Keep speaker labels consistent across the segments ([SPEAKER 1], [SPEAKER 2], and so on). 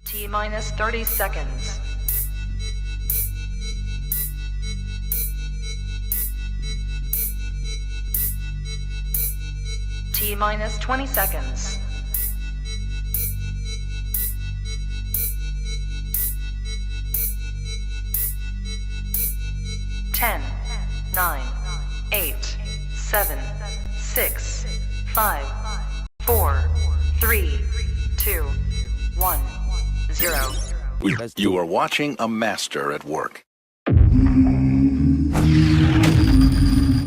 [SPEAKER 1] T-minus 30 seconds. T-minus 20 seconds. Ten, 9, 8, 7, 6, 5, 4, 3, 2, 1, 0.
[SPEAKER 2] You are watching a master at work.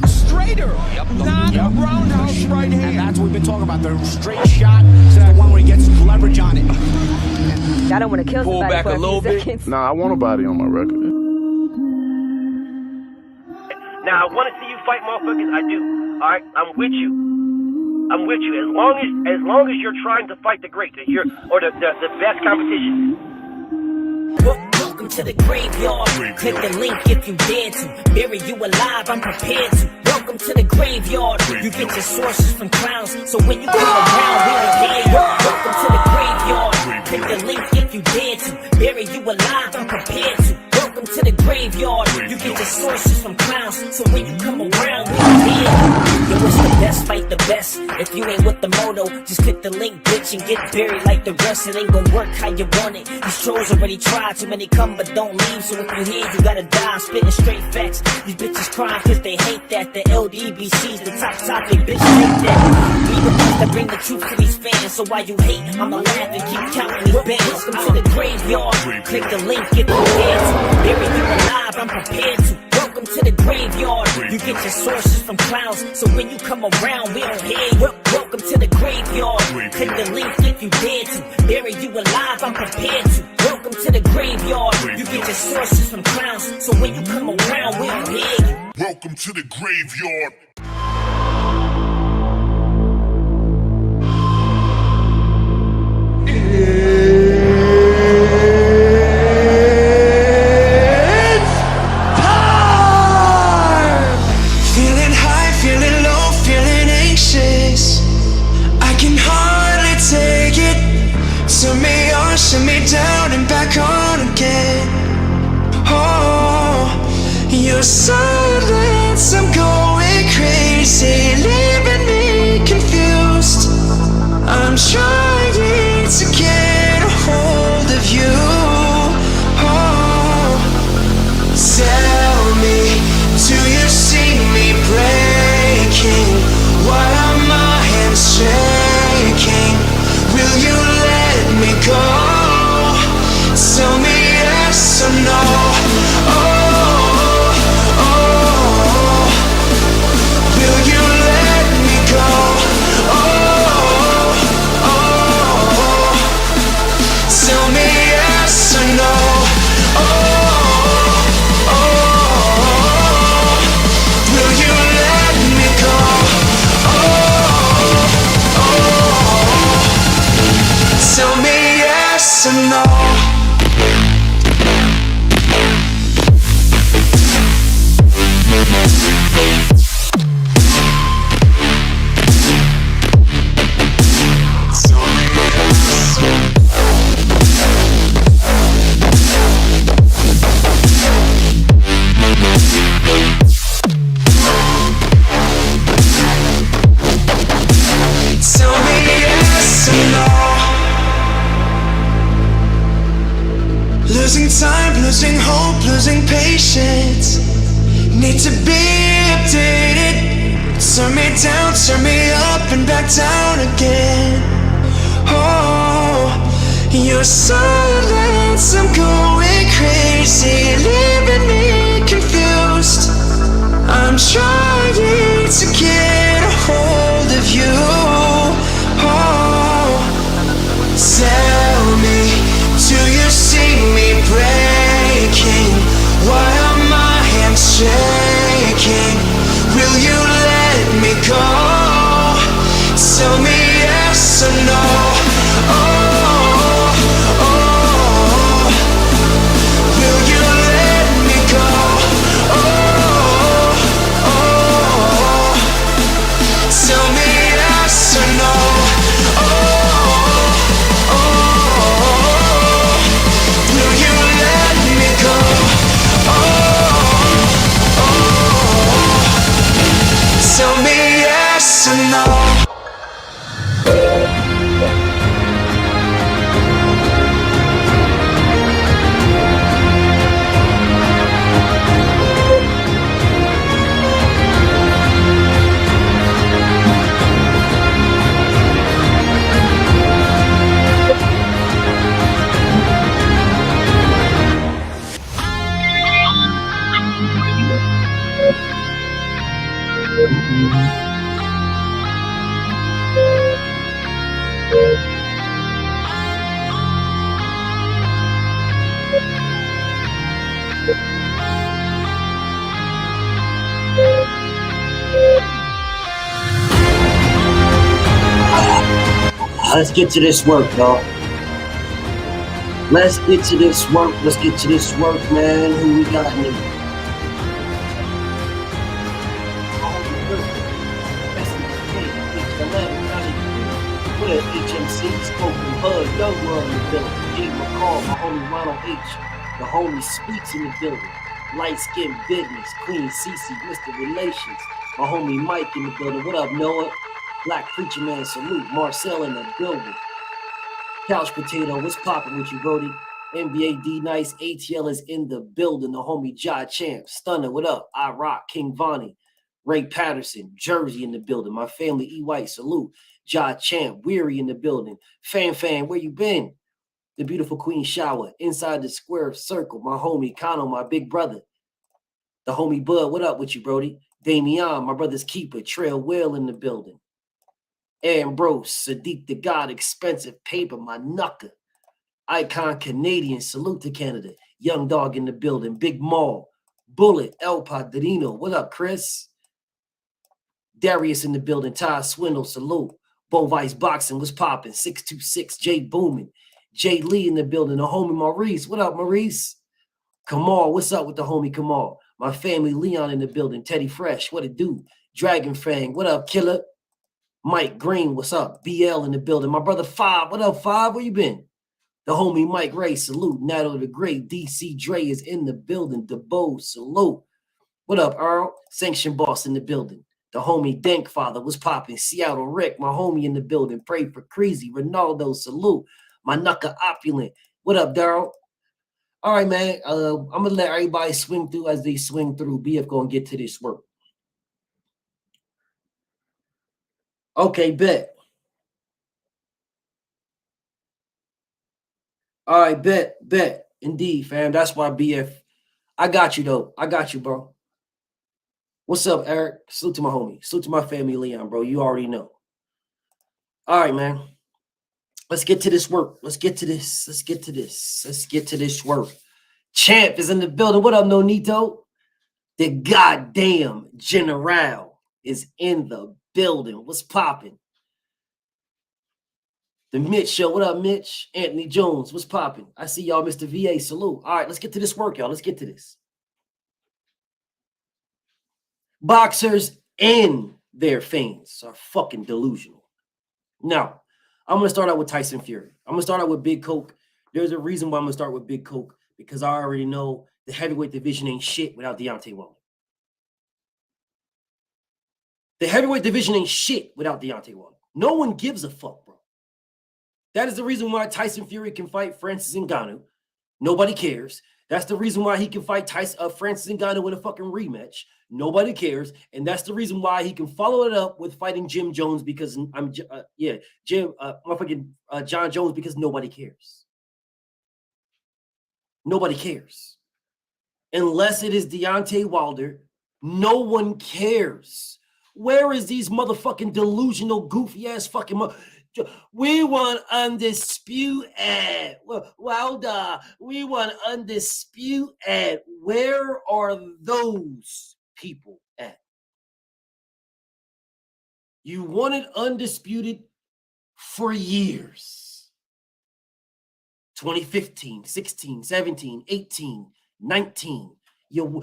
[SPEAKER 3] Straighter, not a roundhouse right hand. And that's what we've been talking about. The straight shot is the one where he gets leverage on it.
[SPEAKER 4] I don't want to kill
[SPEAKER 5] Pull
[SPEAKER 4] somebody
[SPEAKER 5] back
[SPEAKER 4] for
[SPEAKER 5] a little bit.
[SPEAKER 4] seconds.
[SPEAKER 6] Nah, I want a body on my record.
[SPEAKER 7] Now, I want to see you fight motherfuckers. I do. All right, I'm with you. I'm with you. As long as you're trying to fight the great, the best competition.
[SPEAKER 8] Welcome to the graveyard. Click the link if you dare to. Bury you alive, I'm prepared to. Welcome to the graveyard. You get your sources from clowns, so when you come around, we don't hear you. Welcome to the graveyard. Click the link if you dare to. Bury you alive, I'm prepared to. Welcome to the graveyard. You get your sources from clowns, so when you come around, we don't hear you. Yo, it's the best, fight the best. If you ain't with the moto, just click the link, bitch, and get buried like the rest. It ain't gonna work how you want it. These trolls already tried, too many come but don't leave. So if you hear, you gotta die. I'm spitting straight facts. These bitches crying cause they hate that. The LDBC's the top topic, bitch, hate that. We the ones that bring the truth to these fans. So while you hate, I'ma laugh and keep counting these bands. Welcome to the graveyard. Click the link, get the hands. Bury you alive, I'm prepared to. Welcome to the graveyard. You get your sources from clowns, so when you come around, we don't hear you. Welcome to the graveyard. Click the link if you dare to. Bury you alive, I'm prepared to. Welcome to the graveyard. You get your sources from clowns, so when you come around, we don't hear you.
[SPEAKER 9] Welcome to the graveyard.
[SPEAKER 10] Shut me down and back on again. Oh, your silence, I'm going crazy, leaving me confused. I'm trying to get a hold of you. Oh, tell me, do you see me breaking? Why are my hands shaking? Will you let me go? Tell me yes or no. Oh, oh, will you let me go? Oh, oh, tell me yes or no. Oh, oh, will you let me go? Oh, oh, tell me yes or no. Losing time, losing hope, losing patience. Need to be updated. Turn me down, turn me up and back down again. Oh, your silence, I'm going crazy, leaving me confused. I'm trying to get a hold of you. Oh, tell me, do you see me breaking? Why are my hands shaking? Will you let me go? Tell me yes or no. Oh, oh, will you let me go? Oh, oh, tell me yes or no. Oh, oh, know.
[SPEAKER 5] Let's get to this work, y'all. Let's get to this work. Let's get to this work, man. Who we got in there? What a HMC, Spoken Bud, Young World in the building. G. McCall, my homie Ronald H. The homie Speaks in the building. Light Skin Business, Queen Cece, Mr. Relations. My homie Mike in the building. What up, Noah? Black Preacher Man, salute. Marcel in the building. Couch Potato, what's poppin' with you, Brody? NBA D Nice, ATL is in the building. The homie Ja Champ, Stunner, what up? I Rock, King Vonnie, Ray Patterson, Jersey in the building. My family, E White, salute. Ja Champ, Weary in the building. Fan, where you been? The beautiful Queen Shower, inside the square circle. My homie Kano, my big brother. The homie Bud, what up with you, Brody? Damian, my brother's keeper. Trail Whale in the building. Ambrose, Sadiq the God, Expensive Paper, my knucker. Icon Canadian, salute to Canada. Young Dog in the building. Big Maul, Bullet, El Padrino, what up, Chris? Darius in the building. Ty Swindle, salute. Vice Boxing, what's popping? 626, Jay Boomin. Jay Lee in the building. The homie Maurice, what up, Maurice? Kamal, what's up with the homie Kamal? My family, Leon in the building. Teddy Fresh, what it do? Dragon Fang, what up, Killer? Mike Green, what's up? BL in the building. My brother Five, what up, Five? Where you been? The homie Mike Ray, salute. Nato the Great. DC Dre is in the building. DeBo, salute. What up, Earl? Sanction Boss in the building. The homie Dank Father, what's popping? Seattle Rick, my homie in the building. Pray for Crazy. Ronaldo, salute. My Nucka Opulent. What up, Daryl? All right, man. I'm going to let everybody swing through as they swing through. BF going to get to this work. Okay, bet. All right, bet. Indeed, fam. That's why BF. I got you, though. I got you, bro. What's up, Eric? Salute to my homie. Salute to my family, Leon, bro. You already know. All right, man. Let's get to this work. Let's get to this work. Champ is in the building. What up, Nonito? The goddamn general is in the building. What's popping? The Mitch Show. What up, Mitch? Anthony Jones. What's popping? I see y'all, Mr. VA. Salute. All right, let's get to this work, y'all. Let's get to this. Boxers and their fans are fucking delusional. Now, I'm going to start out with Tyson Fury. I'm going to start out with Big Coke. There's a reason why I'm going to start with Big Coke, because I already know the heavyweight division ain't shit without Deontay Wilder. The heavyweight division ain't shit without Deontay Wilder. No one gives a fuck, bro. That is the reason why Tyson Fury can fight Francis Ngannou. Nobody cares. That's the reason why he can fight Francis Ngannou in a fucking rematch. Nobody cares. And that's the reason why he can follow it up with fighting Jim Jones, because John Jones, because nobody cares. Nobody cares. Unless it is Deontay Wilder, no one cares. Where is these motherfucking delusional, goofy ass fucking we want undisputed. Wilder, we want undisputed. Where are those people at? You wanted undisputed for years. 2015, 16, 17, 18, 19. No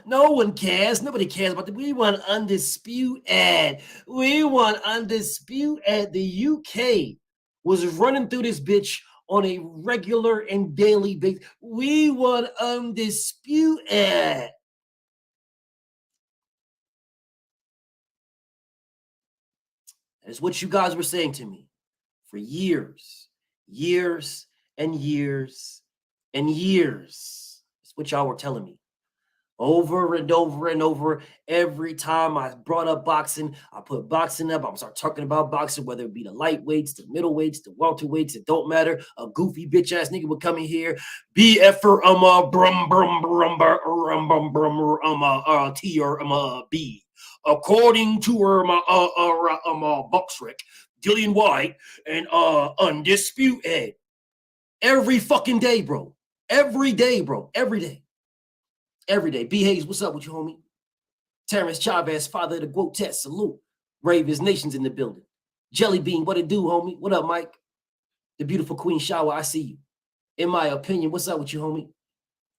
[SPEAKER 5] one cares. Nobody cares about that. We want undisputed. We want undisputed. The UK was running through this bitch on a regular and daily basis. We want undisputed. That's what you guys were saying to me for years, years and years and years. That's what y'all were telling me. Over and over and over. Every time I brought up boxing, I put boxing up. I would start talking about boxing, whether it be the lightweights, the middleweights, the welterweights. It don't matter. A goofy bitch ass nigga would come in here, BF brum brum brum brum brum T B. According to Bucksrick, Dillian White, and Undisputed. Every fucking day, bro. Every day, bro. Every day. Every day. B. Hayes, what's up with you, homie? Terrence Chavez, father of the GOAT test. Salute. Ravens Nation's in the building. Jelly Bean, what it do, homie? What up, Mike? The beautiful Queen Shower, I see you. In my opinion, what's up with you, homie?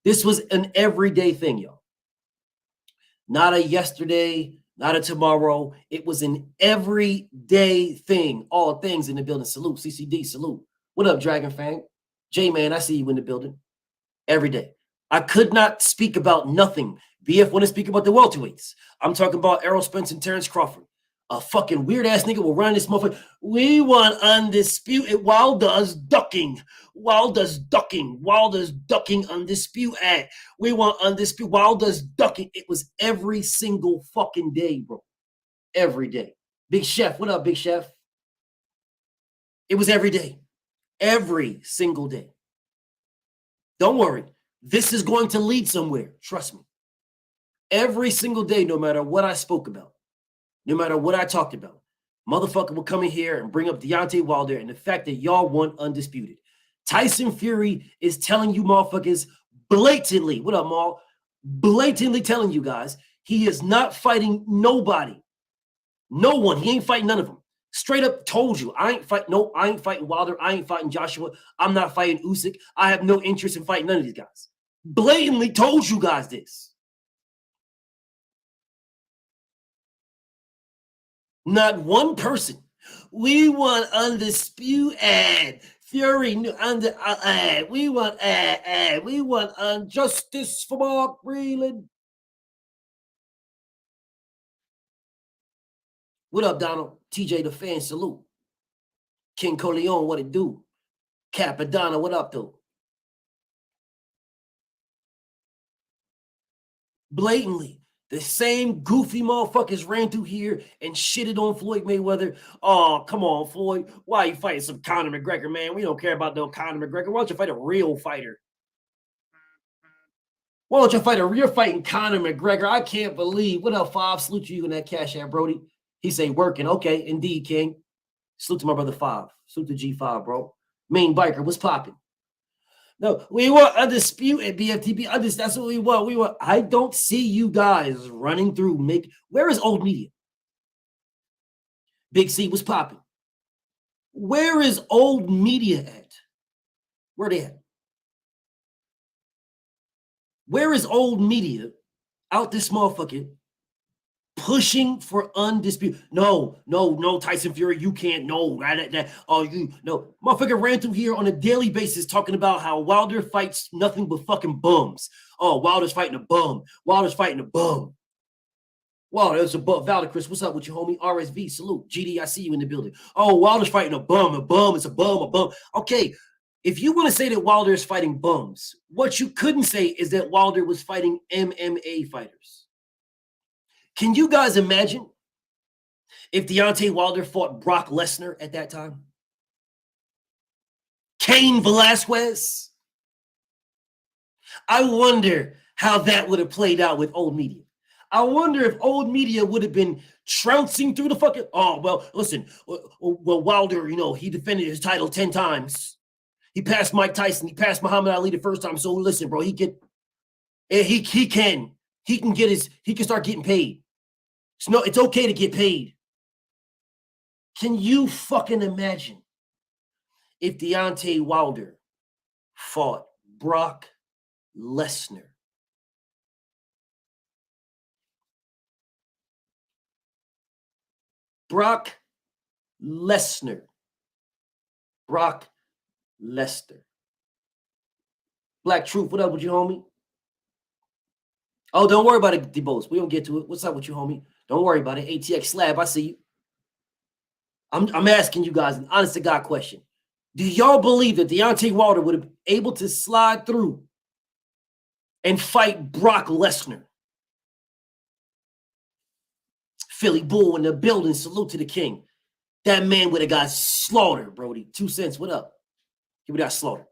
[SPEAKER 5] This was an everyday thing, y'all. Not a yesterday, not a tomorrow. It was an everyday thing. All things in the building. Salute. CCD, salute. What up, Dragon Fang? J-Man, I see you in the building. Every day. I could not speak about nothing. BF want to speak about the welterweights. I'm talking about Errol Spence and Terrence Crawford. A fucking weird ass nigga will run this motherfucker. We want undisputed. Wilder's ducking. Wilder's ducking. Wilder's ducking undisputed. We want undisputed. Wilder's ducking. It was every single fucking day, bro. Every day. Big Chef. What up, Big Chef? It was every day. Every single day. Don't worry. This is going to lead somewhere. Trust me. Every single day, no matter what I spoke about, no matter what I talked about, motherfucker will come in here and bring up Deontay Wilder and the fact that y'all want undisputed. Tyson Fury is telling you motherfuckers blatantly, what up, Maul? Blatantly telling you guys he is not fighting nobody. No one. He ain't fighting none of them. Straight up told you, I ain't fighting Wilder. I ain't fighting Joshua. I'm not fighting Usyk. I have no interest in fighting none of these guys. Blatantly told you guys this. Not one person. We want undisputed. Fury under. We want justice for Mark Breland. What up, Donald? TJ the fan, salute. King Coleon, what it do? Capadonna, what up, though? Blatantly, the same goofy motherfuckers ran through here and shitted on Floyd Mayweather. Oh, come on, Floyd. Why are you fighting some Conor McGregor, man? We don't care about no Conor McGregor. Why don't you fight a real fighter? Why don't you fight you're fighting Conor McGregor? I can't believe. What up, Five? Salute you in that Cashapp, Brody. He say working. Okay, indeed, King. Salute to my brother Five. Salute to G5, bro. Main biker, what's popping? No, we want undisputed BFTB. That's what we want. We want. I don't see you guys running through. Where is old media? Big C, what's popping? Where is old media at? Where they at? Where is old media out this motherfucker pushing for undisputed? No, Tyson Fury, you can't. No, motherfucker ran through here on a daily basis talking about how Wilder fights nothing but fucking bums. Oh, Wilder's fighting a bum. Wilder's fighting a bum. Wow, there's a bum. Valder Chris, what's up with you, homie? RSV, salute. GD, I see you in the building. Oh, Wilder's fighting a bum. A bum. It's a bum. Okay, if you want to say that Wilder is fighting bums, what you couldn't say is that Wilder was fighting MMA fighters. Can you guys imagine if Deontay Wilder fought Brock Lesnar at that time? Cain Velasquez? I wonder how that would have played out with old media. I wonder if old media would have been trouncing through the fucking... Oh, well, listen. Well, Wilder, he defended his title 10 times. He passed Mike Tyson. He passed Muhammad Ali the first time. So listen, bro, he can start getting paid. It's okay to get paid. Can you fucking imagine if Deontay Wilder fought Brock Lesnar? Brock Lesnar. Black Truth, what up with you, homie? Oh, don't worry about it, D-Bose. We don't get to it. What's up with you, homie? Don't worry about it. ATX Slab, I see you. I'm asking you guys an honest to God question. Do y'all believe that Deontay Wilder would have been able to slide through and fight Brock Lesnar? Philly Bull in the building. Salute to the king. That man would have got slaughtered, Brody. 2 cents. What up? He would have got slaughtered.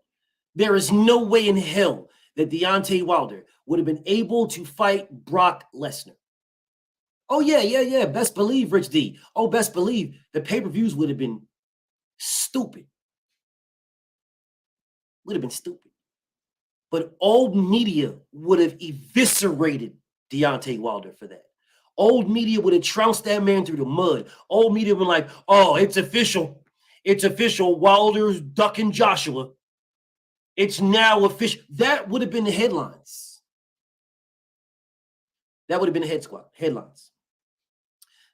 [SPEAKER 5] There is no way in hell that Deontay Wilder would have been able to fight Brock Lesnar. Oh, yeah. Best believe, Rich D. Oh, best believe the pay-per-views would have been stupid. Would have been stupid. But old media would have eviscerated Deontay Wilder for that. Old media would have trounced that man through the mud. Old media would be like, oh, it's official. It's official. Wilder's ducking Joshua. It's now official. That would have been the headlines. That would have been the headlines.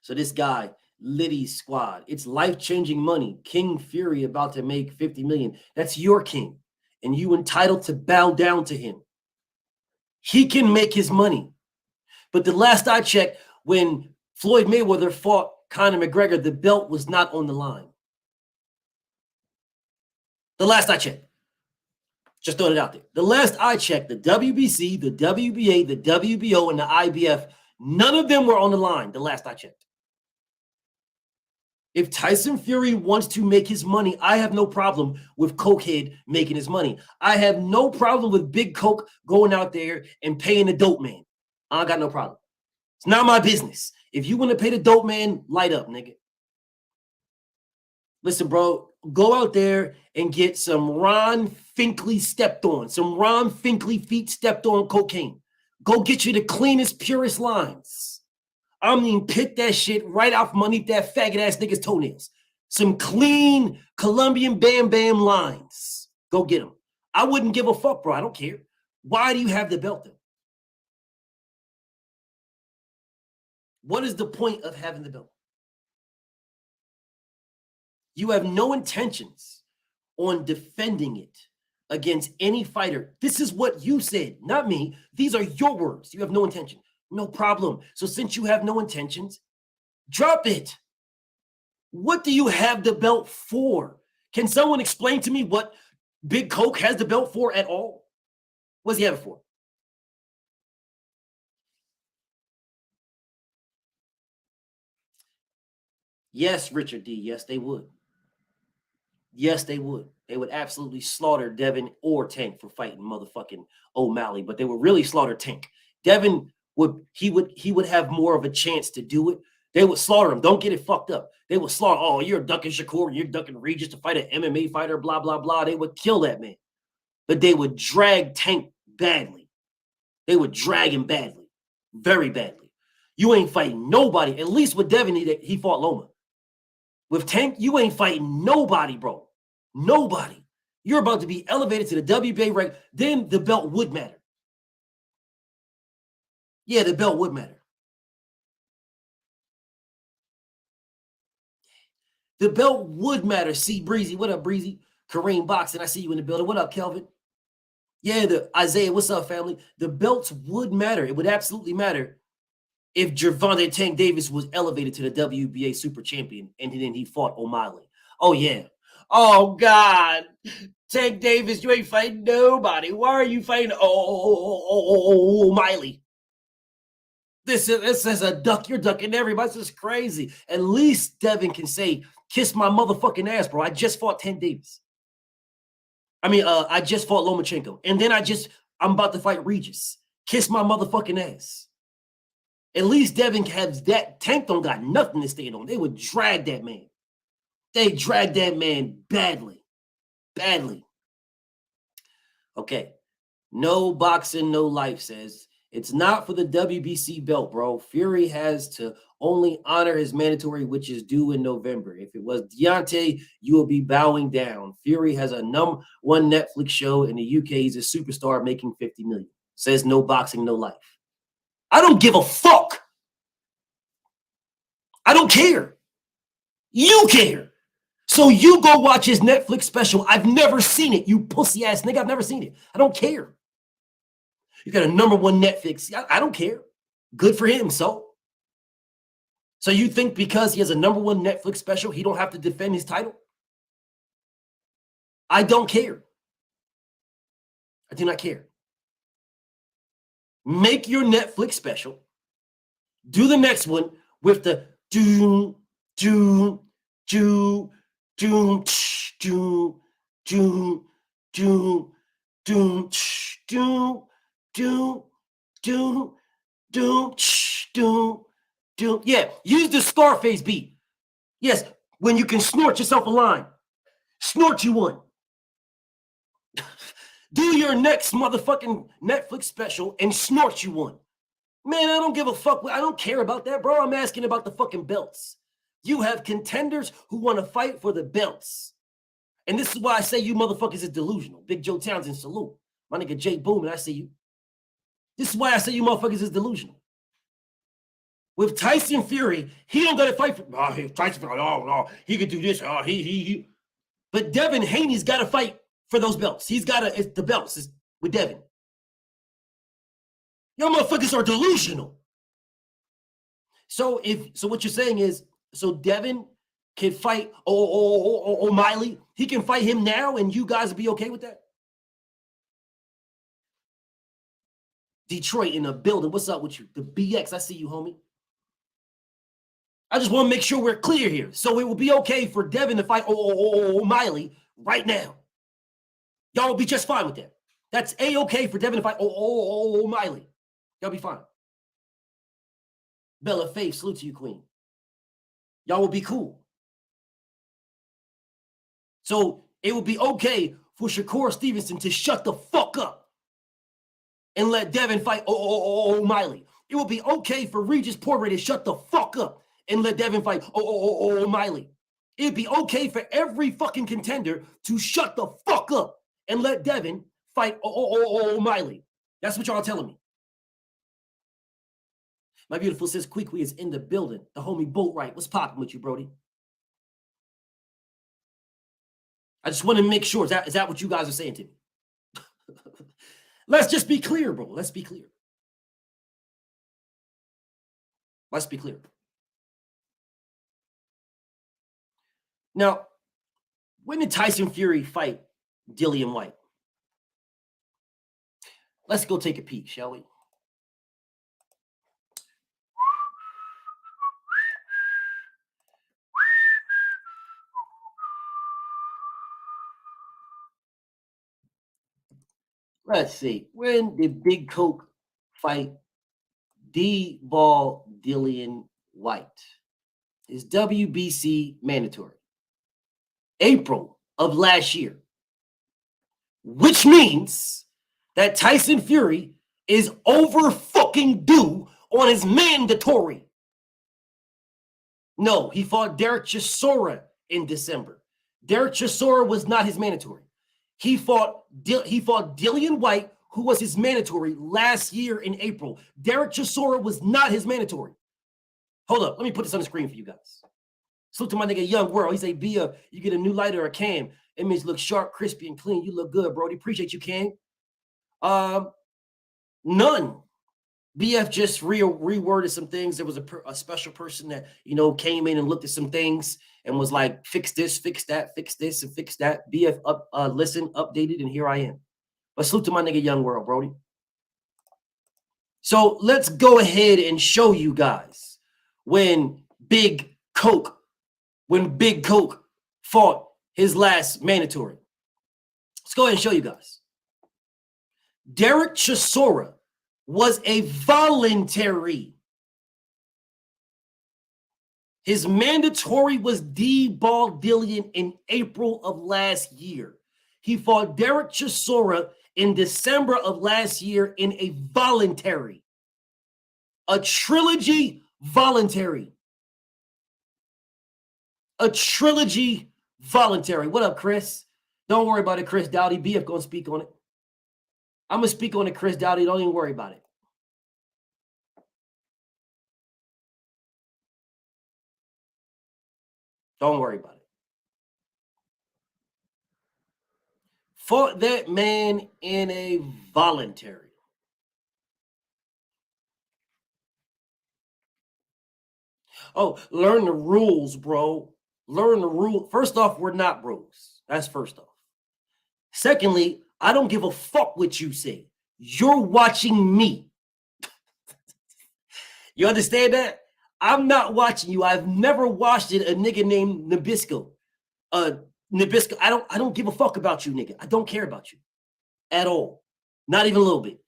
[SPEAKER 5] So this guy, Liddy's squad, it's life-changing money. King Fury about to make $50 million. That's your king. And you entitled to bow down to him. He can make his money. But the last I checked, when Floyd Mayweather fought Conor McGregor, the belt was not on the line. The last I checked. Just throwing it out there. The last I checked, the WBC, the WBA, the WBO, and the IBF, none of them were on the line the last I checked. If Tyson Fury wants to make his money, I have no problem with Cokehead making his money. I have no problem with Big Coke going out there and paying the dope man. I got no problem. It's not my business. If you want to pay the dope man, light up, nigga. Listen, bro, go out there and get some Ron Finkley stepped on, some Ron Finkley feet stepped on cocaine. Go get you the cleanest, purest lines. I mean, pick that shit right out from underneath that faggot-ass nigga's toenails. Some clean Colombian Bam Bam lines. Go get them. I wouldn't give a fuck, bro. I don't care. Why do you have the belt then? What is the point of having the belt? You have no intentions on defending it against any fighter. This is what you said, not me. These are your words. You have no intention. No problem. So since you have no intentions, drop it. What do you have the belt for? Can someone explain to me what Big Coke has the belt for at all? What does he have it for? Yes, Richard D. Yes, they would. Yes, they would. They would absolutely slaughter Devin or Tank for fighting motherfucking O'Malley, but they would really slaughter Tank. Devin would have more of a chance to do it. They would slaughter him. Don't get it fucked up. They would slaughter, oh, you're ducking Shakur, you're ducking Regis to fight an MMA fighter, blah, blah, blah. They would kill that man. But they would drag Tank badly. They would drag him badly. Very badly. You ain't fighting nobody. At least with Devin, he fought Loma. With Tank, you ain't fighting nobody, bro. Nobody. You're about to be elevated to the WBA rank. Then the belt would matter. Yeah, the belt would matter. The belt would matter. See, Breezy. What up, Breezy? Kareem Boxing. I see you in the building. What up, Kelvin? Yeah, the Isaiah. What's up, family? The belts would matter. It would absolutely matter if Gervonta Tank Davis was elevated to the WBA super champion and then he fought O'Malley. Oh, yeah. Oh, God. Tank Davis, you ain't fighting nobody. Why are you fighting O'Malley? This is a duck. You're ducking everybody. This is crazy. At least Devin can say, kiss my motherfucking ass, bro. I just fought Tank Davis. I just fought Lomachenko. And then I'm about to fight Regis. Kiss my motherfucking ass. At least Devin has that. Tank don't got nothing to stand on. They would drag that man. They drag that man badly. Badly. Okay. No boxing, no life says, it's not for the WBC belt, bro. Fury has to only honor his mandatory, which is due in November. If it was Deontay, you will be bowing down. Fury has a #1 Netflix show in the UK. He's a superstar making $50 million. Says no boxing, no life. I don't give a fuck. I don't care. You care. So you go watch his Netflix special. I've never seen it, you pussy ass nigga. I've never seen it. I don't care. You got a #1 Netflix. I don't care. Good for him. So So you think because he has a #1 Netflix special, he don't have to defend his title? I don't care. I do not care. Make your Netflix special. Do the next one with the doom, doom, doom, doom, doom, doom, doom, doom, doom, doom, doom, doom, doom, doom. Yeah, use the Scarface beat. Yes, when you can snort yourself a line. Snort you one. Do your next motherfucking Netflix special and snort you one. Man, I don't give a fuck. I don't care about that, bro. I'm asking about the fucking belts. You have contenders who want to fight for the belts. And this is why I say you motherfuckers is delusional. Big Joe Townsend, salute. My nigga Jay Boomin, I see you. This is why I say you motherfuckers is delusional. With Tyson Fury, he don't got to fight for. Tyson Fury, oh, no, he could do this. Oh, he. But Devin Haney's got to fight for those belts. He's got to, the belts is with Devin. Y'all motherfuckers are delusional. So what you're saying is, so Devin can fight O'Malley. He can fight him now, and you guys will be okay with that? Detroit in the building. What's up with you? The BX, I see you, homie. I just want to make sure we're clear here. So it will be okay for Devin to fight O'Malley right now. Y'all will be just fine with that. That's A-okay for Devin to fight O'Malley. Y'all be fine. Bella Faith, salute to you, queen. Y'all will be cool. So it will be okay for Shakur Stevenson to shut the fuck up and let Devin fight O'Malley. It will be okay for Regis Poirier to shut the fuck up and let Devin fight O'Malley. It'd be okay for every fucking contender to shut the fuck up and let Devin fight O'Malley. That's what y'all telling me. My beautiful sis Queequee is in the building. The homie Boat Right. What's popping with you, Brody? I just want to make sure. Is that what you guys are saying to me? Let's just be clear, bro. Let's be clear. Let's be clear. Now, when did Tyson Fury fight Dillian White? Let's go take a peek, shall we? Let's see. When did Big Coke fight D-Ball Dillian White? Is WBC mandatory? April of last year. Which means that Tyson Fury is over fucking due on his mandatory. No, he fought Derek Chisora in December. Derek Chisora was not his mandatory. He fought Dillian White, who was his mandatory last year in April. Derek Chisora was not his mandatory. Hold up. Let me put this on the screen for you guys. Salute to my nigga Young World. He say, Bia, you get a new lighter or a cam. Image looks sharp, crispy, and clean. You look good, Brody. Appreciate you, King. None. BF just reworded some things. There was a special person that, came in and looked at some things and was like, fix this, fix that, fix this, and fix that. BF listened, updated, and here I am. But salute to my nigga Young World, Brody. So let's go ahead and show you guys when Big Coke fought his last mandatory. Let's go ahead and show you guys. Derek Chisora was a voluntary. His mandatory was D-Ball Dillian in April of last year. He fought Derek Chisora in December of last year in a voluntary. A trilogy voluntary. A trilogy voluntary. What up, Chris? Don't worry about it, Chris Dowdy. BF gonna speak on it. I'm going to speak on it, Chris Dowdy. Don't even worry about it. Don't worry about it. Fought that man in a voluntary. Oh, learn the rules, bro. Learn the rule. First off, we're not bros. That's first off. Secondly, I don't give a fuck what you say. You're watching me. You understand that? I'm not watching you. I've never watched it. A nigga named Nabisco. Nabisco. I don't give a fuck about you, nigga. I don't care about you at all. Not even a little bit.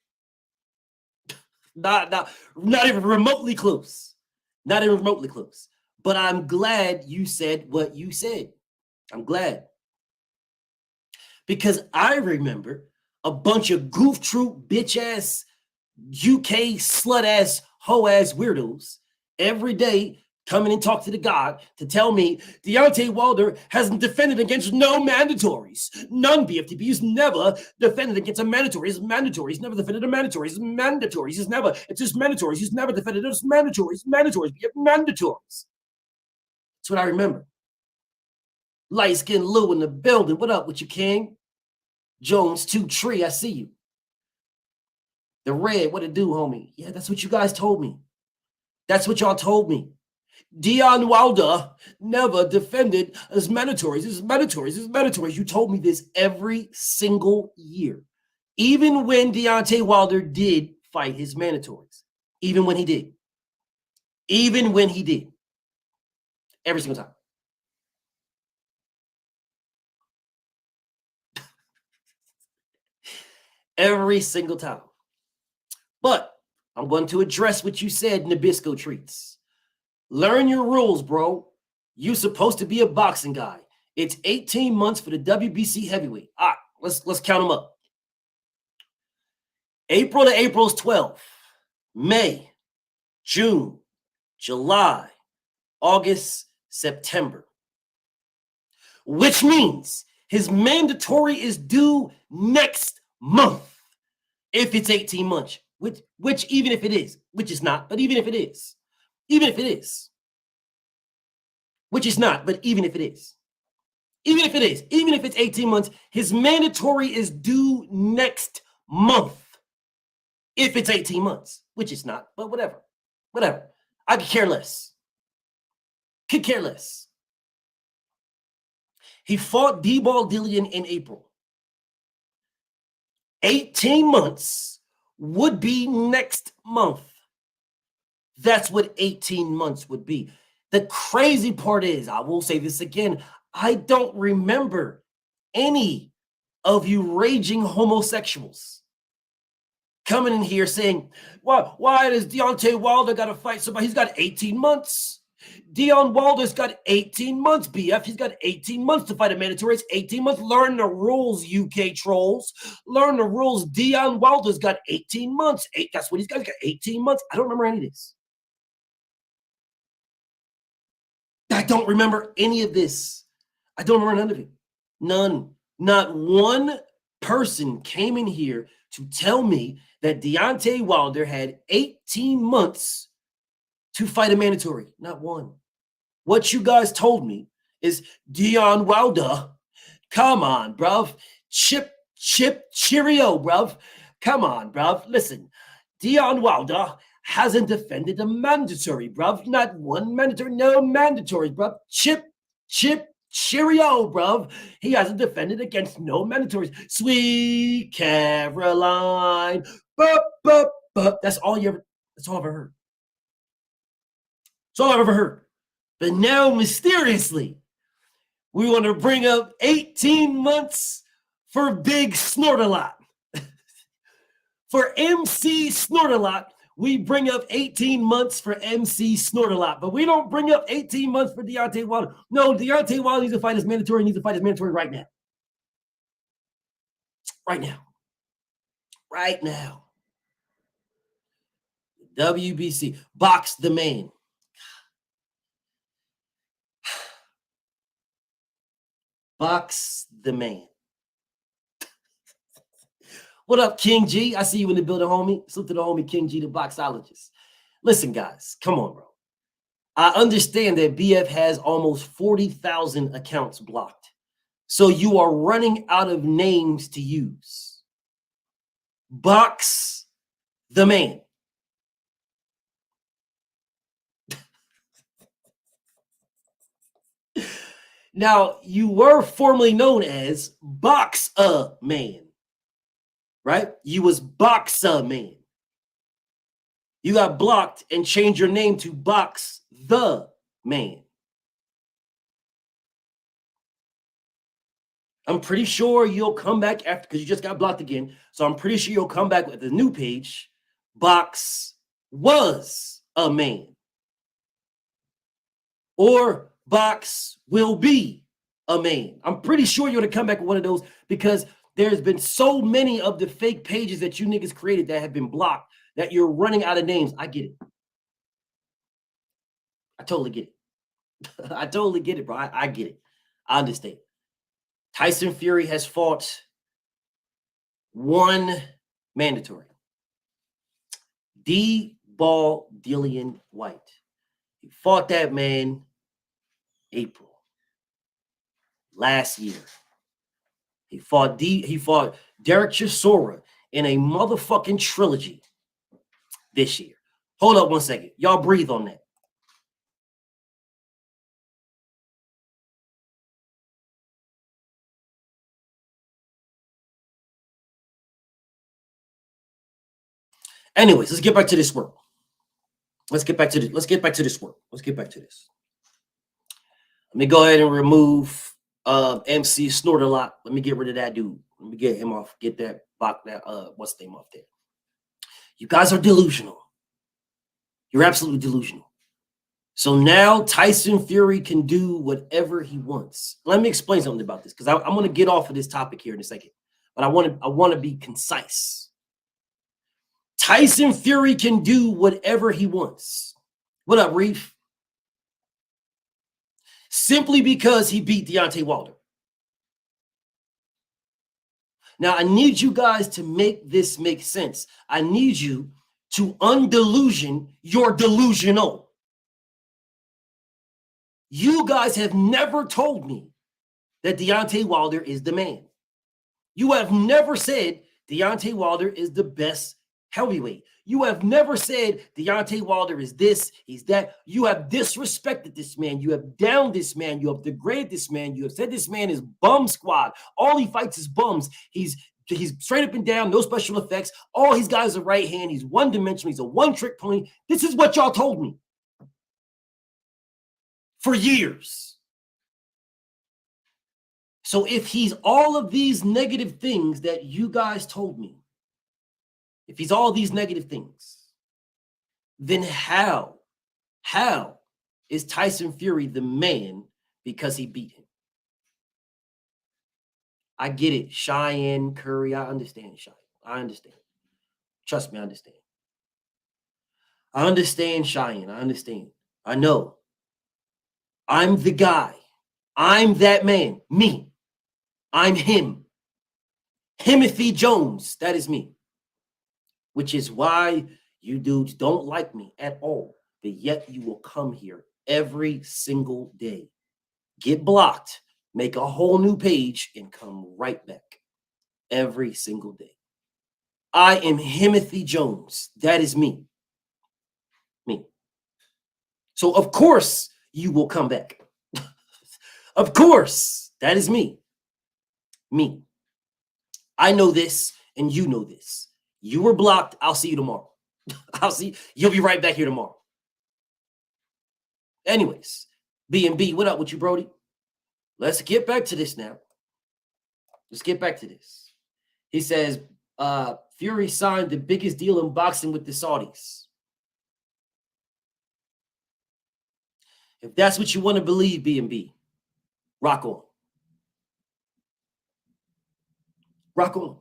[SPEAKER 5] Not even remotely close. Not even remotely close. But I'm glad you said what you said. I'm glad. Because I remember a bunch of goof troop, bitch ass, UK slut ass, hoe ass weirdos every day coming and talk to the God to tell me Deontay Wilder hasn't defended against no mandatories. None. BFTB's never defended against a mandatory. It's mandatory. He's never defended a mandatory. It's mandatories. He's never. It's just mandatories. He's never defended. It's mandatories. Mandatories. Mandatories. That's what I remember. Light skin Lou in the building. What up with you, King? Jones 2 Tree. I see you. The red. What it do, homie? Yeah, that's what you guys told me. That's what y'all told me. Deon Wilder never defended as mandatories. This is mandatories. This is mandatories. You told me this every single year. Even when Deontay Wilder did fight his mandatories. Even when he did. Even when he did. Every single time. Every single time. But I'm going to address what you said, Nabisco Treats. Learn your rules, bro. You're supposed to be a boxing guy. It's 18 months for the WBC heavyweight. All right, let's count them up. April to April's 12. May, June, July, August, September. Which means his mandatory is due next month. If it's 18 months, which even if it is, which is not, but even if it is, even if it is, which is not, but even if it is, even if it is, even if it's 18 months, his mandatory is due next month. If it's 18 months, which is not, but whatever, whatever. I could care less. Could care less. He fought D-Ball Dillian in April. 18 months would be next month. That's what 18 months would be. The crazy part is, I will say this again, I don't remember any of you raging homosexuals coming in here saying, why does Deontay Wilder got to fight somebody? He's got 18 months. Deon Wilder's got 18 months, BF. He's got 18 months to fight a mandatory. It's 18 months. Learn the rules, UK trolls. Learn the rules. Deon Wilder's got 18 months. That's what he's got. He's got 18 months. I don't remember any of this. I don't remember any of this. I don't remember none of it. None. Not one person came in here to tell me that Deontay Wilder had 18 months to fight a mandatory. Not one. What you guys told me is Deon Wilder. Come on, bruv. Chip, cheerio, bruv. Come on, bruv. Listen, Deon Wilder hasn't defended a mandatory, bruv. Not one mandatory, no mandatories, bruv. Chip, cheerio, bruv. He hasn't defended against no mandatories. Sweet Caroline. Bup, bup, bup. That's all I've ever heard. That's all I've ever heard. But now, mysteriously, we want to bring up 18 months for Big Snort-a-Lot. For MC Snort-a-Lot, we bring up 18 months for MC Snort-a-Lot. But we don't bring up 18 months for Deontay Wilder. No, Deontay Wilder needs to fight his mandatory. He needs to fight his mandatory right now. Right now. Right now. WBC. Box the man. Box the man. What up, King G? I see you in the building, homie. Salute to the homie King G, the boxologist. Listen, guys, come on, bro. I understand that BF has almost 40,000 accounts blocked. So you are running out of names to use. Box the man. Now, you were formerly known as Boxer Man, right? You was Boxer Man. You got blocked and changed your name to Box the Man. I'm pretty sure you'll come back after, because you just got blocked again. So I'm pretty sure you'll come back with a new page. Box was a man. Or Box will be a man. I'm pretty sure you're going to come back with one of those, because there's been so many of the fake pages that you niggas created that have been blocked that you're running out of names. I get it. I totally get it. I totally get it, bro. I get it. I understand. Tyson Fury has fought one mandatory. D-Ball Dillian White. He fought that man April last year. He fought Derek Chisora in a motherfucking trilogy this year. Hold up one second. Y'all breathe on that. Anyways, let's get back to this work. Let's get back to this work. Let's get back to this. Let me go ahead and remove MC Snort a lot. Let me get rid of that dude. Let me get him off. Get that what's the name off there. You guys are delusional. You're absolutely delusional. So now Tyson Fury can do whatever he wants. Let me explain something about this, because I'm going to get off of this topic here in a second. But I want to be concise. Tyson Fury can do whatever he wants. What up, Reef? Simply because he beat Deontay Wilder. Now, I need you guys to make this make sense. I need you to undelusion your delusional. You guys have never told me that Deontay Wilder is the man. You have never said Deontay Wilder is the best heavyweight. You have never said Deontay Wilder is this, he's that. You have disrespected this man. You have downed this man. You have degraded this man. You have said this man is bum squad. All he fights is bums. He's straight up and down, no special effects. All he's got is a right hand. He's one-dimensional. He's a one-trick pony. This is what y'all told me for years. So if he's all of these negative things that you guys told me, if he's all these negative things, then how is Tyson Fury the man because he beat him? I get it. Cheyenne, Curry, I understand, Cheyenne. I understand. Trust me, I understand. I understand, Cheyenne. I understand. I know. I'm the guy. I'm that man. Me. I'm him. Timothy Jones. That is me. Which is why you dudes don't like me at all, but yet you will come here every single day, get blocked, make a whole new page, and come right back every single day. I am Timothy Jones. That is me. Me. So, of course, you will come back. Of course, that is me. Me. I know this, and you know this. You were blocked. I'll see you tomorrow. You'll be right back here tomorrow. Anyways, B&B, what up with you, Brody? Let's get back to this now. Let's get back to this. He says, Fury signed the biggest deal in boxing with the Saudis. If that's what you want to believe, B&B, rock on. Rock on.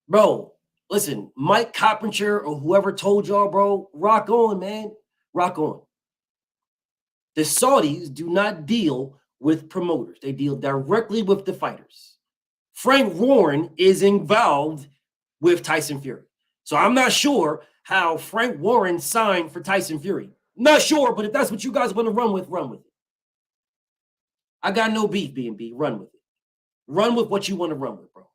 [SPEAKER 5] Bro, listen, Mike Coppinger or whoever told y'all, bro, rock on, man. Rock on. The Saudis do not deal with promoters. They deal directly with the fighters. Frank Warren is involved with Tyson Fury. So I'm not sure how Frank Warren signed for Tyson Fury. Not sure, but if that's what you guys want to run with it. I got no beef, B&B. Run with it. Run with what you want to run with, bro.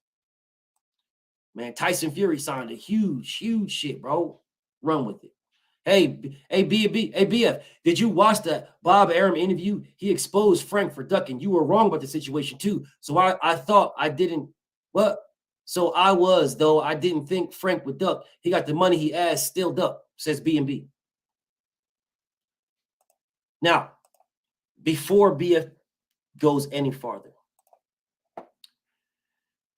[SPEAKER 5] Man, Tyson Fury signed a huge shit, bro. Run with it.
[SPEAKER 6] BF, did you watch the Bob Arum interview? He exposed Frank for ducking. You were wrong about the situation too. So I thought I didn't, what? So I was, though I didn't think Frank would duck. He got the money he asked, still duck, says B&B. Now, before BF goes any farther,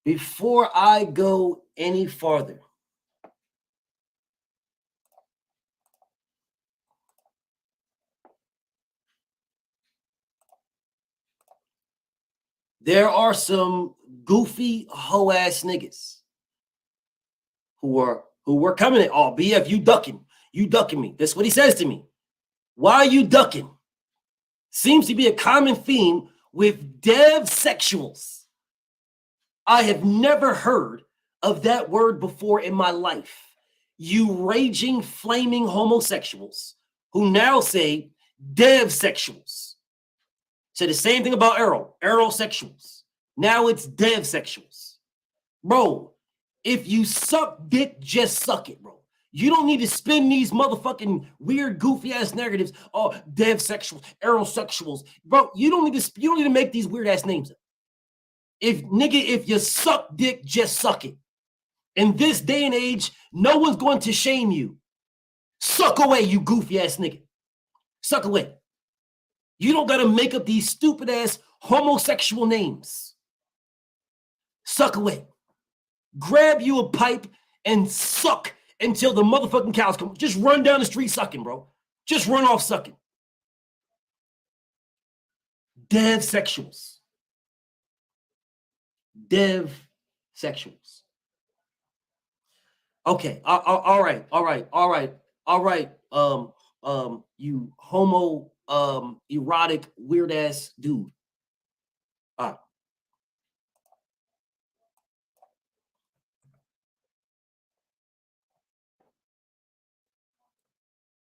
[SPEAKER 6] before I go any farther, there are some goofy hoe-ass niggas who were coming at, oh, BF, you ducking me. That's what he says to me. Why are you ducking? Seems to be a common theme with dev sexuals. I have never heard of that word before in my life. You raging, flaming homosexuals who now say dev sexuals. Say the same thing about aerosexuals. Now it's dev sexuals. Bro, if you suck dick, just suck it, bro. You don't need to spin these motherfucking weird, goofy ass narratives. Oh, dev sexuals, aerosexuals, bro. You don't need to make these weird ass names up. If you suck dick, just suck it. In this day and age, no one's going to shame you. Suck away, you goofy ass nigga. Suck away. You don't gotta make up these stupid ass homosexual names. Suck away. Grab you a pipe and suck until the motherfucking cows come. Just run down the street sucking, bro. Just run off sucking. Dev sexuals. Dev sexuals. Okay. All right. You homo, erotic, weird ass dude. All right.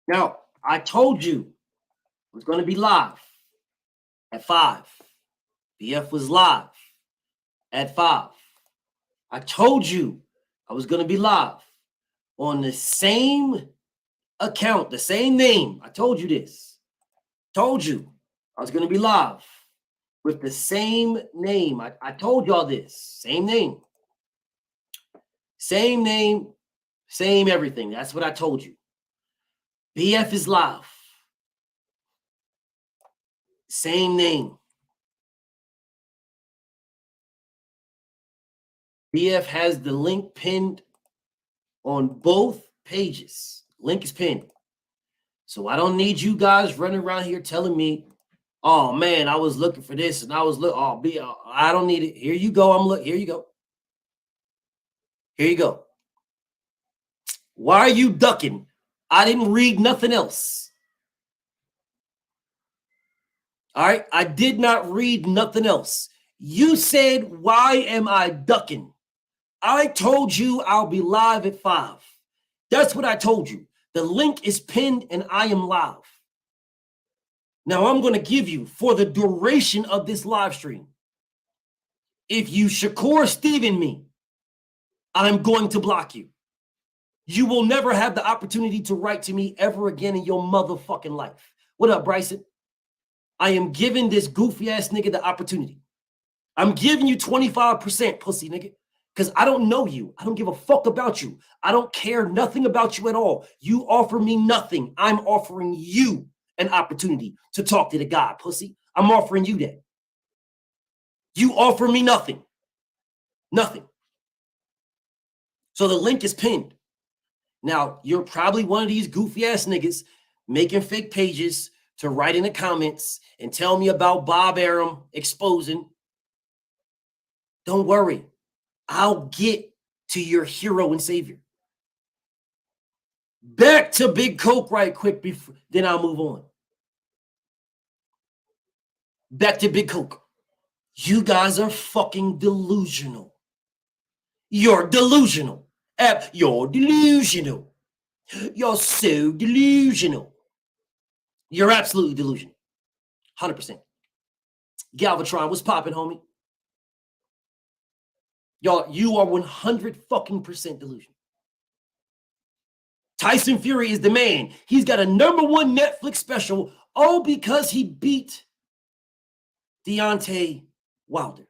[SPEAKER 6] Now, I told you it was going to be live at 5. BF was live at 5. I told you I was going to be live on the same account, the same name. I told you this. Told you I was going to be live with the same name. I told y'all this. Same name. Same name, same everything. That's what I told you. BF is live. Same name. BF has the link pinned on both pages. Link is pinned. So I don't need you guys running around here telling me, oh man, I was looking for this and I was I don't need it. Here you go. Here you go. Here you go. Why are you ducking? I didn't read nothing else. All right. I did not read nothing else. You said, why am I ducking? I told you I'll be live at 5. That's what I told you. The link is pinned and I am live. Now I'm going to give you, for the duration of this live stream, if you Shakur Steven me, I'm going to block you. You will never have the opportunity to write to me ever again in your motherfucking life. What up, Bryson? I am giving this goofy ass nigga the opportunity. I'm giving you 25%, pussy nigga, because I don't know you. I don't give a fuck about you. I don't care nothing about you at all. You offer me nothing. I'm offering you an opportunity to talk to the guy, pussy. I'm offering you that. You offer me nothing. Nothing. So the link is pinned. Now, you're probably one of these goofy ass niggas making fake pages to write in the comments and tell me about Bob Arum exposing. Don't worry. I'll get to your hero and savior. Back to Big Coke right quick, before, then I'll move on. Back to Big Coke. You guys are fucking delusional. You're delusional. You're delusional. You're so delusional. You're absolutely delusional. 100%. Galvatron, what's popping, homie? Y'all, you are 100 fucking % delusional. Tyson Fury is the man. He's got a #1 Netflix special, all because he beat Deontay Wilder.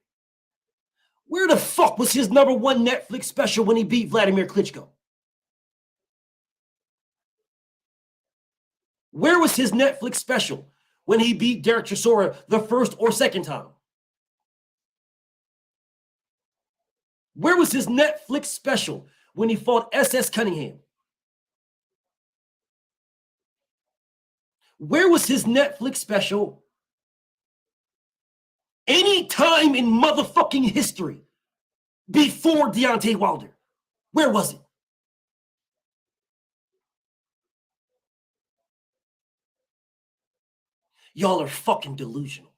[SPEAKER 6] Where the fuck was his #1 Netflix special when he beat Vladimir Klitschko? Where was his Netflix special when he beat Derek Chisora the first or second time? Where was his Netflix special when he fought SS Cunningham? Where was his Netflix special any time in motherfucking history before Deontay Wilder? Where was it? Y'all are fucking delusional.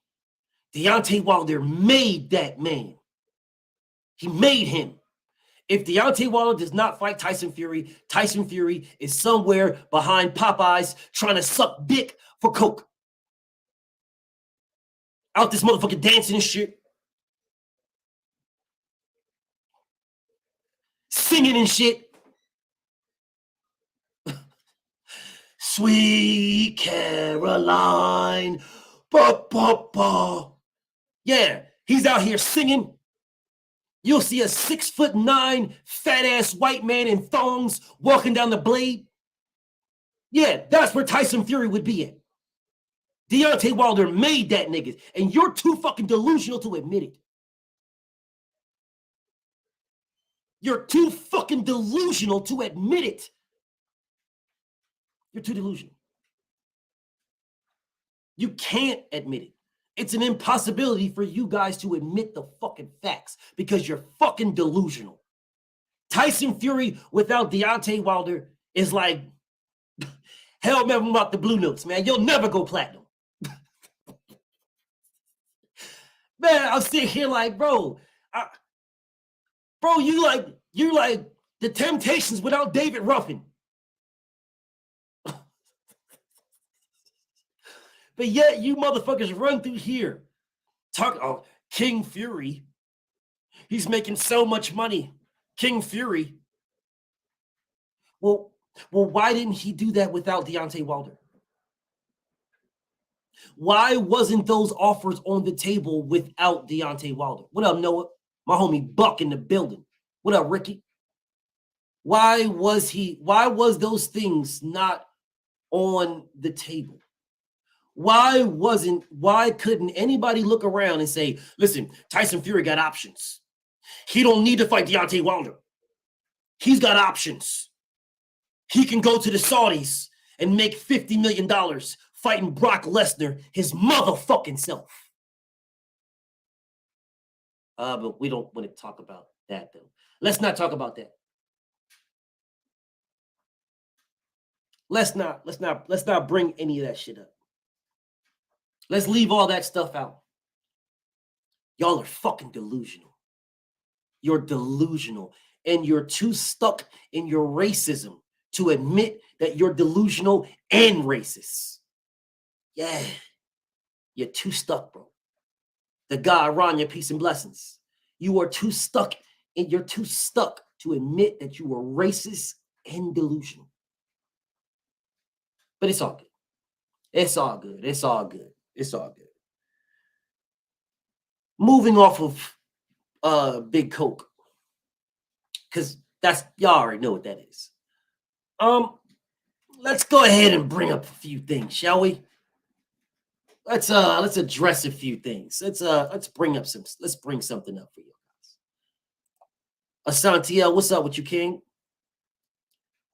[SPEAKER 6] Deontay Wilder made that man. He made him. If Deontay Wilder does not fight Tyson Fury is somewhere behind Popeyes trying to suck dick for coke. Out this motherfucking dancing and shit. Singing and shit. Sweet Caroline. Ba, ba, ba. Yeah, he's out here singing. You'll see a 6'9" fat ass white man in thongs walking down the blade. Yeah, that's where Tyson Fury would be at. Deontay Wilder made that nigga, and you're too fucking delusional to admit it. You're too fucking delusional to admit it. You're too delusional. You can't admit it. It's an impossibility for you guys to admit the fucking facts because you're fucking delusional. Tyson Fury without Deontay Wilder is like, hell, remember about the Blue Notes, man. You'll never go platinum. Man, I'm sitting here like, bro, you're like the Temptations without David Ruffin. But yet you motherfuckers run through here. Talk, oh, King Fury. He's making so much money. King Fury. Well, why didn't he do that without Deontay Wilder? Why wasn't those offers on the table without Deontay Wilder? What up, Noah? My homie Buck in the building. What up, Ricky? Why was those things not on the table? Why couldn't anybody look around and say, listen, Tyson Fury got options. He don't need to fight Deontay Wilder. He's got options. He can go to the Saudis and make $50 million fighting Brock Lesnar, his motherfucking self. But we don't want to talk about that, though. Let's not talk about that. Let's not bring any of that shit up. Let's leave all that stuff out. Y'all are fucking delusional. You're delusional. And you're too stuck in your racism to admit that you're delusional and racist. Yeah. You're too stuck, bro. The God, Ranya, peace and blessings. You are too stuck, and you're too stuck to admit that you are racist and delusional. But it's all good. It's all good. It's all good. It's all good. Moving off of Big Coke, because that's y'all already know what that is. Let's go ahead and bring up a few things, shall we? Let's address a few things. Let's bring something up for you guys. Asantiel, what's up with you, King?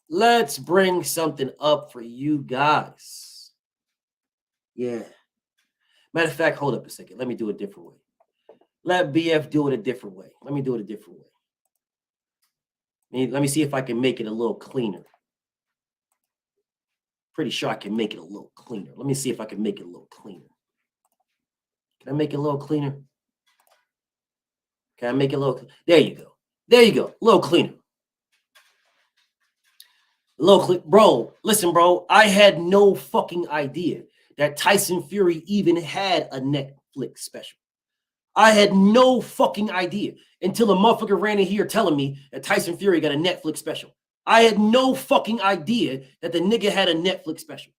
[SPEAKER 6] Let's bring something up for you guys. Yeah. Matter of fact, hold up a second. Let me do it a different way. Let BF do it a different way. Let me do it a different way. Let me see if I can make it a little cleaner. Pretty sure I can make it a little cleaner. Let me see if I can make it a little cleaner. Can I make it a little cleaner? Can I make it a little? There you go. There you go. A little cleaner. Bro, listen, bro. I had no fucking idea that Tyson Fury even had a Netflix special. I had no fucking idea until a motherfucker ran in here telling me that Tyson Fury got a Netflix special. I had no fucking idea that the nigga had a Netflix special.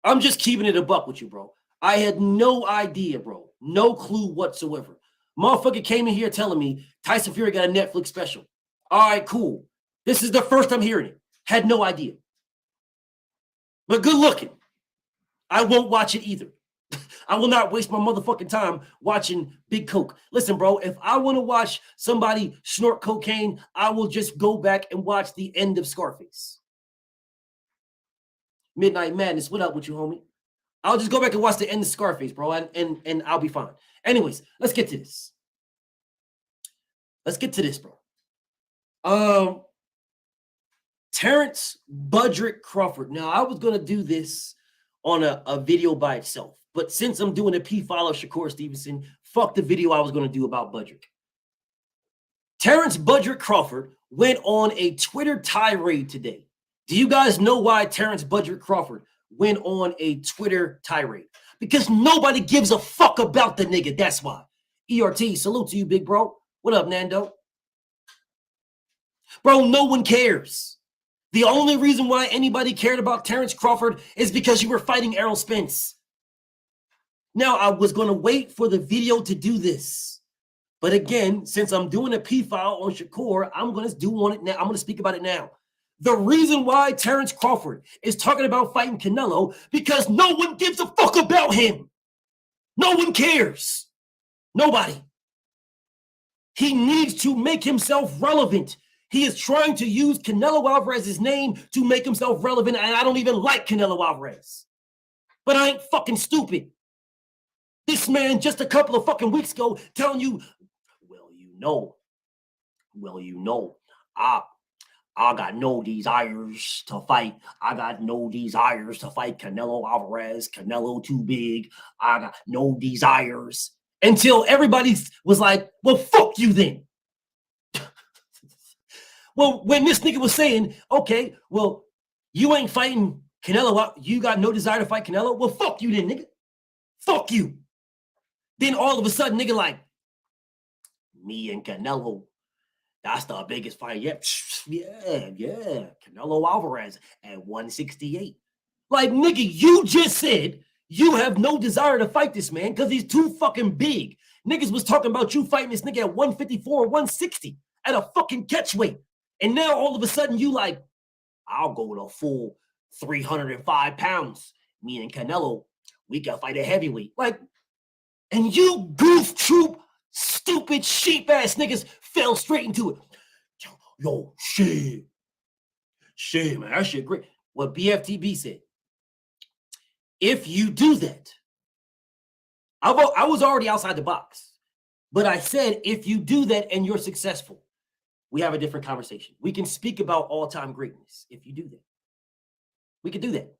[SPEAKER 6] I'm just keeping it a buck with you, bro. I had no idea, bro. No clue whatsoever. Motherfucker came in here telling me Tyson Fury got a Netflix special. All right, cool. This is the first I'm hearing it. Had no idea. But good looking. I won't watch it either. I will not waste my motherfucking time watching Big Coke. Listen, bro, if I want to watch somebody snort cocaine, I will just go back and watch the end of Scarface. Midnight Madness, what up with you, homie? I'll just go back and watch the end of Scarface, bro, and I'll be fine. Anyways, let's get to this. Let's get to this, bro. Terrence Budrick Crawford. Now, I was going to do this on a video by itself, but since I'm doing a P-file of Shakur Stevenson, fuck the video I was going to do about Budrick. Terrence Budrick Crawford went on a Twitter tirade today. Do you guys know why Terrence Budrick Crawford went on a Twitter tirade? Because nobody gives a fuck about the nigga. That's why. ERT, salute to you, big bro. What up, Nando? Bro, no one cares. The only reason why anybody cared about Terrence Crawford is because you were fighting Errol Spence. Now, I was going to wait for the video to do this. But again, since I'm doing a P-file on Shakur, I'm going to do on it now. I'm going to speak about it now. The reason why Terrence Crawford is talking about fighting Canelo, because no one gives a fuck about him. No one cares. Nobody. He needs to make himself relevant. He is trying to use Canelo Alvarez's name to make himself relevant, and I don't even like Canelo Alvarez. But I ain't fucking stupid. This man just a couple of fucking weeks ago telling you, well, you know, I got no desires to fight. I got no desires to fight Canelo Alvarez. Canelo too big. I got no desires. Until everybody was like, well, fuck you then. Well, when this nigga was saying, okay, well, you ain't fighting Canelo. You got no desire to fight Canelo. Well, fuck you then, nigga. Fuck you. Then all of a sudden, nigga like, me and Canelo, that's the biggest fight yet. Yeah. Canelo Alvarez at 168. Like, nigga, you just said you have no desire to fight this man because he's too fucking big. Niggas was talking about you fighting this nigga at 154 or 160 at a fucking catch weight. And now all of a sudden you like, I'll go to a full 305 pounds. Me and Canelo, we can fight a heavyweight. Like, and you goof troop, stupid sheep ass niggas fell straight into it. Yo, shit, man, that shit great. What BFTB said. If you do that, I was already outside the box, but I said, if you do that and you're successful, we have a different conversation. We can speak about all-time greatness if you do that. We could do that.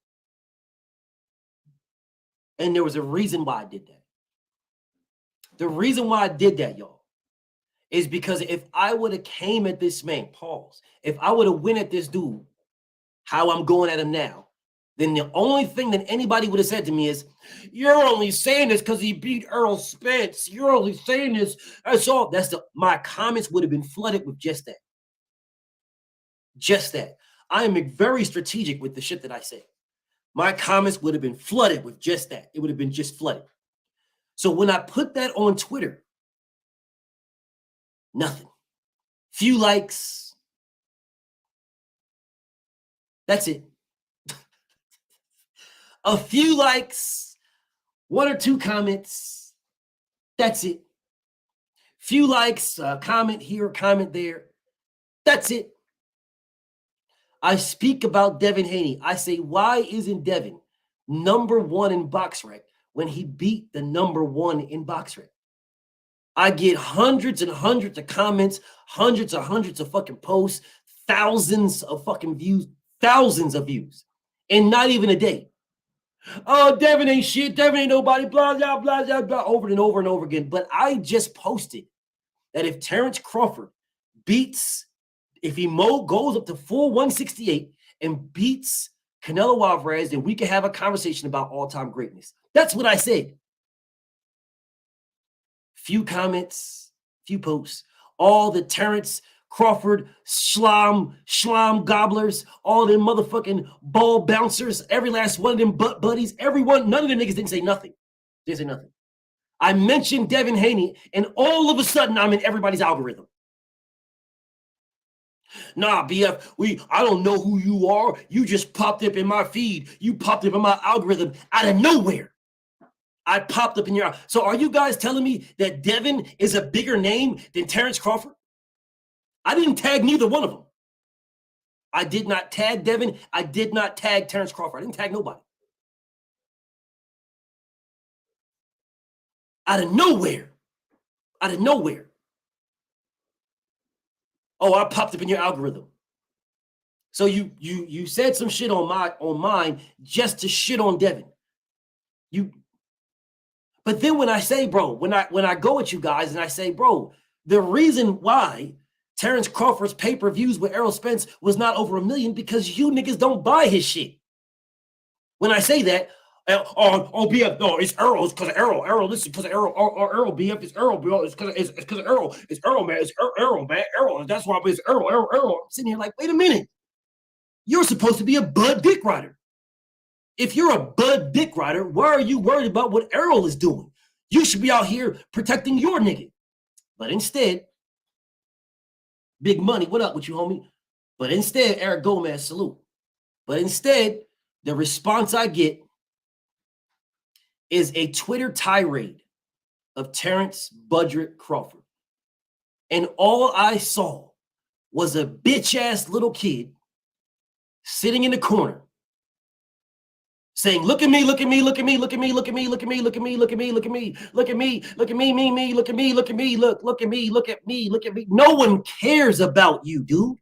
[SPEAKER 6] And there was a reason why I did that. The reason why I did that, y'all, is because if I would have came at this man, if I would have went at this dude, how I'm going at him now, then the only thing that anybody would have said to me is, you're only saying this because he beat Errol Spence. You're only saying this. That's all. My comments would have been flooded with just that. Just that. I am very strategic with the shit that I say. My comments would have been flooded with just that. It would have been just flooded. So when I put that on Twitter, nothing. Few likes. That's it. A few likes, one or two comments. That's it. Few likes, comment here, comment there. That's it. I speak about Devin Haney. I say, why isn't Devin #1 in BoxRec when he beat the #1 in BoxRec? I get hundreds and hundreds of comments, hundreds of fucking posts, thousands of fucking views, thousands of views, and not even a day. Oh, Devin ain't shit. Devin ain't nobody, blah, blah, blah, blah, blah, over and over and over again. But I just posted that if Terrence Crawford beats, if he goes up to full 168 and beats Canelo Alvarez, then we can have a conversation about all-time greatness. That's what I said. Few comments, few posts. All the Terrence Crawford, Schlamm gobblers, all them motherfucking ball bouncers, every last one of them butt buddies, everyone, none of the niggas didn't say nothing. Didn't say nothing. I mentioned Devin Haney, and all of a sudden I'm in everybody's algorithm. Nah, BF, I don't know who you are. You just popped up in my feed. You popped up in my algorithm out of nowhere. I popped up in your. So are you guys telling me that Devin is a bigger name than Terrence Crawford? I didn't tag neither one of them. I did not tag Devin. I did not tag Terrence Crawford. I didn't tag nobody. Out of nowhere. Out of nowhere. Oh, I popped up in your algorithm. So you said some shit on mine just to shit on Devin. But then when I say, bro, when I go at you guys and I say, bro, the reason why Terrence Crawford's pay-per-views with Errol Spence was not over 1 million because you niggas don't buy his shit. When I say that, BF, no, it's Errol, it's because of Errol, this is because of Errol, BF, it's Errol, bro, it's because of Errol, it's Errol, man, it's Errol, man, Errol, that's why it's Errol. I'm sitting here like, wait a minute, you're supposed to be a Bud Dick Rider. If you're a Bud Dick Rider, why are you worried about what Errol is doing? You should be out here protecting your nigga. But instead, Big Money, what up with you, homie? But instead, Eric Gomez, salute. But instead, the response I get is a Twitter tirade of Terrence Budrick Crawford. And all I saw was a bitch-ass little kid sitting in the corner saying, look at me, look at me, look at me, look at me, look at me, look at me, look at me, look at me, look at me, look at me, look at me, me, look at me, look at me, look at me, look at me, look at me. No one cares about you, dude.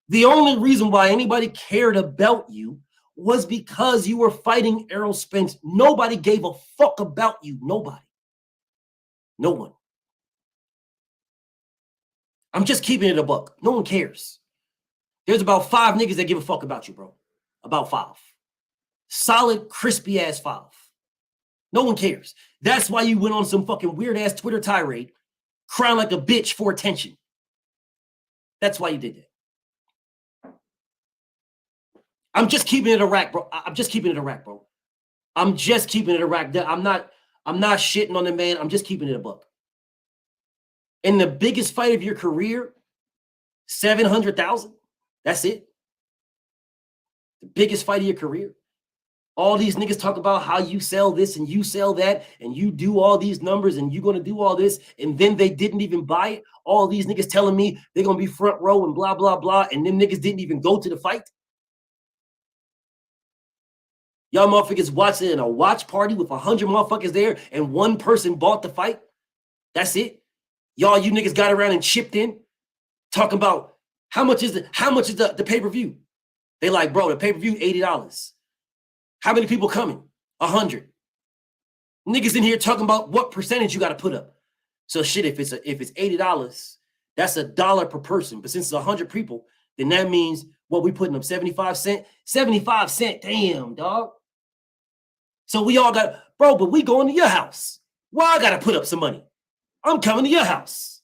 [SPEAKER 6] The only reason why anybody cared about you was because you were fighting Errol Spence. Nobody gave a fuck about you. Nobody. No one. I'm just keeping it a buck. No one cares. There's about 5 niggas that give a fuck about you, bro. About 5. Solid, crispy ass 5. No one cares. That's why you went on some fucking weird ass Twitter tirade, crying like a bitch for attention. That's why you did that. I'm just keeping it a rack, bro. I'm just keeping it a rack, bro. I'm just keeping it a rack. I'm not shitting on the man. I'm just keeping it a buck. In the biggest fight of your career, 700,000. That's it. The biggest fight of your career. All these niggas talk about how you sell this and you sell that and you do all these numbers and you're going to do all this and then they didn't even buy it. All these niggas telling me they're going to be front row and blah, blah, blah. And them niggas didn't even go to the fight. Y'all motherfuckers watching in a watch party with 100 motherfuckers there and one person bought the fight. That's it. Y'all, you niggas got around and chipped in talking about how much is the pay-per-view? They like, bro, the pay-per-view, $80. How many people coming? 100. Niggas in here talking about what percentage you got to put up. So shit, if it's $80, that's $1 per person. But since it's 100 people, then that means what we putting up 75 cents. 75 cents, damn dog. So we all got, bro. But we going to your house. Why I gotta put up some money? I'm coming to your house.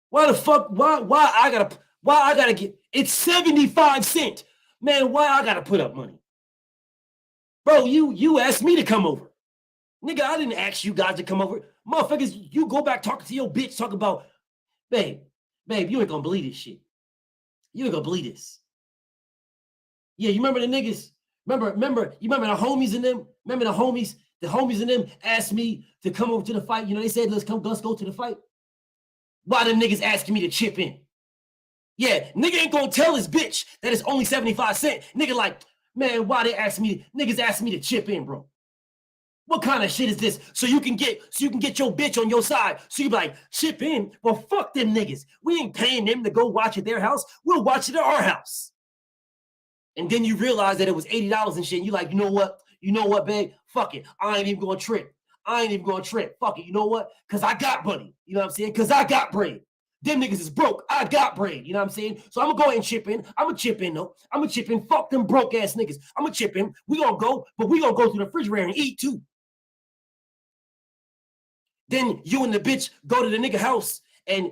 [SPEAKER 6] Why the fuck? Why I gotta get? It's 75 cents. Man, why I gotta put up money? Bro, you asked me to come over. Nigga, I didn't ask you guys to come over. Motherfuckers, you go back talking to your bitch, talk about, babe, you ain't gonna believe this shit. You ain't gonna believe this. Yeah, you remember the niggas? Remember the homies in them? Remember the homies? The homies in them asked me to come over to the fight. You know, they said, let's go to the fight. Why them niggas asking me to chip in? Yeah, nigga ain't gonna tell his bitch that it's only 75 cents. Nigga like, man, why they ask me? Niggas ask me to chip in, bro. What kind of shit is this? So you can get your bitch on your side. So you be like, chip in? Well, fuck them niggas. We ain't paying them to go watch at their house. We'll watch it at our house. And then you realize that it was $80 and shit. And you like, you know what, babe? Fuck it. I ain't even gonna trip. Fuck it. You know what? Because I got money. You know what I'm saying? Because I got bread. Them niggas is broke. I got bread. You know what I'm saying? So I'm going to go ahead and chip in. I'm going to chip in, though. I'm going to chip in. Fuck them broke ass niggas. I'm going to chip in. We going to go, but we going to go to the refrigerator and eat, too. Then you and the bitch go to the nigga house and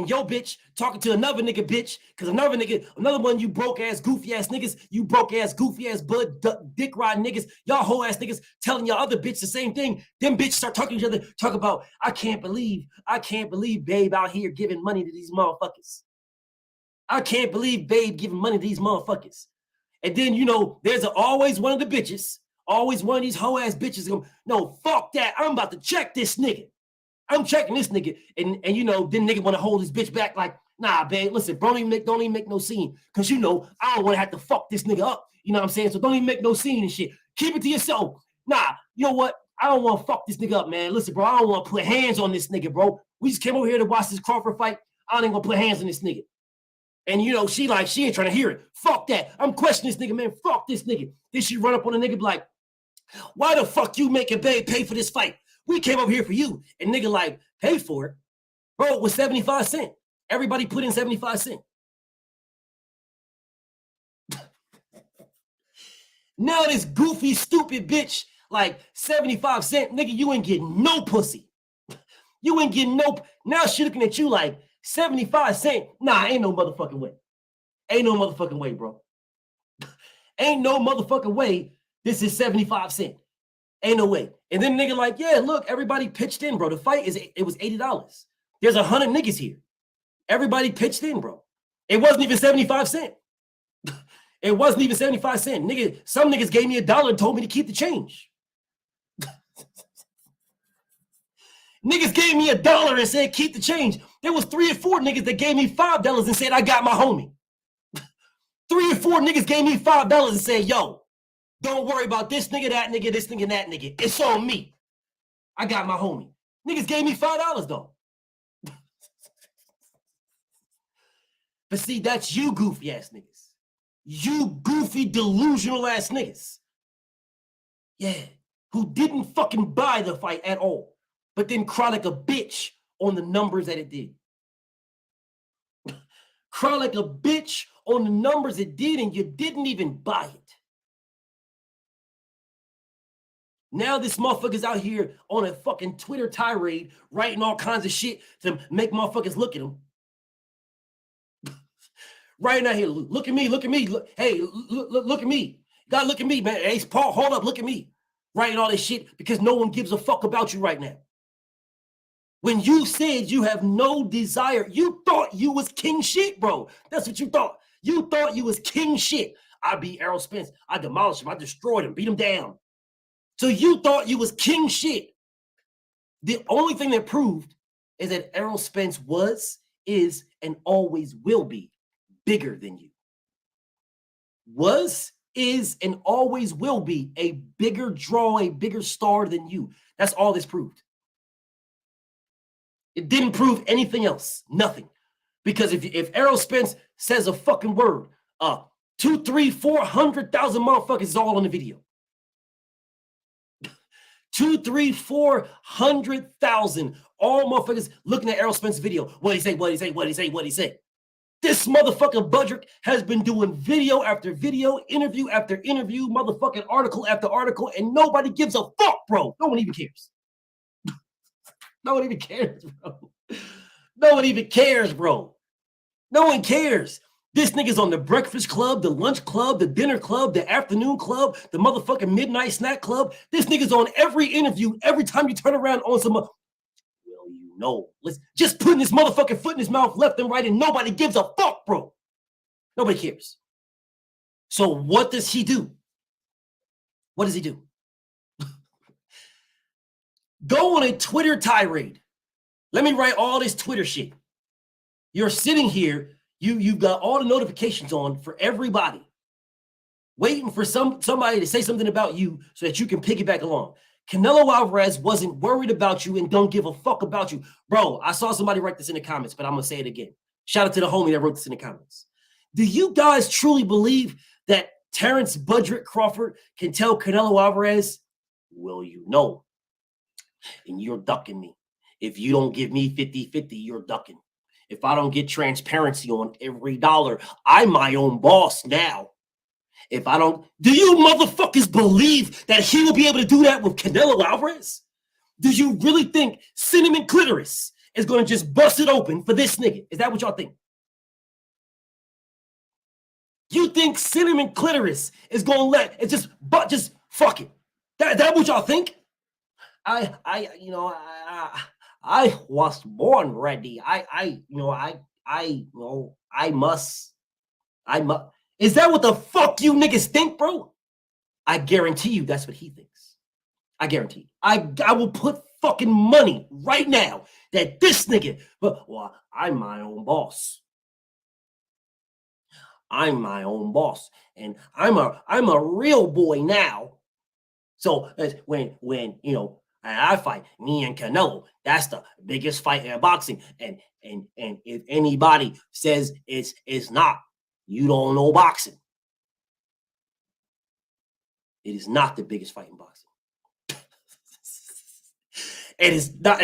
[SPEAKER 6] yo bitch talking to another nigga bitch, because another one you broke ass goofy ass niggas, you broke ass goofy ass bud dick riding niggas, y'all whole ass niggas telling y'all other bitch the same thing. Them bitches start talking to each other, talk about I can't believe babe out here giving money to these motherfuckers. I can't believe babe giving money to these motherfuckers. And then there's always one of the bitches, always one of these whole ass bitches going, no, fuck that. I'm about to check this nigga. I'm checking this nigga, and then nigga want to hold his bitch back like, nah, babe, listen, bro, don't even make no scene, because I don't want to have to fuck this nigga up. You know what I'm saying? So don't even make no scene and shit. Keep it to yourself. Nah, you know what? I don't want to fuck this nigga up, man. Listen, bro, I don't want to put hands on this nigga, bro. We just came over here to watch this Crawford fight. I ain't gonna put hands on this nigga. And she ain't trying to hear it. Fuck that. I'm questioning this nigga, man. Fuck this nigga. Then she run up on the nigga like, why the fuck you making babe pay for this fight? We came over here for you. And nigga like, pay for it? Bro, it was 75 cents. Everybody put in 75 cents. Now this goofy, stupid bitch, like 75 cents, nigga, you ain't getting no pussy. You ain't getting no, now she looking at you like 75 cents. Nah, ain't no motherfucking way. Ain't no motherfucking way, bro. Ain't no motherfucking way this is 75 cents. Ain't no way. And then nigga like, yeah, look, everybody pitched in, bro. The fight it was $80. There's 100 niggas here. Everybody pitched in, bro. It wasn't even 75 cents. It wasn't even 75 cents. Nigga, some niggas gave me $1 and told me to keep the change. Niggas gave me $1 and said keep the change. There was 3 or 4 niggas that gave me $5 and said I got my homie. 3 or 4 niggas gave me $5 and said, yo, don't worry about this nigga, that nigga, this nigga, that nigga. It's on me. I got my homie. Niggas gave me $5 though. But see, that's you goofy ass niggas. You goofy delusional ass niggas. Yeah, who didn't fucking buy the fight at all, but then cry like a bitch on the numbers that it did. Cry like a bitch on the numbers it did, and you didn't even buy it. Now this motherfucker's out here on a fucking Twitter tirade, writing all kinds of shit to make motherfuckers look at him. Right now here, look at me, look at me. Hey, look at me. You gotta look at me, man. Hey, Paul, hold up, look at me. Writing all this shit because no one gives a fuck about you right now. When you said you have no desire, you thought you was king shit, bro. That's what you thought. You thought you was king shit. I beat Errol Spence. I demolished him. I destroyed him, beat him down. So you thought you was king shit. The only thing that proved is that Errol Spence was, is, and always will be bigger than you. Was, is, and always will be a bigger draw, a bigger star than you. That's all this proved. It didn't prove anything else. Nothing. Because if Errol Spence says a fucking word, 200,000, 300,000, 400,000 motherfuckers is all on the video. 200,000, 300,000, 400,000 all motherfuckers looking at Errol Spence's video. What he say? What he say? What he say? What he say? This motherfucker Budrick has been doing video after video, interview after interview, motherfucking article after article, and nobody gives a fuck, bro. No one even cares. No one even cares, bro. No one even cares, bro. No one cares. This nigga's on the breakfast club, the lunch club, the dinner club, the afternoon club, the motherfucking midnight snack club. This nigga's on every interview. Every time you turn around on some, well, you know, let's just putting this motherfucking foot in his mouth left and right, and nobody gives a fuck, bro. Nobody cares. So what does he do? What does he do? Go on a Twitter tirade. Let me write all this Twitter shit. You're sitting here. You've got all the notifications on for everybody, waiting for somebody to say something about you so that you can piggyback along. Canelo Alvarez wasn't worried about you and don't give a fuck about you. Bro, I saw somebody write this in the comments, but I'm going to say it again. Shout out to the homie that wrote this in the comments. Do you guys truly believe that Terrence Budrick Crawford can tell Canelo Alvarez, well, you know, and you're ducking me. If you don't give me 50-50, you're ducking. If I don't get transparency on every dollar, I'm my own boss now. If I don't, do you motherfuckers believe that he will be able to do that with Canelo Alvarez? Do you really think Cinnamon Clitoris is going to just bust it open for this nigga. Is that what y'all think? You think Cinnamon Clitoris is going to let it just fuck it? That what y'all think? I was born ready. I must. Is that what the fuck you niggas think, bro? I guarantee you that's what he thinks. I guarantee. I will put fucking money right now that this nigga, well, I'm my own boss. I'm my own boss, and I'm a real boy now. So when I fight me and Canelo, that's the biggest fight in boxing. And if anybody says it's not, you don't know boxing. It is not the biggest fight in boxing. It is not.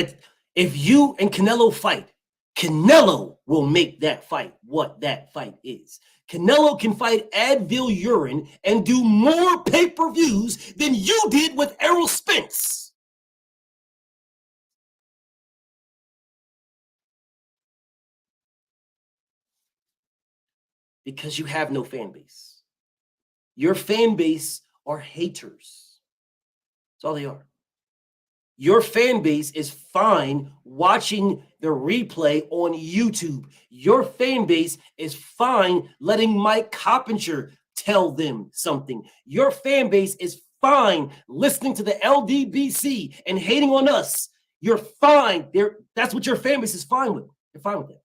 [SPEAKER 6] If you and Canelo fight, Canelo will make that fight what that fight is. Canelo can fight Advil Urine and do more pay-per-views than you did with Errol Spence. Because you have no fan base. Your fan base are haters. That's all they are. Your fan base is fine watching the replay on YouTube. Your fan base is fine letting Mike Coppinger tell them something. Your fan base is fine listening to the LDBC and hating on us. You're fine. That's what your fan base is fine with. They're fine with that.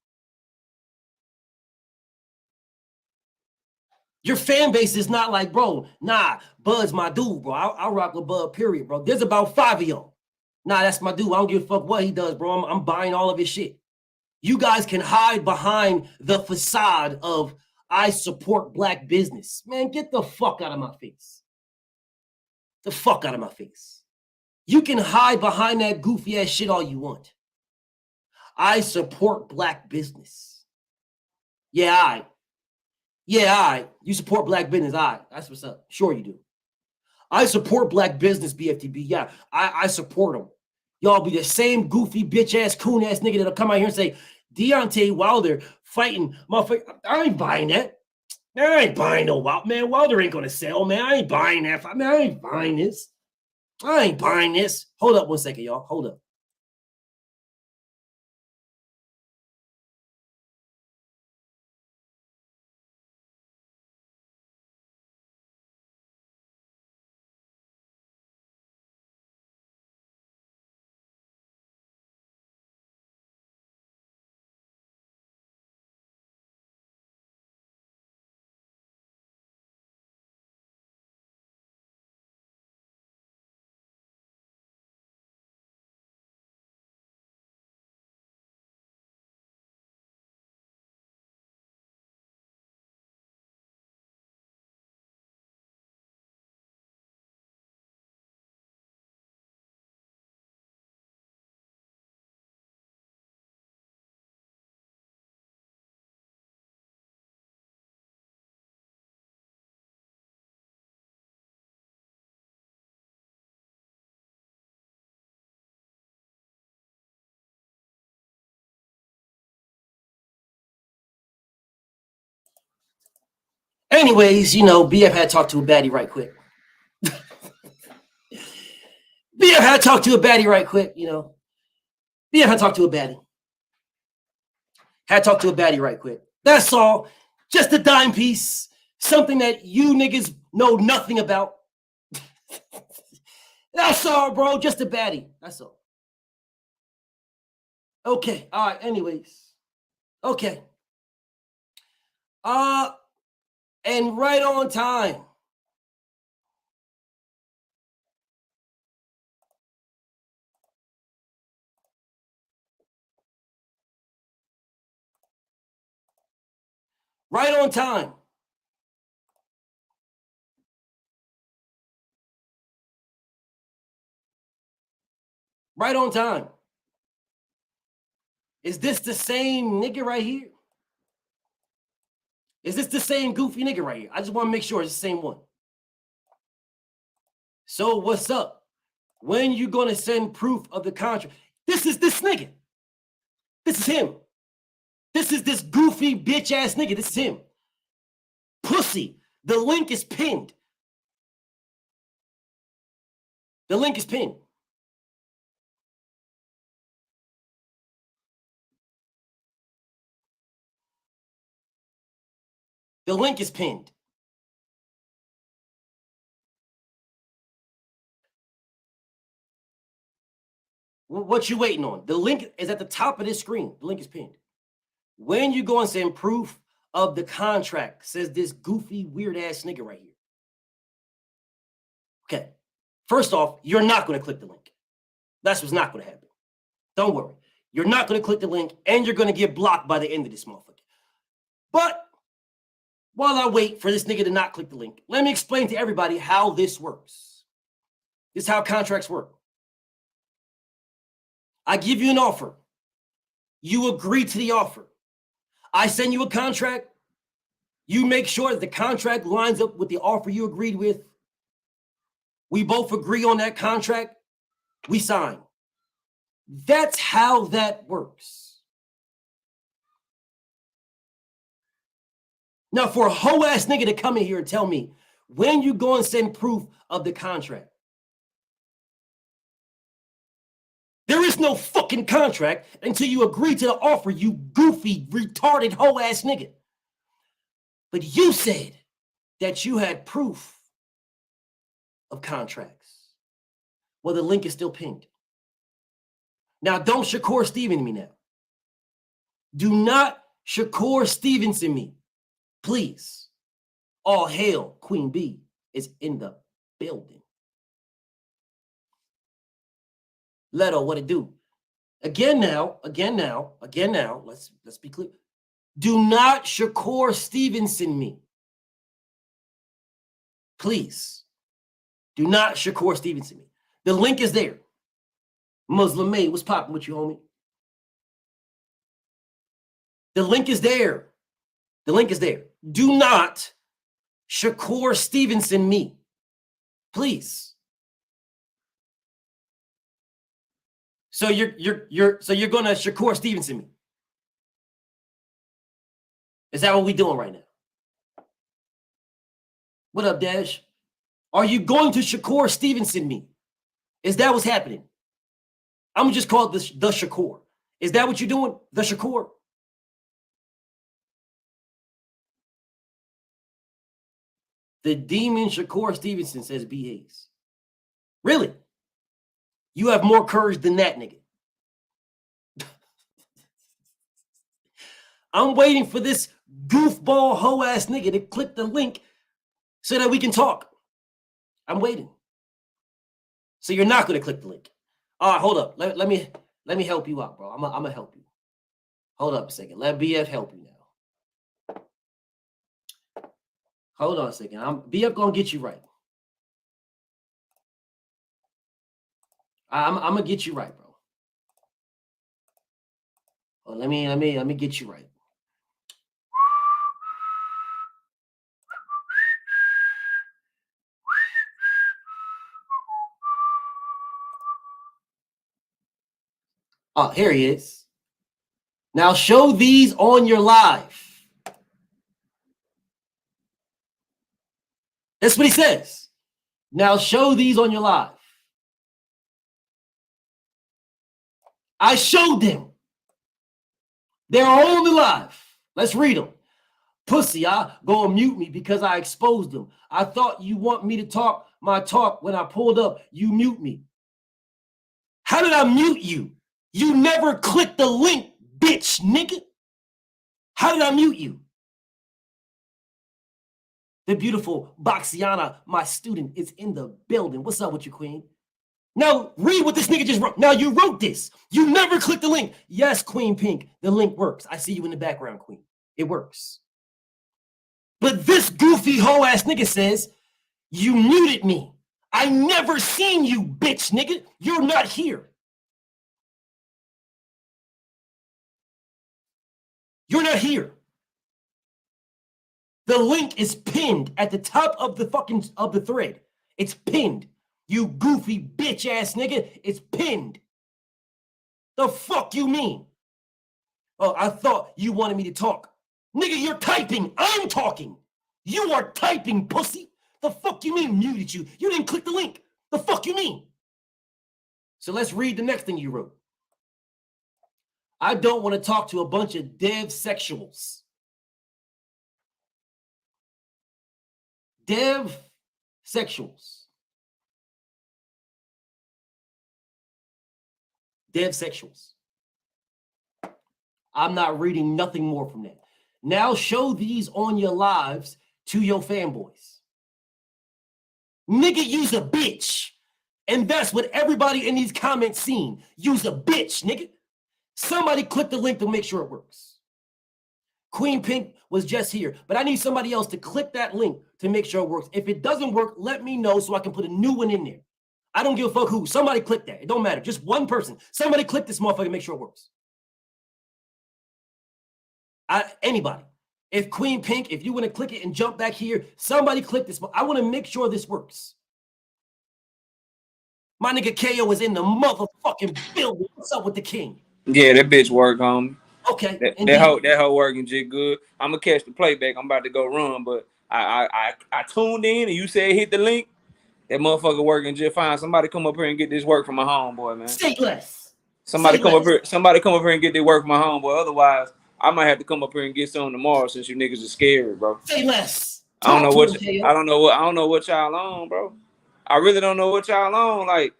[SPEAKER 6] Your fan base is not like, bro, nah, Bud's my dude, bro. I'll rock with Bud, period, bro. There's about 5 of y'all. Nah, that's my dude. I don't give a fuck what he does, bro. I'm buying all of his shit. You guys can hide behind the facade of I support black business. Man, get the fuck out of my face. The fuck out of my face. You can hide behind that goofy ass shit all you want. I support black business. Yeah, all right. Yeah, all right. You support black business. All right. That's what's up. Sure you do. I support black business, BFTB. Yeah, I support them. Y'all be the same goofy, bitch-ass, coon-ass nigga that'll come out here and say, Deontay Wilder fighting motherfucker. I ain't buying that. I ain't buying no Wilder. Man, Wilder ain't going to sell, man. I ain't buying that. Man, I ain't buying this. I ain't buying this. Hold up one second, y'all. Hold up. Anyways, BF had talked to a baddie right quick. BF had talked to a baddie right quick, BF had talked to a baddie. Had talked to a baddie right quick. That's all. Just a dime piece. Something that you niggas know nothing about. That's all, bro. Just a baddie. That's all. Okay. All right. Anyways. Okay. And right on time. Right on time. Right on time. Is this the same nigga right here? Is this the same goofy nigga right here? I just want to make sure it's the same one. So what's up? When you going to send proof of the contract? This is this nigga. This is him. This is this goofy bitch ass nigga. This is him. Pussy. The link is pinned. The link is pinned. The link is pinned. What you waiting on? The link is at the top of this screen. The link is pinned. When you go and send proof of the contract, says this goofy, weird ass nigga right here. Okay. First off, you're not going to click the link. That's what's not going to happen. Don't worry. You're not going to click the link, and you're going to get blocked by the end of this motherfucker. But while I wait for this nigga to not click the link, let me explain to everybody how this works. This is how contracts work. I give you an offer. You agree to the offer. I send you a contract. You make sure that the contract lines up with the offer you agreed with. We both agree on that contract. We sign. That's how that works. Now, for a hoe ass nigga to come in here and tell me when you go and send proof of the contract, there is no fucking contract until you agree to the offer, you goofy, retarded hoe ass nigga. But you said that you had proof of contracts. Well, the link is still pinned. Now, don't Shakur Stevenson me now. Do not Shakur Stevenson me. Please. All hail, Queen B is in the building. Leto, what it do? Again now, let's be clear. Do not Shakur Stevenson me. Please. Do not Shakur Stevenson me. The link is there. Muslim May, what's popping with you, homie? The link is there. The link is there. Do not Shakur Stevenson me. Please. So you're gonna Shakur Stevenson me. Is that what we doing right now? What up, Dash? Are you going to Shakur Stevenson me? Is that what's happening? I'm gonna just call it the Shakur. Is that what you're doing? The Shakur? The demon Shakur Stevenson says B. Hayes. Really? You have more courage than that, nigga. I'm waiting for this goofball hoe ass nigga to click the link so that we can talk. I'm waiting. So you're not going to click the link. All right, hold up. Let me help you out, bro. I'm gonna help you. Hold up a second. Let BF help you now. Hold on a second. BF gonna get you right. I'm gonna get you right, bro. Oh, let me get you right. Oh, here he is. Now show these on your live. That's what he says. Now show these on your live. I showed them. They're on the live. Let's read them. Pussy, go and mute me because I exposed them. I thought you want me to talk my talk. When I pulled up, you mute me. How did I mute you? You never clicked the link, bitch, nigga. How did I mute you? The beautiful Boxiana, my student, is in the building. What's up with you, queen? Now, read what this nigga just wrote. Now, you wrote this. You never clicked the link. Yes, Queen Pink, the link works. I see you in the background, queen. It works. But this goofy hoe-ass nigga says, you muted me. I never seen you, bitch, nigga. You're not here. You're not here. The link is pinned at the top of the thread. It's pinned. You goofy bitch ass nigga. It's pinned. The fuck you mean? Oh, I thought you wanted me to talk. Nigga, you're typing. I'm talking. You are typing, pussy. The fuck you mean muted you? You didn't click the link. The fuck you mean? So let's read the next thing you wrote. I don't want to talk to a bunch of dev sexuals. Dev sexuals. Dev sexuals. I'm not reading nothing more from that. Now show these on your lives to your fanboys. Nigga, use a bitch. And that's what everybody in these comments seen. Use a bitch, nigga. Somebody click the link to make sure it works. Queen Pink was just here, but I need somebody else to click that link to make sure it works. If it doesn't work, let me know so I can put a new one in there. I don't give a fuck who. Somebody click that. It don't matter. Just one person. Somebody click this motherfucker and make sure it works. Anybody. If Queen Pink, if you want to click it and jump back here, somebody click this. I want to make sure this works. My nigga KO is in the motherfucking building. What's up with the king?
[SPEAKER 11] Yeah, that bitch work, homie.
[SPEAKER 6] Okay.
[SPEAKER 11] That hoe working just good. I'm gonna catch the playback. I'm about to go run, but I tuned in and you said hit the link. That motherfucker working just fine. Somebody come up here and get this work from my homeboy, man.
[SPEAKER 6] Say less.
[SPEAKER 11] Somebody come up here and get this work from my homeboy. Otherwise, I might have to come up here and get some tomorrow since you niggas are scared, bro.
[SPEAKER 6] Say less.
[SPEAKER 11] I don't know what y'all on, bro. I really don't know what y'all on. Like,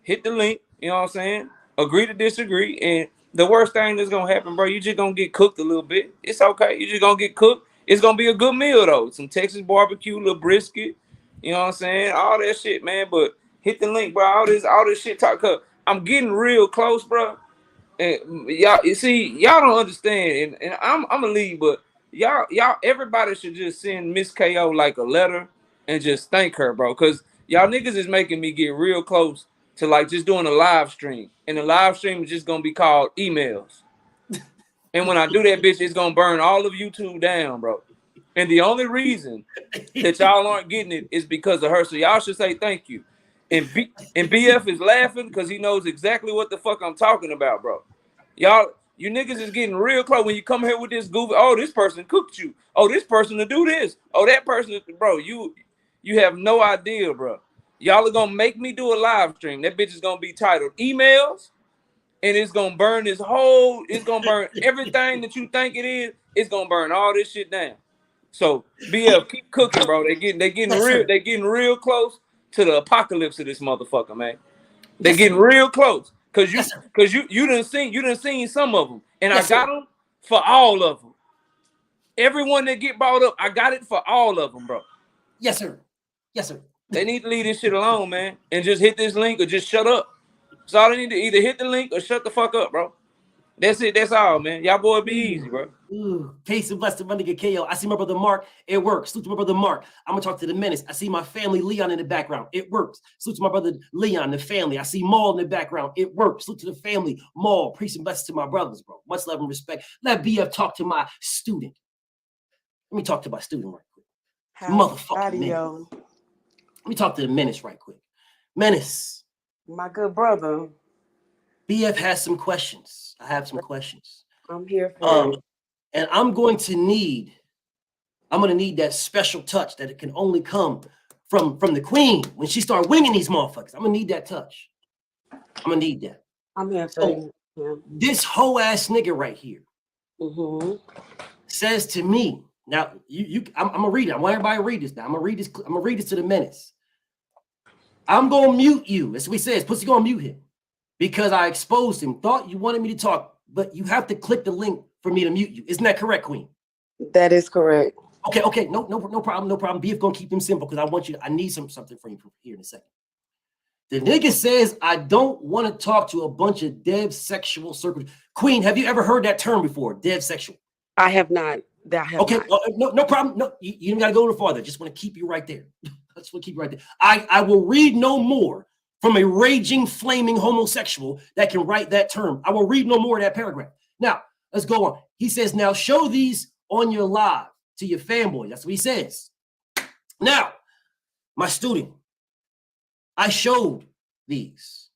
[SPEAKER 11] hit the link, you know what I'm saying? Agree to disagree, and the worst thing that's gonna happen, bro, you just gonna get cooked a little bit. It's okay. You just gonna get cooked. It's gonna be a good meal though. Some Texas barbecue, little brisket, you know what I'm saying? All that shit, man. But hit the link, bro. All this shit talk. Cause I'm getting real close, bro. And y'all, you see, y'all don't understand, and I'm gonna leave, but y'all, everybody should just send Miss KO like a letter and just thank her, bro. Cause y'all niggas is making me get real close to like just doing a live stream. And the live stream is just gonna be called emails. And when I do that, bitch, it's gonna burn all of YouTube down, bro. And the only reason that y'all aren't getting it is because of her. So y'all should say thank you. And BF is laughing because he knows exactly what the fuck I'm talking about, bro. Y'all, you niggas is getting real close when you come here with this goofy. Oh, this person cooked you. Oh, this person to do this. Oh, that person, bro. You have no idea, bro. Y'all are gonna make me do a live stream. That bitch is gonna be titled emails, and it's gonna burn it's gonna burn everything that you think it is. It's gonna burn all this shit down. So BF, keep cooking, bro. They getting real close to the apocalypse of this motherfucker, man. They're getting real close. Cause you done seen some of them. And I got them for all of them. Everyone that get brought up, I got it for all of them, bro.
[SPEAKER 6] Yes, sir. Yes, sir.
[SPEAKER 11] They need to leave this shit alone, man, and just hit this link or just shut up. So all they need to either hit the link or shut the fuck up, bro. That's it. That's all, man. Y'all boy be easy, bro.
[SPEAKER 6] Peace and blessed to my nigga KO. I see my brother Mark. It works. Salute to my brother Mark. I'm gonna talk to the menace. I see my family Leon in the background. It works. Salute to my brother Leon, the family. I see Maul in the background. It works. Salute to the family. Maul. Peace and blessed to my brothers, bro. Much love and respect. Let BF talk to my student. Let me talk to my student right quick. Motherfucker. Let me talk to the menace right quick. Menace.
[SPEAKER 12] My good brother.
[SPEAKER 6] BF has some questions. I have some questions.
[SPEAKER 12] I'm here for it.
[SPEAKER 6] And I'm going to need that special touch that it can only come from the queen when she start winging these motherfuckers. I'm gonna need that touch. I'm gonna need that.
[SPEAKER 12] I'm here for you. Yeah.
[SPEAKER 6] This hoe ass nigga right here says to me, now I'm gonna read it. I want everybody to read this now. I'm gonna read this to the menace. I'm gonna mute you. That's what he says. Pussy gonna mute him because I exposed him. Thought you wanted me to talk, but you have to click the link for me to mute you. Isn't that correct, Queen?
[SPEAKER 12] That is correct.
[SPEAKER 6] Okay. No problem. BF gonna keep him simple because I need something from you here in a second. The nigga says I don't want to talk to a bunch of dev sexual circles. Queen, have you ever heard that term before? Dev sexual.
[SPEAKER 12] I have not.
[SPEAKER 6] No problem. No, you don't gotta go no farther. Just want to keep you right there. Just want to keep you right there. I will read no more from a raging, flaming homosexual that can write that term. I will read no more of that paragraph. Now, let's go on. He says, now show these on your live to your fanboy. That's what he says. Now, my student, I showed these,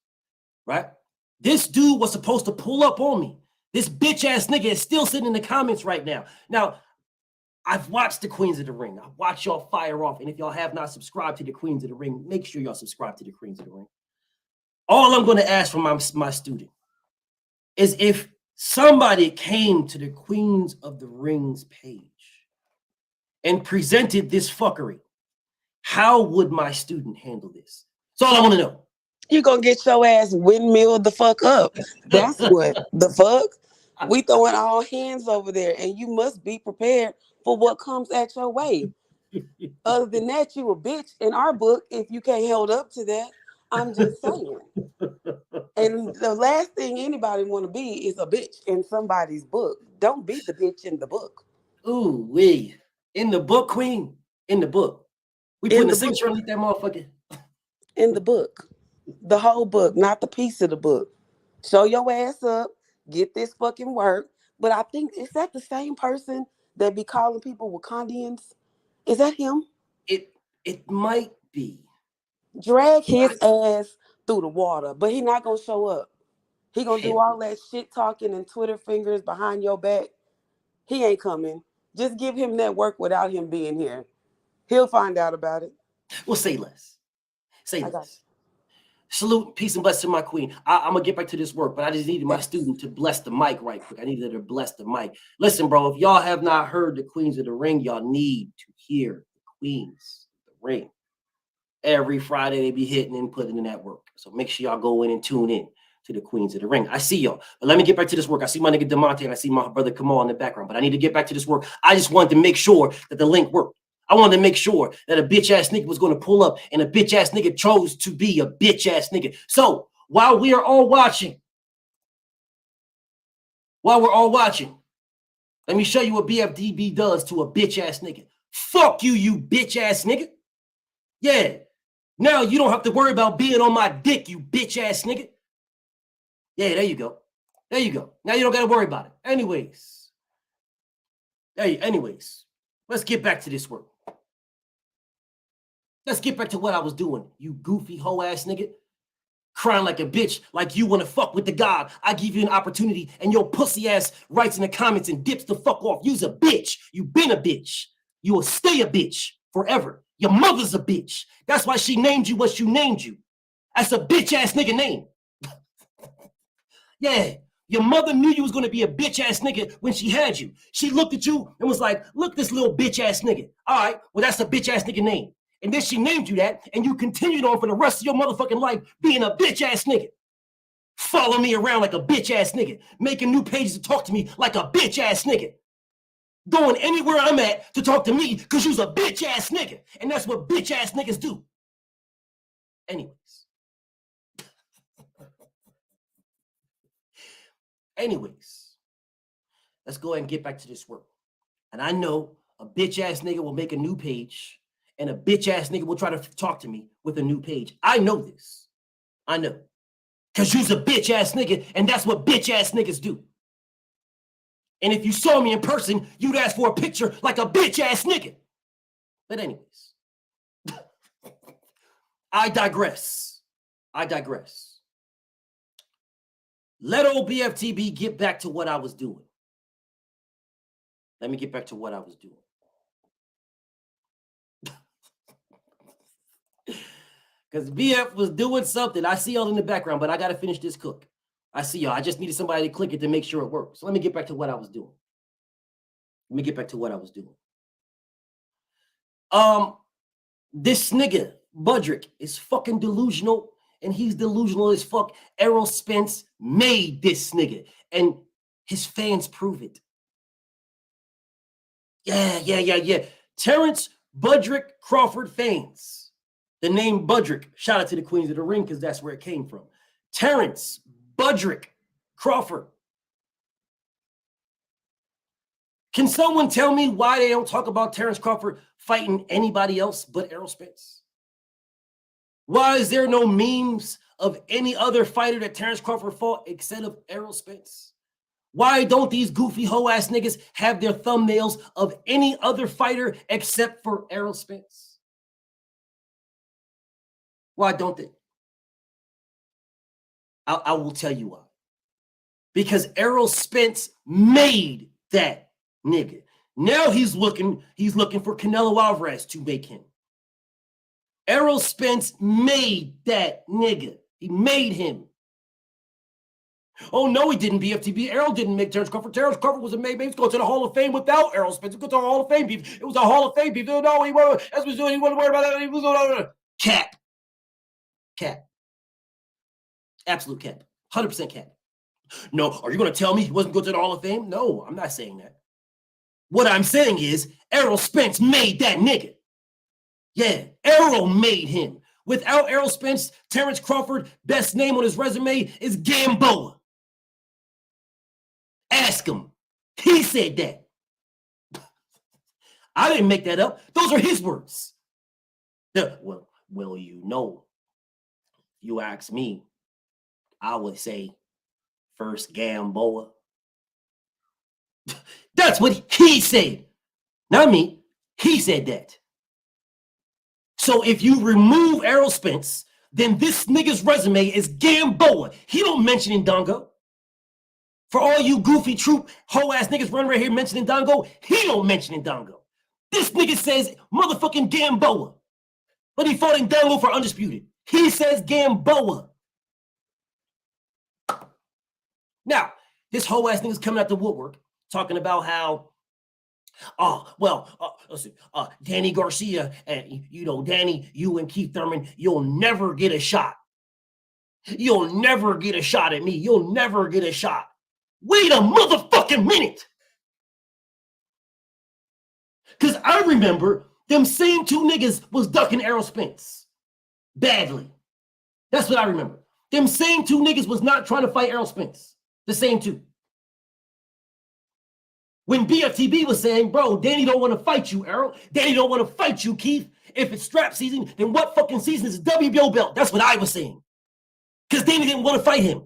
[SPEAKER 6] right? This dude was supposed to pull up on me. This bitch ass nigga is still sitting in the comments right now. Now, I've watched the Queens of the Ring. I watch y'all fire off. And if y'all have not subscribed to the Queens of the Ring, make sure y'all subscribe to the Queens of the Ring. All I'm going to ask from my student is if somebody came to the Queens of the Ring's page and presented this fuckery, how would my student handle this? That's all I want to know.
[SPEAKER 12] You're going to get your ass windmilled the fuck up. That's what the fuck. We throwing all hands over there, and you must be prepared for what comes at your way. Other than that, you a bitch in our book if you can't hold up to that. I'm just saying. And the last thing anybody want to be is a bitch in somebody's book. Don't be the bitch in the book.
[SPEAKER 6] Ooh, wee. In the book, Queen. In the book. We putting the signature underneath that motherfucker.
[SPEAKER 12] In the book. The whole book, not the piece of the book. Show your ass up. Get this fucking work. But I think, is that the same person that be calling people Wakandians? Is that him?
[SPEAKER 6] It might be.
[SPEAKER 12] Drag his ass through the water, but he not gonna show up. He gonna do all that shit talking and Twitter fingers behind your back. He ain't coming. Just give him that work without him being here. He'll find out about it.
[SPEAKER 6] Well, say less. Say less. Salute, peace, and blessings to my queen. I'm gonna get back to this work, but I just needed my student to bless the mic right quick. I needed her to bless the mic. Listen, bro, if y'all have not heard the Queens of the Ring, y'all need to hear the Queens of the Ring. Every Friday they be hitting and putting in that work. So make sure y'all go in and tune in to the Queens of the Ring. I see y'all. But let me get back to this work. I see my nigga DeMonte and I see my brother Kamal in the background. But I need to get back to this work. I just wanted to make sure that the link worked. I wanted to make sure that a bitch ass nigga was going to pull up and a bitch ass nigga chose to be a bitch ass nigga. So while we are all watching, let me show you what BFDB does to a bitch ass nigga. Fuck you, you bitch ass nigga. Yeah. Now you don't have to worry about being on my dick, you bitch ass nigga. Yeah, there you go. There you go. Now you don't got to worry about it. Anyways, let's get back to this work. Let's get back to what I was doing, you goofy hoe ass nigga. Crying like a bitch, like you want to fuck with the God. I give you an opportunity and your pussy ass writes in the comments and dips the fuck off. You's a bitch. You been a bitch. You will stay a bitch forever. Your mother's a bitch. That's why she named you what she named you. That's a bitch ass nigga name. Yeah. Your mother knew you was going to be a bitch ass nigga when she had you. She looked at you and was like, look, this little bitch ass nigga. All right, well, that's a bitch ass nigga name. And then she named you that, and you continued on for the rest of your motherfucking life being a bitch ass nigga. Follow me around like a bitch ass nigga. Making new pages to talk to me like a bitch ass nigga. Going anywhere I'm at to talk to me because you's a bitch ass nigga. And that's what bitch ass niggas do. Anyways, let's go ahead and get back to this work. And I know a bitch ass nigga will make a new page and a bitch ass nigga will try to talk to me with a new page. I know this. I know. Because you's a bitch ass nigga and that's what bitch ass niggas do. And if you saw me in person, you'd ask for a picture like a bitch ass nigga. But anyways, I digress. Let old BFTB get back to what I was doing. Let me get back to what I was doing. Because BF was doing something. I see y'all in the background, but I got to finish this cook. I see y'all. I just needed somebody to click it to make sure it works. So let me get back to what I was doing. This nigga, Budrick, is fucking delusional, and he's delusional as fuck. Errol Spence made this nigga, and his fans prove it. Yeah. Terrence Budrick Crawford fans. The name Budrick, shout out to the Queens of the Ring because that's where it came from. Terrence Budrick Crawford. Can someone tell me why they don't talk about Terrence Crawford fighting anybody else but Errol Spence? Why is there no memes of any other fighter that Terrence Crawford fought except of Errol Spence? Why don't these goofy hoe ass niggas have their thumbnails of any other fighter except for Errol Spence? Why don't they? I will tell you why. Because Errol Spence made that nigga. Now he's looking for Canelo Alvarez to make him. Errol Spence made that nigga. He made him. Oh, no, he didn't, BFTB. Errol didn't make Terrence Crawford. Terrence Crawford was a made. He's going to the Hall of Fame without Errol Spence. He's going to the Hall of Fame beef. It was a Hall of Fame beef. No, he wasn't. That's what he was doing. He wasn't worried about that. He was cap. Cap. Absolute cap. 100% cap. No, are you going to tell me he wasn't going to the Hall of Fame? No, I'm not saying that. What I'm saying is Errol Spence made that nigga. Yeah, Errol made him. Without Errol Spence, Terrence Crawford, best name on his resume is Gamboa. Ask him. He said that. I didn't make that up. Those are his words. Well, you know, you ask me, I would say first Gamboa. That's what he said. Not me. He said that. So if you remove Errol Spence, then this nigga's resume is Gamboa. He don't mention Ndongo. For all you goofy troop, hoe ass niggas running right here mentioning Ndongo, he don't mention Ndongo. This nigga says motherfucking Gamboa. But he fought Ndongo for undisputed. He says Gamboa. Now, this hoe ass nigga's coming out the woodwork talking about how, listen, Danny Garcia, and Danny, you and Keith Thurman, you'll never get a shot. You'll never get a shot at me. You'll never get a shot. Wait a motherfucking minute. Because I remember them same two niggas was ducking Errol Spence badly. That's what I remember. Them same two niggas was not trying to fight Errol Spence. The same two. When BFTB was saying, bro, Danny don't want to fight you, Errol. Danny don't want to fight you, Keith. If it's strap season, then what fucking season is the WBO belt? That's what I was saying. Because Danny didn't want to fight him.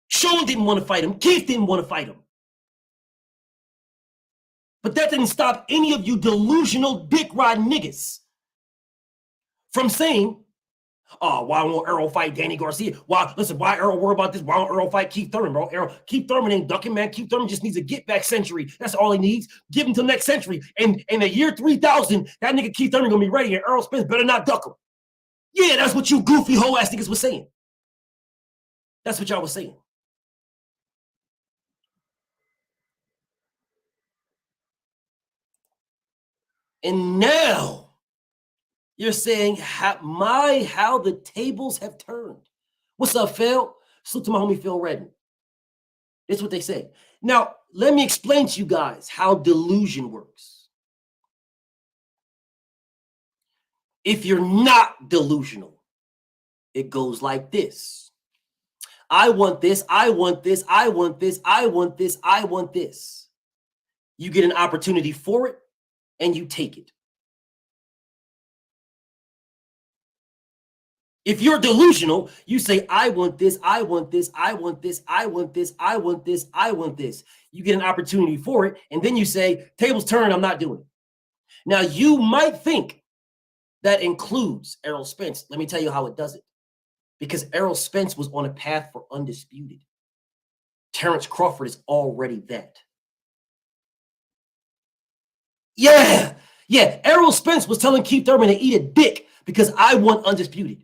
[SPEAKER 6] Sean didn't want to fight him. Keith didn't want to fight him. But that didn't stop any of you delusional dick rod niggas from saying, why won't Errol fight Danny Garcia? Why Errol worry about this? Why won't Errol fight Keith Thurman, bro? Keith Thurman ain't ducking, man. Keith Thurman just needs a get-back century. That's all he needs. Give him till next century. And in the year 3000, that nigga Keith Thurman gonna be ready, and Errol Spence better not duck him. Yeah, that's what you goofy hoe-ass niggas was saying. That's what y'all was saying. And now you're saying how the tables have turned. What's up, Phil? Salute to my homie Phil Redden. That's what they say. Now, let me explain to you guys how delusion works. If you're not delusional, it goes like this. I want this, I want this, I want this, I want this, I want this. You get an opportunity for it, and you take it. If you're delusional, you say, I want this, I want this, I want this, I want this, I want this, I want this. You get an opportunity for it, and then you say, tables turn, I'm not doing it. Now, you might think that includes Errol Spence. Let me tell you how it does it. Because Errol Spence was on a path for undisputed. Terrence Crawford is already that. Yeah. Errol Spence was telling Keith Thurman to eat a dick because I want undisputed.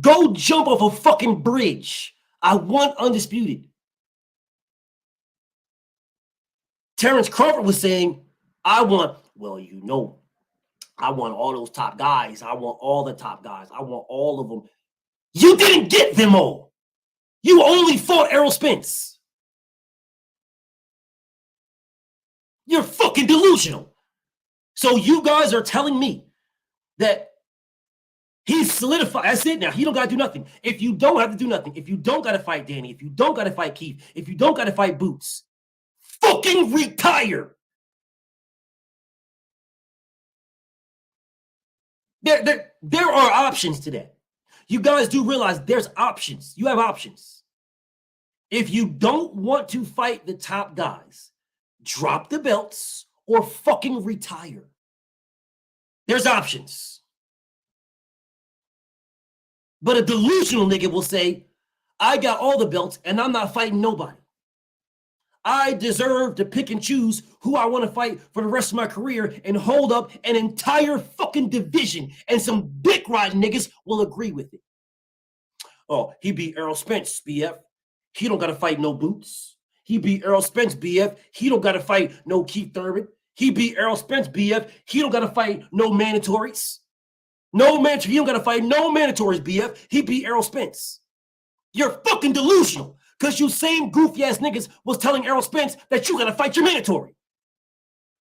[SPEAKER 6] Go jump off a fucking bridge. I want undisputed. Terrence Crawford was saying, I want all those top guys. I want all the top guys. I want all of them. You didn't get them all. You only fought Errol Spence. You're fucking delusional. So you guys are telling me that he's solidified. That's it now. He don't got to do nothing. If you don't have to do nothing, if you don't got to fight Danny, if you don't got to fight Keith, if you don't got to fight Boots, fucking retire. There are options to that. You guys do realize there's options. You have options. If you don't want to fight the top guys, drop the belts or fucking retire. There's options. But a delusional nigga will say, I got all the belts, and I'm not fighting nobody. I deserve to pick and choose who I want to fight for the rest of my career and hold up an entire fucking division, and some dick riding niggas will agree with it. Oh, he beat Errol Spence, BF. He don't got to fight no Boots. He beat Errol Spence, BF. He don't got to fight no Keith Thurman. He beat Errol Spence, BF. He don't got to fight no mandatories. No mandatory. He don't got to fight no mandatories, BF. He beat Errol Spence. You're fucking delusional because you same goofy ass niggas was telling Errol Spence that you got to fight your mandatory.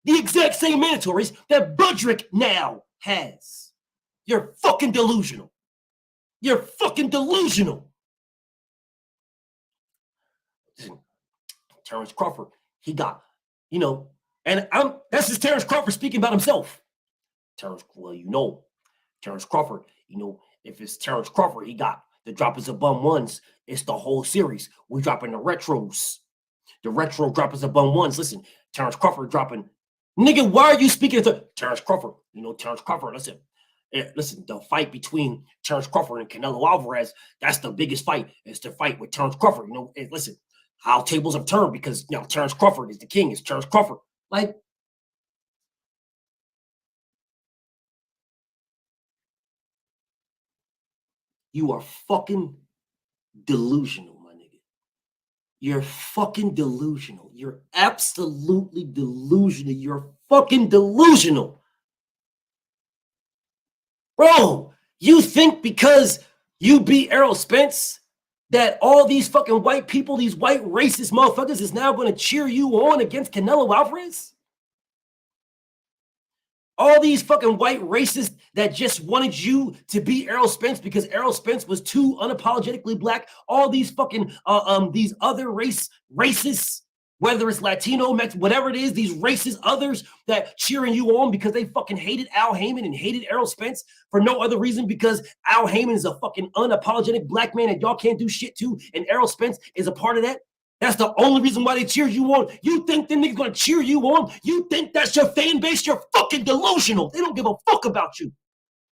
[SPEAKER 6] The exact same mandatories that Budrick now has. You're fucking delusional. You're fucking delusional. Terrence Crawford, he got, and that's just Terrence Crawford speaking about himself. Terrence Crawford, if it's Terrence Crawford, he got the droppers of bum ones. It's the whole series. We dropping the retros. The retro droppers of bum ones. Listen, Terrence Crawford dropping. Nigga, why are you speaking to Terrence Crawford? Terrence Crawford, listen, the fight between Terrence Crawford and Canelo Alvarez, that's the biggest fight. It's the fight with Terrence Crawford. Listen, how tables have turned because Terrence Crawford is the king. It's Terrence Crawford. Like, you are fucking delusional, my nigga. You're fucking delusional. You're absolutely delusional. You're fucking delusional. Bro, you think because you beat Errol Spence that all these fucking white people, these white racist motherfuckers is now going to cheer you on against Canelo Alvarez? All these fucking white racists that just wanted you to beat Errol Spence because Errol Spence was too unapologetically black. All these fucking these other racists, whether it's Latino, Mexican, whatever it is, these racist others that cheering you on because they fucking hated Al Heyman and hated Errol Spence for no other reason because Al Heyman is a fucking unapologetic black man and y'all can't do shit to, and Errol Spence is a part of that. That's the only reason why they cheer you on. You think them niggas gonna cheer you on? You think that's your fan base? You're fucking delusional. They don't give a fuck about you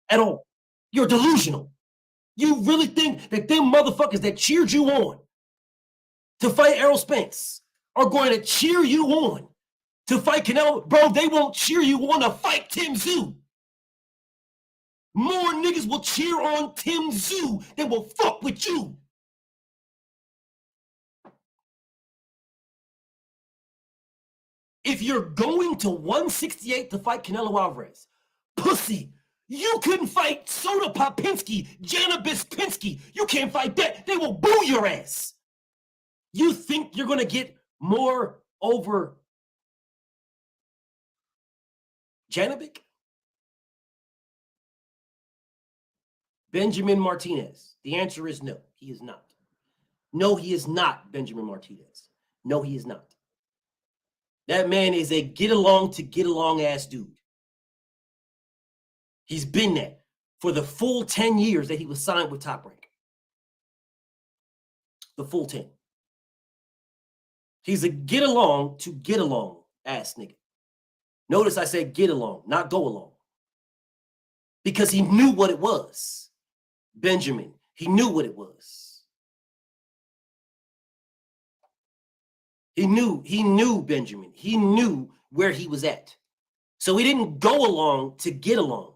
[SPEAKER 6] at all. You're delusional. You really think that them motherfuckers that cheered you on to fight Errol Spence are going to cheer you on to fight Canelo? Bro, they won't cheer you on to fight Tim Tszyu. More niggas will cheer on Tim Tszyu than will fuck with you. If you're going to 168 to fight Canelo Alvarez, pussy, you couldn't fight Soda Popinski, Jana Bispinski. You can't fight that. They will boo your ass. You think you're going to get more over Janovic? Benjamin Martinez. The answer is no, he is not. No, he is not Benjamin Martinez. No, he is not. That man is a get along ass dude. He's been that for the full 10 years that he was signed with Top Rank. The full 10. He's a get along ass nigga. Notice I said get along, not go along. Because he knew what it was. Benjamin, he knew what it was. He knew Benjamin. He knew where he was at. So he didn't go along to get along.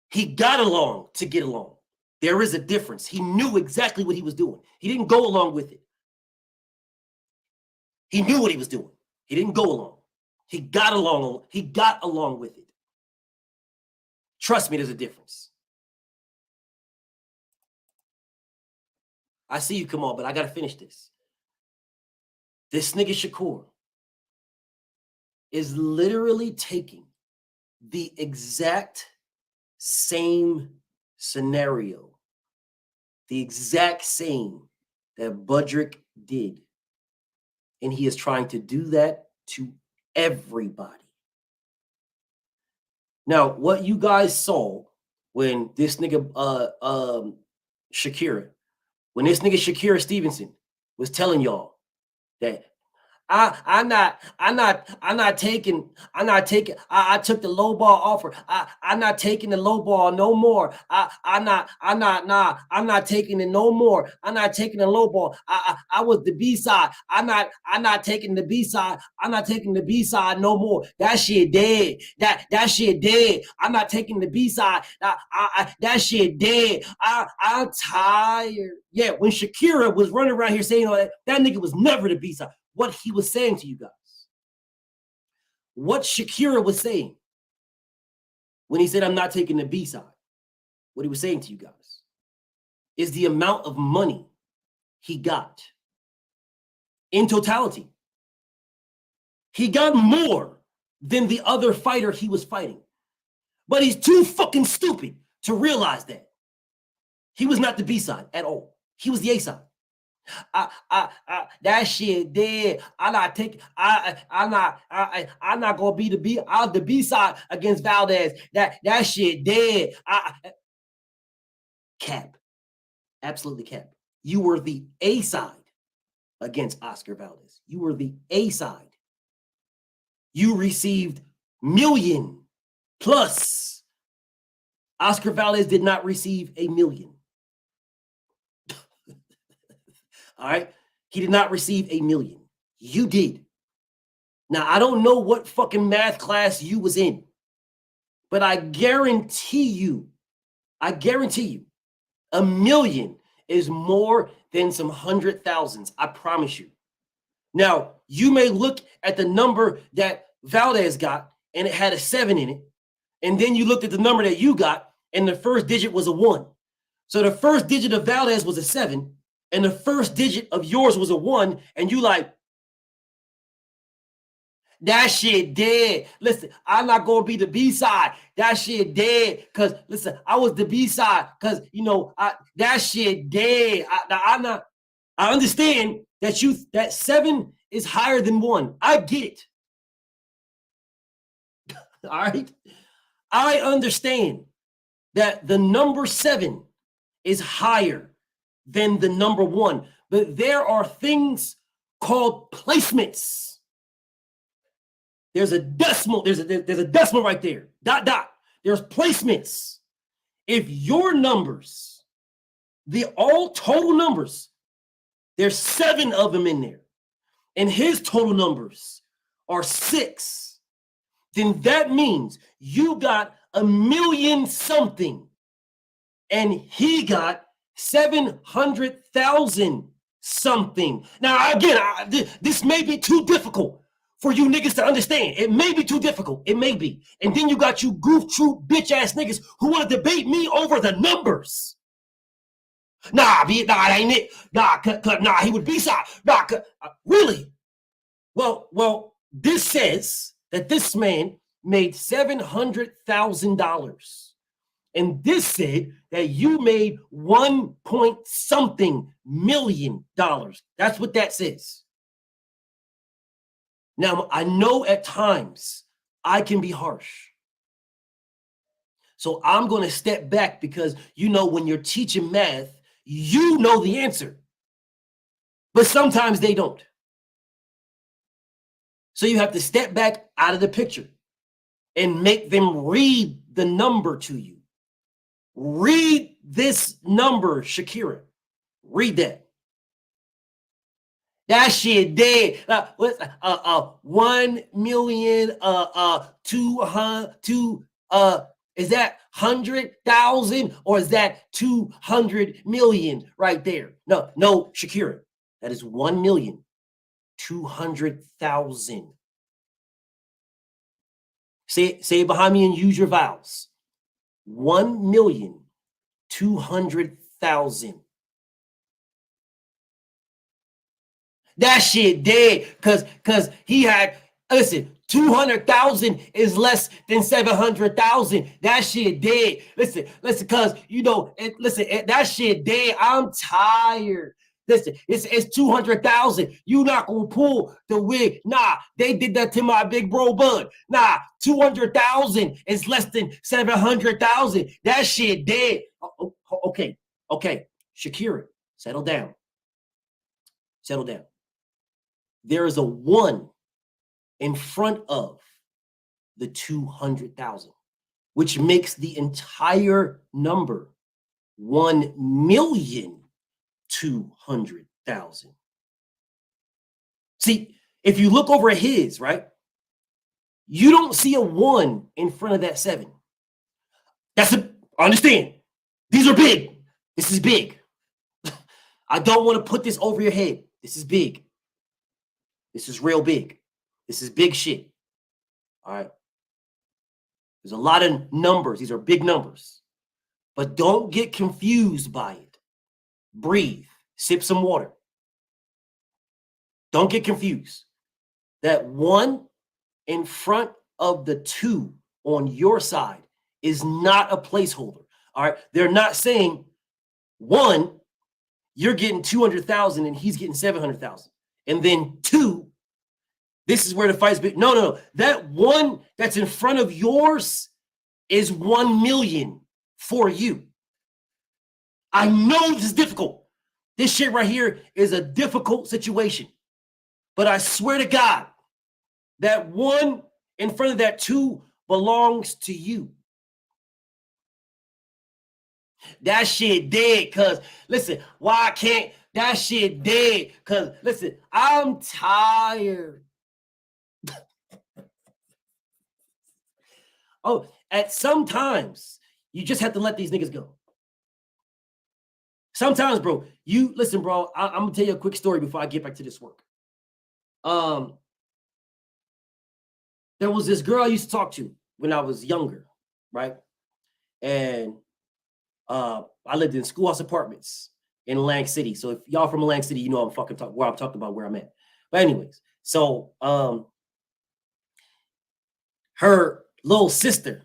[SPEAKER 6] He got along to get along. There is a difference. He knew exactly what he was doing. He didn't go along with it. He knew what he was doing. He didn't go along. He got along. He got along with it. Trust me, there's a difference. I see you come on, but I got to finish this. This nigga Shakur is literally taking the exact same scenario, the exact same that Budrick did. And he is trying to do that to everybody. Now, what you guys saw when this nigga Shakira Stevenson was telling y'all that I'm not taking, I took the low ball offer. I'm not taking the low ball no more. I'm not taking it no more. I'm not taking the low ball. I was the B side. I'm not taking the B side. I'm not taking the B side no more. That shit dead. That shit dead. I'm not taking the B side. That shit dead. I'm tired. Yeah, when Shakira was running around here saying all that, that nigga was never the B side. What he was saying to you guys, what Shakira was saying when he said, I'm not taking the B side, what he was saying to you guys is the amount of money he got in totality. He got more than the other fighter he was fighting, but he's too fucking stupid to realize that he was not the B side at all. He was the A side. That shit dead. I'm not gonna be the B side against Valdez. That shit dead. Cap. Absolutely cap. You were the A side against Oscar Valdez. You were the A side. You received million plus. Oscar Valdez did not receive $1 million. All right. He did not receive $1 million. You did. Now, I don't know what fucking math class you was in, but I guarantee you, $1 million is more than some 100,000s. I promise you. Now, you may look at the number that Valdez got and it had a 7 in it. And then you looked at the number that you got and the first digit was a 1. So the first digit of Valdez was a 7. And the first digit of yours was a 1, and you like, that shit dead. Listen, I'm not gonna be the B side. That shit dead. Cause listen, I was the B side. Cause that shit dead. I understand that 7 is higher than 1. I get it. All right. I understand that the number 7 is higher than the number 1, but there are things called placements. There's a decimal. There's a decimal right there. ... There's placements. If your numbers, the all total numbers, there's 7 of them in there, and his total numbers are 6, then that means you got $1 million something, and he got 700,000 something. Now, again, this may be too difficult for you niggas to understand. It may be too difficult. It may be. And then you got you goof troop bitch ass niggas who want to debate me over the numbers. Nah, that ain't it. Nah, he would be side. Nah, really? Well, this says that this man made $700,000. And this said that you made 1 point something million dollars. That's what that says. Now, I know at times I can be harsh. So I'm going to step back because, when you're teaching math, you know the answer. But sometimes they don't. So you have to step back out of the picture and make them read the number to you. Read this number, Shakira. Read that. That shit dead. 1 million. 200. Is that 100,000 or is that 200 million right there? No, Shakira. That is 1,200,000. Say it behind me and use your vowels. 1,200,000. That shit dead because he had, listen, 200,000 is less than 700,000. That shit dead. Listen, because that shit dead. I'm tired. Listen, it's 200,000. You not gonna pull the wig. Nah, they did that to my big bro Bud. Nah, 200,000 is less than 700,000. That shit dead. Okay. Shakira, settle down. there is a 1 in front of the 200,000, which makes the entire number 1,200,000. See, if you look over at his, right, you don't see a 1 in front of that 7. Understand. These are big. This is big. I don't want to put this over your head. This is big. This is real big. This is big shit. All right. There's a lot of numbers. These are big numbers. But don't get confused by it. Breathe. Sip some water. Don't get confused. That 1 in front of the 2 on your side is not a placeholder. All right. They're not saying 1, you're getting 200,000 and he's getting 700,000. And then 2, this is where the fight's big. No. That 1 that's in front of yours is 1 million for you. I know this is difficult. This shit right here is a difficult situation. But I swear to God, that 1 in front of that 2 belongs to you. That shit dead, cuz listen, why I can't, that shit dead, cuz listen, I'm tired. Oh, at sometimes you just have to let these niggas go. Sometimes, bro, you listen, bro. I'm gonna tell you a quick story before I get back to this work. There was this girl I used to talk to when I was younger, right? And I lived in schoolhouse apartments in Atlantic City. So if y'all from Atlantic City, you know I'm fucking where I'm talking about where I'm at. But anyways, so her little sister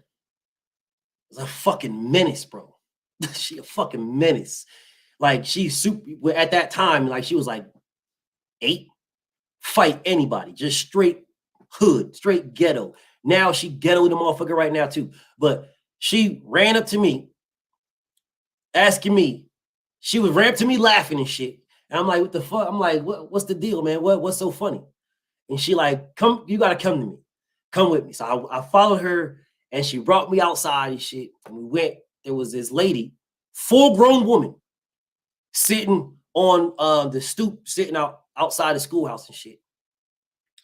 [SPEAKER 6] was a fucking menace, bro. She a fucking menace. Like she's super at that time, like she was like 8. Fight anybody, just straight hood, straight ghetto. Now she ghetto in the motherfucker right now too. But she ran up to me, asking me. She would ran up to me laughing and shit. And I'm like, what the fuck? I'm like, what's the deal, man? What's so funny? And she like, come, you gotta come to me. Come with me. So I followed her and she brought me outside and shit. And we went, there was this lady, full-grown woman, sitting on the stoop, sitting outside the schoolhouse and shit.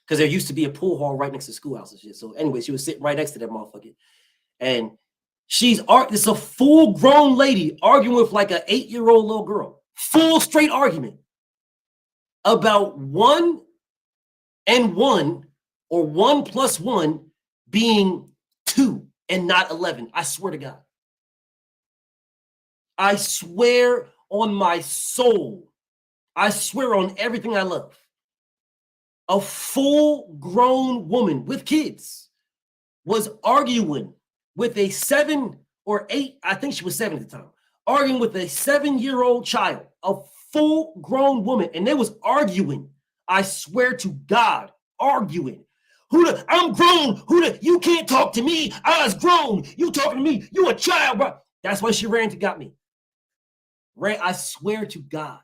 [SPEAKER 6] Because there used to be a pool hall right next to the schoolhouse and shit. So anyway, she was sitting right next to that motherfucker. And it's a full-grown lady arguing with like an 8-year-old little girl. Full straight argument about 1 and 1 or 1 plus 1 being 2 and not 11. I swear to God. I swear on my soul. I swear on everything I love. A full-grown woman with kids was arguing with a 7 or 8, I think she was 7 at the time, arguing with a 7-year-old child, a full-grown woman, and they was arguing. I swear to God, arguing. I'm grown. You can't talk to me. I was grown. You talking to me. You a child, bro. That's why she ran to got me. I swear to God.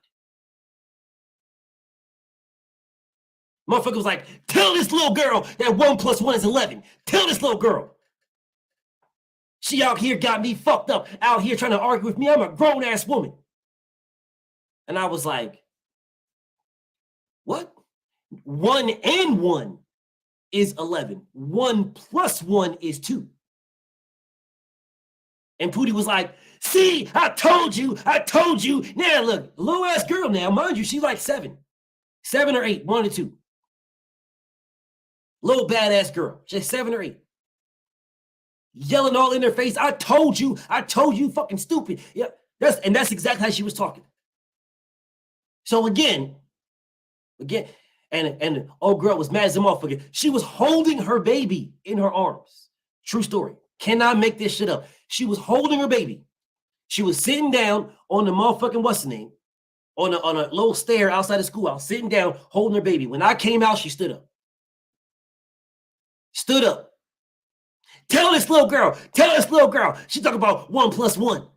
[SPEAKER 6] Motherfucker was like, tell this little girl that 1 plus 1 is 11. Tell this little girl. She out here got me fucked up, out here trying to argue with me. I'm a grown-ass woman. And I was like, what? 1 and 1 is 11. 1 plus 1 is 2. And Pootie was like, see, I told you. Now look, little-ass girl now, mind you, she's like 7 or 8, 1 or 2. Little badass girl, just 7 or 8. Yelling all in their face, I told you, fucking stupid. Yeah, that's exactly how she was talking. So again, and the old girl was mad as a motherfucker. She was holding her baby in her arms. True story. Cannot make this shit up. She was holding her baby. She was sitting down on the motherfucking what's the name? On a little stair outside the schoolhouse, sitting down, holding her baby. When I came out, she stood up. Stood up. Tell this little girl. She talking about 1 plus 1.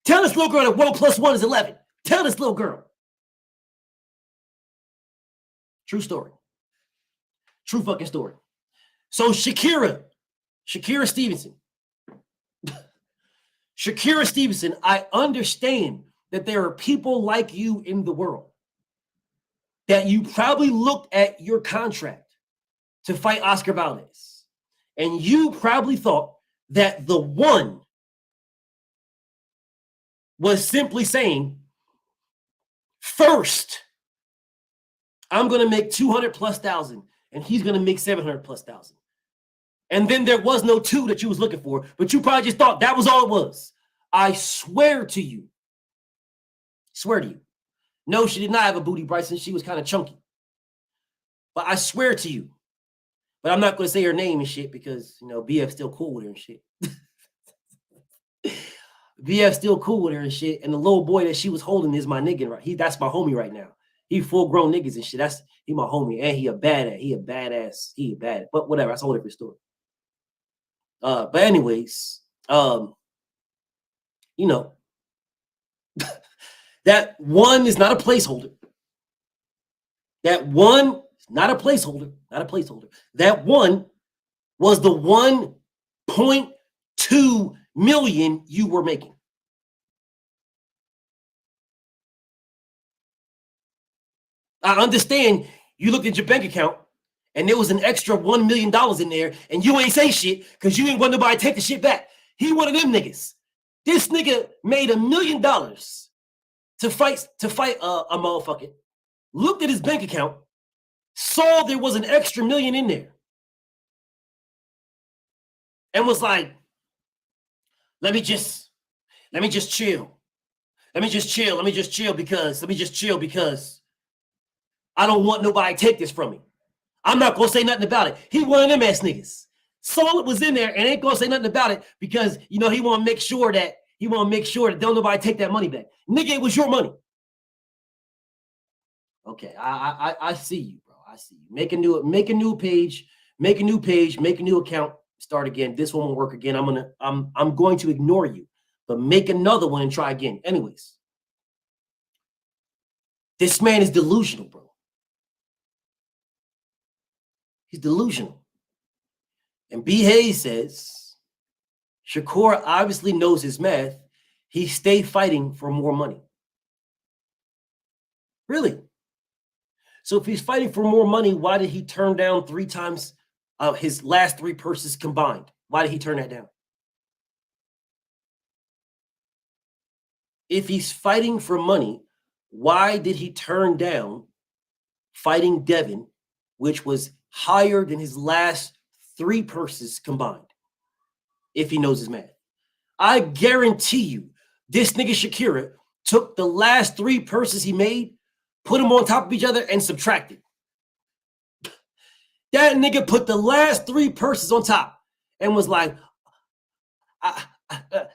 [SPEAKER 6] Tell this little girl that 1 plus 1 is 11. Tell this little girl. True story. True fucking story. So Shakira Stevenson, I understand that there are people like you in the world that you probably looked at your contract to fight Oscar Valdez, and you probably thought that the one was simply saying, first, I'm going to make 200,000+ and he's going to make 700,000+. And then there was no two that you was looking for, but you probably just thought that was all it was. I swear to you. No, she did not have a booty, Bryson. She was kind of chunky. But I swear to you. But I'm not going to say her name and shit because, you know, BF's still cool with her and shit. BF's still cool with her and shit. And the little boy that she was holding is my nigga, right? That's my homie right now. He full grown niggas and shit. He my homie. And he a badass. But whatever. That's a whole different story. But anyways, you know, that one is not a placeholder. That one is not a placeholder. That one was the 1.2 million you were making. I understand you looked at your bank account and there was an extra $1 million in there and you ain't say shit because you ain't want nobody to take the shit back. He one of them niggas. This nigga made $1 million to fight a motherfucker. Looked at his bank account, saw there was an extra $1 million in there, and was like, let me just chill because I don't want nobody to take this from me. I'm not gonna say nothing about it. He one of them ass niggas. Saw it was in there and ain't gonna say nothing about it because, you know, he want to make sure that don't nobody take that money back. Nigga, it was your money. Okay, I see you, bro. I see you. Make a new page, make a new account, start again. This one won't work again. I'm going to ignore you, but make another one and try again. Anyways, this man is delusional, bro. He's delusional. And B. Hayes says, Shakur obviously knows his math. He stay fighting for more money. Really? So if he's fighting for more money, why did he turn down 3 times his last 3 purses combined? Why did he turn that down? If he's fighting for money, why did he turn down fighting Devin, which was higher than his last 3 purses combined? If he knows his math, I guarantee you, this nigga Shakira took the last 3 purses he made, put them on top of each other, and subtracted. That nigga put the last 3 purses on top and was like,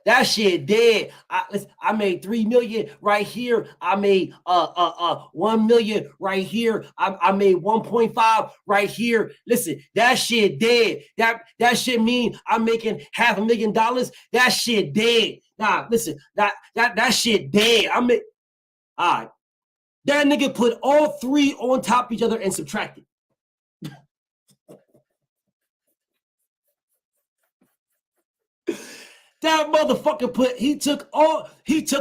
[SPEAKER 6] that shit dead. I made 3 million right here. I made 1 million right here. I made 1.5 right here. Listen, that shit dead. That shit mean I'm making $500,000. That shit dead. Nah, listen, that shit dead. All right. That nigga put all 3 on top of each other and subtracted. That motherfucker he took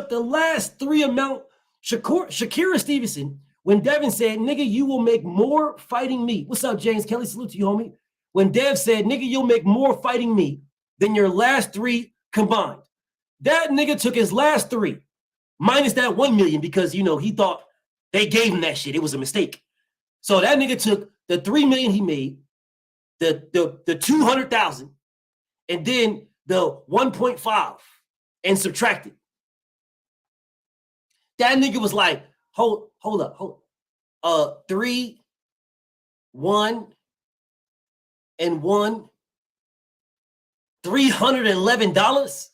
[SPEAKER 6] the last 3 amount. Shakira Stevenson, when Devin said, nigga, you will make more fighting me. What's up, James Kelly? Salute to you, homie. When Dev said, nigga, you'll make more fighting me than your last 3 combined. That nigga took his last 3, minus that 1 million, because, you know, he thought they gave him that shit. It was a mistake. So that nigga took the 3 million he made, the 200,000, and then the 1.5 and subtracted. That nigga was like, hold up. 3, 1, and 1, $311.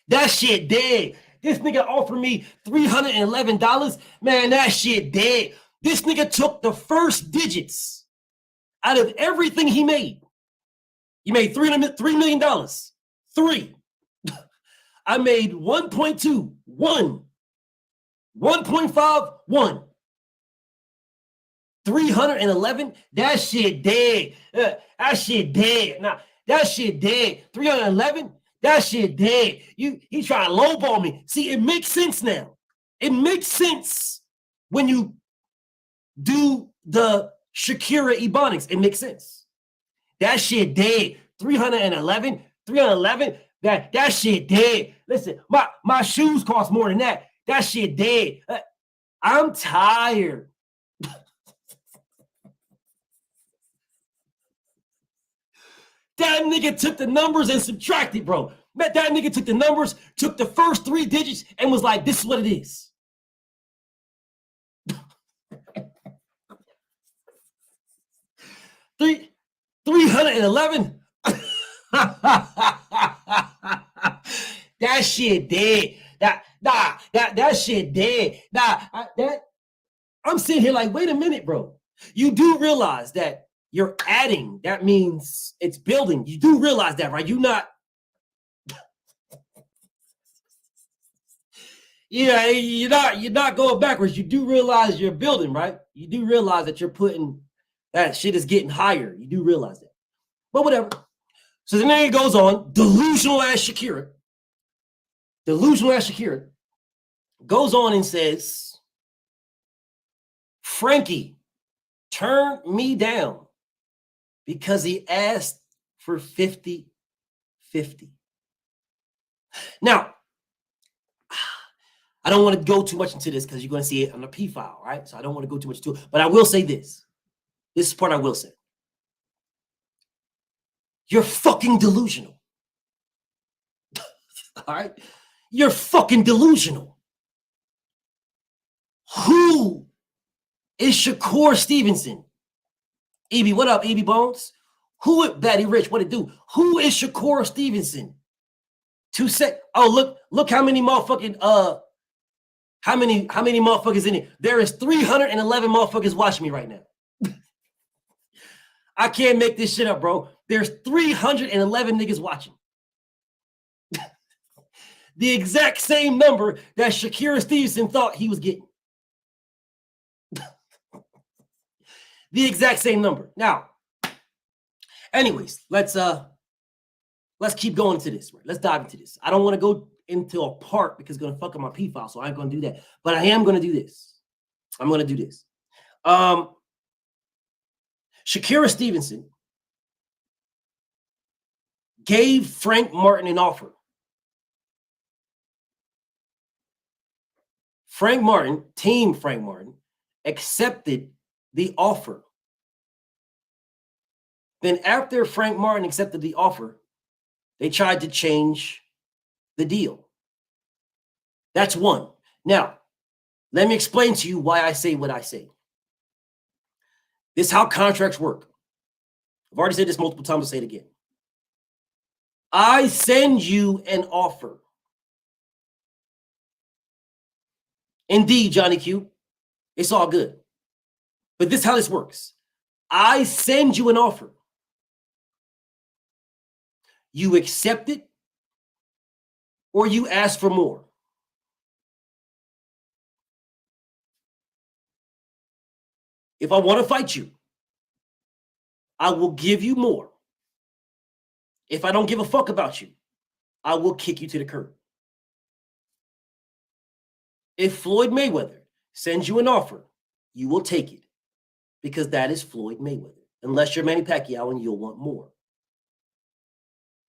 [SPEAKER 6] That shit dead. This nigga offered me $311. Man, that shit dead. This nigga took the first digits out of everything he made. He made $3 million. 3. I made 1.2, 1. 1.5, 1. 311? That shit dead. That shit dead. Nah, that shit dead. 311? That shit dead. He trying to lowball me. See, it makes sense now. It makes sense when you do the Shakira Ebonics. It makes sense. That shit dead. 311? 311? That shit dead. Listen, my shoes cost more than that. That shit dead. I'm tired. That nigga took the numbers and subtracted, bro. That nigga took the numbers, took the first 3 digits, and was like, this is what it is. Three, 311? That shit dead. That shit dead. I'm sitting here like, wait a minute, bro. You do realize that you're adding. That means it's building. You do realize that, right? You're not going backwards. You do realize you're building, right? You do realize that you're putting that shit is getting higher. You do realize that. But whatever. So then it goes on. Delusional ass Shakira goes on and says, Frankie turned me down because he asked for 50-50. Now, I don't want to go too much into this because you're going to see it on the P file, right? So I don't want to go too much into it. But I will say this. This is part I will say. You're fucking delusional. All right? You're fucking delusional. Who is Shakur Stevenson? EB, what up, EB Bones? Who is Batty Rich? What it do? Who is Shakur Stevenson? Look how many motherfucking how many motherfuckers in it? There is 311 motherfuckers watching me right now. I can't make this shit up, bro. There's 311 niggas watching. The exact same number that Shakira Stevenson thought he was getting. The exact same number. Now, anyways, let's keep going into this. Right? Let's dive into this. I don't want to go into a part because it's going to fuck up my P file, so I ain't going to do that. But I am going to do this. I'm going to do this. Shakira Stevenson gave Frank Martin an offer. Team Frank Martin, accepted the offer. Then after Frank Martin accepted the offer, they tried to change the deal. That's one. Now, let me explain to you why I say what I say. This is how contracts work. I've already said this multiple times. I'll say it again. I send you an offer. Indeed, Johnny Q, it's all good. But this is how this works. I send you an offer. You accept it or you ask for more. If I want to fight you, I will give you more. If I don't give a fuck about you, I will kick you to the curb. If Floyd Mayweather sends you an offer, you will take it because that is Floyd Mayweather. Unless you're Manny Pacquiao and you'll want more.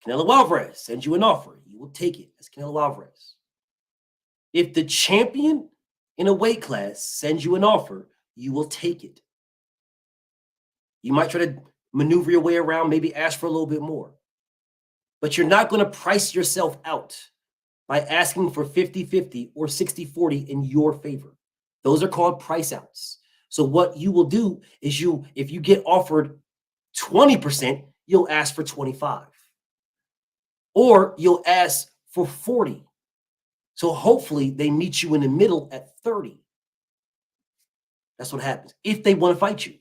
[SPEAKER 6] Canelo Alvarez sends you an offer, you will take it as Canelo Alvarez. If the champion in a weight class sends you an offer, you will take it. You might try to maneuver your way around, maybe ask for a little bit more. But you're not going to price yourself out by asking for 50-50 or 60-40 in your favor. Those are called price outs. So what you will do is if you get offered 20%, you'll ask for 25. Or you'll ask for 40. So hopefully they meet you in the middle at 30. That's what happens. If they want to fight you,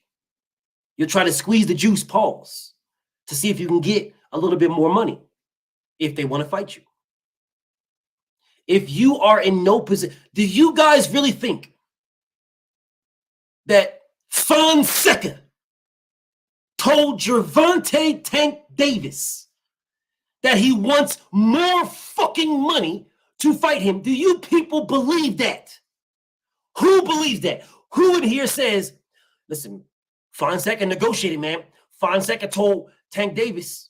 [SPEAKER 6] you'll try to squeeze the juice pause to see if you can get a little bit more money if they want to fight you. If you are in no position, do you guys really think that Fonseca told Gervonta Tank Davis that he wants more fucking money to fight him. Do you people believe that? Who believes that? Who in here says, listen, Fonseca negotiated, man. Fonseca told Tank Davis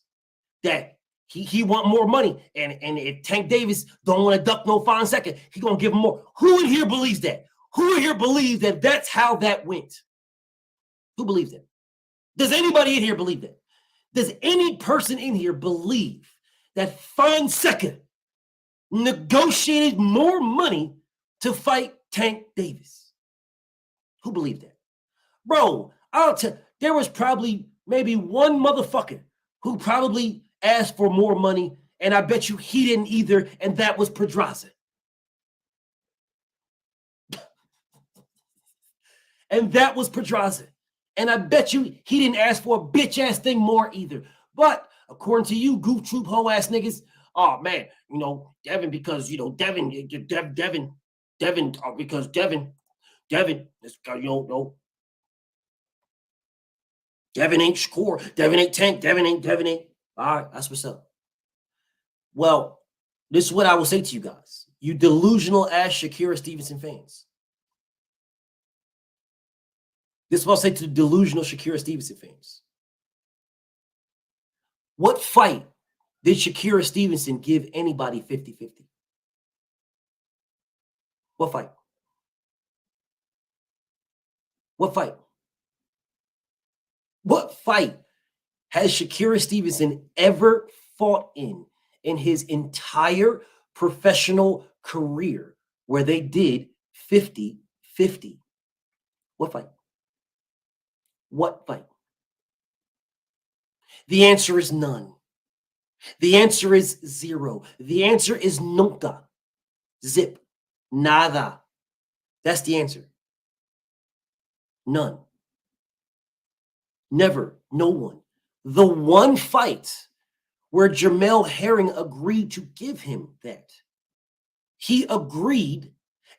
[SPEAKER 6] that he want more money. And if Tank Davis don't want to duck no Fonseca, he going to give him more. Who in here believes that? Who in here believes that that's how that went? Who believes that? Does anybody in here believe that? Does any person in here believe that Fonseca negotiated more money to fight Tank Davis? Who believed that? Bro, I'll tell there was probably maybe one motherfucker who probably asked for more money, and I bet you he didn't either, and that was Pedraza. And that was Pedraza. And I bet you he didn't ask for a bitch-ass thing more either. But according to you, goof troop hoe-ass niggas, oh, man, you know, Devin, because, you know, Devin, because Devin, you know, Devin ain't Shakur, Devin ain't Tank, Devin ain't. All right, that's what's up. Well, this is what I will say to you guys. You delusional ass Shakira Stevenson fans. This is what I'll say to the delusional Shakira Stevenson fans. What fight did Shakira Stevenson give anybody 50-50? What fight? What fight? What fight has Shakira Stevenson ever fought in his entire professional career where they did 50-50? What fight? What fight? The answer is none. The answer is zero. The answer is nunca. Zip. Nada. That's the answer. None. Never. No one. The one fight where Jamel Herring agreed to give him that, he agreed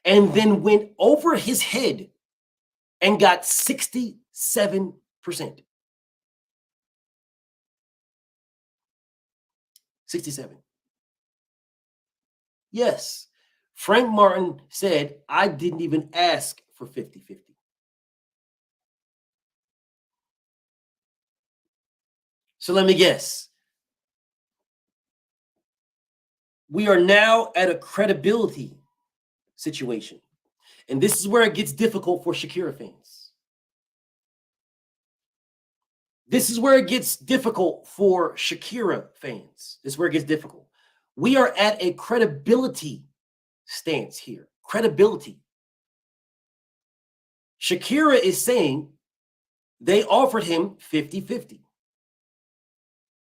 [SPEAKER 6] and then went over his head and got 67%. 67. Yes. Frank Martin said, I didn't even ask for 50-50. So let me guess. We are now at a credibility situation. And this is where it gets difficult for Shakira fans. This is where it gets difficult for Shakira fans. This is where it gets difficult. We are at a credibility stance here. Credibility. Shakira is saying they offered him 50-50.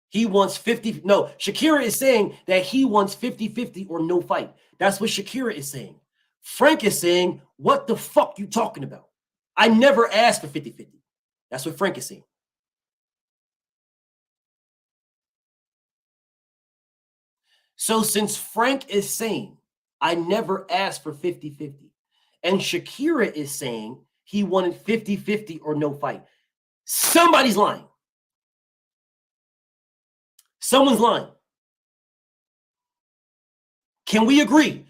[SPEAKER 6] He wants 50. No, Shakira is saying that he wants 50-50 or no fight. That's what Shakira is saying. Frank is saying, what the fuck you talking about? I never asked for 50-50. That's what Frank is saying. So since Frank is saying, I never asked for 50-50, and Shakira is saying he wanted 50-50 or no fight, somebody's lying. Someone's lying. Can we agree?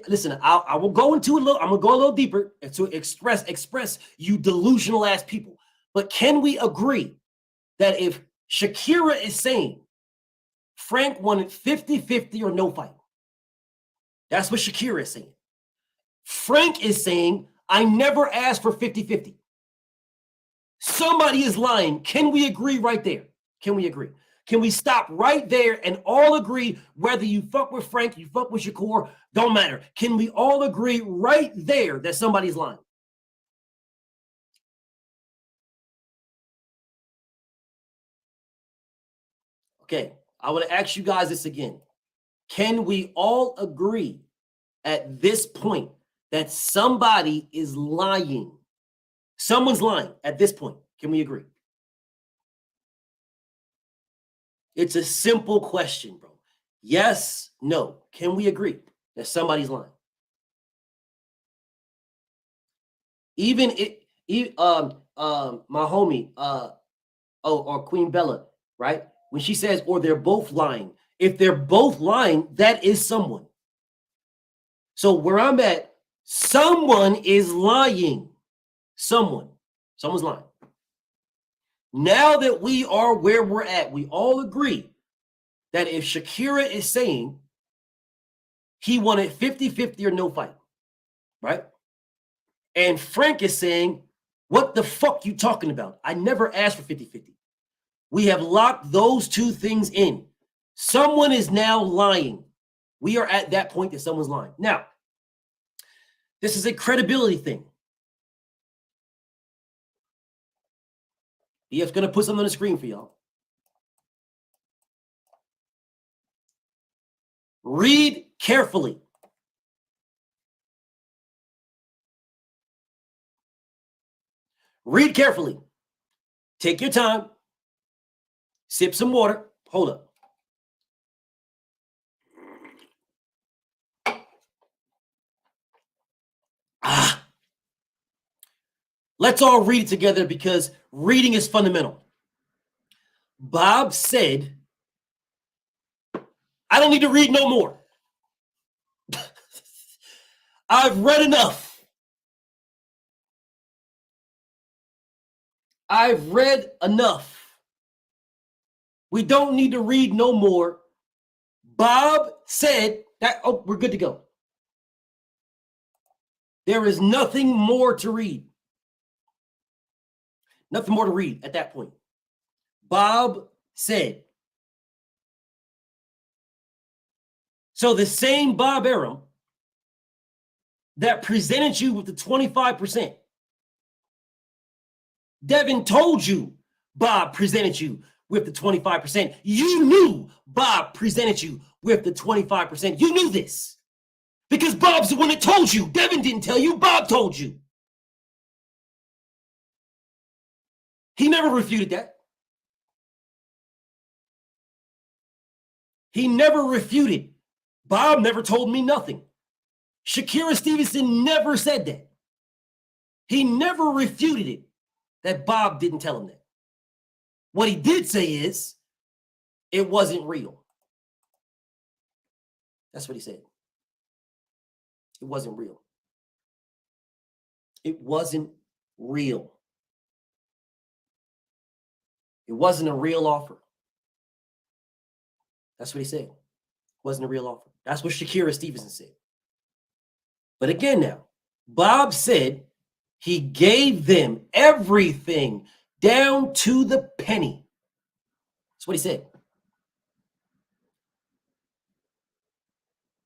[SPEAKER 6] Listen, I will go into a little. I'm gonna go a little deeper to express you delusional ass people. But can we agree that if Shakira is saying Frank wanted 50-50 or no fight, that's what Shakira is saying. Frank is saying I never asked for 50-50. Somebody is lying. Can we agree right there? Can we agree? Can we stop right there and all agree, whether you fuck with Frank, you fuck with Shakur, don't matter. Can we all agree right there that somebody's lying? Okay, I want to ask you guys this again. Can we all agree at this point that somebody is lying? Someone's lying at this point. Can we agree? It's a simple question, bro. Yes, no. Can we agree that somebody's lying? Even my homie, or Queen Bella, right? When she says, or they're both lying. If they're both lying, that is someone. So where I'm at, someone is lying. Someone's lying. Now that we are where we're at, we all agree that if Shakira is saying he wanted 50-50 or no fight, right? And Frank is saying, what the fuck you talking about? I never asked for 50-50. We have locked those two things in. Someone is now lying. We are at that point that someone's lying. Now, this is a credibility thing. BF's going to put something on the screen for y'all. Read carefully. Read carefully. Take your time. Sip some water. Hold up. Let's all read it together because reading is fundamental. Bob said, I don't need to read no more. I've read enough. I've read enough. We don't need to read no more. Bob said that, oh, we're good to go. There is nothing more to read. Nothing more to read at that point. Bob said. So the same Bob Arum that presented you with the 25%, Devin told you Bob presented you with the 25%. You knew Bob presented you with the 25%. You knew this because Bob's the one that told you. Devin didn't tell you. Bob told you. He never refuted that. He never refuted. Bob never told me nothing. Shakira Stevenson never said that. He never refuted it, that Bob didn't tell him that. What he did say is, it wasn't real. That's what he said. It wasn't real. It wasn't real. It wasn't a real offer. That's what he said. It wasn't a real offer. That's what Shakira Stevenson said. But again now, Bob said he gave them everything down to the penny. That's what he said.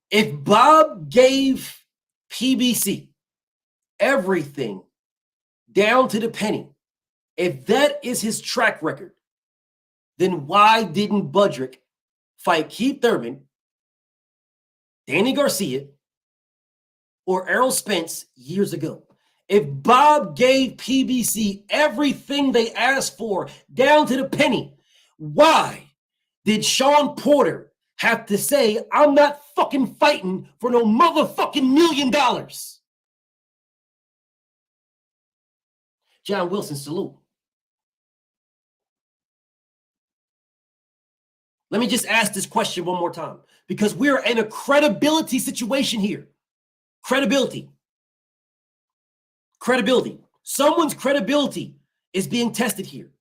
[SPEAKER 6] If Bob gave PBC everything down to the penny, if that is his track record, then why didn't Budrick fight Keith Thurman, Danny Garcia, or Errol Spence years ago? If Bob gave PBC everything they asked for down to the penny, why did Sean Porter have to say, I'm not fucking fighting for no motherfucking $1 million? John Wilson, salute. Let me just ask this question one more time because we're in a credibility situation here. Credibility. Credibility. Someone's credibility is being tested here.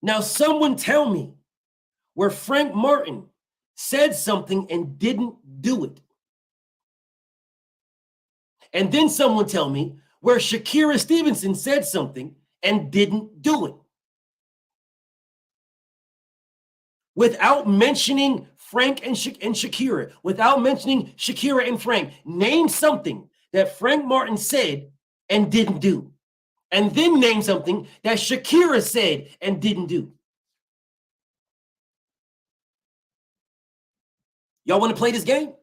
[SPEAKER 6] Now, someone tell me where Frank Martin said something and didn't do it. And then someone tell me where Shakira Stevenson said something and didn't do it. Without mentioning Frank and Shakira, without mentioning Shakira and Frank, name something that Frank Martin said and didn't do. And then name something that Shakira said and didn't do. Y'all want to play this game?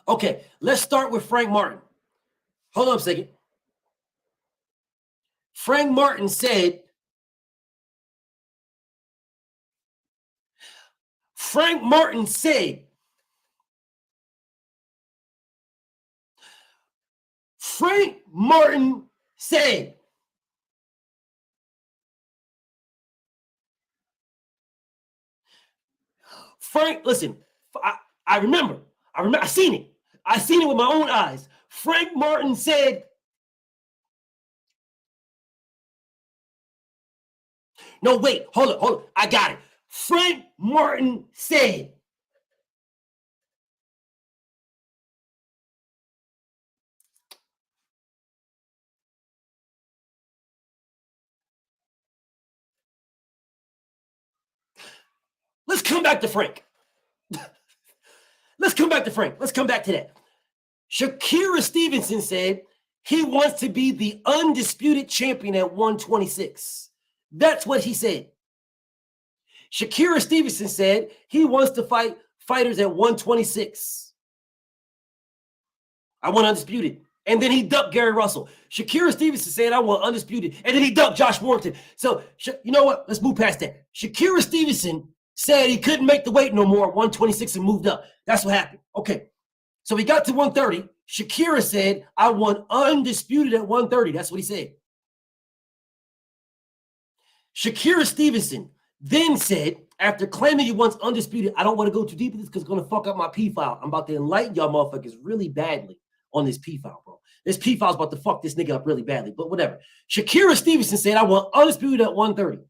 [SPEAKER 6] Okay, let's start with Frank Martin. Hold on a second. Frank Martin said, Frank Martin said Frank, listen, I remember, I seen it. I seen it with my own eyes. Frank Martin said, no, wait, hold on. I got it. Frank Martin said, let's come back to Frank. Let's come back to that. Shakira Stevenson said he wants to be the undisputed champion at 126. That's what he said. Shakira Stevenson said he wants to fight fighters at 126. I want undisputed. And then he ducked Gary Russell. Shakira Stevenson said, I want undisputed. And then he ducked Josh Warrington. So, you know what? Let's move past that. Shakira Stevenson said he couldn't make the weight no more at 126 and moved up. That's what happened. Okay. So he got to 130. Shakira said, I want undisputed at 130. That's what he said. Shakira Stevenson then said, after claiming he wants undisputed, I don't want to go too deep into this because it's going to fuck up my P file. I'm about to enlighten y'all motherfuckers really badly on this P file, bro. This P file is about to fuck this nigga up really badly, but whatever. Shakira Stevenson said, I want undisputed at 130.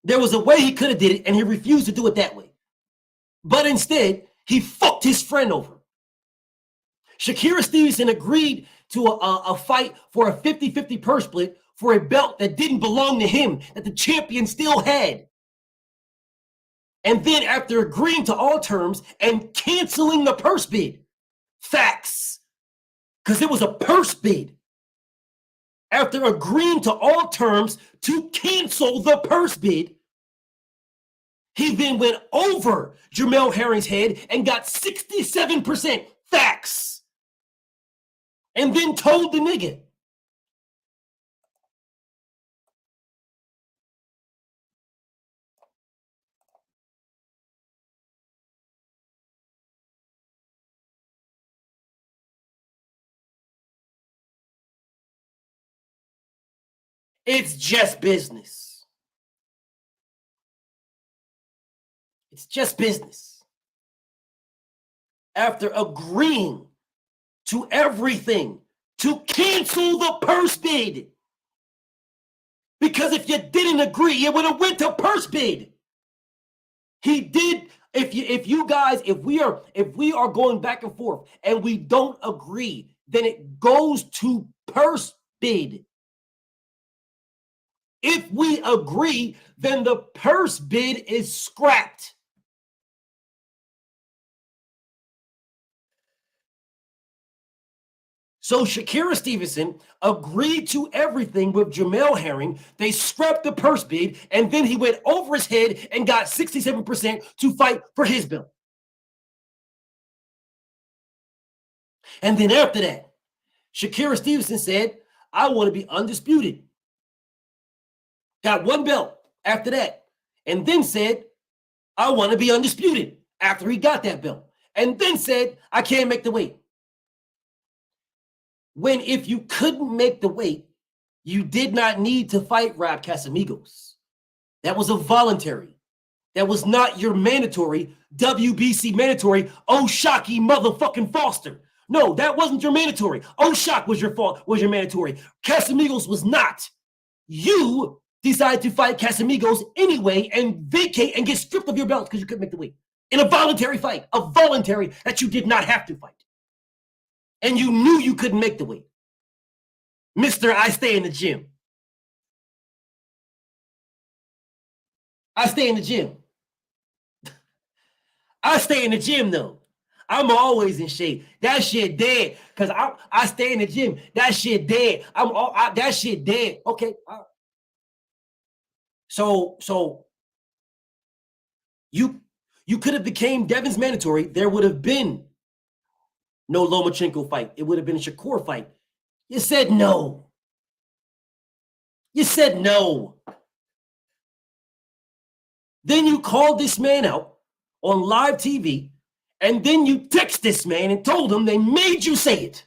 [SPEAKER 6] There was a way he could have did it, and he refused to do it that way. But instead, he fucked his friend over. Shakira Stevenson agreed to a fight for a 50-50 purse split for a belt that didn't belong to him, that the champion still had. And then after agreeing to all terms and canceling the purse bid, facts, because it was a purse bid. After agreeing to all terms to cancel the purse bid, he then went over Jamel Herring's head and got 67% facts. And then told the nigga, it's just business. It's just business. After agreeing to everything to cancel the purse bid. Because if you didn't agree, it would have went to purse bid. He did. If we are going back and forth and we don't agree, then it goes to purse bid. If we agree, then the purse bid is scrapped. So Shakira Stevenson agreed to everything with Jamel Herring. They scrapped the purse bid, and then he went over his head and got 67% to fight for his belt. And then after that, Shakira Stevenson said, I want to be undisputed. Got one belt after that. And then said, I want to be undisputed after he got that belt. And then said, I can't make the weight. When if you couldn't make the weight, you did not need to fight Rob Casamigos. That was a voluntary. That was not your mandatory, WBC mandatory, O'Shaquie motherfucking Foster. No, that wasn't your mandatory. O'Shaquie was your mandatory. Casamigos was not. You decided to fight Casamigos anyway and vacate and get stripped of your belts because you couldn't make the weight. In a voluntary fight, a voluntary that you did not have to fight. And you knew you couldn't make the weight. Mr. I stay in the gym. I stay in the gym. I stay in the gym though. I'm always in shape. That shit dead. Cause I stay in the gym. That shit dead. That shit dead. Okay. So you could have became Devin's mandatory. There would have been no Lomachenko fight. It would have been a Shakur fight. You said no. You said no. Then you called this man out on live TV, and then you text this man and told him they made you say it.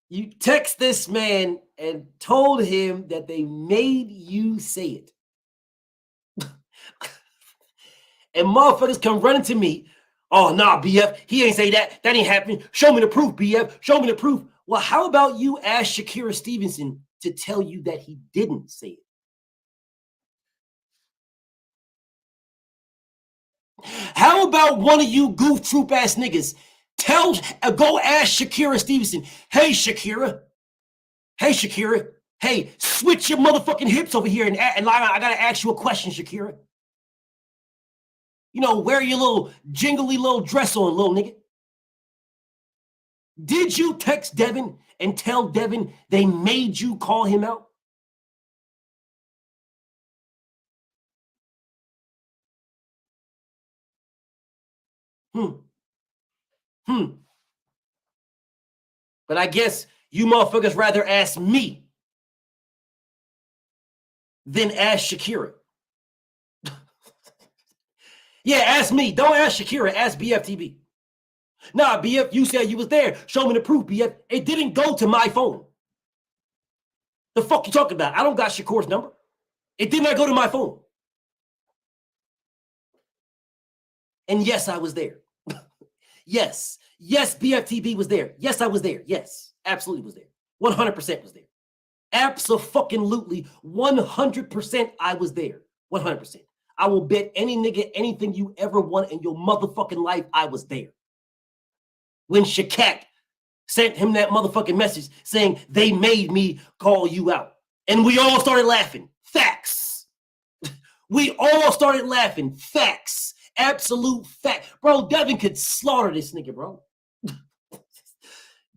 [SPEAKER 6] You text this man and told him that they made you say it. And motherfuckers come running to me. Oh, nah, BF, he ain't say that. That ain't happening. Show me the proof, BF. Show me the proof. Well, how about you ask Shakira Stevenson to tell you that he didn't say it? How about one of you goof troop ass niggas go ask Shakira Stevenson, hey, Shakira, hey, switch your motherfucking hips over here and I gotta ask you a question, Shakira. You know, wear your little jingly little dress on, little nigga. Did you text Devin and tell Devin they made you call him out? But I guess you motherfuckers rather ask me than ask Shakira. Yeah, ask me. Don't ask Shakira. Ask BFTB. Nah, BF, you said you was there. Show me the proof, BF. It didn't go to my phone. The fuck you talking about? I don't got Shakur's number. It did not go to my phone. And yes, I was there. Yes, BFTB was there. Yes, I was there. Yes, absolutely was there. 100% was there. Abso-fucking-lutely, 100% I was there. 100%. I will bet any nigga anything you ever want in your motherfucking life, I was there. When Cashapp sent him that motherfucking message saying they made me call you out. And we all started laughing. Facts. We all started laughing. Facts. Absolute fact. Bro, Devin could slaughter this nigga, bro.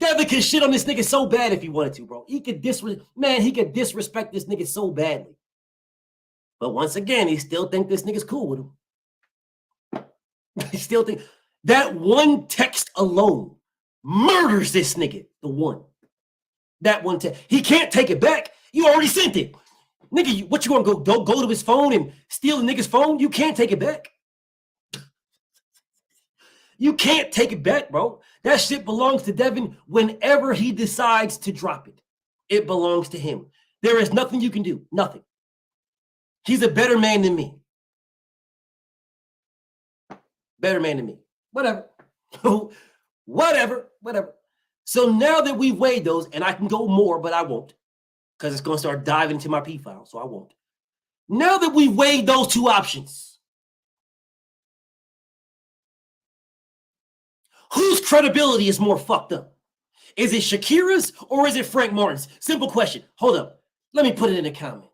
[SPEAKER 6] Devin could shit on this nigga so bad if he wanted to, bro. He could disrespect this nigga so badly. But once again, he still think this nigga's cool with him. He still think that one text alone murders this nigga. The one. That one text. He can't take it back. You already sent it. Nigga, what you gonna go to his phone and steal the nigga's phone? You can't take it back. You can't take it back, bro. That shit belongs to Devin whenever he decides to drop it. It belongs to him. There is nothing you can do. Nothing. He's a better man than me. Better man than me. Whatever. Whatever. So now that we've weighed those, and I can go more, but I won't, because it's going to start diving into my P file, so I won't. Now that we've weighed those two options, whose credibility is more fucked up? Is it Shakira's or is it Frank Martin's? Simple question. Hold up. Let me put it in the comments.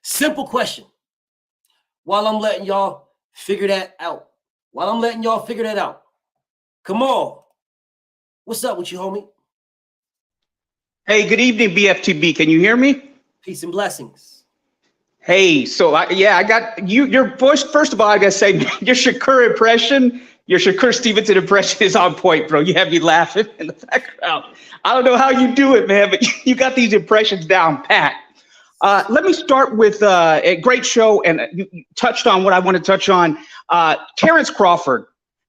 [SPEAKER 6] Simple question. While I'm letting y'all figure that out. Kamal, what's up with you, homie?
[SPEAKER 13] Hey, good evening, BFTB. Can you hear me?
[SPEAKER 6] Peace and blessings.
[SPEAKER 13] Hey, so I got you. Your voice. First of all, I gotta say, your Shakur Stevenson impression is on point, bro. You have me laughing in the background. I don't know how you do it, man, but you got these impressions down pat. Let me start with a great show, and you touched on what I want to touch on. Terrence Crawford,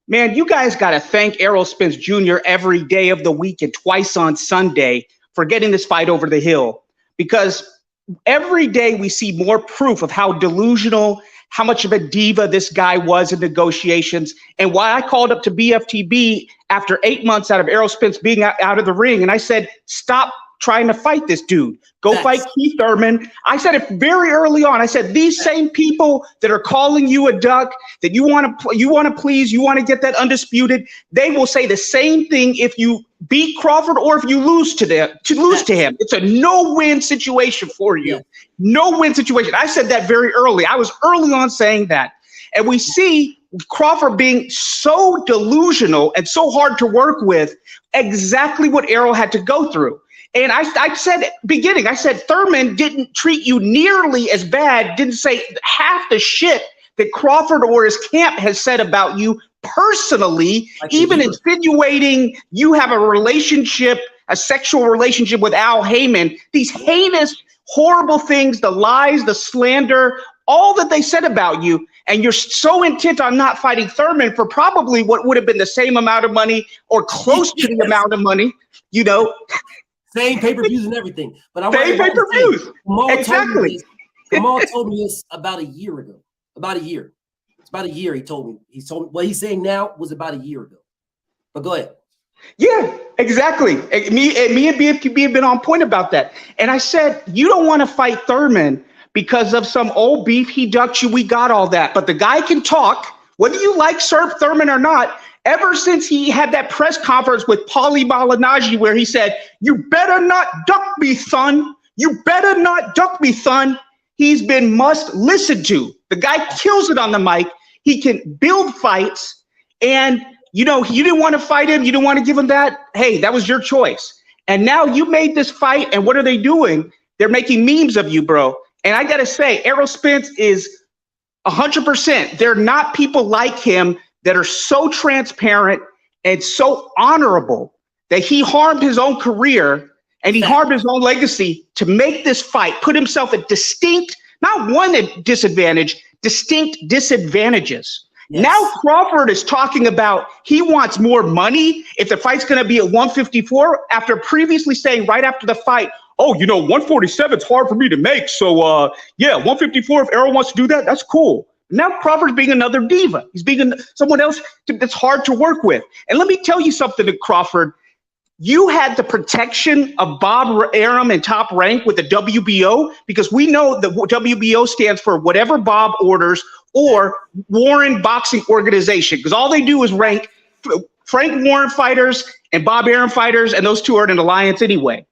[SPEAKER 13] man, you guys got to thank Errol Spence Jr. every day of the week and twice on Sunday for getting this fight over the hill, because every day we see more proof of how delusional, how much of a diva this guy was in negotiations, and why I called up to BFTB after 8 months out of Errol Spence being out of the ring, and I said, stop trying to fight this dude. Go fight Keith Thurman. I said it very early on. I said these same people that are calling you a duck, that you want to please, you want to get that undisputed, they will say the same thing if you beat Crawford or if you lose to him. It's a no-win situation for you. No-win situation. I said that very early. I was early on saying that. And we see Crawford being so delusional and so hard to work with, exactly what Errol had to go through. And I said at the beginning, I said Thurman didn't treat you nearly as bad, didn't say half the shit that Crawford or his camp has said about you personally, even insinuating you have a relationship, a sexual relationship with Al Heyman. These heinous, horrible things, the lies, the slander, all that they said about you. And you're so intent on not fighting Thurman for probably what would have been the same amount of money or close to the amount of money, you know.
[SPEAKER 6] Same pay-per-views and everything. But I
[SPEAKER 13] same pay-per-views. Exactly.
[SPEAKER 6] Kamal told me this about a year ago. About a year. It's about a year he told me. He told me what he's saying now was about a year ago. But go ahead.
[SPEAKER 13] Yeah, exactly. Me and BFTB have been on point about that. And I said, you don't want to fight Thurman because of some old beef. He ducked you. We got all that. But the guy can talk, whether you like Surf Thurman or not. Ever since he had that press conference with Paulie Malignaggi where he said, you better not duck me, son. You better not duck me, son. He's been must listen to. The guy kills it on the mic. He can build fights. And, you know, you didn't want to fight him. You didn't want to give him that. Hey, that was your choice. And now you made this fight. And what are they doing? They're making memes of you, bro. And I got to say, Errol Spence is 100%. They're not people like him that are so transparent and so honorable that he harmed his own career and he harmed his own legacy to make this fight, put himself at distinct, not one disadvantage, distinct disadvantages. Yes. Now Crawford is talking about he wants more money if the fight's going to be at 154 after previously saying right after the fight, oh, you know, 147 is hard for me to make. So, yeah, 154, if Errol wants to do that, that's cool. Now Crawford's being another diva. He's being someone else that's hard to work with. And let me tell you something, Crawford. You had the protection of Bob Arum and Top Rank with the WBO because we know the WBO stands for whatever Bob orders or Warren Boxing Organization because all they do is rank Frank Warren fighters and Bob Arum fighters, and those two are in an alliance anyway.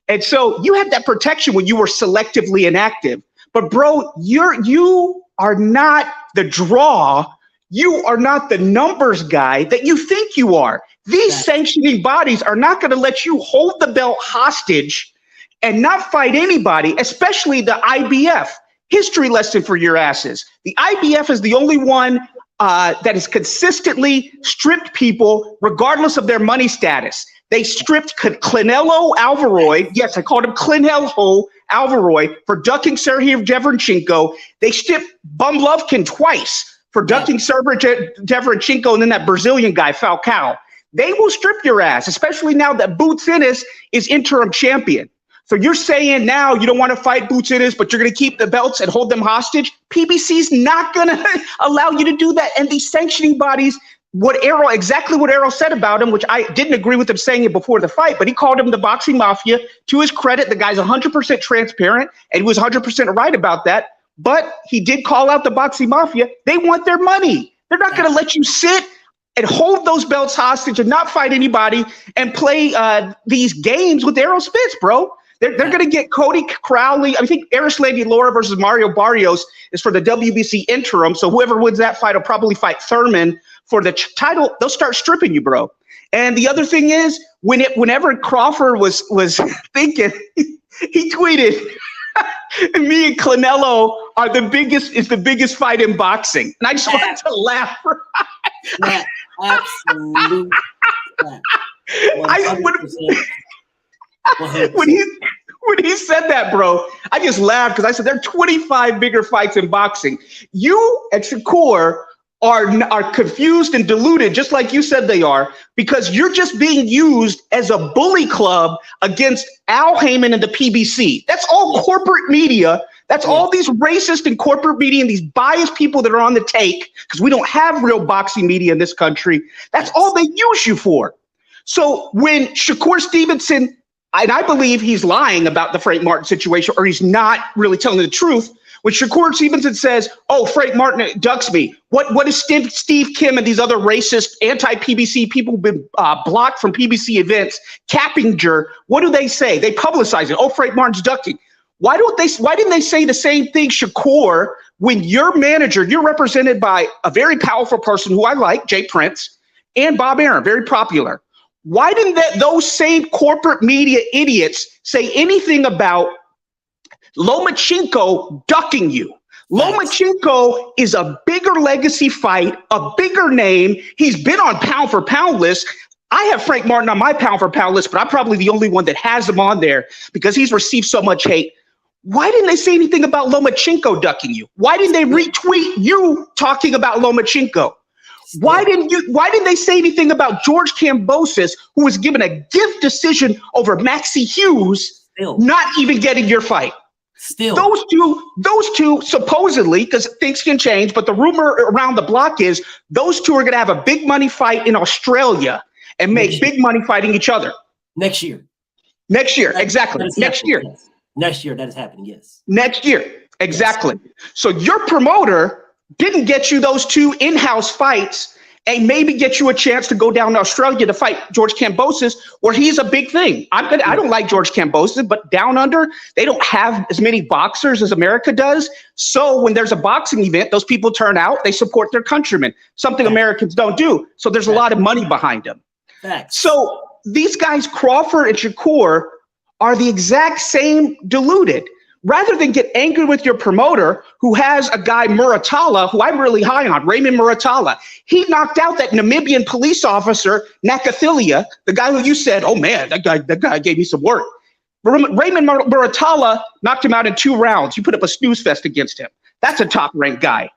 [SPEAKER 13] And so you had that protection when you were selectively inactive. But, bro, you are not the draw. You are not the numbers guy that you think you are. These sanctioning bodies are not going to let you hold the belt hostage and not fight anybody, especially the IBF. History lesson for your asses. The IBF is the only one that has consistently stripped people regardless of their money status. They stripped Canelo Alvarez. Yes, I called him Canelo Alvarez for ducking Sergey Deverenchenko. They stripped Bum Lovkin twice for ducking Sergey Deverenchenko and then that Brazilian guy, Falcao. They will strip your ass, especially now that Boots Ennis is interim champion. So you're saying now you don't want to fight Boots Ennis, but you're going to keep the belts and hold them hostage? PBC's not going to allow you to do that. And these sanctioning bodies, exactly what Errol said about him, which I didn't agree with him saying it before the fight, but he called him the boxing mafia. To his credit, the guy's 100% transparent, and he was 100% right about that. But he did call out the boxing mafia. They want their money. They're not going to let you sit and hold those belts hostage and not fight anybody and play these games with Errol Spence, bro. They're going to get Cody Crowley. I think Eris Lady Laura versus Mario Barrios is for the WBC interim. So whoever wins that fight will probably fight Thurman for the title. They'll start stripping you, bro. And the other thing is, whenever Crawford was thinking, he tweeted, "Me and Canelo are the biggest fight in boxing," and I just wanted to laugh.
[SPEAKER 6] Absolutely.
[SPEAKER 13] When he said that, bro, I just laughed because I said there are 25 bigger fights in boxing. You at Shakur are confused and deluded, just like you said they are, because you're just being used as a bully club against Al Heyman and the PBC. That's all corporate media. That's all these racist and corporate media and these biased people that are on the take, because we don't have real boxing media in this country. That's all they use you for. So when Shakur Stevenson and I believe he's lying about the Frank Martin situation, or he's not really telling the truth. When Shakur Stevenson says, "Oh, Frank Martin ducks me," what is Steve Kim and these other racist anti-PBC people who've been blocked from PBC events, Cappinger? What do they say? They publicize it. Oh, Frank Martin's ducking. Why didn't they say the same thing, Shakur, when your manager, you're represented by a very powerful person who I like, Jay Prince, and Bob Aaron, very popular. Why didn't those same corporate media idiots say anything about Lomachenko ducking you? Lomachenko is a bigger legacy fight, a bigger name. He's been on pound for pound list. I have Frank Martin on my pound for pound list, but I'm probably the only one that has him on there because he's received so much hate. Why didn't they say anything about Lomachenko ducking you? Why didn't they retweet you talking about Lomachenko? Why didn't they say anything about George Kambosos, who was given a gift decision over Maxie Hughes, not even getting your fight?
[SPEAKER 6] Still,
[SPEAKER 13] those two supposedly, because things can change, but the rumor around the block is those two are going to have a big money fight in Australia and make big money fighting each other
[SPEAKER 6] next year.
[SPEAKER 13] Exactly. Next year.
[SPEAKER 6] Yes. Next year, that is happening. Yes.
[SPEAKER 13] Next year, exactly. Yes. So your promoter didn't get you those two in-house fights and maybe get you a chance to go down to Australia to fight George Kambosos, where he's a big thing. I don't like George Kambosos, but down under, they don't have as many boxers as America does. So when there's a boxing event, those people turn out, they support their countrymen, something Americans don't do. So there's a lot of money behind them. So these guys, Crawford and Shakur, are the exact same deluded. Rather than get angry with your promoter, who has a guy, Muratalla, who I'm really high on, Raymond Muratalla. He knocked out that Namibian police officer, Nakathilia, the guy who you said, oh man, that guy gave me some work. Raymond Muratalla knocked him out in 2 rounds. You put up a snooze fest against him. That's a top-ranked guy.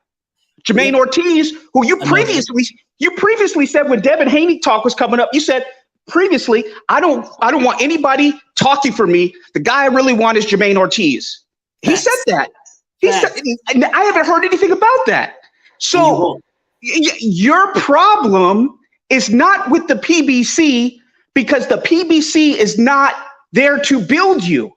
[SPEAKER 13] Jermaine Ortiz, who you previously said when Devin Haney talk was coming up, you said previously, I don't want anybody talking for me. The guy I really want is Jermaine Ortiz. He said that. And I haven't heard anything about that. So your problem is not with the PBC, because the PBC is not there to build you.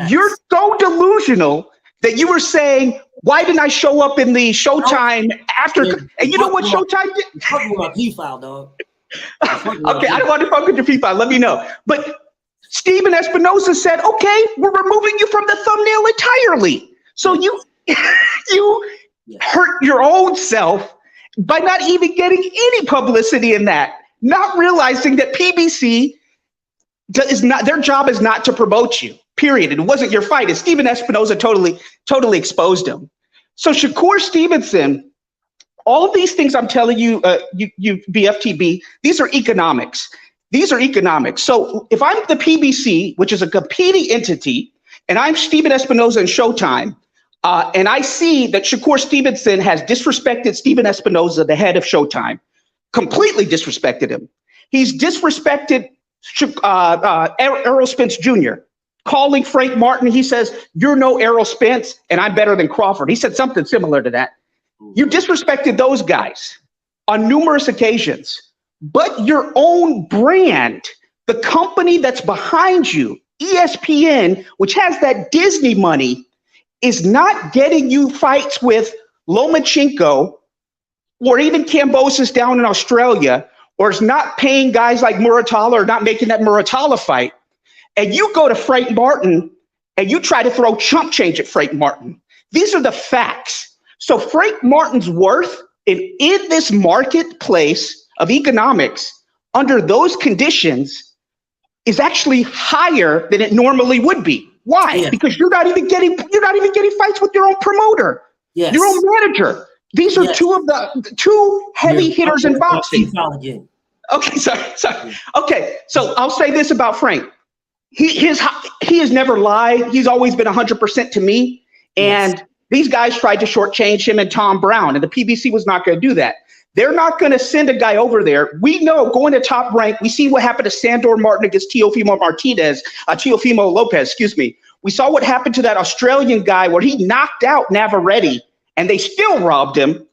[SPEAKER 13] You're so delusional that you were saying, why didn't I show up in the Showtime after? And you know what Showtime did?
[SPEAKER 6] Fuck with my P-file, dog.
[SPEAKER 13] Okay, I don't want to fuck with your P-file. Let me know. But Steven Espinosa said, okay, we're removing you from the thumbnail entirely. So you hurt your own self by not even getting any publicity in that, not realizing that PBC is not, their job is not to promote you, period. It wasn't your fight. And Steven Espinosa totally exposed him. So Shakur Stevenson, all of these things I'm telling you, you BFTB, these are economics. These are economics. So if I'm the PBC, which is a competing entity, and I'm Steven Espinosa in Showtime, and I see that Shakur Stevenson has disrespected Steven Espinosa, the head of Showtime, completely disrespected him. He's disrespected Errol Spence Jr., calling Frank Martin. He says, you're no Errol Spence, and I'm better than Crawford. He said something similar to that. You disrespected those guys on numerous occasions, but your own brand, the company that's behind you, ESPN, which has that Disney money, is not getting you fights with Lomachenko or even Kambosos down in Australia, or is not paying guys like Muratalla or not making that Muratalla fight. And you go to Frank Martin and you try to throw chump change at Frank Martin. These are the facts. So Frank Martin's worth in this marketplace of economics under those conditions is actually higher than it normally would be. Why? Yeah. Because you're not even getting fights with your own promoter, your own manager. These are two of the two heavy hitters in boxing. Okay, sorry. Okay, so I'll say this about Frank. He has never lied. He's always been 100% to me. And these guys tried to shortchange him and Tom Brown, and the PBC was not going to do that. They're not going to send a guy over there. We know going to Top Rank, we see what happened to Sandor Martin against Teofimo Lopez, excuse me. We saw what happened to that Australian guy where he knocked out Navarrete, and they still robbed him.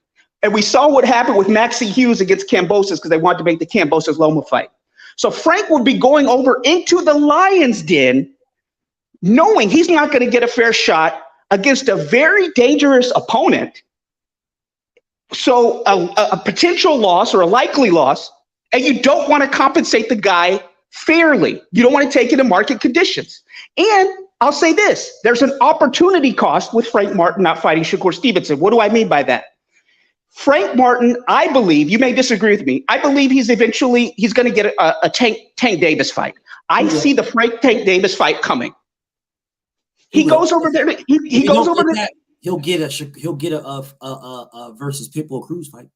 [SPEAKER 13] And we saw what happened with Maxie Hughes against Kambosos because they wanted to make the Kambosos-Loma fight. So Frank would be going over into the lion's den, knowing he's not going to get a fair shot against a very dangerous opponent. So a potential loss or a likely loss, and you don't want to compensate the guy fairly. You don't want to take it in market conditions. And I'll say this, there's an opportunity cost with Frank Martin not fighting Shakur Stevenson. What do I mean by that? Frank Martin, I believe, you may disagree with me, I believe he's going to get a Tank Davis fight. I see the Frank Tank Davis fight coming. He goes over there. He goes over there.
[SPEAKER 6] He'll get a versus Pitbull Cruz fight.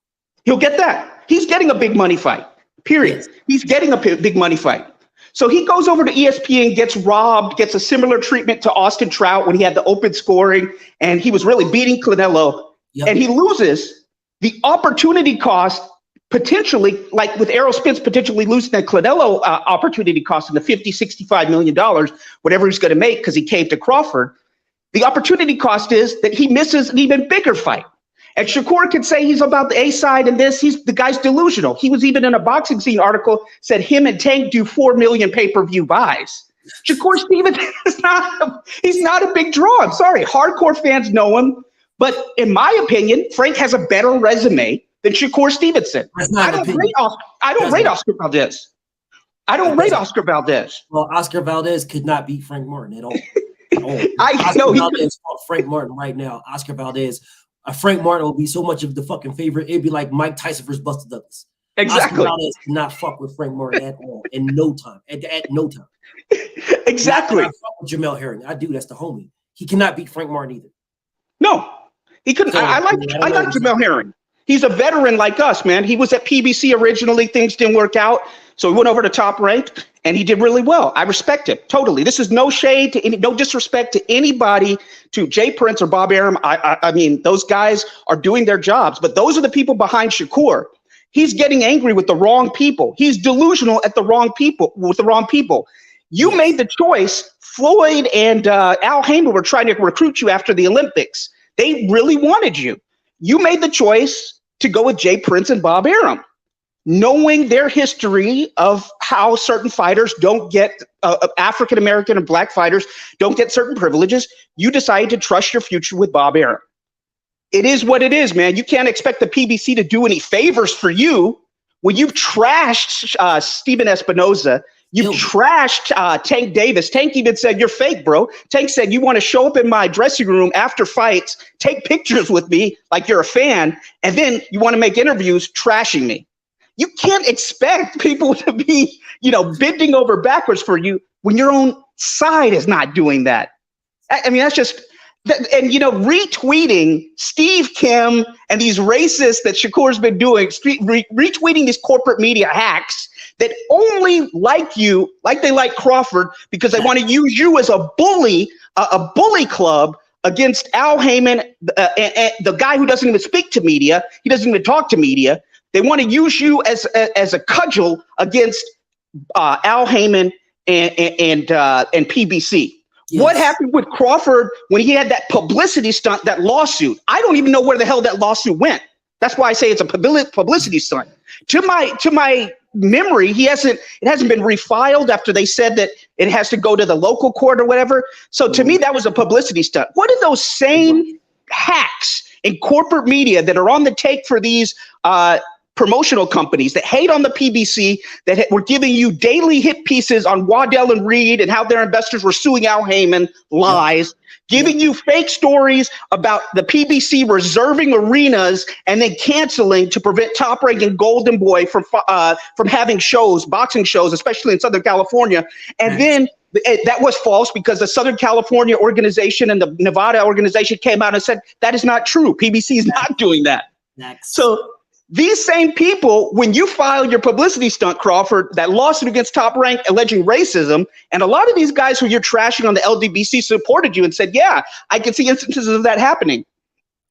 [SPEAKER 13] He'll get that. He's getting a big money fight. Period. Yes. He's getting a big money fight. So he goes over to ESPN, gets robbed, gets a similar treatment to Austin Trout when he had the open scoring, and he was really beating Canelo, and he loses. The opportunity cost potentially, like with Errol Spence potentially losing that Canelo opportunity cost in the $50-65 million, whatever he's going to make because he caved to Crawford. The opportunity cost is that he misses an even bigger fight. And Shakur could say he's about the A side and this. The guy's delusional. He was even in a Boxing Scene article, said him and Tank do 4 million pay-per-view buys. Shakur Stevenson he's not a big draw. I'm sorry. Hardcore fans know him. But in my opinion, Frank has a better resume than Shakur Stevenson. I don't rate Oscar Valdez. I don't rate Oscar Valdez.
[SPEAKER 6] Well, Oscar Valdez could not beat Frank Martin at all.
[SPEAKER 13] I know
[SPEAKER 6] Valdez fought Frank Martin right now. Oscar Valdez, Frank Martin will be so much of the fucking favorite. It'd be like Mike Tyson versus Buster Douglas.
[SPEAKER 13] Exactly.
[SPEAKER 6] Oscar Valdez cannot fuck with Frank Martin at all. In no time. At no time.
[SPEAKER 13] Exactly.
[SPEAKER 6] I fuck with Jamel Herring. I do. That's the homie. He cannot beat Frank Martin either.
[SPEAKER 13] No, he couldn't. So, I like Jamel Herring. He's a veteran like us, man. He was at PBC originally. Things didn't work out. So he went over to Top Rank and he did really well. I respect him totally. This is no shade to no disrespect to anybody, to Jay Prince or Bob Arum. I mean, those guys are doing their jobs, but those are the people behind Shakur. He's getting angry with the wrong people. He's delusional at the wrong people with the wrong people. You made the choice. Floyd and Al Haymon were trying to recruit you after the Olympics. They really wanted you. You made the choice to go with Jay Prince and Bob Arum, knowing their history of how certain fighters don't get, African-American and black fighters don't get certain privileges. You decided to trust your future with Bob Arum. It is what it is, man. You can't expect the PBC to do any favors for you when you've trashed Stephen Espinoza. You've trashed Tank Davis. Tank even said, you're fake, bro. Tank said, you want to show up in my dressing room after fights, take pictures with me like you're a fan, and then you want to make interviews trashing me. You can't expect people to be, bending over backwards for you when your own side is not doing that. I mean, that's just, and, retweeting Steve Kim and these racists that Shakur's been doing, retweeting these corporate media hacks that only like you, like they like Crawford, because they want to use you as a bully club against Al Haymon, and the guy who doesn't even speak to media. He doesn't even talk to media. They want to use you as a cudgel against Al Haymon and PBC. Yes. What happened with Crawford when he had that publicity stunt, that lawsuit? I don't even know where the hell that lawsuit went. That's why I say it's a publicity stunt. To my memory, it hasn't been refiled after they said that it has to go to the local court or whatever. So to me, that was a publicity stunt. What are those same hacks in corporate media that are on the take for these promotional companies that hate on the PBC, that were giving you daily hit pieces on Waddell and Reed and how their investors were suing Al Haymon, lies, giving you fake stories about the PBC reserving arenas and then canceling to prevent Top Rank and Golden Boy from having shows, boxing shows, especially in Southern California. And then that was false because the Southern California organization and the Nevada organization came out and said that is not true. PBC is not doing that. So these same people, when you filed your publicity stunt, Crawford, that lawsuit against Top Rank alleging racism, and a lot of these guys who you're trashing on the LDBC supported you and said, yeah, I can see instances of that happening.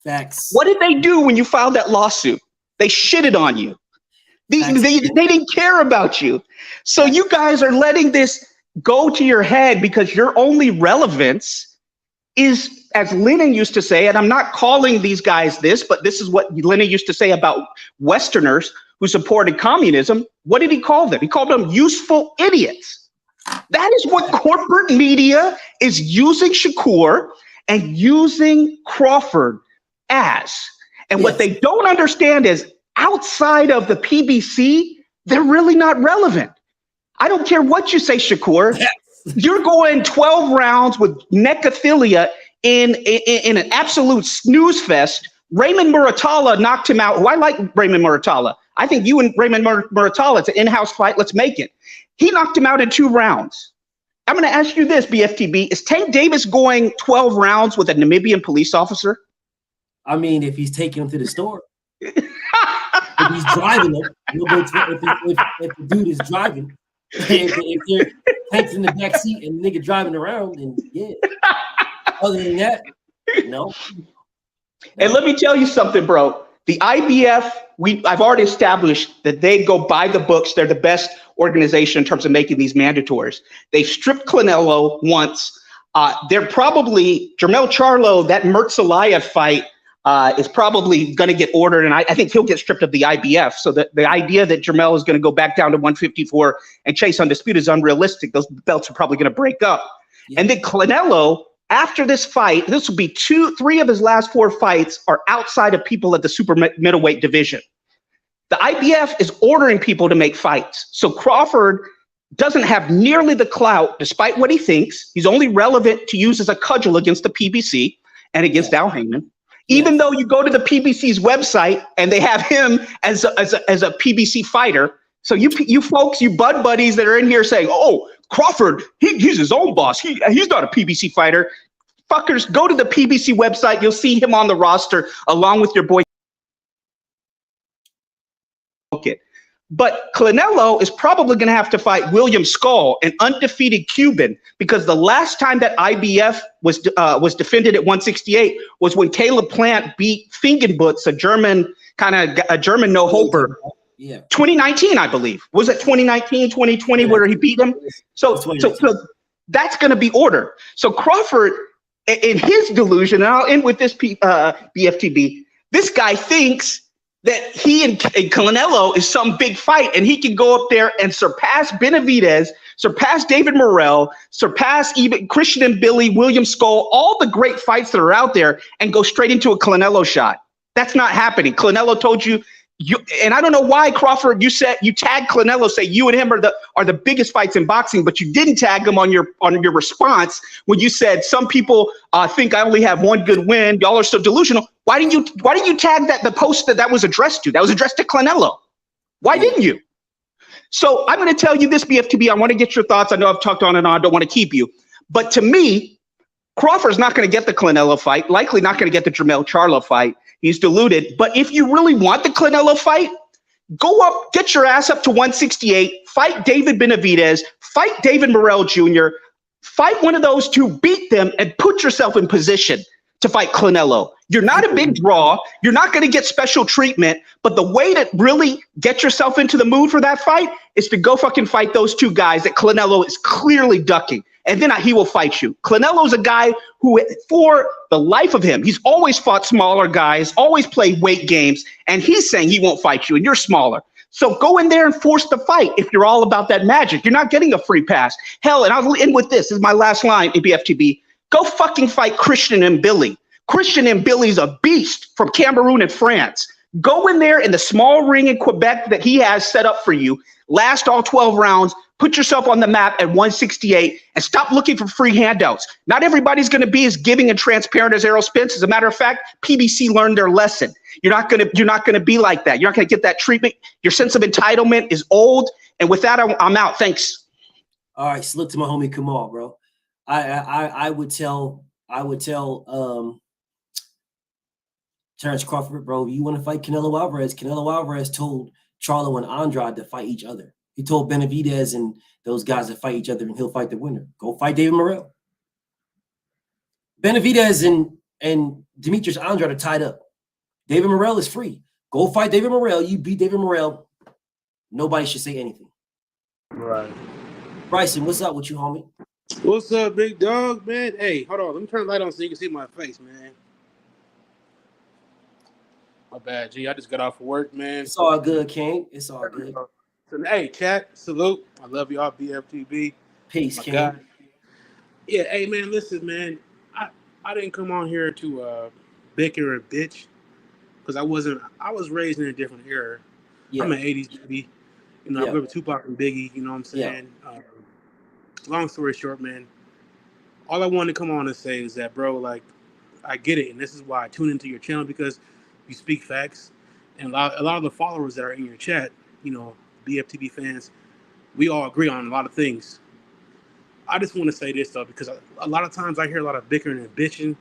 [SPEAKER 6] Facts.
[SPEAKER 13] What did they do when you filed that lawsuit? They shitted on you. They didn't care about you. So you guys are letting this go to your head because your only relevance is, as Lennon used to say, and I'm not calling these guys this, but this is what Lennon used to say about Westerners. who supported communism, what did he call them? He called them useful idiots. That is what corporate media is using Shakur and using Crawford as. And what they don't understand is outside of the PBC, they're really not relevant. I don't care what you say, Shakur. You're going 12 rounds with necrophilia in an absolute snooze fest. Raymond Muratalla knocked him out. Oh, I like Raymond Muratalla. I think you and Raymond Muratalla, it's an in-house fight. Let's make it. He knocked him out in 2 rounds. I'm going to ask you this, BFTB. Is Tank Davis going 12 rounds with a Namibian police officer?
[SPEAKER 6] I mean, if he's taking him to the store. If he's driving him, we'll go if the dude is driving. If they're Tank's in the back seat and the nigga driving around, then yeah. Other than that, no.
[SPEAKER 13] And let me tell you something, bro. The IBF, I've already established that they go by the books. They're the best organization in terms of making these mandatories. They've stripped Canelo once. They're probably Jermell Charlo, that Mertzalaya fight is probably going to get ordered, and I think he'll get stripped of the IBF. So the idea that Jermell is going to go back down to 154 and chase undisputed is unrealistic. Those belts are probably going to break up. Yeah. And then Canelo, after this fight, this will be 3 of his last 4 fights are outside of people at the super middleweight division. The IBF is ordering people to make fights. So Crawford doesn't have nearly the clout, despite what he thinks. He's only relevant to use as a cudgel against the PBC and against Al Heyman. Even though you go to the PBC's website and they have him as a PBC fighter. So you folks, you bud buddies that are in here saying, oh, Crawford, he's his own boss. He's not a PBC fighter. Fuckers, go to the PBC website. You'll see him on the roster along with your boy. Okay. But Canelo is probably going to have to fight William Skull, an undefeated Cuban, because the last time that IBF was defended at 168 was when Caleb Plant beat Fingenbutz, a German no-hoper. Yeah. 2019, I believe. Was it 2019, 2020 where he beat him? So that's going to be order. So Crawford, in his delusion, and I'll end with this BFTB, this guy thinks that he and Canelo is some big fight, and he can go up there and surpass Benavidez, surpass David Morrell, surpass even Christian and Billy, William Skull, all the great fights that are out there, and go straight into a Canelo shot. That's not happening. Canelo told you, and I don't know why, Crawford, you tagged Canelo, say you and him are the biggest fights in boxing, but you didn't tag him on your response when you said some people think I only have one good win. Y'all are so delusional. Why didn't you tag the post that was addressed to? That was addressed to Canelo. Why didn't you? So I'm going to tell you this, BFTB. I want to get your thoughts. I know I've talked on and on. I don't want to keep you, but to me, Crawford's not going to get the Canelo fight. Likely not going to get the Jermell Charlo fight. He's deluded. But if you really want the Canelo fight, go up, get your ass up to 168, fight David Benavidez, fight David Morrell Jr., fight one of those two, beat them, and put yourself in position to fight Canelo. You're not a big draw. You're not going to get special treatment. But the way to really get yourself into the mood for that fight is to go fucking fight those 2 guys that Canelo is clearly ducking. And then he will fight you. Canelo's a guy who, for the life of him, he's always fought smaller guys, always played weight games, and he's saying he won't fight you, and you're smaller. So go in there and force the fight if you're all about that magic. You're not getting a free pass. Hell, and I'll end with this. This is my last line in BFTB. Go fucking fight Christian and Billy. Christian and Billy's a beast from Cameroon and France. Go in there in the small ring in Quebec that he has set up for you. Last all 12 rounds. Put yourself on the map at 168 and stop looking for free handouts. Not everybody's going to be as giving and transparent as Errol Spence. As a matter of fact, PBC learned their lesson. You're not going to be like that. You're not going to get that treatment. Your sense of entitlement is old. And with that, I'm out. Thanks.
[SPEAKER 6] All right, salute to my homie Kamal, bro. I would tell Terrence Crawford, bro, you want to fight Canelo Alvarez? Canelo Alvarez told Charlo and Andrade to fight each other. He told Benavidez and those guys to fight each other, and he'll fight the winner. Go fight David Morrell. Benavidez and Demetrius Andrade are tied up. David Morrell is free. Go fight David Morrell. You beat David Morrell. Nobody should say anything.
[SPEAKER 14] Right.
[SPEAKER 6] Bryson, what's up with you, homie?
[SPEAKER 14] What's up, big dog, man? Hey, hold on. Let me turn the light on so you can see my face, man. My bad, G. I just got off of work, man.
[SPEAKER 6] It's all good, King. It's all good.
[SPEAKER 14] So, hey, chat, salute. I love y'all, BFTB.
[SPEAKER 6] Peace,
[SPEAKER 14] My
[SPEAKER 6] King.
[SPEAKER 14] God. Yeah, hey, man, listen, man. I didn't come on here to bicker and bitch because I was raised in a different era.
[SPEAKER 6] Yeah.
[SPEAKER 14] I'm an 80s baby. You know, I grew up with Tupac and Biggie, you know what I'm saying? Long story short, man, all I wanted to come on and say is that, bro, like, I get it, and this is why I tune into your channel, because you speak facts, and a lot of the followers that are in your chat, you know, BFTB fans, we all agree on a lot of things. I just want to say this, though, because a lot of times I hear a lot of bickering and bitching,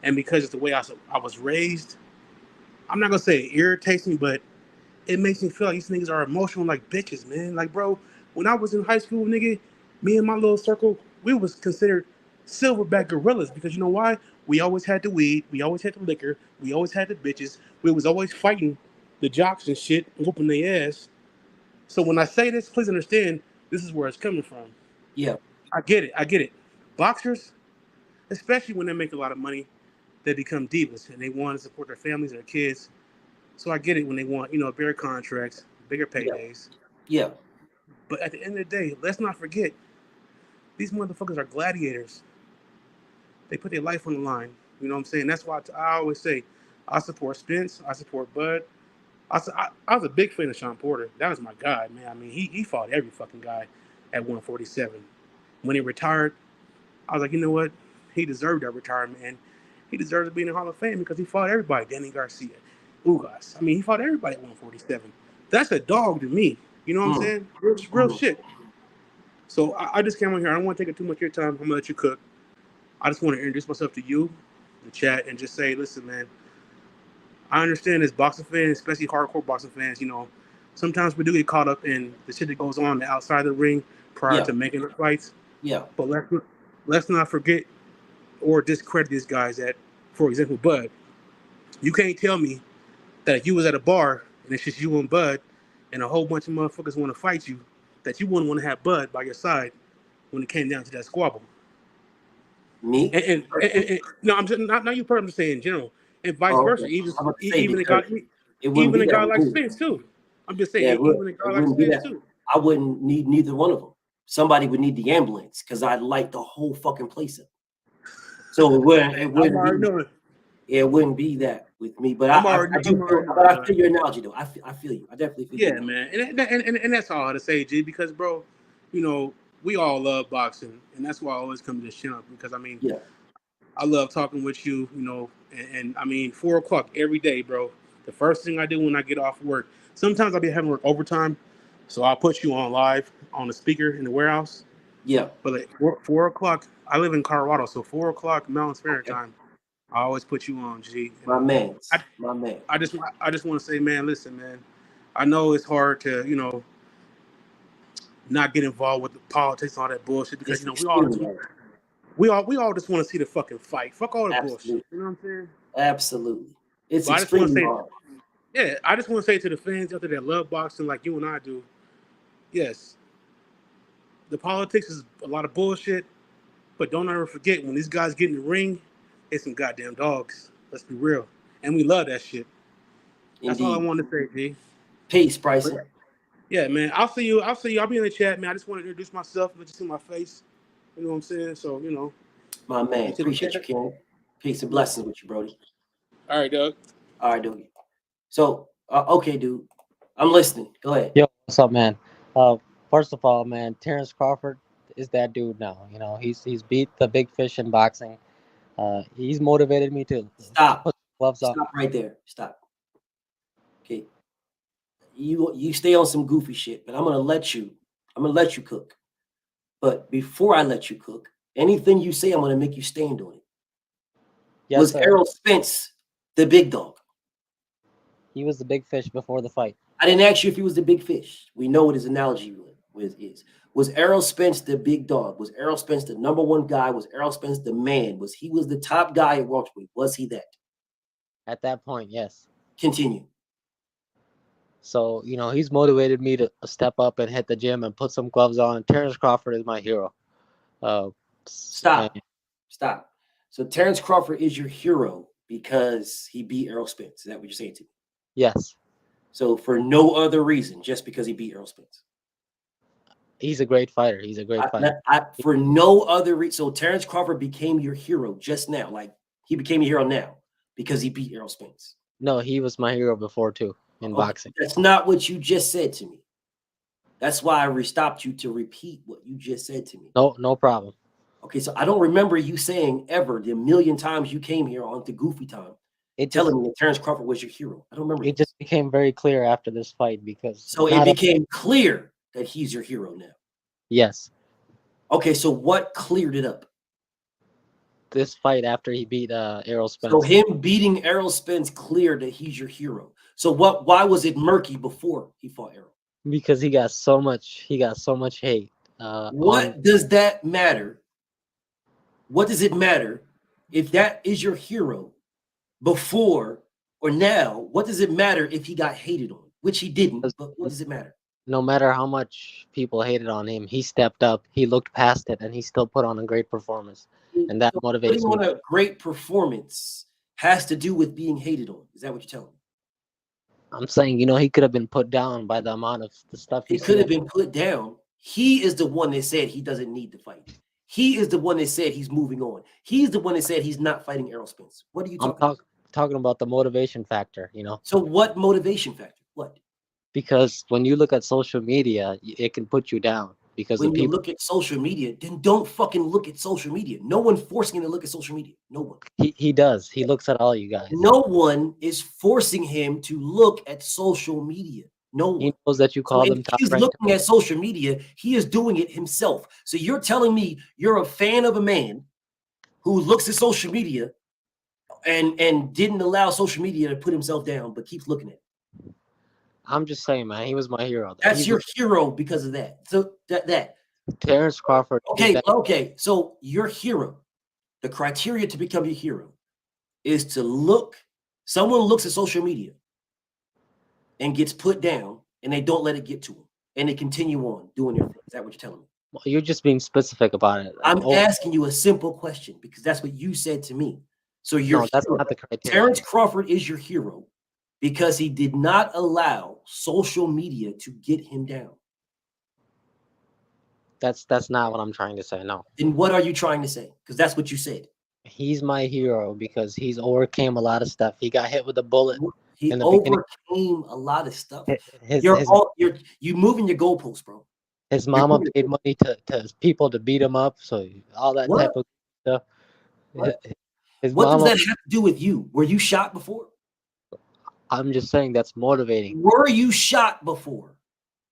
[SPEAKER 14] and because it's the way I was raised, I'm not going to say it irritates me, but it makes me feel like these niggas are emotional like bitches, man. Like, bro, when I was in high school, nigga, me and my little circle, we was considered silverback gorillas because you know why? We always had the weed, we always had the liquor, we always had the bitches, we was always fighting the jocks and shit, whooping their ass. So when I say this, please understand, this is where it's coming from.
[SPEAKER 6] Yeah.
[SPEAKER 14] I get it. Boxers, especially when they make a lot of money, they become divas and they want to support their families and their kids. So I get it when they want, you know, bigger contracts, bigger paydays.
[SPEAKER 6] Yeah.
[SPEAKER 14] But at the end of the day, let's not forget, these motherfuckers are gladiators. They put their life on the line. You know what I'm saying? That's why I always say, I support Spence, I support Bud. I was a big fan of Sean Porter. That was my guy, man. I mean, he fought every fucking guy at 147. When he retired, I was like, you know what? He deserved that retirement, and he deserves to be in the Hall of Fame because he fought everybody. Danny Garcia, Ugas. I mean, he fought everybody at 147. That's a dog to me. You know what I'm saying? Real shit. So I just came on here. I don't want to take up too much of your time. I'm going to let you cook. I just want to introduce myself to you, the chat, and just say, listen, man, I understand as boxing fans, especially hardcore boxing fans, you know, sometimes we do get caught up in the shit that goes on the outside of the ring prior to making the fights.
[SPEAKER 6] Yeah.
[SPEAKER 14] But let's not forget or discredit these guys that, for example, Bud. You can't tell me that if you was at a bar and it's just you and Bud and a whole bunch of motherfuckers want to fight you, that you wouldn't want to have Bud by your side when it came down to that squabble.
[SPEAKER 6] Me?
[SPEAKER 14] And no, I'm just not you personally, I'm just saying in general. And vice versa. Even a guy like Spence too. I'm just saying, even a guy like Spence too.
[SPEAKER 6] I wouldn't need neither one of them. Somebody would need the ambulance because I'd light the whole fucking place up. So it wouldn't be that with me. But I feel your analogy though. I feel you. I definitely feel you.
[SPEAKER 14] Yeah, man. And that's all I had to say, G, because bro, you know, we all love boxing, and that's why I always come to this channel because I mean, I love talking with you, you know, and I mean 4 o'clock every day, bro. The first thing I do when I get off work, sometimes I'll be having work overtime, so I'll put you on live on the speaker in the warehouse.
[SPEAKER 6] Yeah.
[SPEAKER 14] But like 4 o'clock, I live in Colorado, so 4 o'clock Mountain Standard Time, I always put you on, G.
[SPEAKER 6] My man.
[SPEAKER 14] I just want to say, man, listen, man. I know it's hard to, you know, not get involved with the politics and all that bullshit because you know we all just want to see the fucking fight. Fuck all the bullshit. You know what I'm saying?
[SPEAKER 6] Absolutely. It's
[SPEAKER 14] I just want to say,
[SPEAKER 6] hard.
[SPEAKER 14] yeah, I just want to say to the fans out there that love boxing like you and I do, yes, the politics is a lot of bullshit, but don't ever forget when these guys get in the ring, it's some goddamn dogs. Let's be real. And we love that shit. That's all I want to say, G.
[SPEAKER 6] Peace, Bryson.
[SPEAKER 14] Yeah, man. I'll see you. I'll be in the chat, man. I just want to introduce myself, let you see my face. You know what I'm saying? So, you know.
[SPEAKER 6] My man. Appreciate you, Ken. Peace and blessings with you, Brody.
[SPEAKER 14] All right, Doug.
[SPEAKER 6] All right, dude. So, okay, dude. I'm listening. Go ahead.
[SPEAKER 15] Yo, what's up, man? First of all, man, Terrence Crawford is that dude now. You know, he's beat the big fish in boxing. He's motivated me to
[SPEAKER 6] stop.
[SPEAKER 15] Gloves
[SPEAKER 6] stop
[SPEAKER 15] off.
[SPEAKER 6] Right there. Stop. Okay. You stay on some goofy shit, but I'm gonna let you cook. But before I let you cook, anything you say, I'm gonna make you stand on it.
[SPEAKER 15] Yes,
[SPEAKER 6] was
[SPEAKER 15] sir.
[SPEAKER 6] Errol Spence the big dog?
[SPEAKER 15] He was the big fish before the fight.
[SPEAKER 6] I didn't ask you if he was the big fish. We know what his analogy is. Was Errol Spence the big dog? Was Errol Spence the number one guy? Was Errol Spence the man? Was he the top guy at welterweight? Was he that?
[SPEAKER 15] At that point, yes.
[SPEAKER 6] Continue.
[SPEAKER 15] So, you know, he's motivated me to step up and hit the gym and put some gloves on. Terrence Crawford is my hero.
[SPEAKER 6] Stop. So Terrence Crawford is your hero because he beat Errol Spence. Is that what you're saying to me?
[SPEAKER 15] Yes.
[SPEAKER 6] So for no other reason, just because he beat Errol Spence.
[SPEAKER 15] He's a great fighter. He's a great fighter.
[SPEAKER 6] For no other reason. So Terrence Crawford became your hero just now. Like he became a hero now because he beat Errol Spence.
[SPEAKER 15] No, he was my hero before too in boxing.
[SPEAKER 6] That's not what you just said to me. That's why I stopped you to repeat what you just said to me.
[SPEAKER 15] No problem.
[SPEAKER 6] Okay, so I don't remember you saying ever the million times you came here on the Goofy Time telling me that Terrence Crawford was your hero. I don't remember.
[SPEAKER 15] It just became very clear after this fight because.
[SPEAKER 6] So it became clear that he's your hero now.
[SPEAKER 15] Yes.
[SPEAKER 6] Okay, so what cleared it up?
[SPEAKER 15] This fight after he beat Errol Spence.
[SPEAKER 6] So him beating Errol Spence cleared that he's your hero. So why was it murky before he fought Errol?
[SPEAKER 15] Because he got so much hate.
[SPEAKER 6] What does that matter? What does it matter if that is your hero before or now? What does it matter if he got hated on? Which he didn't, but what does it matter?
[SPEAKER 15] No matter how much people hated on him, he stepped up, he looked past it, and he still put on a great performance. And that motivates
[SPEAKER 6] Putting
[SPEAKER 15] me.
[SPEAKER 6] on a great performance has to do with being hated on. Is that what you're telling me?
[SPEAKER 15] I'm saying, he could have been put down by the amount of the stuff
[SPEAKER 6] He could have been put down. He is the one that said he doesn't need to fight. He is the one that said he's moving on. He's the one that said he's not fighting Errol Spence. What are you talking about?
[SPEAKER 15] Talking about the motivation factor,
[SPEAKER 6] So what motivation factor? What?
[SPEAKER 15] Because when you look at social media, it can put you down. Because
[SPEAKER 6] when you look at social media, then don't fucking look at social media. No one forcing him to look at social media. No one.
[SPEAKER 15] He does. He looks at all you guys.
[SPEAKER 6] No one is forcing him to look at social media. No one.
[SPEAKER 15] He knows that you call them top
[SPEAKER 6] he's
[SPEAKER 15] ranked.
[SPEAKER 6] looking at social media. He is doing it himself. So you're telling me you're a fan of a man who looks at social media and didn't allow social media to put himself down, but keeps looking at it.
[SPEAKER 15] I'm just saying, man, he was my hero.
[SPEAKER 6] That's your hero because of that. So that
[SPEAKER 15] Terrence Crawford.
[SPEAKER 6] Okay. So your hero, the criteria to become your hero is to look. Someone looks at social media and gets put down, and they don't let it get to them, and they continue on doing their thing. Is that what you're telling me?
[SPEAKER 15] Well, you're just being specific about it.
[SPEAKER 6] I'm asking you a simple question because that's what you said to me. So that's
[SPEAKER 15] not the criteria.
[SPEAKER 6] Terrence Crawford is your hero because he did not allow social media to get him down.
[SPEAKER 15] That's not what I'm trying to say. No.
[SPEAKER 6] Then what are you trying to say? Because that's what you said.
[SPEAKER 15] He's my hero because he's overcame a lot of stuff. He got hit with a bullet.
[SPEAKER 6] He overcame a lot of stuff. You moving your goalposts, bro.
[SPEAKER 15] His mama paid money to people to beat him up, so all that type of stuff.
[SPEAKER 6] What does that have to do with you? Were you shot before?
[SPEAKER 15] I'm just saying that's motivating.
[SPEAKER 6] Were you shot before?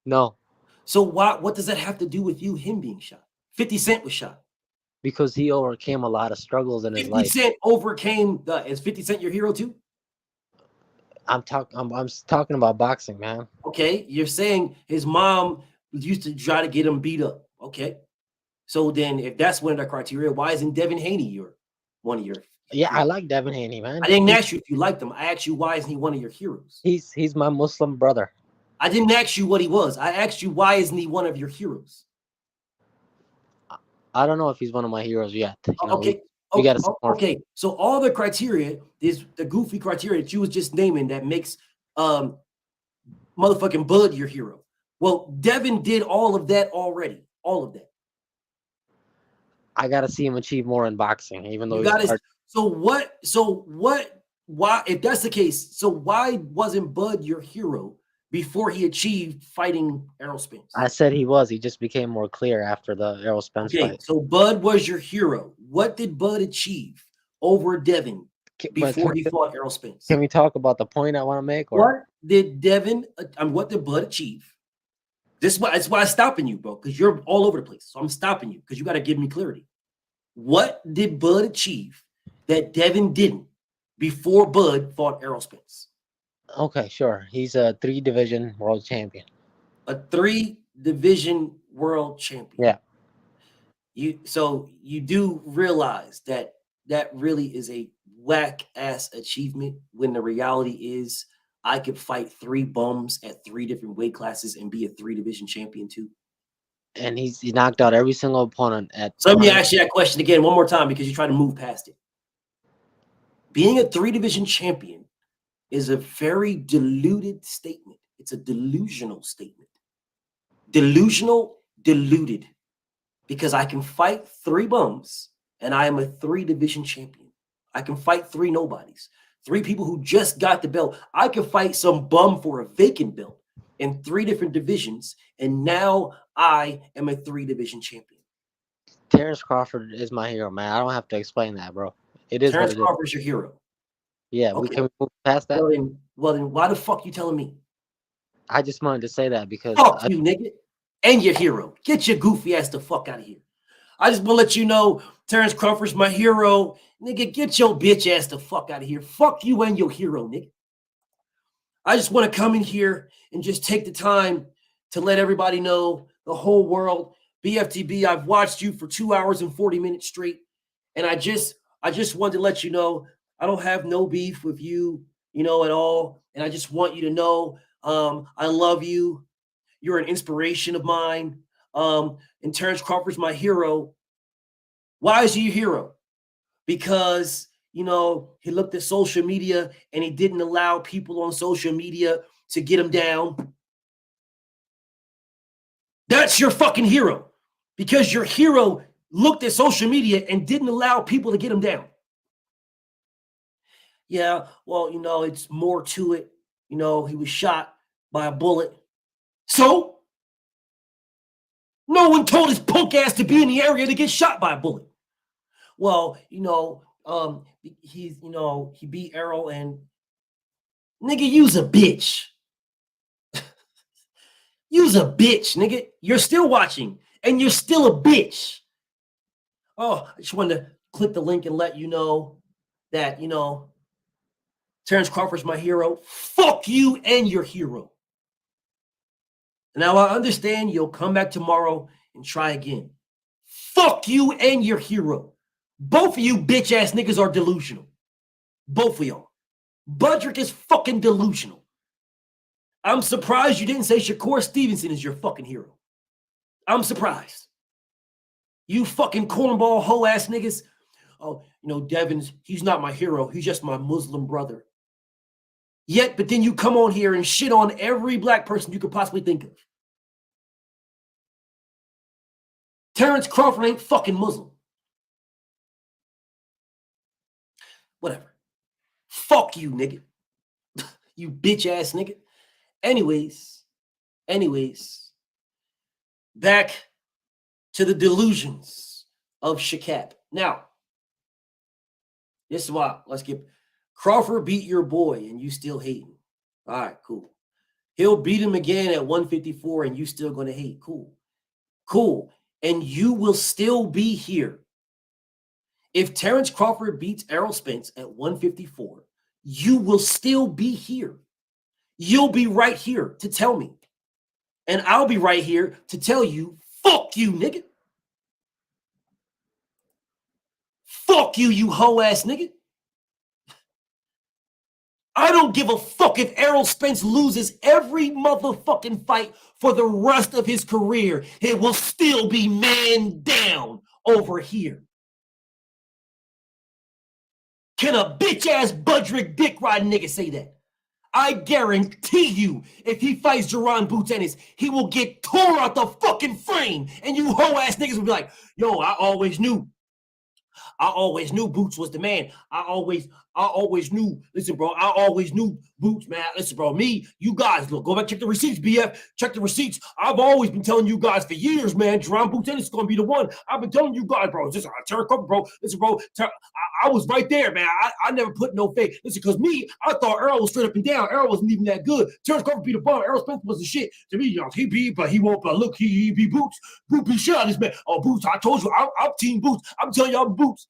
[SPEAKER 15] No.
[SPEAKER 6] So what does that have to do with you, him being shot? 50 Cent was shot.
[SPEAKER 15] Because he overcame a lot of struggles in his life.
[SPEAKER 6] 50 Cent overcame is 50 Cent your hero too?
[SPEAKER 15] I'm talking about boxing, man.
[SPEAKER 6] Okay, you're saying his mom used to try to get him beat up. Okay. So then if that's one of the criteria, why isn't Devin Haney one of your
[SPEAKER 15] Yeah, I like Devin Haney, man.
[SPEAKER 6] I didn't ask you if you liked him. I asked you why isn't he one of your heroes?
[SPEAKER 15] He's my Muslim brother.
[SPEAKER 6] I didn't ask you what he was. I asked you why isn't he one of your heroes?
[SPEAKER 15] I don't know if he's one of my heroes yet.
[SPEAKER 6] Okay. Okay. So all the criteria is the goofy criteria that you was just naming that makes motherfucking Bud your hero. Well, Devin did all of that already. All of that.
[SPEAKER 15] I gotta see him achieve more in boxing, even though
[SPEAKER 6] why if that's the case, so why wasn't Bud your hero before he achieved fighting Errol Spence?
[SPEAKER 15] I said he was. He just became more clear after the Errol Spence fight.
[SPEAKER 6] So Bud was your hero. What did Bud achieve over Devin before he fought Errol Spence?
[SPEAKER 15] Can we talk about the point I want to make?
[SPEAKER 6] What did Bud achieve? That's why I'm stopping you, bro, because you're all over the place. So I'm stopping you because you got to give me clarity. What did Bud achieve that Devin didn't before Bud fought Errol Spence?
[SPEAKER 15] Okay, sure. He's a 3-division world champion.
[SPEAKER 6] A 3-division world champion.
[SPEAKER 15] Yeah.
[SPEAKER 6] You do realize that really is a whack ass achievement when the reality is I could fight 3 bums at 3 different weight classes and be a 3-division champion too.
[SPEAKER 15] And he knocked out every single opponent at.
[SPEAKER 6] So let me ask you that question again one more time because you try to move past it. Being a 3-division champion is a very deluded statement. It's a delusional statement. Delusional, deluded. Because I can fight 3 bums and I am a 3-division champion. I can fight 3 nobodies, 3 people who just got the belt. I can fight some bum for a vacant belt in 3 different divisions, and now I am a 3-division champion.
[SPEAKER 15] Terrence Crawford is my hero, man. I don't have to explain that, bro. It is
[SPEAKER 6] Terrence
[SPEAKER 15] what it
[SPEAKER 6] Crawford's your hero.
[SPEAKER 15] Yeah,
[SPEAKER 6] Okay.
[SPEAKER 15] we can move past that.
[SPEAKER 6] Well, then why the fuck you telling me?
[SPEAKER 15] I just wanted to say that because
[SPEAKER 6] Fuck you, nigga. And your hero. Get your goofy ass the fuck out of here. I just want to let you know Terrence Crawford's my hero. Nigga, get your bitch ass the fuck out of here. Fuck you and your hero, nigga. I just want to come in here and just take the time to let everybody know, the whole world, BFTB, I've watched you for 2 hours and 40 minutes straight. And I just wanted to let you know I don't have no beef with you, at all. And I just want you to know I love you. You're an inspiration of mine. And Terrence Crawford's my hero. Why is he your hero? Because, he looked at social media and he didn't allow people on social media to get him down. That's your fucking hero. Because your hero looked at social media and didn't allow people to get him down. Yeah, well, it's more to it. He was shot by a bullet. So, no one told his punk ass to be in the area to get shot by a bullet. Well, he beat Errol and nigga, you's a bitch. You's a bitch, nigga. You're still watching and you're still a bitch. Oh, I just wanted to click the link and let you know that, Terrence Crawford's my hero. Fuck you and your hero. Now, I understand you'll come back tomorrow and try again. Fuck you and your hero. Both of you bitch-ass niggas are delusional. Both of y'all. Budrick is fucking delusional. I'm surprised you didn't say Shakur Stevenson is your fucking hero. I'm surprised. You fucking cornball hoe-ass niggas. Oh, Devins, he's not my hero. He's just my Muslim brother. But then you come on here and shit on every black person you could possibly think of. Terrence Crawford ain't fucking Muslim. Whatever. Fuck you, nigga. You bitch ass nigga. Anyways, back to the delusions of Cashapp. Now, this is why. Let's get Crawford beat your boy and you still hating. All right, cool. He'll beat him again at 154 and you still going to hate. Cool. And you will still be here. If Terrence Crawford beats Errol Spence at 154, you will still be here. You'll be right here to tell me. And I'll be right here to tell you, fuck you, nigga. Fuck you, you hoe-ass nigga. I don't give a fuck if Errol Spence loses every motherfucking fight for the rest of his career. It will still be man down over here. Can a bitch-ass Budrick dick riding nigga say that? I guarantee you, if he fights Jaron Boots Ennis, he will get tore out the fucking frame. And you hoe-ass niggas will be like, yo, I always knew Boots was the man. I always knew. Listen, bro, I always knew Boots, man. Listen, bro, you guys, look, go back, check the receipts, BF. Check the receipts. I've always been telling you guys for years, man, Jaron Boots Ennis is going to be the one. I've been telling you guys, bro. Just Terrence Crawford, bro. Listen, bro, I was right there, man. I never put no faith. Listen, because I thought Errol was straight up and down. Errol wasn't even that good. Terrence Crawford beat a bum. Errol Spence was the shit. To me, he beat, but he won't. But look, he beat Boots. Boots beat shit out of this man. Oh, Boots, I told you, I'm team Boots. I'm telling y'all, Boots.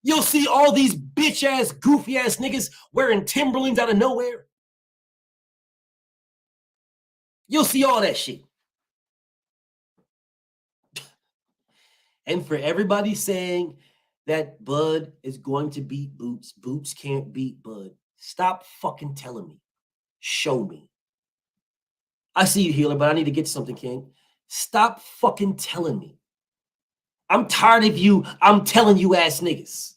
[SPEAKER 6] You'll see all these bitch-ass, goofy-ass niggas wearing Timberlands out of nowhere. You'll see all that shit. And for everybody saying that Bud is going to beat Boots, Boots can't beat Bud, stop fucking telling me. Show me. I see you, Healer, but I need to get something, King. Stop fucking telling me. I'm tired of you, I'm telling you ass niggas.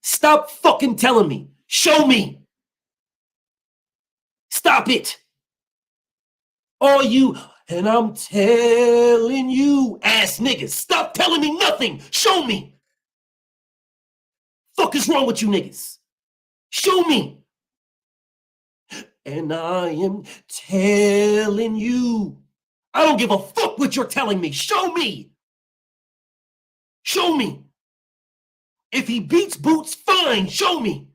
[SPEAKER 6] Stop fucking telling me. Show me. Stop it. All you, and I'm telling you, ass niggas, stop telling me nothing. Show me. Fuck is wrong with you niggas? Show me. And I am telling you. I don't give a fuck what you're telling me. Show me. Show me. If he beats Boots, fine. Show me.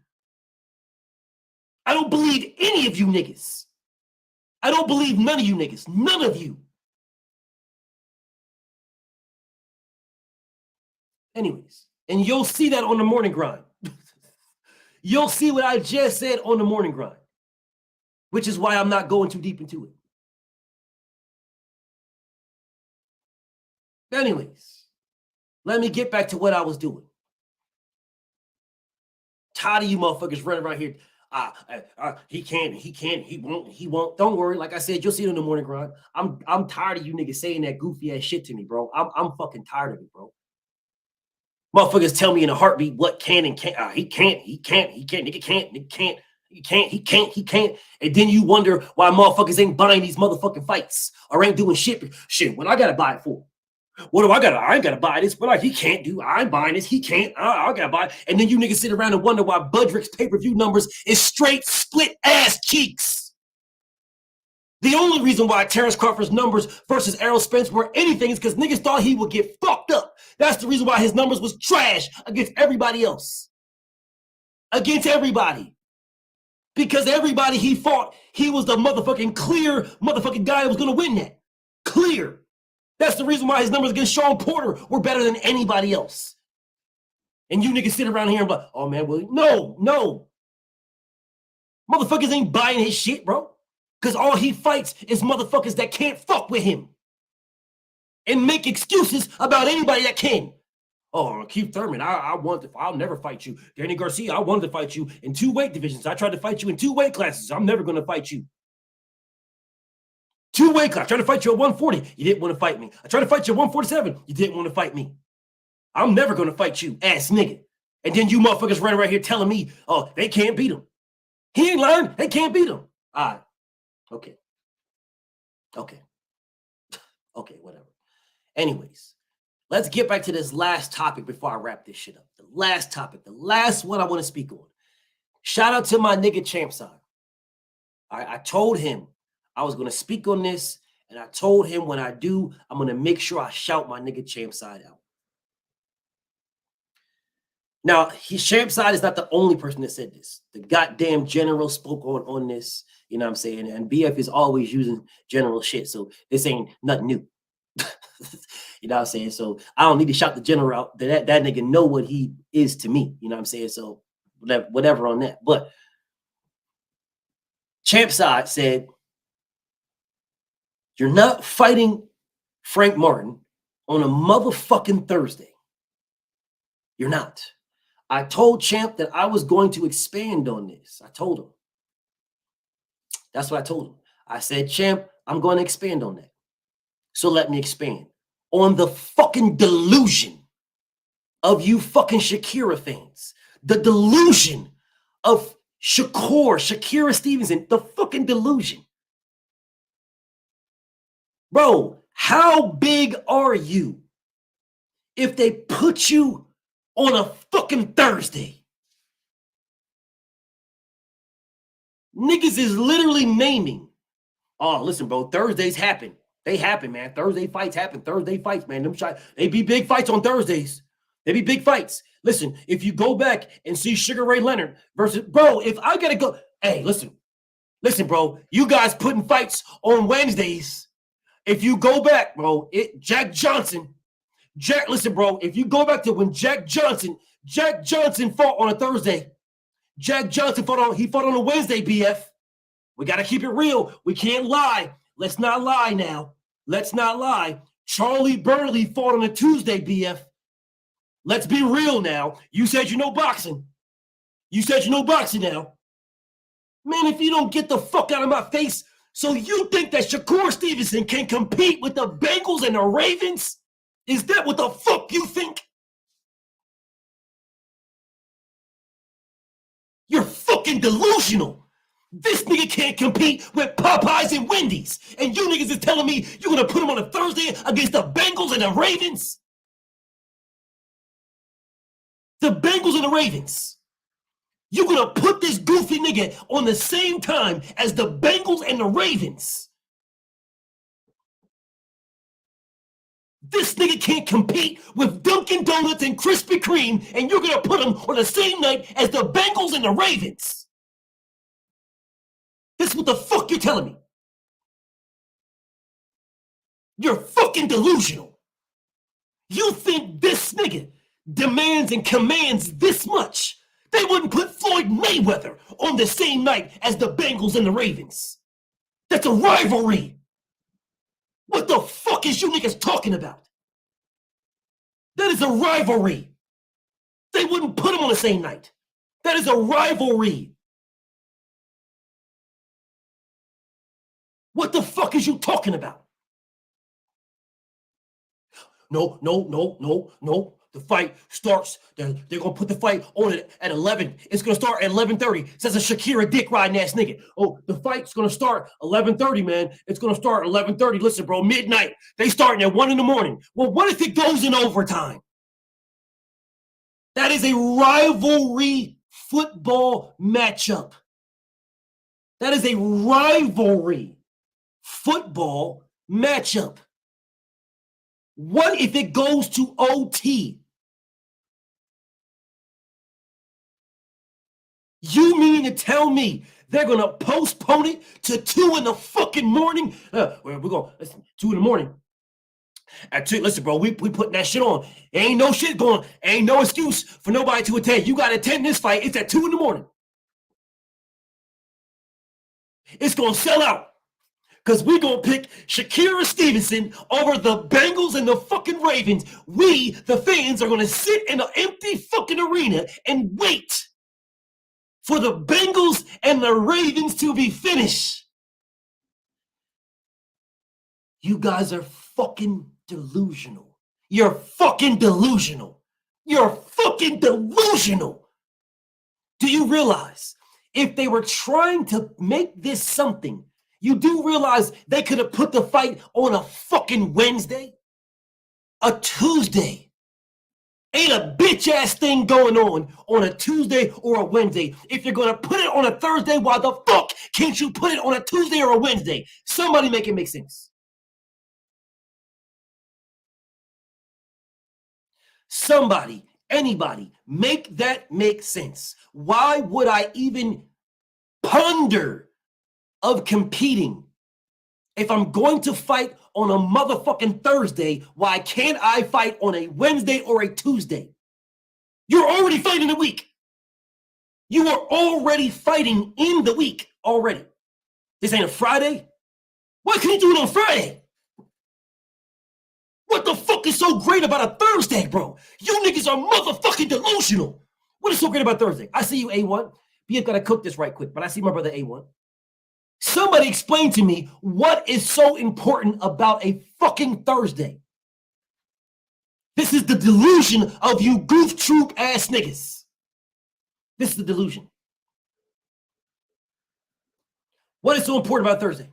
[SPEAKER 6] I don't believe any of you niggas. I don't believe none of you niggas. None of you. Anyways, and you'll see that on the morning grind. You'll see what I just said on the morning grind, which is why I'm not going too deep into it. Anyways, let me get back to what I was doing. Tired of you motherfuckers running around here. He can't, he won't. Don't worry. Like I said, you'll see it in the morning grind. I'm tired of you niggas saying that goofy ass shit to me, bro. I'm fucking tired of it, bro. Motherfuckers tell me in a heartbeat what can and can't. He can't. And then you wonder why motherfuckers ain't buying these motherfucking fights or ain't doing shit. Shit, what I gotta buy it for? What do I gotta? I ain't gotta buy this. What he can't do? I'm buying this. He can't. I gotta buy it. And then you niggas sit around and wonder why Budrick's pay-per-view numbers is straight split ass cheeks. The only reason why Terrence Crawford's numbers versus Errol Spence were anything is because niggas thought he would get fucked up. That's the reason why his numbers was trash against everybody else. Against everybody. Because everybody he fought, he was the motherfucking clear motherfucking guy that was going to win that. Clear. That's the reason why his numbers against Sean Porter were better than anybody else. And you niggas sit around here and be like, oh man, well, no. Motherfuckers ain't buying his shit, bro. Because all he fights is motherfuckers that can't fuck with him. And make excuses about anybody that can. Oh, Keith Thurman, I'll never fight you. Danny Garcia, I wanted to fight you in 2 weight divisions. I tried to fight you in 2 weight classes. I'm never going to fight you. 2 weight classes. I tried to fight you at 140. You didn't want to fight me. I tried to fight you at 147. You didn't want to fight me. I'm never going to fight you, ass nigga. And then you motherfuckers running right here telling me, oh, they can't beat him. He ain't lying. They can't beat him. All right. Okay, whatever. Anyways, let's get back to this last topic before I wrap this shit up. The last topic, the last one I want to speak on. Shout out to my nigga Champside. I told him I was going to speak on this, and I told him when I do, I'm going to make sure I shout my nigga Champside out. Now, Champside is not the only person that said this. The goddamn general spoke on this. You know what I'm saying? And BF is always using general shit. So this ain't nothing new. You know what I'm saying? So I don't need to shout the general out. That nigga know what he is to me. You know what I'm saying? So whatever on that. But Champside said, you're not fighting Frank Martin on a motherfucking Thursday. You're not. I told Champ that I was going to expand on this. I told him. That's what I told him. I said, Champ, I'm going to expand on that. So let me expand on the fucking delusion of you fucking Shakira fans. The delusion of Shakira Stevenson. The fucking delusion. Bro, how big are you if they put you on a fucking Thursday? Niggas is literally naming. Oh, listen, bro, Thursdays happen. They happen, man. Thursday fights happen. Thursday fights, man. They be big fights on Thursdays. They be big fights. Listen, if you go back and see Sugar Ray Leonard versus, bro, if I gotta go, hey, listen, bro, you guys putting fights on Wednesdays. If you go back, bro, listen, bro, if you go back to when Jack Johnson fought on a Thursday. Jack Johnson fought on a Wednesday, BF. We got to keep it real. We can't lie. Let's not lie now. Let's not lie. Charlie Burley fought on a Tuesday, BF. Let's be real now. You said you know boxing. You said you know boxing now. Man, if you don't get the fuck out of my face, so you think that Shakur Stevenson can compete with the Bengals and the Ravens? Is that what the fuck you think? You're fucking delusional. This nigga can't compete with Popeyes and Wendy's. And you niggas is telling me you're going to put him on a Thursday against the Bengals and the Ravens? The Bengals and the Ravens. You're going to put this goofy nigga on the same time as the Bengals and the Ravens. This nigga can't compete with Dunkin' Donuts and Krispy Kreme, and you're going to put him on the same night as the Bengals and the Ravens. This is what the fuck you're telling me. You're fucking delusional. You think this nigga demands and commands this much? They wouldn't put Floyd Mayweather on the same night as the Bengals and the Ravens. That's a rivalry. What the fuck is you niggas talking about? That is a rivalry. They wouldn't put him on the same night. That is a rivalry. What the fuck is you talking about? No. The fight starts. They're gonna put the fight on it at 11. It's gonna start at 11:30. Says a Shakira dick riding ass nigga. Oh, the fight's gonna start 11:30, man. It's gonna start 11:30. Listen, bro, midnight. They starting at 1 in the morning. Well, what if it goes in overtime? That is a rivalry football matchup. That is a rivalry football matchup. What if it goes to OT? You mean to tell me they're going to postpone it to 2 in the fucking morning? We're going, 2 in the morning. At 2, listen, bro, we putting that shit on. Ain't no shit going, ain't no excuse for nobody to attend. You got to attend this fight. It's at 2 in the morning. It's going to sell out. Because we're going to pick Shakira Stevenson over the Bengals and the fucking Ravens. We, the fans, are going to sit in an empty fucking arena and wait for the Bengals and the Ravens to be finished. You guys are fucking delusional. You're fucking delusional. You're fucking delusional. Do you realize if they were trying to make this something, you do realize they could have put the fight on a fucking Wednesday? A Tuesday. Ain't a bitch-ass thing going on a Tuesday or a Wednesday. If you're going to put it on a Thursday, why the fuck can't you put it on a Tuesday or a Wednesday? Somebody make it make sense. Somebody, anybody, make that make sense. Why would I even ponder of competing if I'm going to fight on a motherfucking Thursday? Why can't I fight on a Wednesday or a Tuesday? You're already fighting the week. You are already fighting in the week already. This ain't a Friday. Why can't you do it on Friday? What the fuck is so great about a Thursday, bro? You niggas are motherfucking delusional. What is so great about Thursday? I see you, A1. BF gotta cook this right quick, but I see my brother A1. Somebody explain to me what is so important about a fucking Thursday. This is the delusion of you goof troop ass niggas. This is the delusion. What is so important about Thursday?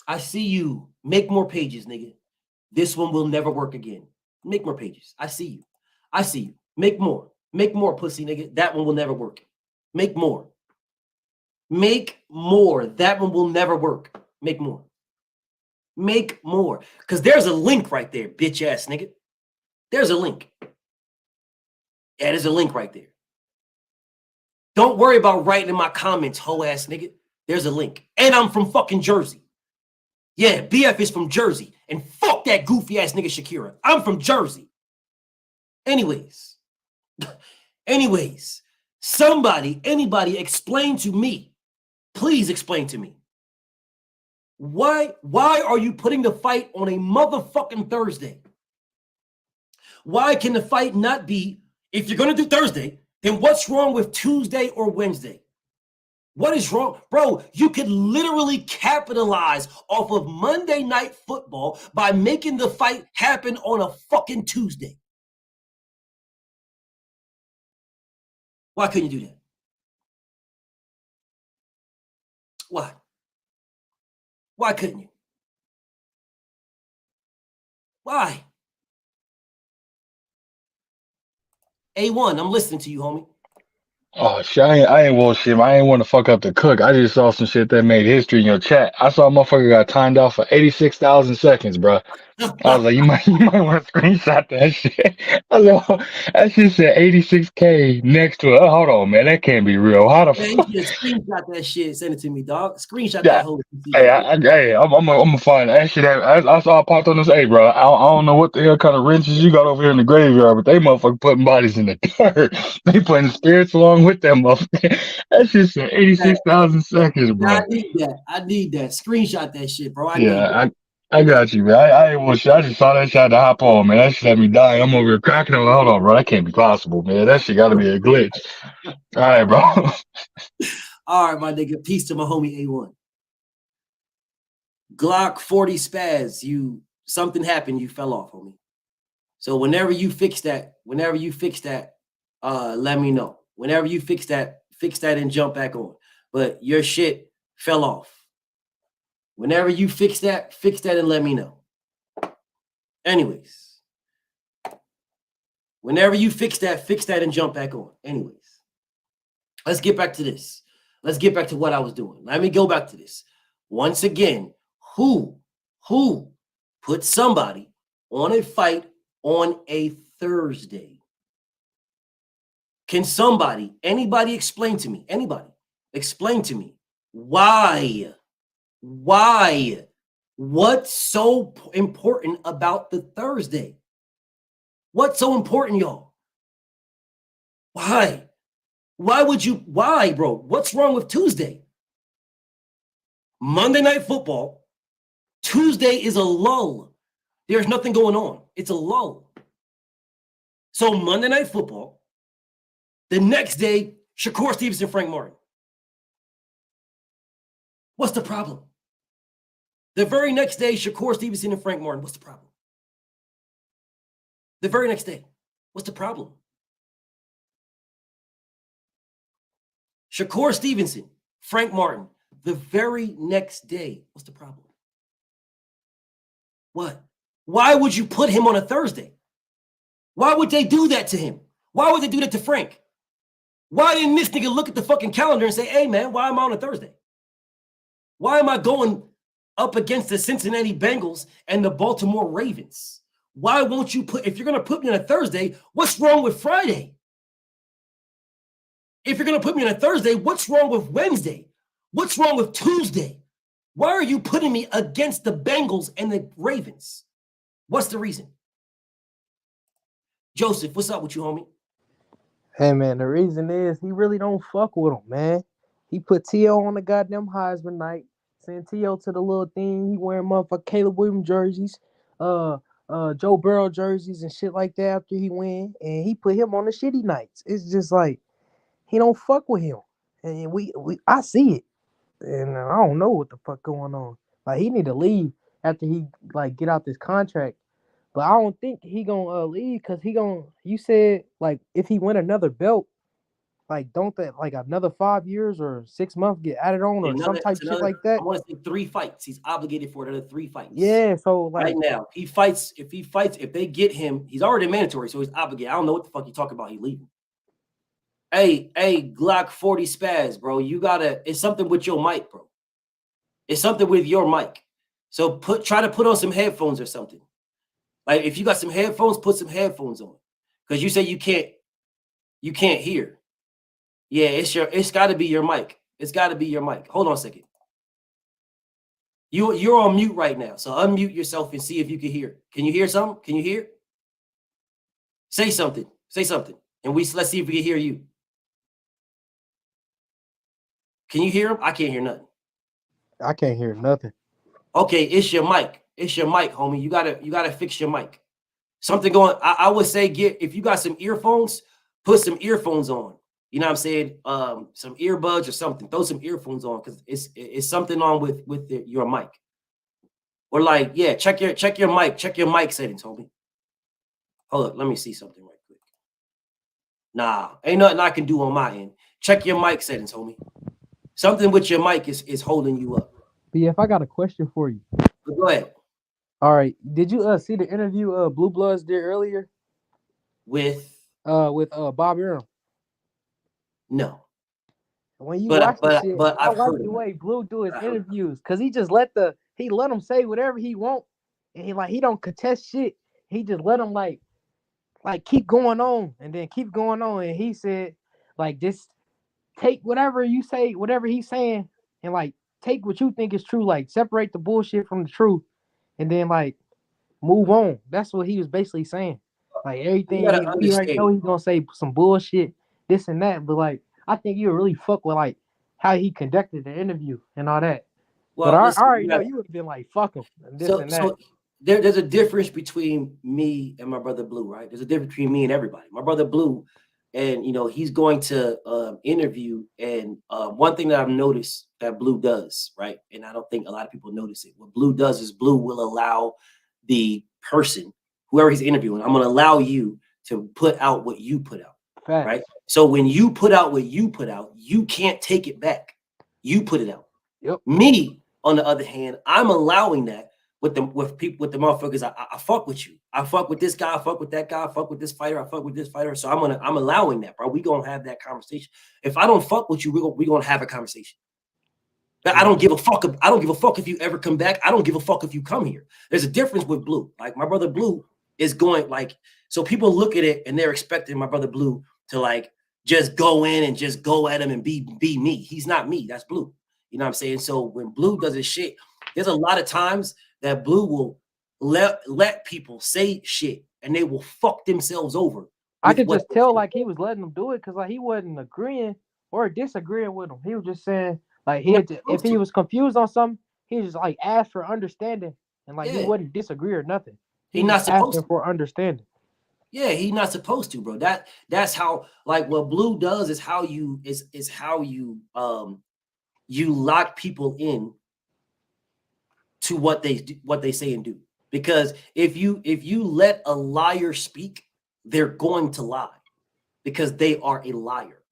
[SPEAKER 6] I see you. Make more pages, nigga. This one will never work again. Make more pages. I see you. I see you. Make more. Make more, pussy nigga. That one will never work. Make more. Make more. That one will never work. Make more. Make more. Because there's a link right there, bitch ass nigga. There's a link. Yeah, there's a link right there. Don't worry about writing in my comments, hoe ass nigga. There's a link. And I'm from fucking Jersey. Yeah, BF is from Jersey. And fuck that goofy ass nigga Shakira. I'm from Jersey. Anyways. Somebody, anybody, explain to me. Please explain to me. Why are you putting the fight on a motherfucking Thursday? Why can the fight not be, if you're going to do Thursday, then what's wrong with Tuesday or Wednesday? What is wrong? Bro, you could literally capitalize off of Monday Night Football by making the fight happen on a fucking Tuesday. Why couldn't you do that? Why? Why couldn't you? Why? A1, I'm listening to you, homie.
[SPEAKER 16] Oh shit, I ain't bullshit. I ain't want to fuck up the cook. I just saw some shit that made history in your chat. I saw a motherfucker got timed off for 86,000 seconds, bro. I was like, you might want to screenshot that shit. I was like, that shit said 86K next to it. Oh, hold on, man, that can't be real. How the
[SPEAKER 6] Man,
[SPEAKER 16] fuck?
[SPEAKER 6] you should screenshot that shit, send it to me, dog. Screenshot
[SPEAKER 16] Yeah.
[SPEAKER 6] that whole
[SPEAKER 16] Hey, I'm gonna find that shit. I saw it popped on this. Hey, bro, I don't know what the hell kind of wrenches you got over here in the graveyard, but they motherfucker putting bodies in the dirt. They putting spirits along with them motherfucker. That shit said 86,000 seconds,
[SPEAKER 6] Yeah,
[SPEAKER 16] bro.
[SPEAKER 6] I need that. I need that. Screenshot that shit, bro. I need that.
[SPEAKER 16] Yeah, I got you, man. I ain't bullshit. I just saw that shit to hop on, man. That shit had me dying. I'm over here cracking. I'm like, hold on, bro. That can't be possible, man. That shit got to be a glitch. All right, bro.
[SPEAKER 6] All right, my nigga. Peace to my homie A1. Glock 40 spaz. Something happened. You fell off, homie. So whenever you fix that, let me know. Whenever you fix that and jump back on. But your shit fell off. Whenever you fix that and let me know. Anyways. Whenever you fix that and jump back on. Anyways. Let's get back to this. Let's get back to what I was doing. Let me go back to this. Once again, who put somebody on a fight on a Thursday? Can anybody explain to me? Anybody explain to me why? Why? What's so important about the Thursday? What's so important, y'all? Why? Why, bro? What's wrong with Tuesday? Monday Night Football. Tuesday is a lull. There's nothing going on. It's a lull. So Monday Night Football. The next day, Shakur Stevenson, Frank Martin. What's the problem? The very next day, Shakur Stevenson and Frank Martin. What's the problem? The very next day. What's the problem? Shakur Stevenson, Frank Martin. The very next day. What's the problem? What? Why would you put him on a Thursday? Why would they do that to him? Why would they do that to Frank? Why didn't this nigga look at the fucking calendar and say, hey, man, why am I on a Thursday? Why am I going up against the Cincinnati Bengals and the Baltimore Ravens? Why won't you if you're going to put me on a Thursday, what's wrong with Friday? If you're going to put me on a Thursday, what's wrong with Wednesday? What's wrong with Tuesday? Why are you putting me against the Bengals and the Ravens? What's the reason? Joseph, what's up with you, homie?
[SPEAKER 17] Hey, man, the reason is he really don't fuck with him, man. He put T.O. on the goddamn Heisman night, sent T.O. to the little thing. He wearing motherfucking Caleb Williams jerseys, Joe Burrow jerseys and shit like that after he win, and he put him on the shitty nights. It's just like he don't fuck with him, and I see it, and I don't know what the fuck going on. Like he need to leave after he like get out this contract. But I don't think he gonna leave because you said like if he win another belt, like don't that like another 5 years or 6 months get added on or some type shit like that?
[SPEAKER 6] I want to say 3 fights. He's obligated for another 3 fights.
[SPEAKER 17] Yeah, so like
[SPEAKER 6] right now, if they get him, he's already mandatory, so he's obligated. I don't know what the fuck you talking about. He leaving. Hey, Glock 40 spaz, bro. It's something with your mic, bro. It's something with your mic. So try to put on some headphones or something. Like if you got some headphones, put some headphones on. Because you say you can't hear. Yeah, it's gotta be your mic. It's gotta be your mic. Hold on a second. You're on mute right now. So unmute yourself and see if you can hear. Can you hear something? Can you hear? Say something. Say something. And let's see if we can hear you. Can you hear him? I can't hear nothing.
[SPEAKER 17] I can't hear nothing.
[SPEAKER 6] Okay, it's your mic. It's your mic, homie. You gotta fix your mic. Something going. I would say if you got some earphones, put some earphones on. You know what I'm saying? Some earbuds or something. Throw some earphones on because it's something on with your mic. Or like, yeah, check your mic. Check your mic settings, homie. Hold up, let me see something right quick. Nah, ain't nothing I can do on my end. Check your mic settings, homie. Something with your mic is holding you up.
[SPEAKER 17] BF, I got a question for you.
[SPEAKER 6] But go ahead.
[SPEAKER 17] All right, did you see the interview Blue Bloods did earlier
[SPEAKER 6] with
[SPEAKER 17] Bob Arum?
[SPEAKER 6] No.
[SPEAKER 17] When you watch the shit,
[SPEAKER 6] but
[SPEAKER 17] I
[SPEAKER 6] I've
[SPEAKER 17] like
[SPEAKER 6] heard
[SPEAKER 17] the way Blue do his
[SPEAKER 6] I heard
[SPEAKER 17] interviews because he just let him say whatever he want, and he don't contest shit. He just let him like keep going on and then keep going on. And he said like just take whatever you say, whatever he's saying, and like take what you think is true, like separate the bullshit from the truth, and then like move on. That's what he was basically saying. Like everything
[SPEAKER 6] You gotta
[SPEAKER 17] we already know
[SPEAKER 6] understand.
[SPEAKER 17] he's gonna say some bullshit, this and that, but like I think you really fuck with like how he conducted the interview and all that.
[SPEAKER 6] Well,
[SPEAKER 17] But I
[SPEAKER 6] listen,
[SPEAKER 17] already know you would have been like fuck him and this and that.
[SPEAKER 6] So there's a difference between me and my brother Blue, right? There's a difference between me and everybody. My brother Blue, and he's going to interview. And one thing that I've noticed that Blue does, right? And I don't think a lot of people notice it. What Blue does is Blue will allow the person, whoever he's interviewing, I'm going to allow you to put out what you put out, right? So when you put out what you put out, you can't take it back. You put it out.
[SPEAKER 17] Yep.
[SPEAKER 6] Me, on the other hand, I'm allowing that with the motherfuckers. I fuck with you. I fuck with this guy. I fuck with that guy. I fuck with this fighter. I fuck with this fighter. So I'm allowing that, bro. We gonna have that conversation. If I don't fuck with you, we gonna have a conversation. But I don't give a fuck. I don't give a fuck if you ever come back. I don't give a fuck if you come here. There's a difference with Blue. Like my brother Blue is going like, so people look at it and they're expecting my brother Blue to like just go in and just go at him and be me. He's not me. That's Blue. You know what I'm saying? So when Blue does his shit, there's a lot of times that Blue will let people say shit and they will fuck themselves over.
[SPEAKER 17] I could just tell like he was letting them do it because like he wasn't agreeing or disagreeing with him. He was just saying like if he was confused on something, he just like asked for understanding and like he wouldn't disagree or nothing.
[SPEAKER 6] He's not supposed
[SPEAKER 17] to for understanding.
[SPEAKER 6] Yeah, he's not supposed to, bro. That's how like what Blue does is how you you lock people in to what they say and do. Because if you let a liar speak, they're going to lie because they are a liar.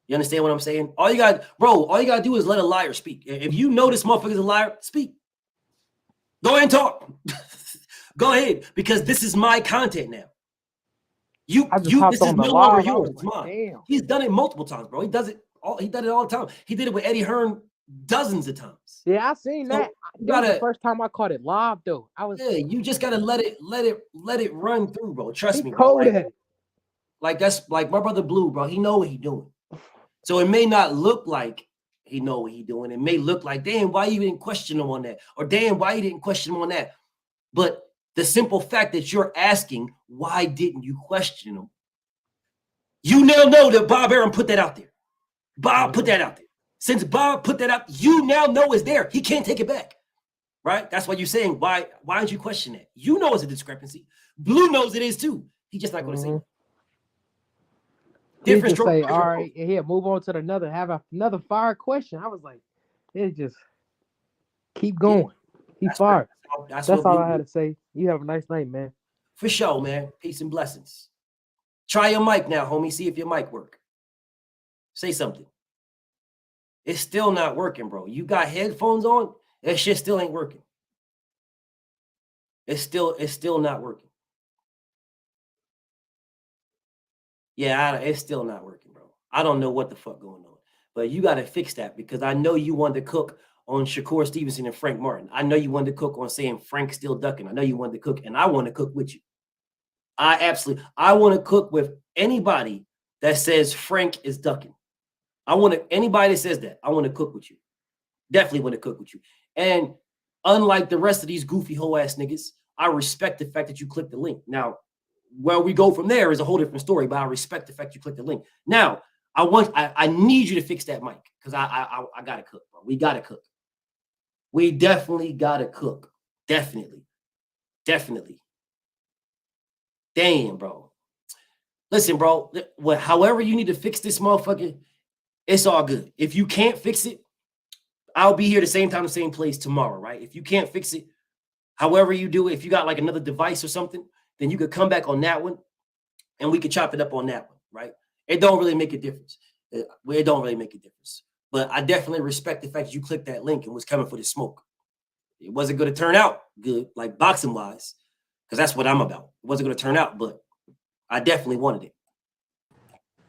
[SPEAKER 6] You understand what I'm saying? All you got to do is let a liar speak. If you know this motherfucker's a liar, speak. Go ahead and talk. Go ahead, because this is my content now. This is no longer yours. It's mine. Damn. He's done it multiple times, bro. He does it all the time. He did it with Eddie Hearn dozens of times.
[SPEAKER 17] Yeah, I seen that. That was the first time I caught it live though.
[SPEAKER 6] You just gotta let it run through, bro. Trust me, bro. Like that's like my brother Blue, bro. He know what he doing. So it may not look like he know what he doing. It may look like, damn, why you didn't question him on that? Or damn, why you didn't question him on that? But the simple fact that you're asking, why didn't you question him? You now know that Bob Arum put that out there. Bob put that out there. Since Bob put that out, you now know it's there. He can't take it back. Right? That's why you're saying, why aren't you questioning that? You know it's a discrepancy. Blue knows it is too. He's just not going to say it.
[SPEAKER 17] Different say, all right, and here, move on to another fire question. I was like, it just keep going. He fired. That's all I had to say. You have a nice night, man.
[SPEAKER 6] For sure, man. Peace and blessings. Try your mic now, homie. See if your mic work. Say something. It's still not working, bro. You got headphones on? That shit still ain't working. It's still not working. Yeah, it's still not working, bro. I don't know what the fuck going on. But you got to fix that because I know you wanted to cook on Shakur Stevenson and Frank Martin. I know you wanted to cook on saying Frank's still ducking. I know you wanted to cook, and I want to cook with you. I want to cook with anybody that says Frank is ducking. Anybody that says that, I want to cook with you. Definitely want to cook with you. And unlike the rest of these goofy hoe ass niggas, I respect the fact that you clicked the link. Now, where we go from there is a whole different story, but I respect the fact you clicked the link. Now, I need you to fix that mic because I gotta cook, bro. We gotta cook. We definitely gotta cook. Definitely. Damn, bro. Listen, bro. However you need to fix this motherfucker, it's all good. If you can't fix it, I'll be here the same time, the same place tomorrow, right? If you can't fix it, however you do it, if you got like another device or something, then you could come back on that one and we could chop it up on that one. right? It don't really make a difference. It don't really make a difference. But I definitely respect the fact that you clicked that link and was coming for the smoke. It wasn't going to turn out good, like boxing wise, because that's what I'm about. It wasn't going to turn out, but I definitely wanted it.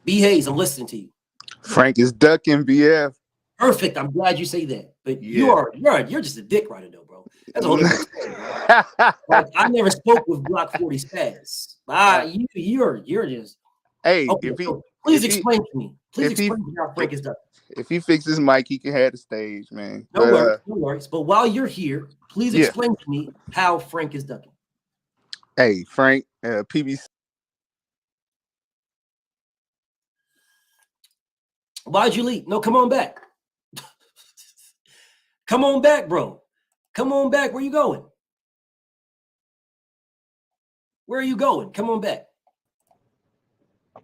[SPEAKER 6] B. Hayes, I'm listening to you.
[SPEAKER 18] Frank is ducking, BF.
[SPEAKER 6] Perfect. I'm glad you say that. But
[SPEAKER 18] Yeah.
[SPEAKER 6] you're just a dick rider though, bro. That's a whole different story, bro. Like, I never spoke with Block 40 Spaz. You're just
[SPEAKER 18] Hey,
[SPEAKER 6] okay, so please explain to me. Please explain to me how Frank is ducking.
[SPEAKER 18] If he fixes his mic, he can have the stage, man.
[SPEAKER 6] No worries. But while you're here, please explain to me how Frank is ducking.
[SPEAKER 18] Hey, Frank, PBC.
[SPEAKER 6] Why'd you leave? No, come on back. Come on back, bro. Come on back. Where you going? Where are you going? Come on back.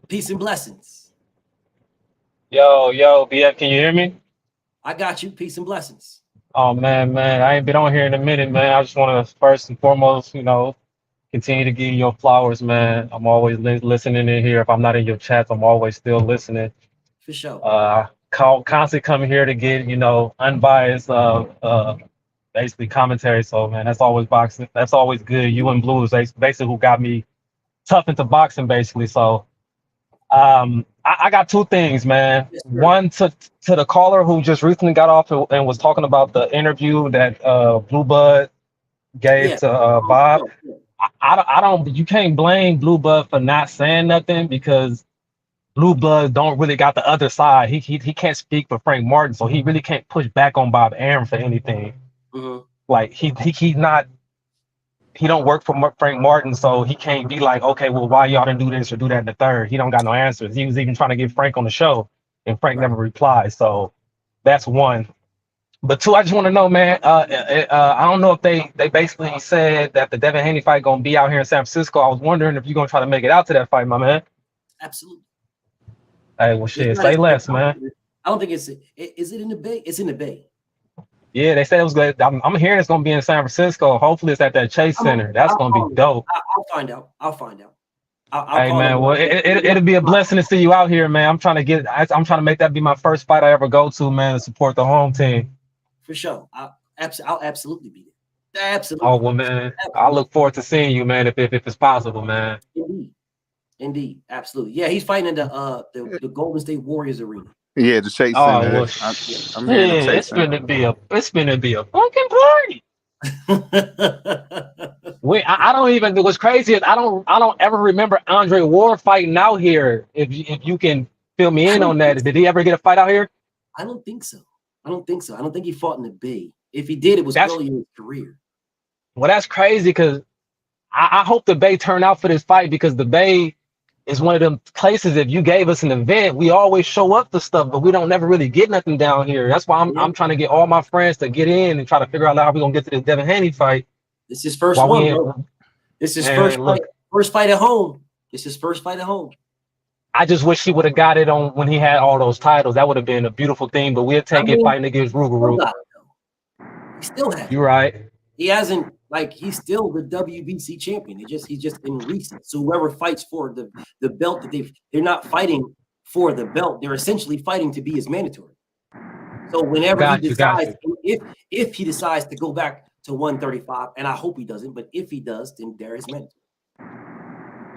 [SPEAKER 6] Peace and blessings.
[SPEAKER 15] Yo, BF, can you hear me?
[SPEAKER 6] I got you. Peace and blessings.
[SPEAKER 15] Oh man, I ain't been on here in a minute, man. I just want to first and foremost, continue to give you your flowers, man. I'm always listening in here. If I'm not in your chats, I'm always still listening.
[SPEAKER 6] For sure.
[SPEAKER 15] Constantly coming here to get, unbiased, basically commentary. So man, that's always boxing. That's always good. You and Blue is basically who got me tough into boxing, basically. So I got two things, man.
[SPEAKER 6] Yes,
[SPEAKER 15] one to the caller who just recently got off and was talking about the interview that Blue Bud gave to Bob. I don't. You can't blame Blue Bud for not saying nothing because Blue Bud don't really got the other side. He can't speak for Frank Martin, so he really can't push back on Bob Arum for anything. Like he's not. He don't work for Frank Martin, so he can't be like, okay, well, why y'all didn't do this or do that in the third? He don't got no answers. He was even trying to get Frank on the show, and Frank never replied. So that's one. But two, I just want to know, man. I don't know if they basically said that the Devin Haney fight gonna be out here in San Francisco. I was wondering if you're gonna try to make it out to that fight, my man.
[SPEAKER 6] Absolutely.
[SPEAKER 15] Hey, well, shit, say less, man.
[SPEAKER 6] I don't think is it in the Bay? It's in the Bay.
[SPEAKER 15] Yeah, they said it was good. I'm hearing it's gonna be in San Francisco. Hopefully, it's at that Chase Center. That's gonna be dope.
[SPEAKER 6] I'll find out.
[SPEAKER 15] Hey man, well, it'll be a blessing to see you out here, man. I'm trying to make that be my first fight I ever go to, man, to support the home team.
[SPEAKER 6] For sure, I'll absolutely be there. Absolutely.
[SPEAKER 15] Oh well, man, I look forward to seeing you, man, if it's possible, man.
[SPEAKER 6] Indeed, absolutely. Yeah, he's fighting in the Golden State Warriors arena.
[SPEAKER 18] Yeah, the Chase Center.
[SPEAKER 15] Well,
[SPEAKER 18] I'm hearing the Chase
[SPEAKER 15] it's gonna be a fucking party. I don't even. What's crazy is I don't ever remember Andre Ward fighting out here. If you can fill me in on that, did he ever get a fight out here?
[SPEAKER 6] I don't think so. I don't think he fought in the Bay. If he did, it was early in his career.
[SPEAKER 15] Well, that's crazy because I hope the Bay turn out for this fight because the Bay is one of them places. If you gave us an event, we always show up to stuff, but we don't never really get nothing down here. That's why I'm trying to get all my friends to get in and try to figure out how we're gonna get to this Devin Haney fight.
[SPEAKER 6] This is his first one, bro. This is first fight at home. This is first fight at home.
[SPEAKER 15] I just wish he would have got it on when he had all those titles. That would have been a beautiful thing, but we'll take it fighting against Rougarou.
[SPEAKER 6] He still has.
[SPEAKER 15] You're right.
[SPEAKER 6] He hasn't, he's still the WBC champion. He's just in recent. So whoever fights for the belt that they're not fighting for the belt. They're essentially fighting to be his mandatory. So whenever he decides, if he decides to go back to 135, and I hope he doesn't, but if he does, then there is mandatory.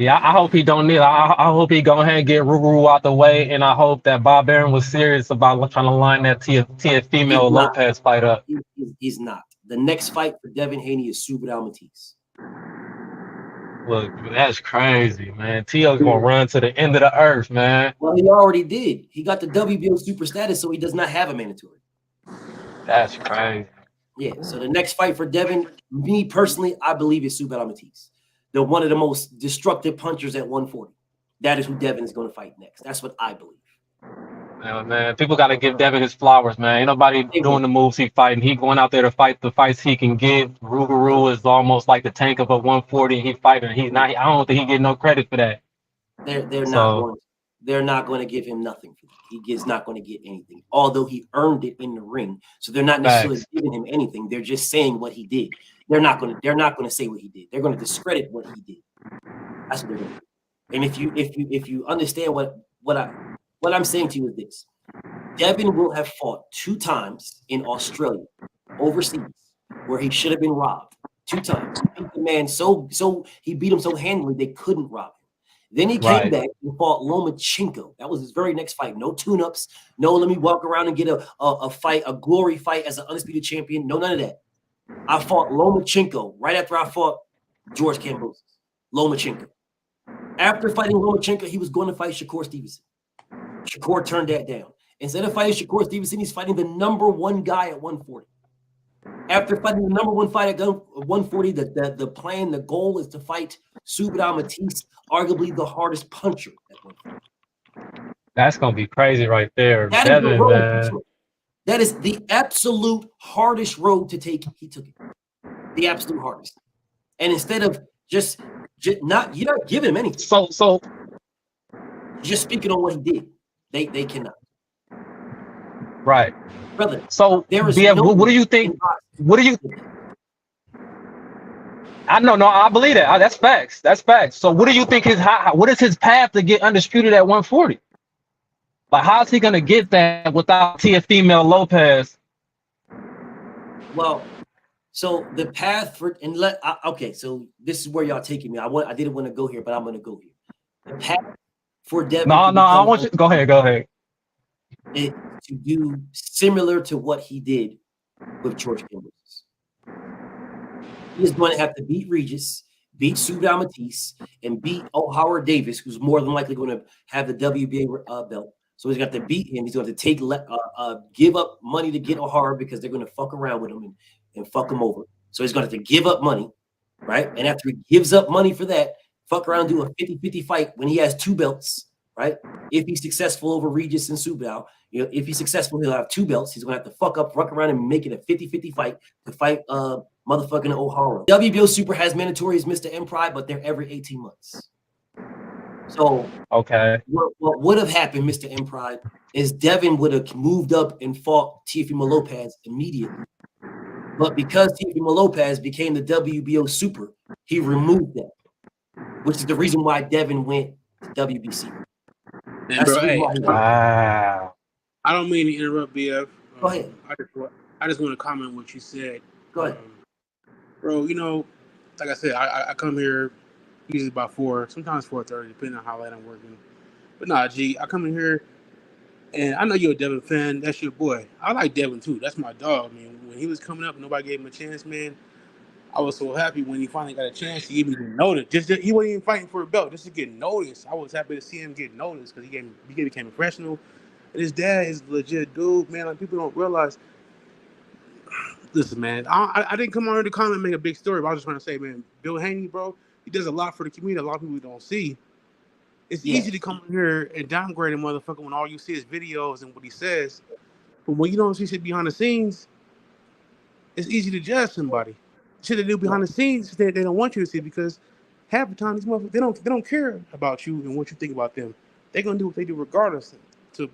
[SPEAKER 15] Yeah, I hope he don't need. I hope he go ahead and get Rougarou out the way, and I hope that Bob Arum was serious about trying to line that Teofimo Lopez fight up.
[SPEAKER 6] He's not. The next fight for Devin Haney is Subrat Al-Matisse.
[SPEAKER 15] Look, that's crazy, man. Teo's gonna run to the end of the earth, man.
[SPEAKER 6] Well, he already did. He got the WBO super status, so he does not have a mandatory.
[SPEAKER 15] That's crazy.
[SPEAKER 6] Yeah. So the next fight for Devin, me personally, I believe is Subrat Al-Matisse. They're one of the most destructive punchers at 140. That is who Devin is going to fight next. That's what I believe.
[SPEAKER 15] Yeah, man, people got to give Devin his flowers, man. Ain't nobody doing the moves he fighting. He going out there to fight the fights he can give. Rougarou is almost like the tank of a 140. He fighting. He's not. I don't think he get no credit for that.
[SPEAKER 6] They're not going to give him nothing for that. He is not going to get anything, although he earned it in the ring. So they're not necessarily giving him anything. They're just saying what he did. They're not going to say what he did. They're going to discredit what he did. That's what they're going to do. And if you understand what I'm saying to you is this: Devin will have fought 2 times in Australia, overseas, where he should have been robbed 2 times. He beat the man he beat him so handily they couldn't rob him. Then he came
[SPEAKER 15] Right.
[SPEAKER 6] back and fought Lomachenko. That was his very next fight. No tune-ups. No, let me walk around and get a fight, a glory fight as an undisputed champion. No, none of that. I fought Lomachenko right after I fought George Kambosos. Lomachenko. After fighting Lomachenko, he was going to fight Shakur Stevenson. Shakur turned that down. Instead of fighting Shakur Stevenson, he's fighting the #1 guy at 140. After fighting the #1 fight at 140, the plan, the goal is to fight Subadal Matisse, arguably the hardest puncher at 140.
[SPEAKER 15] That's gonna be crazy right there,
[SPEAKER 6] That is the
[SPEAKER 15] Devin,
[SPEAKER 6] road he
[SPEAKER 15] man.
[SPEAKER 6] took. That is the absolute hardest road to take. He took it. The absolute hardest. And instead of just you're not giving him anything.
[SPEAKER 15] So
[SPEAKER 6] just speaking on what he did. They cannot.
[SPEAKER 15] Right.
[SPEAKER 6] Brother.
[SPEAKER 15] So
[SPEAKER 6] there is
[SPEAKER 15] BF,
[SPEAKER 6] no
[SPEAKER 15] what do you think? What do you I know, no, I believe that. That's facts. That's facts. So what do you think what is his path to get undisputed at 140? Like, how is he gonna get that without Teofimo Lopez?
[SPEAKER 6] Well, so the path for okay, so this is where y'all taking me. I didn't want to go here, but I'm gonna go here. The path for Devin.
[SPEAKER 15] No, I want you. Go ahead.
[SPEAKER 6] Is to do similar to what he did with George Kambosos. He is going to have to beat Regis, beat Subadal Matisse, and beat Howard Davis, who's more than likely going to have the WBA belt. So he's got to beat him. He's going to give up money to get O'Hara because they're going to fuck around with him and fuck him over. So he's going to have to give up money, right? And after he gives up money for that, fuck around, do a 50-50 fight when he has 2 belts, right? If he's successful over Regis and Subadal, if he's successful, he'll have 2 belts. He's going to have to fuck around and make it a 50-50 fight to fight motherfucking O'Hara. WBO Super has mandatory as Mr. M Pride, but they're every 18 months. So
[SPEAKER 15] okay,
[SPEAKER 6] what would have happened, Mr. M Pride, is Devin would have moved up and fought Teofimo Lopez immediately. But because Teofimo Lopez became the WBO Super, he removed that, which is the reason why Devin went to WBC.
[SPEAKER 14] Wow. I don't mean to interrupt, BF.
[SPEAKER 6] Go ahead.
[SPEAKER 14] I just want to comment on what you said.
[SPEAKER 6] Go ahead.
[SPEAKER 14] Bro, like I said, I come here usually about 4, sometimes 4:30, depending on how late I'm working. But nah, G, I come in here, and I know you're a Devin fan. That's your boy. I like Devin, too. That's my dog. I mean, when he was coming up and nobody gave him a chance, man, I was so happy when he finally got a chance to even get noticed. He wasn't even fighting for a belt, just to get noticed. I was happy to see him get noticed because he became a professional. And his dad is a legit dude, man. Like, people don't realize. Listen, man, I didn't come on here to comment and make a big story, but I was just trying to say, man, Bill Haney, bro, he does a lot for the community. A lot of people don't see. It's easy to come in here and downgrade a motherfucker when all you see is videos and what he says. But when you don't see shit behind the scenes, it's easy to judge somebody. Shit they do behind the scenes, they don't want you to see, because half the time these motherfuckers they don't care about you and what you think about them. They're gonna do what they do regardless.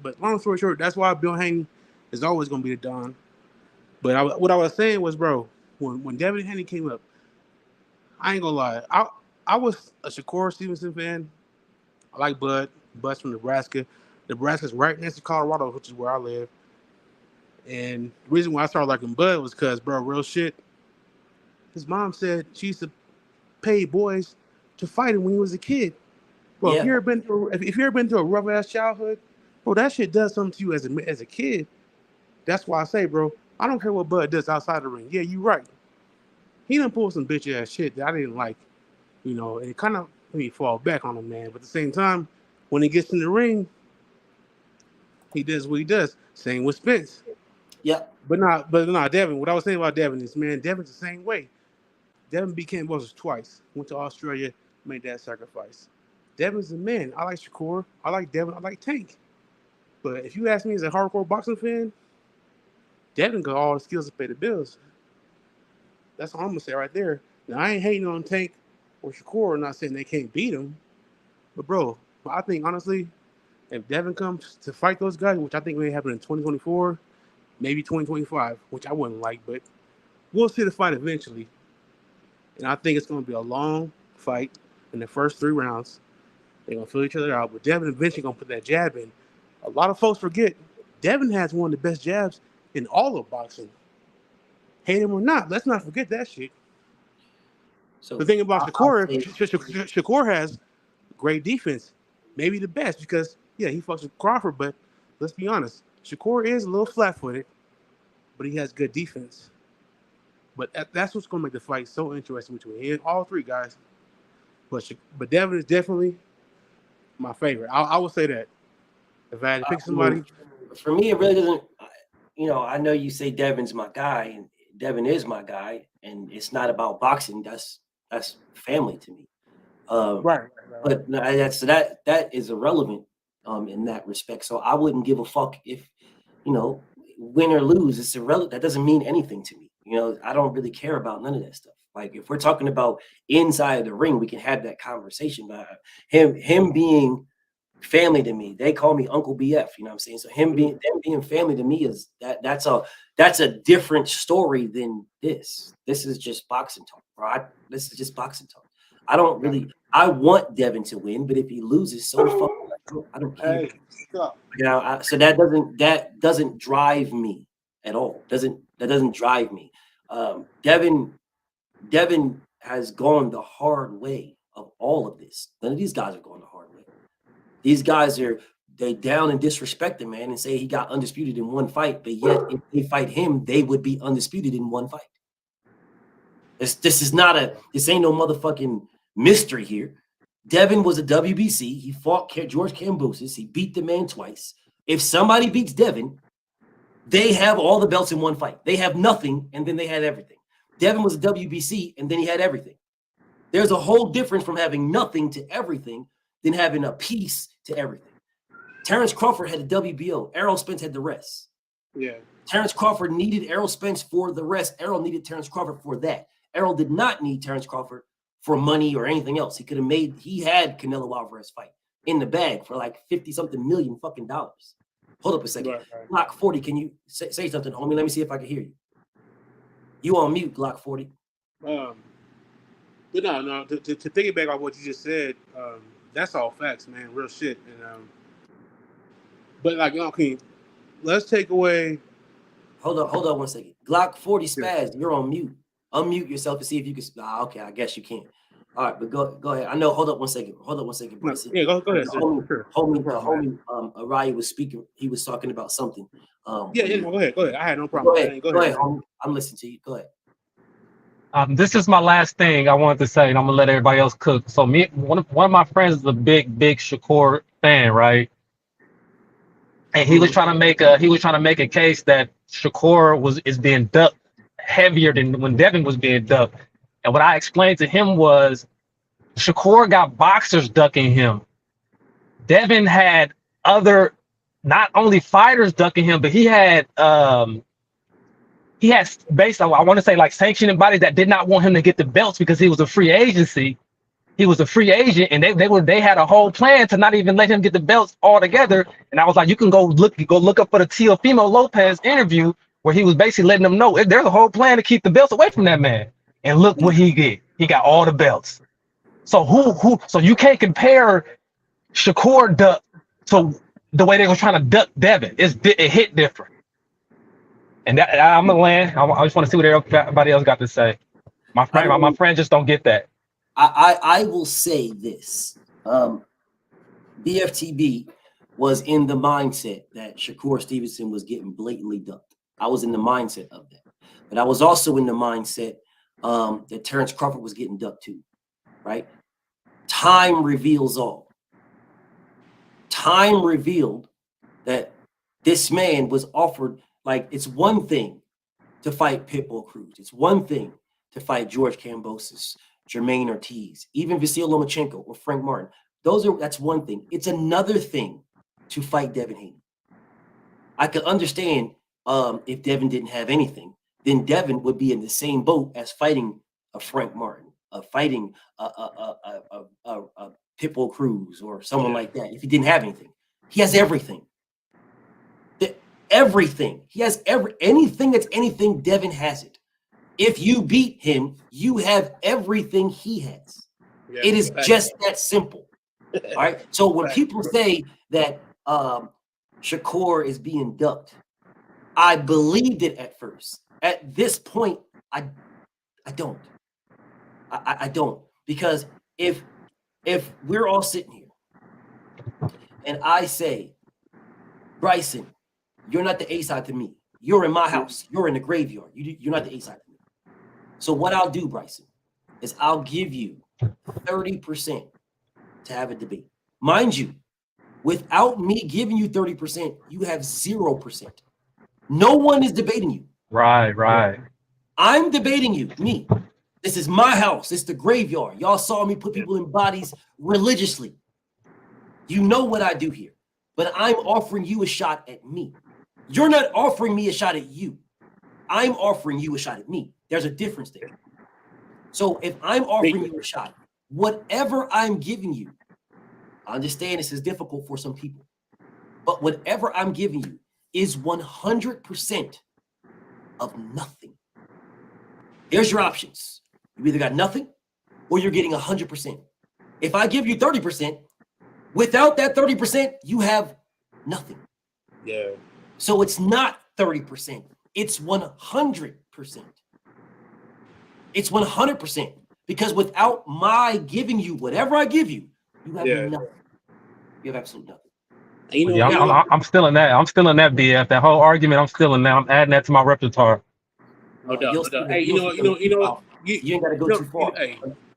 [SPEAKER 14] But long story short, that's why Bill Haney is always gonna be the Don. But what I was saying was, bro, when Devin Haney came up, I ain't gonna lie, I was a Shakur Stevenson fan. I like Bud's from Nebraska. Nebraska's right next to Colorado, which is where I live. And the reason why I started liking Bud was because, bro, real shit, his mom said she used to pay boys to fight him when he was a kid. Bro, if you ever been through a rough ass childhood, bro, that shit does something to you as a kid. That's why I say, bro, I don't care what Bud does outside the ring. Yeah, you right. He done pulled some bitch ass shit that I didn't like, and it kind of made me fall back on him, man. But at the same time, when he gets in the ring, he does what he does. Same with Spence.
[SPEAKER 6] Yeah.
[SPEAKER 14] But nah, Devin. What I was saying about Devin is, man, Devin's the same way. Devin beat Kambosos twice. Went to Australia, made that sacrifice. Devin's the man. I like Shakur. I like Devin. I like Tank. But if you ask me as a hardcore boxing fan, Devin got all the skills to pay the bills. That's all I'm gonna say right there. Now I ain't hating on Tank or Shakur. I'm not saying they can't beat him. But bro, I think honestly, if Devin comes to fight those guys, which I think may happen in 2024, maybe 2025, which I wouldn't like, but we'll see the fight eventually. And I think it's going to be a long fight in the first 3 rounds. They're gonna fill each other out, but Devin eventually gonna put that jab in. A lot of folks forget Devin has one of the best jabs in all of boxing. Hate him or not, let's not forget that shit.
[SPEAKER 6] So
[SPEAKER 14] the thing about Shakur has great defense, maybe the best, because yeah, he fucks with Crawford, but let's be honest, Shakur is a little flat-footed, but he has good defense. But that's what's gonna make the fight so interesting between him, all three guys. But Devin is definitely my favorite. I would say that. If I had to pick somebody,
[SPEAKER 6] for me, it really doesn't. You know, I know you say Devin's my guy, and Devin is my guy, and it's not about boxing. That's family to me.
[SPEAKER 14] Right.
[SPEAKER 6] But that is irrelevant in that respect. So I wouldn't give a fuck if, you know, win or lose. It's irrelevant. That doesn't mean anything to me. You know, I don't really care about none of that stuff. Like if we're talking about inside the ring, we can have that conversation. But him being family to me, they call me Uncle BF. You know what I'm saying? So them being family to me is that's a different story than this. This is just boxing talk, bro. This is just boxing talk. I don't really. I want Devin to win, but if he loses, so fuck. I don't care. You know, so that doesn't drive me at all. That doesn't drive me. Devin has gone the hard way of all of this. None of these guys are going the hard way. These guys they down and disrespect the man and say he got undisputed in one fight, but yet if they fight him, they would be undisputed in one fight. This ain't no motherfucking mystery here. Devin was a WBC. He fought George Kambosos. He beat the man twice. If somebody beats Devin, they have all the belts in one fight. They have nothing, and then they had everything. Devin was a WBC, and then he had everything. There's a whole difference from having nothing to everything than having a piece to everything. Terrence Crawford had a WBO. Errol Spence had the rest.
[SPEAKER 14] Yeah.
[SPEAKER 6] Terrence Crawford needed Errol Spence for the rest. Errol needed Terrence Crawford for that. Errol did not need Terrence Crawford for money or anything else. He had Canelo Alvarez fight in the bag for like 50-something million fucking dollars. Hold up a second. Right. Glock 40, can you say something, homie? Let me see if I can hear you. You on mute, Glock 40.
[SPEAKER 14] But no. To piggyback on what you just said, that's all facts, man. Real shit. And but like, okay, let's take away.
[SPEAKER 6] Hold up 1 second. Glock 40 Spaz, you're on mute. Unmute yourself to see if you can. Okay, I guess you can. All right, but go ahead. I know. Hold up 1 second. Bryce.
[SPEAKER 14] Yeah, go ahead.
[SPEAKER 6] Homie, Araya was speaking. He was talking about something.
[SPEAKER 14] Go ahead. I had no problem.
[SPEAKER 6] Go ahead, homie. I'm listening to you. Go ahead.
[SPEAKER 15] This is my last thing I wanted to say, and I'm gonna let everybody else cook. So one of my friends is a big Shakur fan, right? And he was trying to make a case that Shakur is being ducked heavier than when Devin was being ducked. And what I explained to him was Shakur got boxers ducking him. Devin had other, not only fighters ducking him, but he had basically, I want to say, like, sanctioning bodies that did not want him to get the belts because he was a free agency. He was a free agent, and they had a whole plan to not even let him get the belts altogether. And I was like, you can go look up for the Teofimo Lopez interview where he was basically letting them know there's a whole plan to keep the belts away from that man. And look what he did. He got all the belts. So so you can't compare Shakur duck to the way they were trying to duck Devin. It hit different. And I'm gonna land. I just want to see what everybody else got to say. My friend just don't get that.
[SPEAKER 6] I will say this. BFTB was in the mindset that Shakur Stevenson was getting blatantly ducked. I was in the mindset of that. But I was also in the mindset that Terrence Crawford was getting ducked too, right? Time reveals all. Time revealed that this man was offered, like, it's one thing to fight Pitbull Cruz. It's one thing to fight George Kambosos, Jermaine Ortiz, even Vasil Lomachenko or Frank Martin. That's one thing. It's another thing to fight Devin Haney. I could understand if Devin didn't have anything, then Devin would be in the same boat as fighting a Frank Martin, fighting a Pitbull Cruz or someone like that. If he didn't have anything, he has everything. Everything. He has anything that's anything. Devin has it. If you beat him, you have everything he has. Yeah, it is just that simple. All right. So when people say that Shakur is being ducked, I believed it at first. At this point, I don't. I don't, because if we're all sitting here and I say, Bryson, you're not the A-side to me. You're in my house. You're in the graveyard. You're not the A-side to me. So what I'll do, Bryson, is I'll give you 30% to have a debate. Mind you, without me giving you 30%, you have 0%. No one is debating you.
[SPEAKER 15] Right.
[SPEAKER 6] I'm debating you, me. This is my house. It's the graveyard. Y'all saw me put people in bodies religiously. You know what I do here. But I'm offering you a shot at me. You're not offering me a shot at you. I'm offering you a shot at me. There's a difference there. So if I'm offering you a shot, whatever I'm giving you, I understand this is difficult for some people, but whatever I'm giving you is 100% of nothing. There's your options. You either got nothing or you're getting 100%. If I give you 30%, without that 30%, you have nothing.
[SPEAKER 14] Yeah.
[SPEAKER 6] So it's not 30%. It's 100%. It's 100%. Because without my giving you whatever I give you, you have nothing. You have absolutely nothing.
[SPEAKER 15] I'm still in that. I'm still in that, BF. That whole argument, I'm still in that. I'm adding that to my repertoire.
[SPEAKER 14] No doubt. Hey, you ain't got to go too far.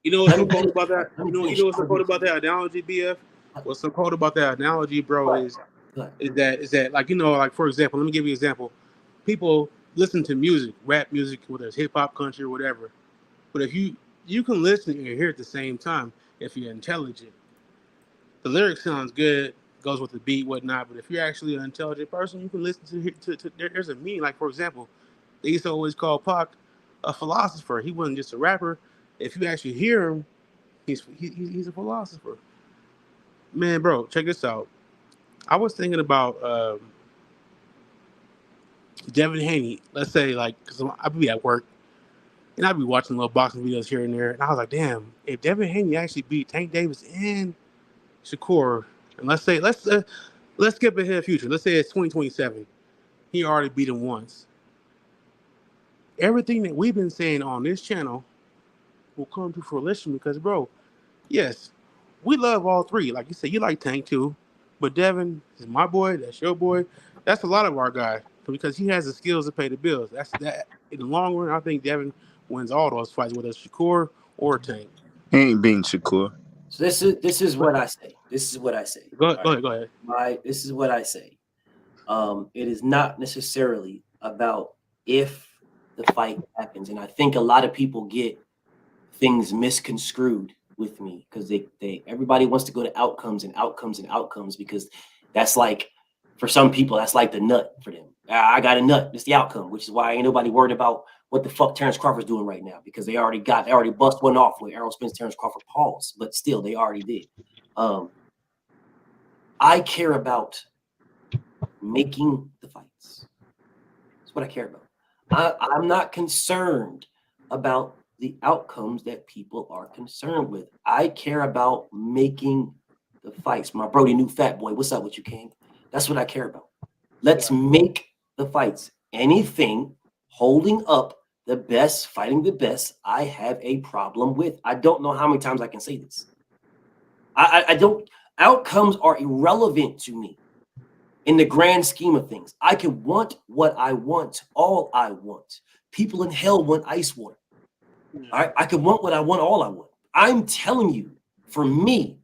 [SPEAKER 14] You know what's so cool about that? You know what's so cool about that analogy, BF? What's so cool about that analogy, bro, is that like, like, for example, let me give you an example. People listen to music, rap music, whether it's hip hop, country, or whatever. But if you can listen and hear at the same time if you're intelligent. The lyric sounds good, goes with the beat, whatnot. But if you're actually an intelligent person, you can listen to there's a meaning. Like, for example, they used to always call Pac a philosopher. He wasn't just a rapper. If you actually hear him, he's a philosopher. Man, bro, check this out. I was thinking about Devin Haney. Let's say, like, because I'd be at work and I'd be watching little boxing videos here and there, and I was like, damn, if Devin Haney actually beat Tank Davis and Shakur, and let's skip ahead future. Let's say it's 2027. He already beat him once. Everything that we've been saying on this channel will come to fruition because, bro, yes, we love all three. Like you said, you like Tank too, but Devin is my boy. That's your boy. That's a lot of our guy because he has the skills to pay the bills. That's that. In the long run, I think Devin wins all those fights, whether it's Shakur or Tank.
[SPEAKER 18] He ain't beating Shakur.
[SPEAKER 6] So this is what I say. This is what I say.
[SPEAKER 14] Go ahead.
[SPEAKER 6] This is what I say. It is not necessarily about if the fight happens, and I think a lot of people get things misconstrued with me because they everybody wants to go to outcomes because that's like, for some people, that's like the nut for them. I got a nut. It's the outcome, which is why ain't nobody worried about what the fuck Terrence Crawford's doing right now because they already bust one off with Errol Spence, Terrence Crawford pause, but still they already did. I care about making the fights. That's what I care about. I'm not concerned about the outcomes that people are concerned with. I care about making the fights. My Brody new fat boy, what's up with you, King? That's what I care about. Let's make the fights. Anything holding up the best, fighting the best, I have a problem with. I don't know how many times I can say this. I don't. Outcomes are irrelevant to me in the grand scheme of things. I can want what I want, all I want. People in hell want ice water. All right, I can want what I want, all I want. I'm telling you, for me,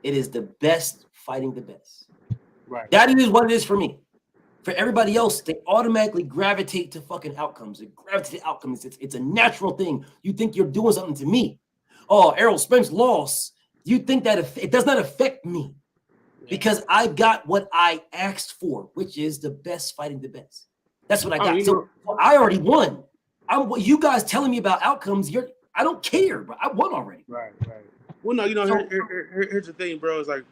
[SPEAKER 6] it is the best fighting the best.
[SPEAKER 14] Right.
[SPEAKER 6] That is what it is for me. For everybody else, they automatically gravitate to fucking outcomes. They gravitate to outcomes. It's a natural thing. You think you're doing something to me. Oh, Errol Spence lost. You think that it does not affect me because I got what I asked for, which is the best fighting the best. That's what I got. So I already won. You guys telling me about outcomes, I don't care, bro. I won already.
[SPEAKER 14] Right. Well, no, here's the thing, bro. It's like,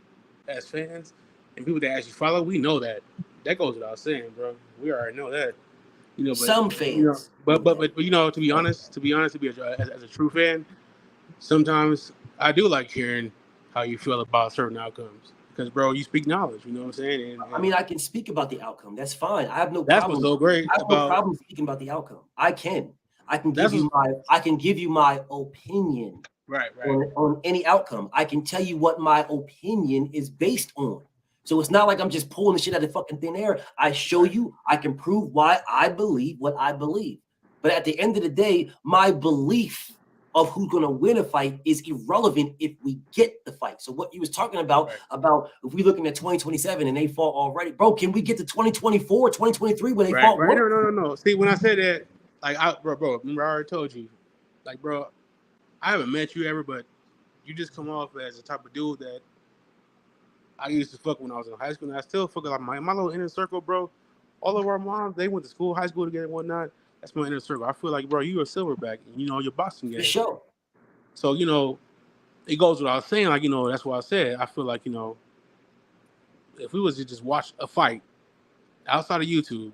[SPEAKER 14] as fans and people that actually follow, we know that. That goes without saying, bro. We already know that. But,
[SPEAKER 6] some fans.
[SPEAKER 14] But to be honest, as a true fan, sometimes I do like hearing how you feel about certain outcomes. Because, bro, you speak knowledge. You know what I'm saying? And
[SPEAKER 6] I mean, I can speak about the outcome. That's fine. I have no
[SPEAKER 14] that's
[SPEAKER 6] problem.
[SPEAKER 14] what's so great
[SPEAKER 6] I have no
[SPEAKER 14] about.
[SPEAKER 6] problem speaking about the outcome. I can
[SPEAKER 14] That's
[SPEAKER 6] give you my opinion
[SPEAKER 14] right.
[SPEAKER 6] on any outcome. I can tell you what my opinion is based on. So it's not like I'm just pulling the shit out of fucking thin air. I show you, I can prove why I believe what I believe. But at the end of the day, my belief of who's going to win a fight is irrelevant if we get the fight. So what you was talking about if we looking at 2027 and they fought already, bro, can we get to 2024, 2023 when they fought?
[SPEAKER 14] Right. No. See, when I said that, like, bro, remember I already told you, like, bro, I haven't met you ever, but you just come off as the type of dude that I used to fuck when I was in high school, and I still fuck like my little inner circle, bro. All of our moms, they went to school, high school together and whatnot. That's my inner circle. I feel like, bro, you a silverback, and you know your boxing game.
[SPEAKER 6] For sure.
[SPEAKER 14] So, you know, it goes without saying, like, you know, that's what I said. I feel like, you know, if we was to just watch a fight outside of YouTube,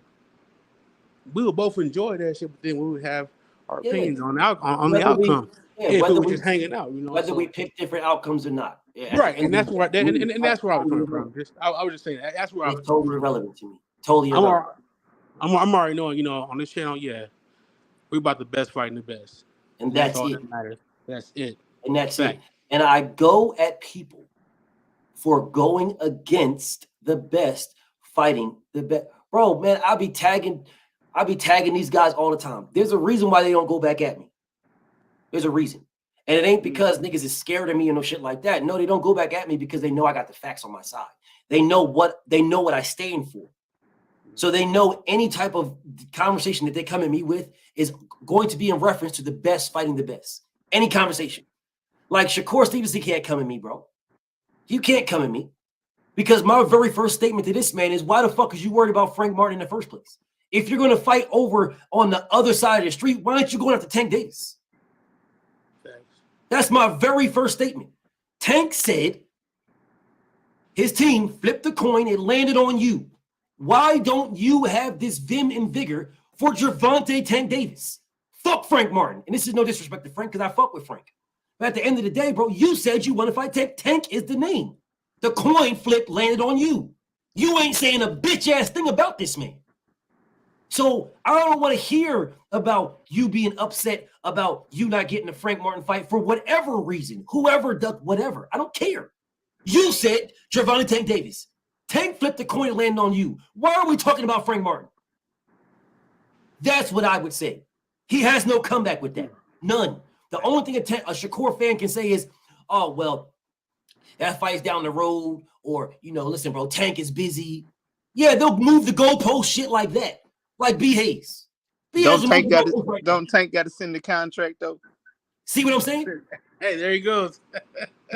[SPEAKER 14] we would both enjoy that shit, but then we would have our opinions on the outcome. If we were just hanging out, you know.
[SPEAKER 6] Whether we pick different outcomes or not. Yeah,
[SPEAKER 14] right, and that's where and that's where I was coming from. I was just saying that's where I was
[SPEAKER 6] totally irrelevant to me. Totally irrelevant.
[SPEAKER 14] I'm already knowing, you know, on this channel, yeah, we're about the best fighting the best.
[SPEAKER 6] And that's
[SPEAKER 14] all
[SPEAKER 6] it.
[SPEAKER 14] that matters. That's it.
[SPEAKER 6] And that's it. And I go at people for going against the best fighting the best. Bro, man, I be tagging these guys all the time. There's a reason why they don't go back at me. There's a reason. And it ain't because niggas is scared of me or no shit like that. No, they don't go back at me because they know I got the facts on my side. They know what I stand for. So they know any type of conversation that they come at me with is going to be in reference to the best fighting the best. Any conversation. Like Shakur Stevenson can't come at me, bro. You can't come at me. Because my very first statement to this man is, why the fuck is you worried about Frank Martin in the first place? If you're going to fight over on the other side of the street, why aren't you going after Tank Davis? That's my very first statement. Tank said his team flipped the coin. It landed on you. Why don't you have this vim and vigor for Gervonta Tank Davis? Fuck Frank Martin. And this is no disrespect to Frank because I fuck with Frank. But at the end of the day, bro, you said you want to fight Tank. Tank is the name. The coin flip landed on you. You ain't saying a bitch ass thing about this man. So I don't want to hear about you being upset about you not getting a Frank Martin fight for whatever reason, whoever does whatever. I don't care. You said Gervonta Tank Davis. Tank flipped the coin and landed on you. Why are we talking about Frank Martin? That's what I would say. He has no comeback with that. None. The only thing a Shakur fan can say is, oh, well, that fight's down the road, or, you know, listen, bro, Tank is busy. Yeah, they'll move the goalpost shit like that. Like B. Hayes.
[SPEAKER 18] Don't Tank got to send the contract though?
[SPEAKER 6] See what I'm saying?
[SPEAKER 14] Hey, there he goes.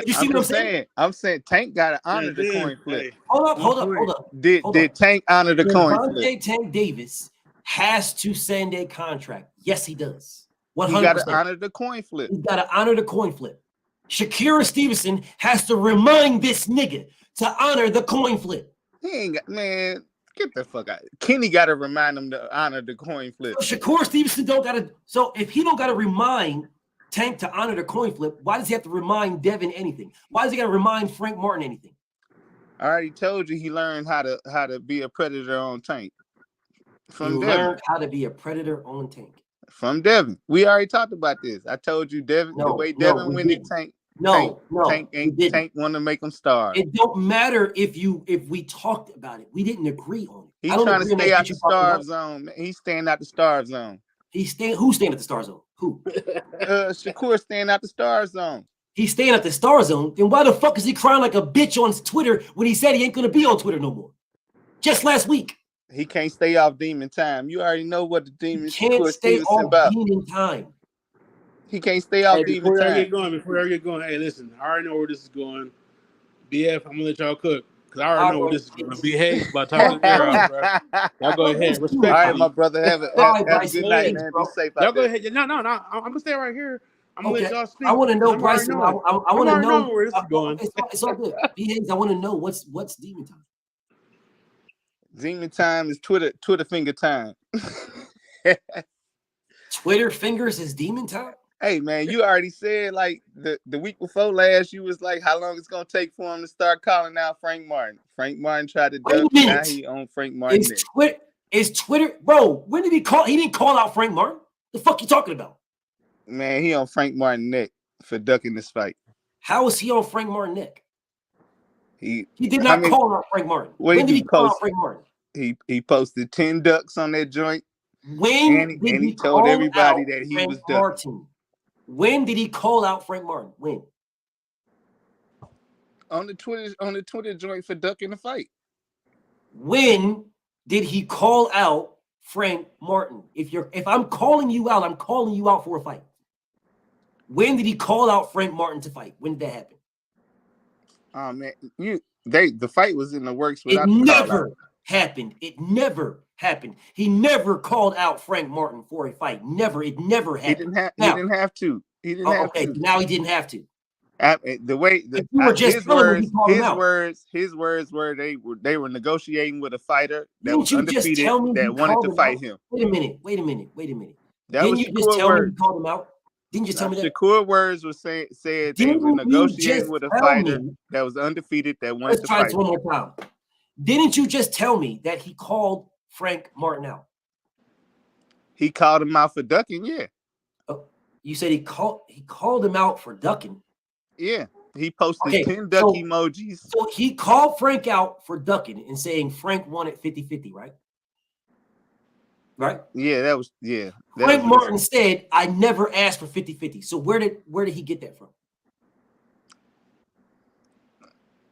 [SPEAKER 6] You see what I'm saying?
[SPEAKER 18] I'm saying Tank got to honor the coin flip.
[SPEAKER 6] Hold up.
[SPEAKER 18] Did Tank honor the coin flip?
[SPEAKER 6] Tank Davis has to send a contract. Yes, he does. 100%.
[SPEAKER 18] He got to honor the coin flip.
[SPEAKER 6] He's got to honor the coin flip. Shakira Stevenson has to remind this nigga to honor the coin flip.
[SPEAKER 18] He ain't got, man. Get the fuck out. Kenny got to remind him to honor the coin flip.
[SPEAKER 6] So Shakur Stevenson don't got to. So if he don't got to remind Tank to honor the coin flip, why does he have to remind Devin anything? Why does he got to remind Frank Martin anything?
[SPEAKER 18] I already told you he learned how to be a predator on Tank.
[SPEAKER 6] From Devin. Learned how to be a predator on Tank.
[SPEAKER 18] From Devin. We already talked about this. I told you Devin, the way Devin went to Tank. Tank want to make him starve.
[SPEAKER 6] It don't matter if we talked about it. We didn't agree on it.
[SPEAKER 18] He's trying to stay out the starve zone. He's staying out the starve zone.
[SPEAKER 6] Who's staying at the star zone? Who?
[SPEAKER 18] Shakur staying out the star zone.
[SPEAKER 6] He's staying at the star zone. Then why the fuck is he crying like a bitch on Twitter when he said he ain't gonna be on Twitter no more? Just last week.
[SPEAKER 18] He can't stay off demon time. You already know what the demon
[SPEAKER 6] can't stay off demon time.
[SPEAKER 18] He can't stay off demon time.
[SPEAKER 14] Before I get going, hey, listen, I already know where this is going. BF, I'm gonna let y'all cook. Because I already know where this is going. Be Hayes by talking to Arrow, bro. Y'all go ahead. Respect.
[SPEAKER 18] All right, my brother. Have a good night, man. Be safe out
[SPEAKER 14] there. Y'all go ahead. No. I'm gonna stay right here. I'm gonna let y'all speak.
[SPEAKER 6] I want to know, Bryson. I want to know
[SPEAKER 14] where this is going.
[SPEAKER 6] It's all good. B. Hayes, I want to know what's demon time.
[SPEAKER 18] Demon time is Twitter finger time.
[SPEAKER 6] Twitter fingers is demon time?
[SPEAKER 18] Hey man, you already said like the week before last, you was like, how long it's gonna take for him to start calling out Frank Martin? Frank Martin tried to
[SPEAKER 6] Wait a
[SPEAKER 18] duck. Now
[SPEAKER 6] minute.
[SPEAKER 18] he on Frank Martin.
[SPEAKER 6] Is Twitter, bro? When did he call? He didn't call out Frank Martin. The fuck you talking about?
[SPEAKER 18] Man, he on Frank Martin neck for ducking this fight.
[SPEAKER 6] How is he on Frank Martin neck?
[SPEAKER 18] He
[SPEAKER 6] did not call out Frank Martin. When did he call out Frank Martin?
[SPEAKER 18] He posted 10 ducks on that joint.
[SPEAKER 6] When
[SPEAKER 18] and he told everybody that he
[SPEAKER 6] Frank
[SPEAKER 18] was ducking.
[SPEAKER 6] Martin? When did he call out Frank Martin? When?
[SPEAKER 18] On the Twitter joint for ducking the fight.
[SPEAKER 6] When did he call out Frank Martin? If I'm calling you out, I'm calling you out for a fight. When did he call out Frank Martin to fight? When did that happen?
[SPEAKER 18] Oh man, the fight was in the works without
[SPEAKER 6] it
[SPEAKER 18] the
[SPEAKER 6] never happened. It never happened. He never called out Frank Martin for a fight. Never. It never happened.
[SPEAKER 18] He didn't have to. He didn't have to.
[SPEAKER 6] Now he didn't have to.
[SPEAKER 18] His words were they were negotiating with a fighter that was
[SPEAKER 6] Didn't you
[SPEAKER 18] undefeated
[SPEAKER 6] just tell me
[SPEAKER 18] that wanted to fight him.
[SPEAKER 6] Wait a minute.
[SPEAKER 18] Didn't
[SPEAKER 6] you just tell me you called him out? Didn't you tell me that?
[SPEAKER 18] Shakur words was said they were negotiating with a fighter that was undefeated that wanted to fight.
[SPEAKER 6] Let's try this one more time. Didn't you just tell me that he called Frank Martin out?
[SPEAKER 18] He called him out for ducking, yeah.
[SPEAKER 6] Oh, you said he called him out for ducking.
[SPEAKER 18] Yeah. He posted 10 duck emojis.
[SPEAKER 6] So he called Frank out for ducking and saying Frank wanted 50-50, right? Right?
[SPEAKER 18] Yeah,
[SPEAKER 6] Frank Martin said, I never asked for 50-50. So where did he get that from?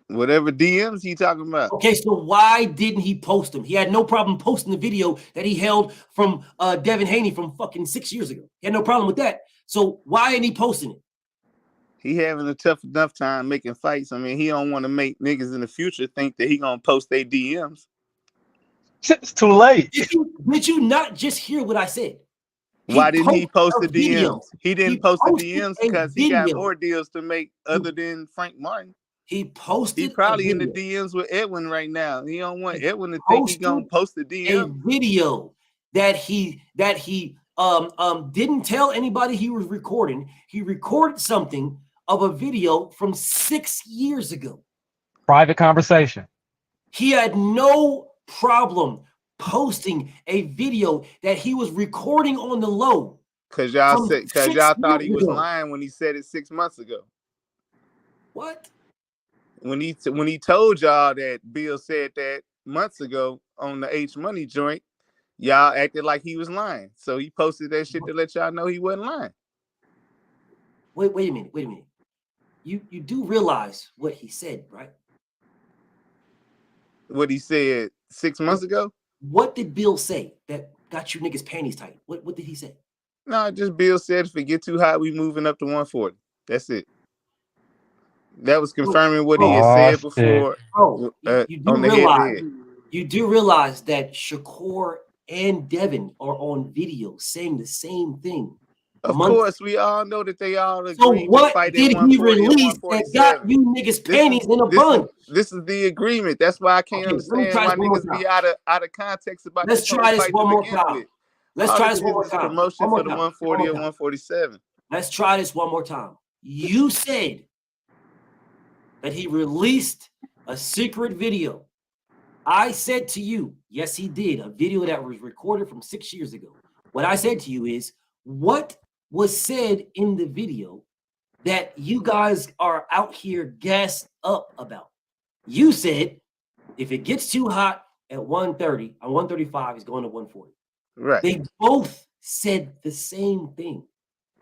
[SPEAKER 18] Whatever DMs he talking about.
[SPEAKER 6] Okay, so why didn't he post them? He had no problem posting the video that he held from Devin Haney from fucking 6 years ago. He had no problem with that. So why ain't he posting it?
[SPEAKER 18] He having a tough enough time making fights. I mean, he don't want to make niggas in the future think that he gonna post their DMs.
[SPEAKER 15] It's too late.
[SPEAKER 6] Did you not just hear what I said?
[SPEAKER 18] Why didn't he post the DMs? He didn't post the DMs because he got more deals to make other than Frank Martin.
[SPEAKER 6] He posted.
[SPEAKER 18] He probably in the DMs with Edwin right now. He don't want Edwin to think he gonna post the DM.
[SPEAKER 6] A video that he didn't tell anybody he was recording. He recorded something of a video from 6 years ago.
[SPEAKER 15] Private conversation.
[SPEAKER 6] He had no problem posting a video that he was recording on the low.
[SPEAKER 18] Because y'all thought he was lying when he said it 6 months ago.
[SPEAKER 6] What?
[SPEAKER 18] When he told y'all that Bill said that months ago on the H Money joint, y'all acted like he was lying. So he posted that shit to let y'all know he wasn't lying.
[SPEAKER 6] Wait a minute. You do realize what he said, right?
[SPEAKER 18] What he said 6 months ago?
[SPEAKER 6] What did Bill say that got you niggas panties tight? What did he say?
[SPEAKER 18] No, just Bill said if it get too hot, we moving up to 140. That's it. That was confirming what he had said before.
[SPEAKER 6] Bro, you do realize that Shakur and Devin are on video saying the same thing.
[SPEAKER 18] Of course, we all know that they all agree.
[SPEAKER 6] So what did he release that got you niggas panties in a bun?
[SPEAKER 18] This is the agreement. That's why I can't understand why niggas be out of context about
[SPEAKER 6] this. Let's try this one more time. Let's try this one more time.
[SPEAKER 18] Promotion for the 140 or 147.
[SPEAKER 6] Let's try this one more time. You said that he released a secret video. I said to you, yes, he did. A video that was recorded from 6 years ago. What I said to you is, what was said in the video that you guys are out here gassed up about? You said, if it gets too hot at 130, on 135, he's going to 140.
[SPEAKER 18] Right.
[SPEAKER 6] They both said the same thing.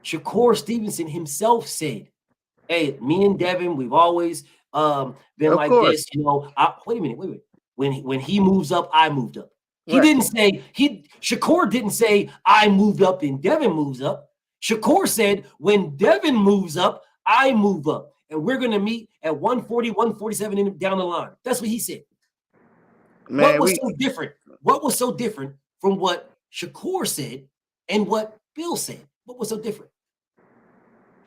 [SPEAKER 6] Shakur Stevenson himself said, hey, me and Devin, we've always been like this. You know, wait a minute. When he moves up, I moved up. He didn't say, Shakur didn't say, I moved up and Devin moves up. Shakur said, when Devin moves up, I move up. And we're going to meet at 140, 147 down the line. That's what he said.
[SPEAKER 18] Man,
[SPEAKER 6] what was so different? What was so different from what Shakur said and what Bill said? What was so different?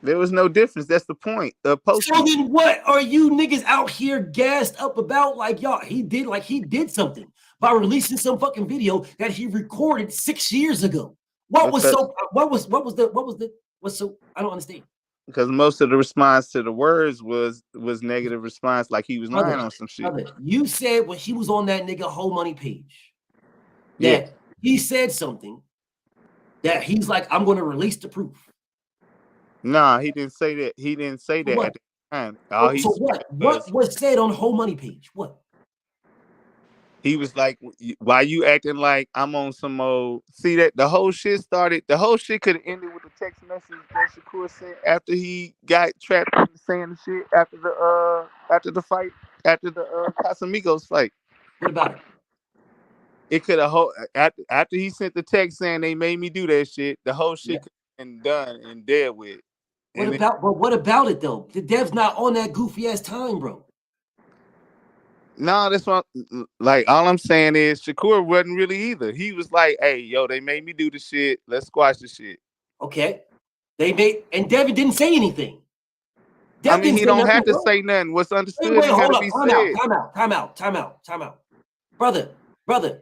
[SPEAKER 18] There was no difference. That's the point.
[SPEAKER 6] So then what are you niggas out here gassed up about? Like, y'all, he did something by releasing some fucking video that he recorded 6 years ago. What was What's so? I don't understand.
[SPEAKER 18] Because most of the response to the words was negative response, like he was lying on some shit.
[SPEAKER 6] Brother, you said when he was on that nigga whole money page
[SPEAKER 18] Yeah.
[SPEAKER 6] that he said something that he's like, I'm going to release the proof.
[SPEAKER 18] Nah, he didn't say that. He didn't say that at the time. All he
[SPEAKER 6] So
[SPEAKER 18] said
[SPEAKER 6] what was said on whole money page? What?
[SPEAKER 18] He was like, why you acting like I'm on some old? See that the whole shit started. The whole shit could have ended with the text message that Shakur sent after he got trapped into saying the shit after the fight, after the Casamigos fight.
[SPEAKER 6] What about it?
[SPEAKER 18] It could have after he sent the text saying they made me do that shit. The whole shit could have been done and dead with.
[SPEAKER 6] What about it though? The Dev's not on that goofy ass time, bro.
[SPEAKER 18] No, that's what like all I'm saying is Shakur wasn't really either. He was like, hey, yo, they made me do the shit. Let's squash the shit.
[SPEAKER 6] Okay. And Devin didn't say anything.
[SPEAKER 18] I mean, he don't have to say nothing. What's understood got to be said.
[SPEAKER 6] Time out. Brother,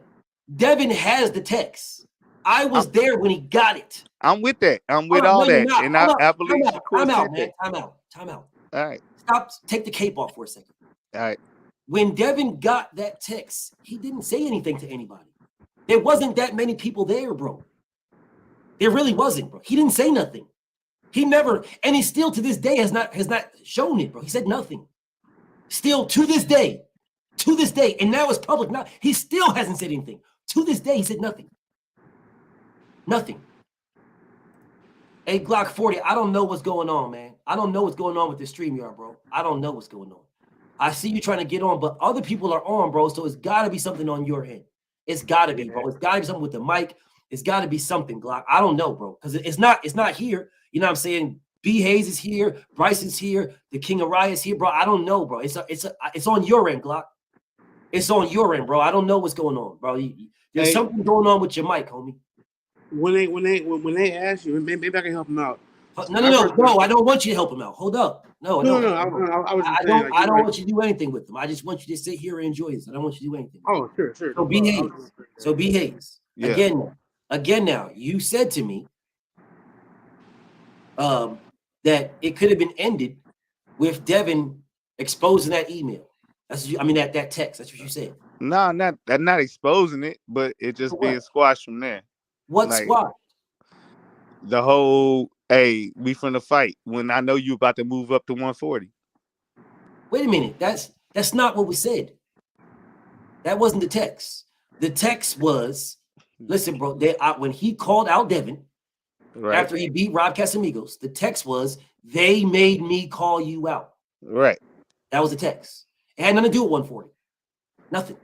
[SPEAKER 6] Devin has the text. I was there when he got it.
[SPEAKER 18] I'm with that. I'm with all that. And I believe Shakur said that.
[SPEAKER 6] Time out.
[SPEAKER 18] All right.
[SPEAKER 6] Stop. Take the cape off for a second.
[SPEAKER 18] All right.
[SPEAKER 6] When Devin got that text, he didn't say anything to anybody. There wasn't that many people there, bro. There really wasn't, bro. He didn't say nothing. He never, and he still to this day has not shown it, bro. He said nothing. Still to this day, and now it's public. Now he still hasn't said anything. To this day, he said nothing. Nothing. Hey, Glock 40, I don't know what's going on, man. I don't know what's going on with this StreamYard, bro. I don't know what's going on. I see you trying to get on, but other people are on, bro. So it's got to be something on your end. It's got to be, bro. It's got to be something with the mic. It's got to be something, Glock. I don't know, bro, because it's not here. You know what I'm saying? B Hayes is here. Bryce is here. The King of Rye is here, bro. I don't know, bro. It's on your end, Glock. It's on your end, bro. I don't know what's going on, bro. There's something going on with your mic, homie.
[SPEAKER 14] When they ask you, maybe I can help them out.
[SPEAKER 6] No, I don't want you to help him out. Hold up. No. I don't want you to do anything with them. I just want you to sit here and enjoy this. I don't want you to do anything.
[SPEAKER 14] Oh, sure.
[SPEAKER 6] So behave. Yeah. Again now, you said to me that it could have been ended with Devin exposing that email. That's what that text. That's what you said.
[SPEAKER 18] No, not exposing it, but it just being squashed from there.
[SPEAKER 6] What squashed?
[SPEAKER 18] The whole, hey, we finna fight when I know you about to move up to 140.
[SPEAKER 6] Wait a minute. That's not what we said. That wasn't the text. The text was, listen, bro, when he called out Devin after he beat Rob Casamigos, the text was, they made me call you out.
[SPEAKER 18] Right.
[SPEAKER 6] That was the text. It had nothing to do with 140. Nothing.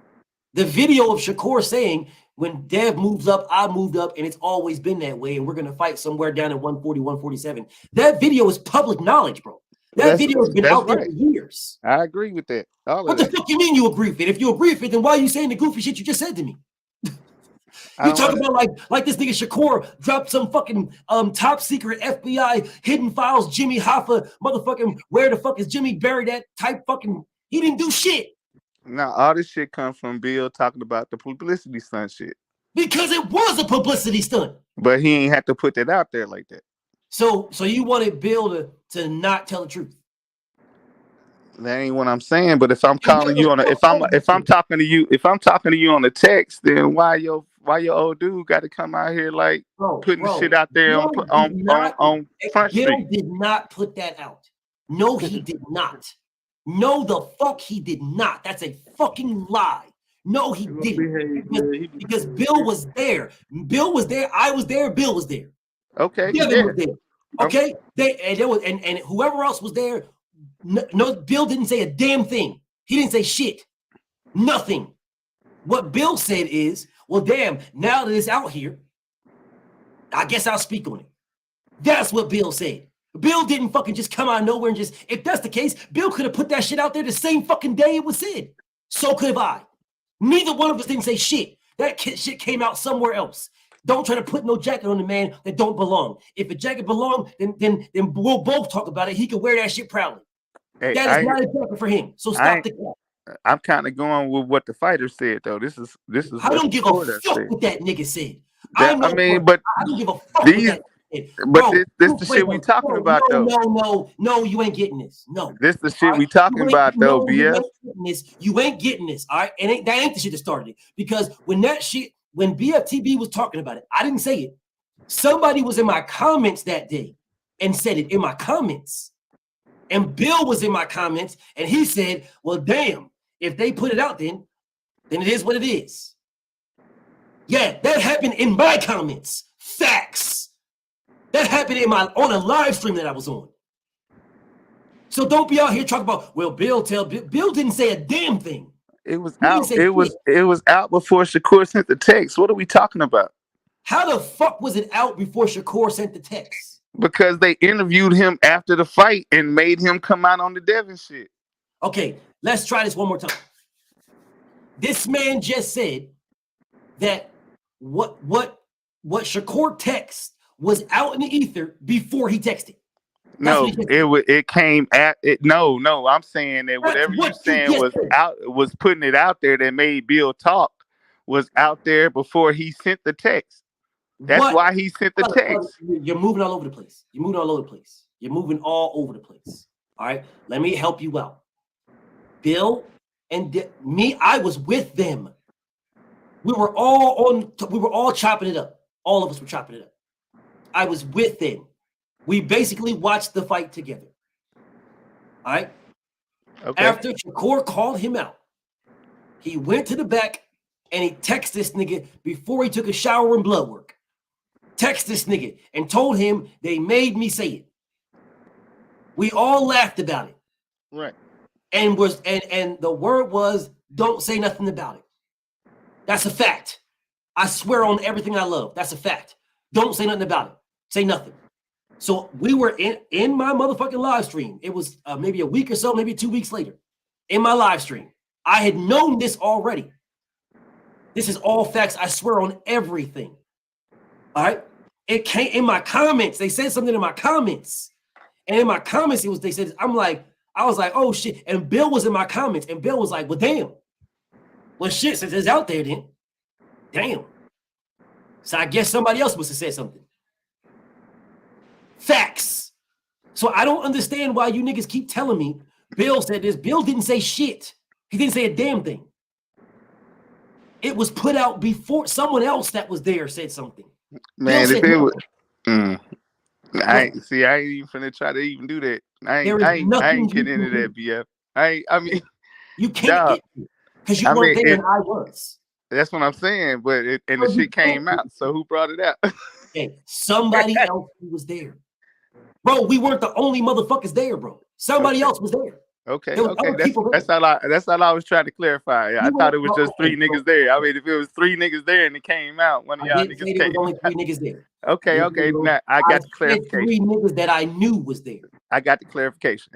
[SPEAKER 6] The video of Shakur saying, when Dev moves up, I moved up, and it's always been that way, and we're going to fight somewhere down at 140, 147. That video is public knowledge, bro. That video has been out there for years.
[SPEAKER 18] I agree with that.
[SPEAKER 6] What the fuck you mean you agree with it? If you agree with it, then why are you saying the goofy shit you just said to me? You talk about like this nigga Shakur dropped some fucking top secret FBI hidden files, Jimmy Hoffa, motherfucking where the fuck is Jimmy buried at type fucking, he didn't do shit.
[SPEAKER 18] Now all this shit comes from Bill talking about the publicity stunt shit.
[SPEAKER 6] Because it was a publicity stunt.
[SPEAKER 18] But he ain't have to put that out there like that.
[SPEAKER 6] So you wanted Bill to not tell the truth.
[SPEAKER 18] That ain't what I'm saying. But if I'm calling you on if I'm talking to you on the text, then why your old dude got to come out here like putting the shit out there on Front Street?
[SPEAKER 6] Bill did not put that out. No, he did not. No, the fuck he did not. That's a fucking lie. No, he didn't. Because Bill was there. Bill was there. I was there. Bill was there.
[SPEAKER 18] Okay.
[SPEAKER 6] Devin was there. Okay. And whoever else was there. No, Bill didn't say a damn thing. He didn't say shit. Nothing. What Bill said is, well, damn, now that it's out here, I guess I'll speak on it. That's what Bill said. Bill didn't fucking just come out of nowhere and just, if that's the case, Bill could have put that shit out there the same fucking day it was said. So could have I. Neither one of us didn't say shit. That shit came out somewhere else. Don't try to put no jacket on the man that don't belong. If a jacket belong, then we'll both talk about it. He can wear that shit proudly.
[SPEAKER 18] Hey,
[SPEAKER 6] that is not a jacket for him. So stop the cap.
[SPEAKER 18] I'm kind of going with what the fighter said though. This is.
[SPEAKER 6] I don't give a fuck what that nigga said.
[SPEAKER 18] I don't give a fuck. But
[SPEAKER 6] Bro,
[SPEAKER 18] this the shit we talking about though.
[SPEAKER 6] No, you ain't getting this. No.
[SPEAKER 18] This the shit we talking about though, BF.
[SPEAKER 6] You ain't getting this. You ain't getting this. All right. And that ain't the shit that started it. Because when BFTB was talking about it, I didn't say it. Somebody was in my comments that day and said it in my comments. And Bill was in my comments and he said, well, damn, if they put it out then it is what it is. Yeah, that happened in my comments. Facts. That happened on a live stream that I was on. So don't be out here talking about, well, Bill didn't say a damn thing.
[SPEAKER 18] It was out. It was out before Shakur sent the text. What are we talking about?
[SPEAKER 6] How the fuck was it out before Shakur sent the text?
[SPEAKER 18] Because they interviewed him after the fight and made him come out on the Devin shit.
[SPEAKER 6] Okay, let's try this one more time. This man just said that what Shakur text was out in the ether before he texted.
[SPEAKER 18] It came at it. No, I'm saying that whatever you're saying was putting it out there that made Bill talk was out there before he sent the text. That's why he sent the text.
[SPEAKER 6] You're moving all over the place. You're moving all over the place. All right, let me help you out. Bill and me, I was with them. We were all chopping it up. All of us were chopping it up. I was with them. We basically watched the fight together. All right. Okay. After Shakur called him out, he went to the back and he texted this nigga before he took a shower and blood work. Text this nigga and told him they made me say it. We all laughed about it.
[SPEAKER 18] Right.
[SPEAKER 6] And the word was, don't say nothing about it. That's a fact. I swear on everything I love. That's a fact. Don't say nothing about it. Say nothing. So we were in my motherfucking live stream. It was maybe a week or so, maybe 2 weeks later, in my live stream. I had known this already. This is all facts. I swear on everything. All right. It came in my comments. They said something in my comments. And in my comments, I was like, oh shit. And Bill was in my comments. And Bill was like, well, damn. Well, shit, since it's out there then. Damn. So I guess somebody else must have said something. Facts. So I don't understand why you niggas keep telling me Bill said this. Bill didn't say shit. He didn't say a damn thing. It was put out before someone else that was there said something.
[SPEAKER 18] Man, if it was, I ain't even finna try to even do that. I ain't getting into that, BF. I mean,
[SPEAKER 6] you can't get because you weren't there and I was.
[SPEAKER 18] That's what I'm saying. But the shit came out. So who brought it out?
[SPEAKER 6] Okay, somebody else was there, bro. We weren't the only motherfuckers there, bro. Somebody else was there.
[SPEAKER 18] Okay. That's all I was trying to clarify. I thought it was just three niggas there. I mean, if it was three niggas there and it came out, one of y'all niggas came.
[SPEAKER 6] There was only three niggas there.
[SPEAKER 18] Okay. Now I got the clarification.
[SPEAKER 6] Three niggas that I knew was there.
[SPEAKER 18] I got the clarification.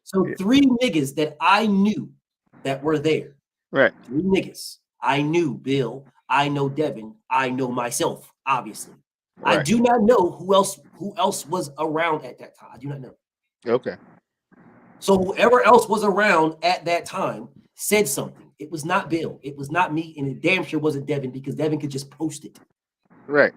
[SPEAKER 6] So three niggas that I knew that were there.
[SPEAKER 18] Right.
[SPEAKER 6] Three niggas. I knew Bill. I know Devin. I know myself. Obviously, right. I do not know who else was around at that time. I do not know.
[SPEAKER 18] Okay.
[SPEAKER 6] So whoever else was around at that time said something. It was not Bill. It was not me. And it damn sure wasn't Devin because Devin could just post it.
[SPEAKER 18] Right.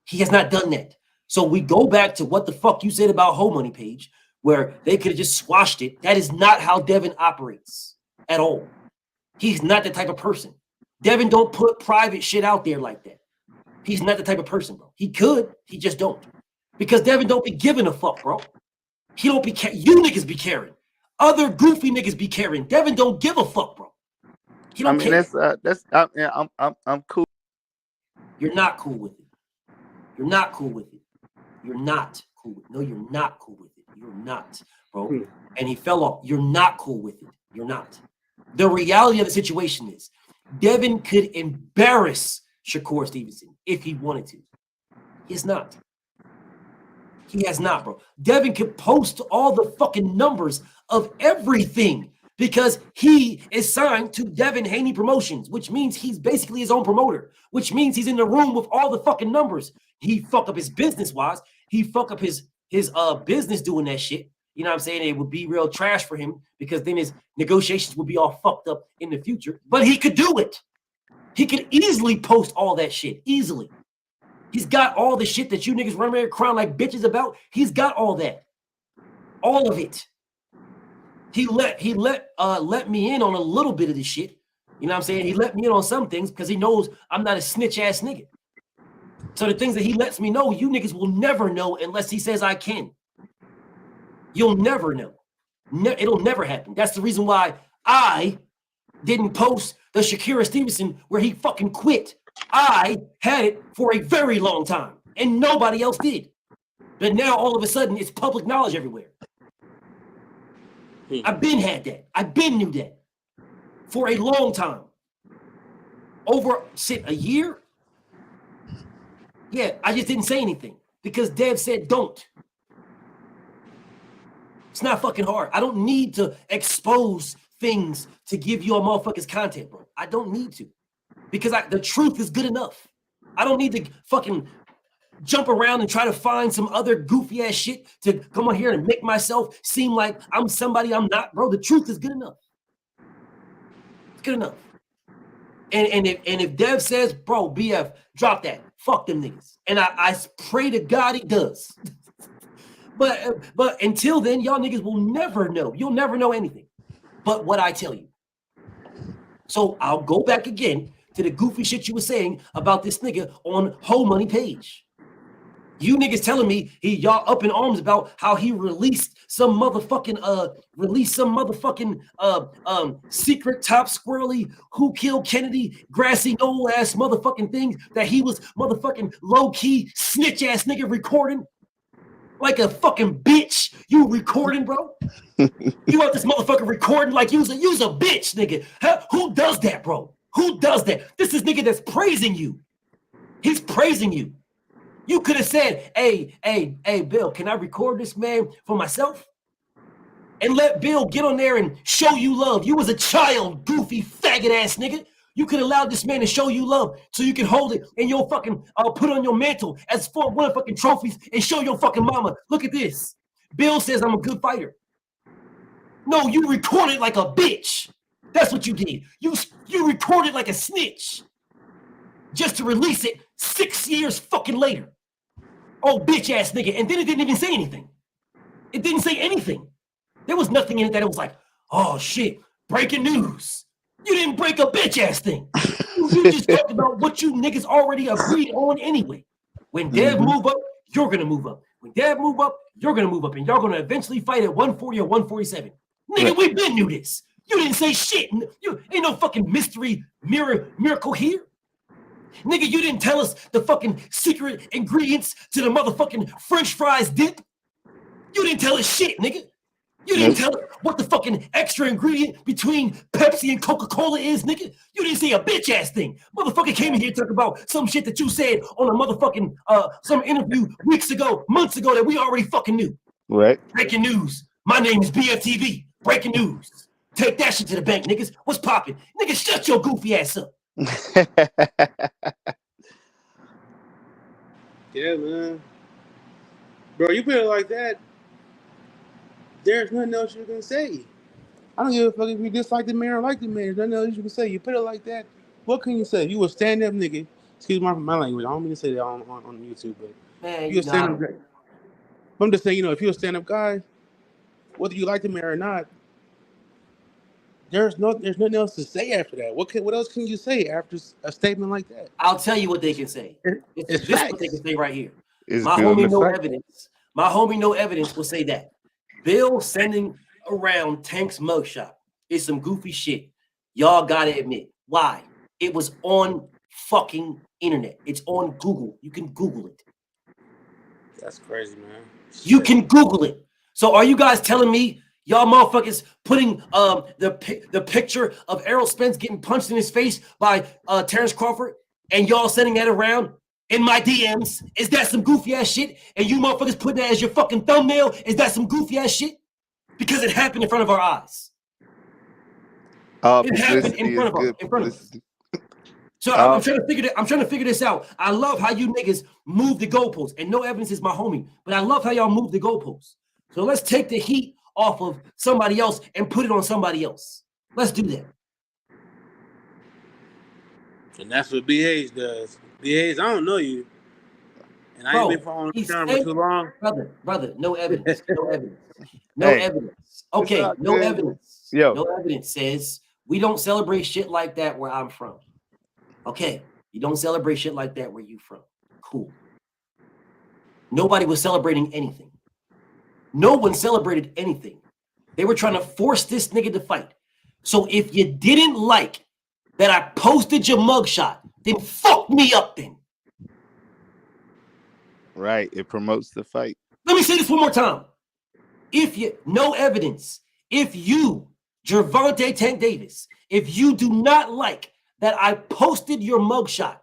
[SPEAKER 6] He has not done that. So we go back to what the fuck you said about Whole Money Page, where they could have just squashed it. That is not how Devin operates at all. He's not the type of person. Devin don't put private shit out there like that. He's not the type of person, bro. He could. He just don't. Because Devin don't be giving a fuck, bro. He don't be you niggas be caring. Other goofy niggas be caring. Devin don't give a fuck, bro. He don't care.
[SPEAKER 18] I'm cool.
[SPEAKER 6] You're not cool with it. You're not cool with it. You're not cool with it. No, you're not cool with it. You're not, bro. And he fell off. You're not cool with it. You're not. The reality of the situation is Devin could embarrass Shakur Stevenson if he wanted to. He's not. He has not, bro. Devin could post all the fucking numbers of everything because he is signed to Devin Haney Promotions, which means he's basically his own promoter, which means he's in the room with all the fucking numbers. He fuck up his business-wise. He fuck up his business doing that shit. You know what I'm saying? It would be real trash for him because then his negotiations would be all fucked up in the future. But he could do it. He could easily post all that shit. Easily. He's got all the shit that you niggas run around crying like bitches about. He's got all that. All of it. He let me in on a little bit of the shit. You know what I'm saying? He let me in on some things because he knows I'm not a snitch ass nigga. So the things that he lets me know, you niggas will never know unless he says I can. You'll never know. It'll never happen. That's the reason why I didn't post the Shakira Stevenson where he fucking quit. I had it for a very long time and nobody else did. But now all of a sudden it's public knowledge everywhere. I've been had that. I've been knew that for a long time. Over a year? Yeah, I just didn't say anything because Dev said don't. It's not fucking hard. I don't need to expose things to give you all motherfuckers content, bro. I don't need to because the truth is good enough. I don't need to fucking jump around and try to find some other goofy ass shit to come on here and make myself seem like I'm somebody I'm not, bro. The truth is good enough. It's good enough. And if Dev says, bro, BF, drop that. Fuck them niggas. And I pray to God he does. But until then, y'all niggas will never know. You'll never know anything but what I tell you. So I'll go back again to the goofy shit you were saying about this nigga on Whole Money page. You niggas telling me y'all up in arms about how he released some motherfucking secret top squirrely who killed Kennedy grassy knoll ass motherfucking thing that he was motherfucking low key snitch ass nigga recording like a fucking bitch. You recording, bro? You want this motherfucker recording like you's a bitch, nigga? Huh? Who does that, bro? Who does that? This is nigga that's praising you. He's praising you. You could have said, hey, Bill, can I record this man for myself? And let Bill get on there and show you love. You was a child, goofy, faggot ass nigga. You could allow this man to show you love so you can hold it and you'll fucking put on your mantle as for one of fucking trophies and show your fucking mama. Look at this. Bill says I'm a good fighter. No, you recorded like a bitch. That's what you did. You recorded like a snitch just to release it 6 years fucking later. Oh, bitch ass nigga. And then it didn't even say anything. It didn't say anything. There was nothing in it that it was like, oh shit, breaking news. You didn't break a bitch ass thing. You just talked about what you niggas already agreed on anyway. When Dev move up, you're gonna move up. When Dev move up, you're gonna move up. And y'all gonna eventually fight at 140 or 147. Nigga, we been knew this. You didn't say shit. You ain't no fucking mystery miracle here. Nigga, you didn't tell us the fucking secret ingredients to the motherfucking French fries dip. You didn't tell us shit, nigga. You didn't tell us what the fucking extra ingredient between Pepsi and Coca-Cola is, nigga. You didn't say a bitch ass thing. Motherfucker came in here to talk about some shit that you said on a motherfucking some interview weeks ago, months ago that we already fucking knew.
[SPEAKER 18] Right.
[SPEAKER 6] Breaking news. My name is BFTV. Breaking news. Take that shit to the bank, niggas. What's popping? Nigga, shut your goofy ass up.
[SPEAKER 14] Yeah, man. Bro, you put it like that, there's nothing else you can say. I don't give a fuck if you dislike the man or like the man. There's nothing else you can say. You put it like that, what can you say? You a stand-up nigga. Excuse my language. I don't mean to say that on YouTube, but
[SPEAKER 6] man,
[SPEAKER 14] you a stand-up guy. I'm just saying, if you're a stand-up guy, whether you like the man or not, there's nothing else to say after that. What else can you say after a statement like that?
[SPEAKER 6] I'll tell you what they can say. This is what they can say right here.
[SPEAKER 18] It's
[SPEAKER 6] my homie no evidence. My homie no evidence will say that. Bill sending around Tank's mugshot is some goofy shit. Y'all gotta admit. Why? It was on fucking internet. It's on Google. You can Google it.
[SPEAKER 14] That's crazy, man.
[SPEAKER 6] You can Google it. So are you guys telling me y'all motherfuckers putting the picture of Errol Spence getting punched in his face by Terrence Crawford and y'all sending that around in my DMs? Is that some goofy ass shit? And you motherfuckers putting that as your fucking thumbnail? Is that some goofy ass shit? Because it happened in front of our eyes. It happened in front of us. So I'm trying to figure this out. I love how you niggas move the goalposts, and no evidence is my homie, but I love how y'all move the goalposts. So let's take the heat off of somebody else and put it on somebody else. Let's do that.
[SPEAKER 14] And that's what BH does. BH, I don't know you, And I ain't been following Sean for too long.
[SPEAKER 6] Brother, no evidence. No evidence. No
[SPEAKER 18] Hey,
[SPEAKER 6] evidence.
[SPEAKER 18] it's
[SPEAKER 6] Okay,
[SPEAKER 18] all
[SPEAKER 6] no
[SPEAKER 18] good.
[SPEAKER 6] evidence.
[SPEAKER 18] Yo.
[SPEAKER 6] No evidence says we don't celebrate shit like that where I'm from. Okay, you don't celebrate shit like that where you from. Cool. Nobody was celebrating anything. No one celebrated anything. They were trying to force this nigga to fight. So if you didn't like that I posted your mugshot, then fuck me up then.
[SPEAKER 18] Right. It promotes the fight.
[SPEAKER 6] Let me say this one more time. If you, no evidence, if you, Gervonta Tank Davis, if you do not like that I posted your mugshot,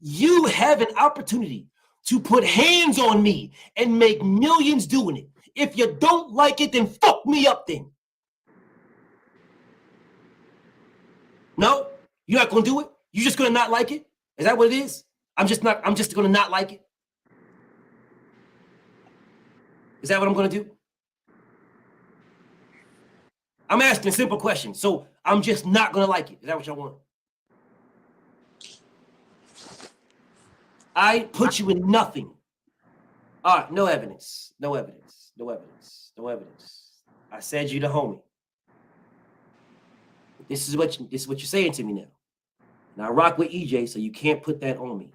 [SPEAKER 6] you have an opportunity to put hands on me and make millions doing it. If you don't like it, then fuck me up then. No, you're not gonna do it? You're just gonna not like it? Is that what it is? I'm just gonna not like it. Is that what I'm gonna do? I'm asking a simple question. So I'm just not gonna like it. Is that what y'all want? I put you in nothing. All right, no evidence. No evidence. No evidence. No evidence. I said you the homie. This is what you're saying to me now. Now I rock with EJ, so you can't put that on me.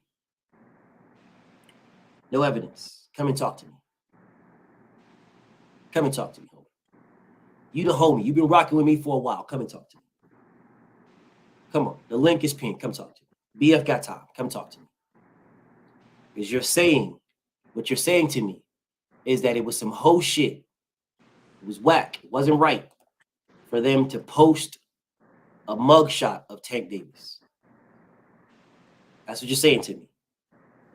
[SPEAKER 6] No evidence. Come and talk to me. Come and talk to me, homie. You the homie. You've been rocking with me for a while. Come and talk to me. Come on. The link is pinned. Come talk to me. BF got time. Come talk to me. Because what you're saying to me is that it was some hoe shit. It was whack. It wasn't right for them to post a mugshot of Tank Davis. That's what you're saying to me.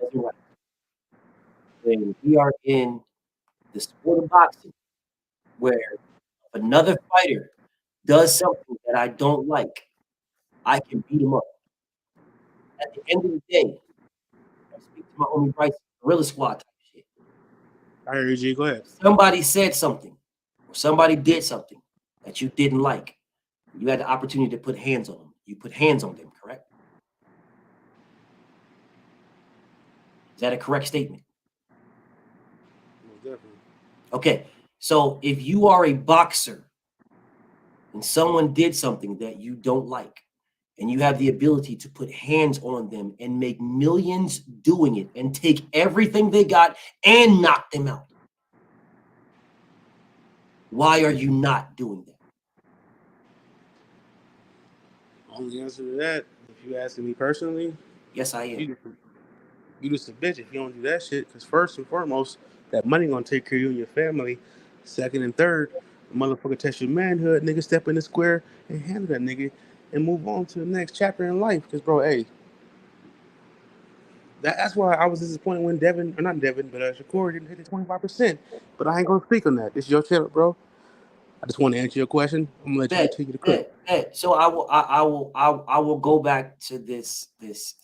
[SPEAKER 6] That's right. When we are in the sport of boxing, where if another fighter does something that I don't like, I can beat him up. At the end of the day, I speak to my homie Bryce, Gorilla Squad type shit.
[SPEAKER 14] I heard you. Go ahead.
[SPEAKER 6] Somebody said something, or somebody did something that you didn't like. You had the opportunity to put hands on them. You put hands on them, correct? Is that a correct statement?
[SPEAKER 14] Most definitely.
[SPEAKER 6] Okay, so if you are a boxer and someone did something that you don't like, and you have the ability to put hands on them and make millions doing it and take everything they got and knock them out, why are you not doing that?
[SPEAKER 14] Only answer to that, if you asking me personally,
[SPEAKER 6] yes, I am.
[SPEAKER 14] You just a bitch if you don't do that shit. Because first and foremost, that money gonna take care of you and your family. Second and third, the motherfucker test your manhood, nigga. Step in the square and handle that nigga, and move on to the next chapter in life. Because bro, hey, that's why I was disappointed when Devin, or not Devin, but Shakur didn't hit the 25%. But I ain't gonna speak on that. This is your channel, bro. I just want to answer your question. I'm gonna let you continue to cook.
[SPEAKER 6] So I will go back to this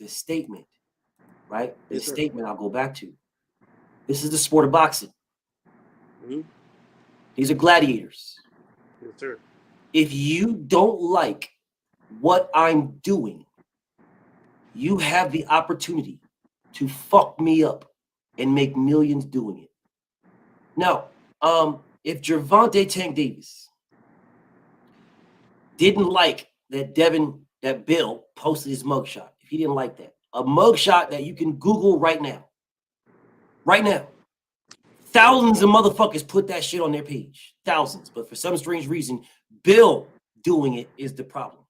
[SPEAKER 6] statement, right? This statement I'll go back to. This is the sport of boxing.
[SPEAKER 14] Mm-hmm.
[SPEAKER 6] These are gladiators.
[SPEAKER 14] Yes, sir.
[SPEAKER 6] If you don't like what I'm doing, you have the opportunity to fuck me up and make millions doing it. Now, if Gervonta Tank Davis didn't like that Bill posted his mugshot, if he didn't like that, a mugshot that you can Google right now, thousands of motherfuckers put that shit on their page, thousands, but for some strange reason, Bill doing it is the problem.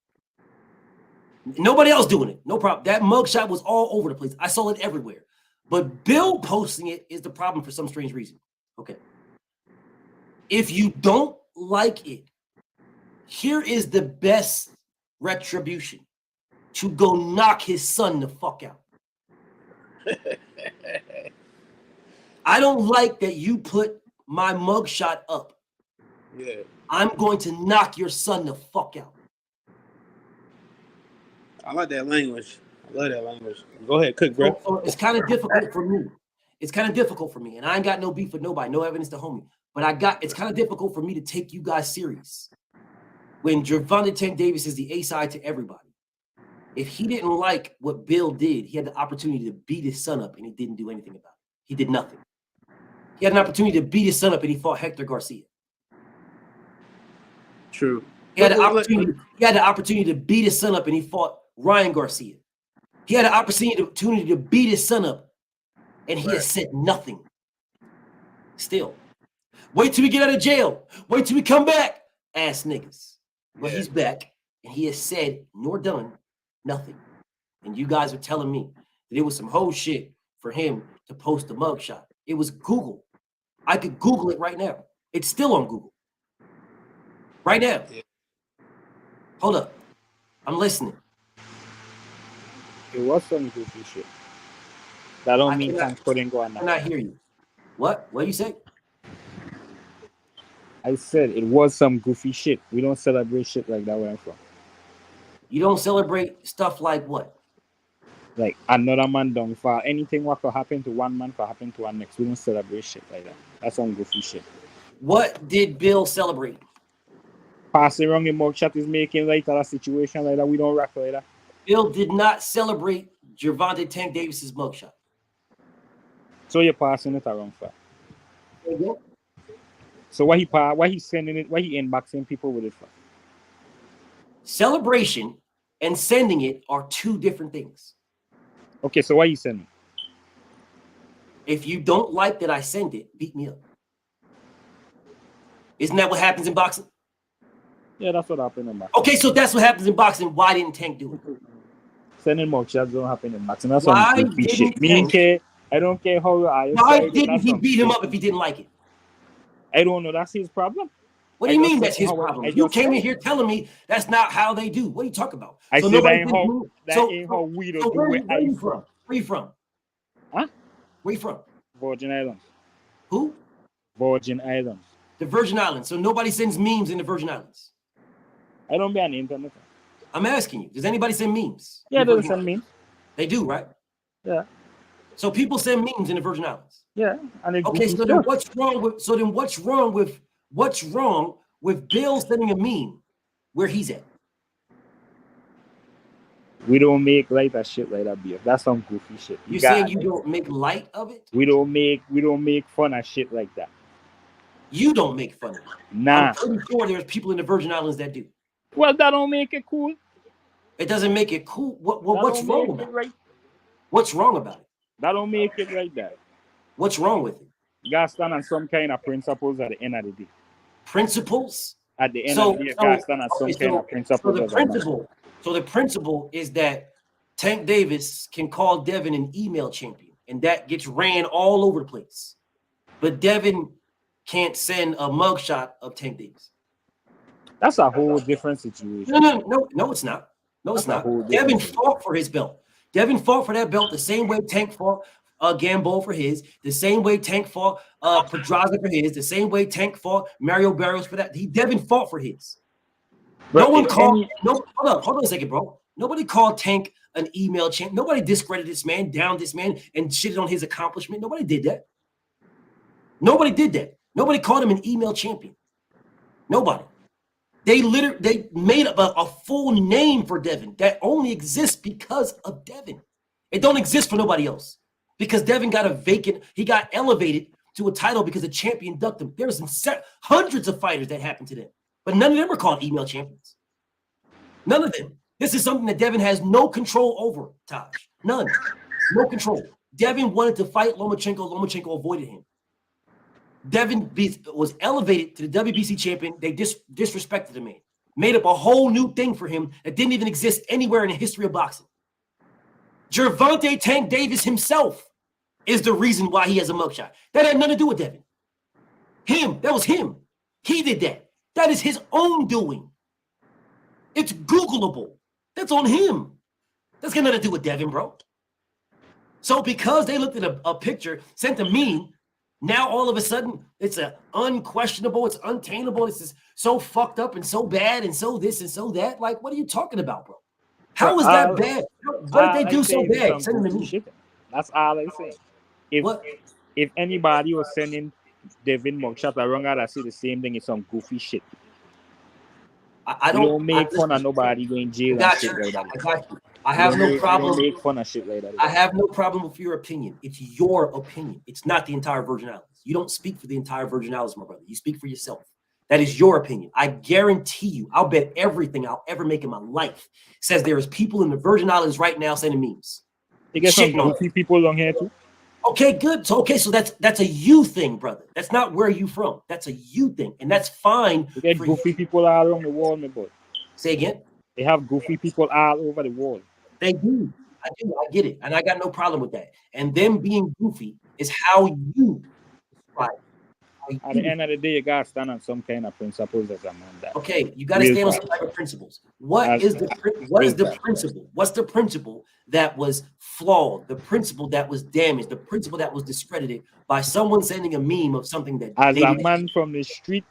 [SPEAKER 6] Nobody else doing it, no problem. That mugshot was all over the place. I saw it everywhere. But Bill posting it is the problem for some strange reason. Okay. If you don't like it, here is the best retribution. To go knock his son the fuck out. I don't like that you put my mugshot up.
[SPEAKER 14] Yeah.
[SPEAKER 6] I'm going to knock your son the fuck out.
[SPEAKER 14] I like that language. I love that language. Go ahead, cook, bro.
[SPEAKER 6] So it's kind of difficult for me. It's kind of difficult for me. And I ain't got no beef with nobody, no evidence to homie. But it's kind of difficult for me to take you guys serious. When Gervonta Tank Davis is the A-side to everybody. If he didn't like what Bill did, he had the opportunity to beat his son up and he didn't do anything about He did nothing. He had an opportunity to beat his son up, and he fought Hector Garcia.
[SPEAKER 14] True.
[SPEAKER 6] He had the opportunity to beat his son up, and he fought Ryan Garcia. He had an opportunity to beat his son up, and he has said nothing. Still. Wait till we get out of jail. Wait till we come back. Ass niggas. Well, he's back, and he has said nor done nothing. And you guys are telling me that it was some whole shit for him to post the mugshot. It was Google. I could Google it right now. It's still on Google. Right now. Hold up. I'm listening.
[SPEAKER 19] It was some goofy shit. That don't mean Tank couldn't go on that.
[SPEAKER 6] I cannot hear you. What? What you say?
[SPEAKER 19] I said it was some goofy shit. We don't celebrate shit like that where I'm from.
[SPEAKER 6] You don't celebrate stuff like what?
[SPEAKER 19] Like another man don't fall. Anything what could happen to one man could happen to one next. We don't celebrate shit like that. That's some goofy shit.
[SPEAKER 6] What did Bill celebrate?
[SPEAKER 19] Passing around the mugshot is making like a situation like that. We don't rock like that.
[SPEAKER 6] Bill did not celebrate Gervonta Tank Davis's mugshot.
[SPEAKER 19] So you're passing it around for. So why he sending it? Why he inboxing people with it for?
[SPEAKER 6] Celebration and sending it are two different things.
[SPEAKER 19] Okay, so why you sending?
[SPEAKER 6] If you don't like that I send it, beat me up. Isn't that what happens in boxing?
[SPEAKER 19] Yeah, that's what happened in boxing.
[SPEAKER 6] Okay, so that's what happens in boxing. Why didn't Tank do it?
[SPEAKER 19] Sending mugshots don't happen in boxing. That's
[SPEAKER 6] Why
[SPEAKER 19] some goofy shit. I don't care how I.
[SPEAKER 6] Why didn't he beat him up if he didn't like it?
[SPEAKER 19] I don't know. That's his problem.
[SPEAKER 6] What do you mean that's his problem? You came in here telling me that's not how they do. What are you talking about?
[SPEAKER 19] I said that ain't how we do it.
[SPEAKER 6] Where you from? Where you from?
[SPEAKER 19] Huh?
[SPEAKER 6] Where you from?
[SPEAKER 19] Virgin Islands.
[SPEAKER 6] Who?
[SPEAKER 19] Virgin Islands.
[SPEAKER 6] The Virgin Islands. So nobody sends memes in the Virgin Islands.
[SPEAKER 19] I don't be on the internet.
[SPEAKER 6] I'm asking you. Does anybody send memes?
[SPEAKER 19] Yeah, they send memes.
[SPEAKER 6] They do, right?
[SPEAKER 19] Yeah.
[SPEAKER 6] So people send memes in the Virgin Islands.
[SPEAKER 19] Yeah. And
[SPEAKER 6] okay, so then what's wrong with Bill sending a meme where he's at?
[SPEAKER 19] We don't make light of shit like that, beer. That's some goofy shit.
[SPEAKER 6] You're saying you don't make light of it?
[SPEAKER 19] We don't make fun of shit like that.
[SPEAKER 6] You don't make fun of it.
[SPEAKER 19] Nah.
[SPEAKER 6] I'm pretty sure there's people in the Virgin Islands that do.
[SPEAKER 19] Well, that don't make it cool.
[SPEAKER 6] It doesn't make it cool. What's wrong about it? Right? What's wrong about it?
[SPEAKER 19] That don't make it like that.
[SPEAKER 6] What's wrong with it?
[SPEAKER 19] You gotta stand on some kind of principles at the end of the day.
[SPEAKER 6] Principles?
[SPEAKER 19] At the end of the day, you gotta stand on some kind of principles.
[SPEAKER 6] So the principle is that Tank Davis can call Devin an email champion, and that gets ran all over the place. But Devin can't send a mugshot of Tank Davis.
[SPEAKER 19] That's a whole different situation.
[SPEAKER 6] No, it's not. No, it's not. Devin fought for his belt. Devin fought for that belt the same way Tank fought Gambo for his, the same way Tank fought Pedraza for his, the same way Tank fought Mario Barrios for that. Devin fought for his. No one called. No, hold on a second, bro. Nobody called Tank an email champ. Nobody discredited this man, downed this man, and shitted on his accomplishment. Nobody did that. Nobody did that. Nobody called him an email champion. Nobody. They made up a full name for Devin that only exists because of Devin. It don't exist for nobody else because Devin he got elevated to a title because a champion ducked him. There's hundreds of fighters that happened to them, but none of them are called email champions. None of them. This is something that Devin has no control over, Taj. None. No control. Devin wanted to fight Lomachenko. Lomachenko avoided him. Devin was elevated to the WBC champion. They disrespected the man. Made up a whole new thing for him that didn't even exist anywhere in the history of boxing. Gervonta Tank Davis himself is the reason why he has a mugshot. That had nothing to do with Devin. That was him. He did that. That is his own doing. It's Googleable. That's on him. That's got nothing to do with Devin, bro. So because they looked at a picture, sent a meme, now all of a sudden it's unquestionable, it's untainable, it's just so fucked up and so bad and so this and so that. Like, what are you talking about, bro? How is that bad? What did they do so bad? Send them to me.
[SPEAKER 19] That's all I say. If anybody was sending Devin mugshot around, I'd say the same thing. It's some goofy shit.
[SPEAKER 6] I
[SPEAKER 19] You
[SPEAKER 6] don't
[SPEAKER 19] don't make fun of nobody going jail and shit like that.
[SPEAKER 6] I got you. I have no problem.
[SPEAKER 19] You don't make fun of shit like that.
[SPEAKER 6] I have no problem with your opinion. It's your opinion. It's not the entire Virgin Islands. You don't speak for the entire Virgin Islands, my brother. You speak for yourself. That is your opinion. I guarantee you, I'll bet everything I'll ever make in my life says there is people in the Virgin Islands right now sending memes.
[SPEAKER 19] You get some goofy people on here too.
[SPEAKER 6] Okay, good. So that's a you thing, brother. That's not where you from. That's a you thing, and that's fine.
[SPEAKER 19] You get goofy people all around the world, my boy.
[SPEAKER 6] Say again.
[SPEAKER 19] They have goofy people all over the world.
[SPEAKER 6] They do. I do. I get it, and I got no problem with that. And them being goofy is how you right.
[SPEAKER 19] At the end of the day, you gotta stand on some kind of principles as a man. That
[SPEAKER 6] okay, you gotta stand on some type of principles. What is the principle? What's the principle that was flawed? The principle that was damaged? The principle that was discredited by someone sending a meme of something that
[SPEAKER 19] as a man from the street,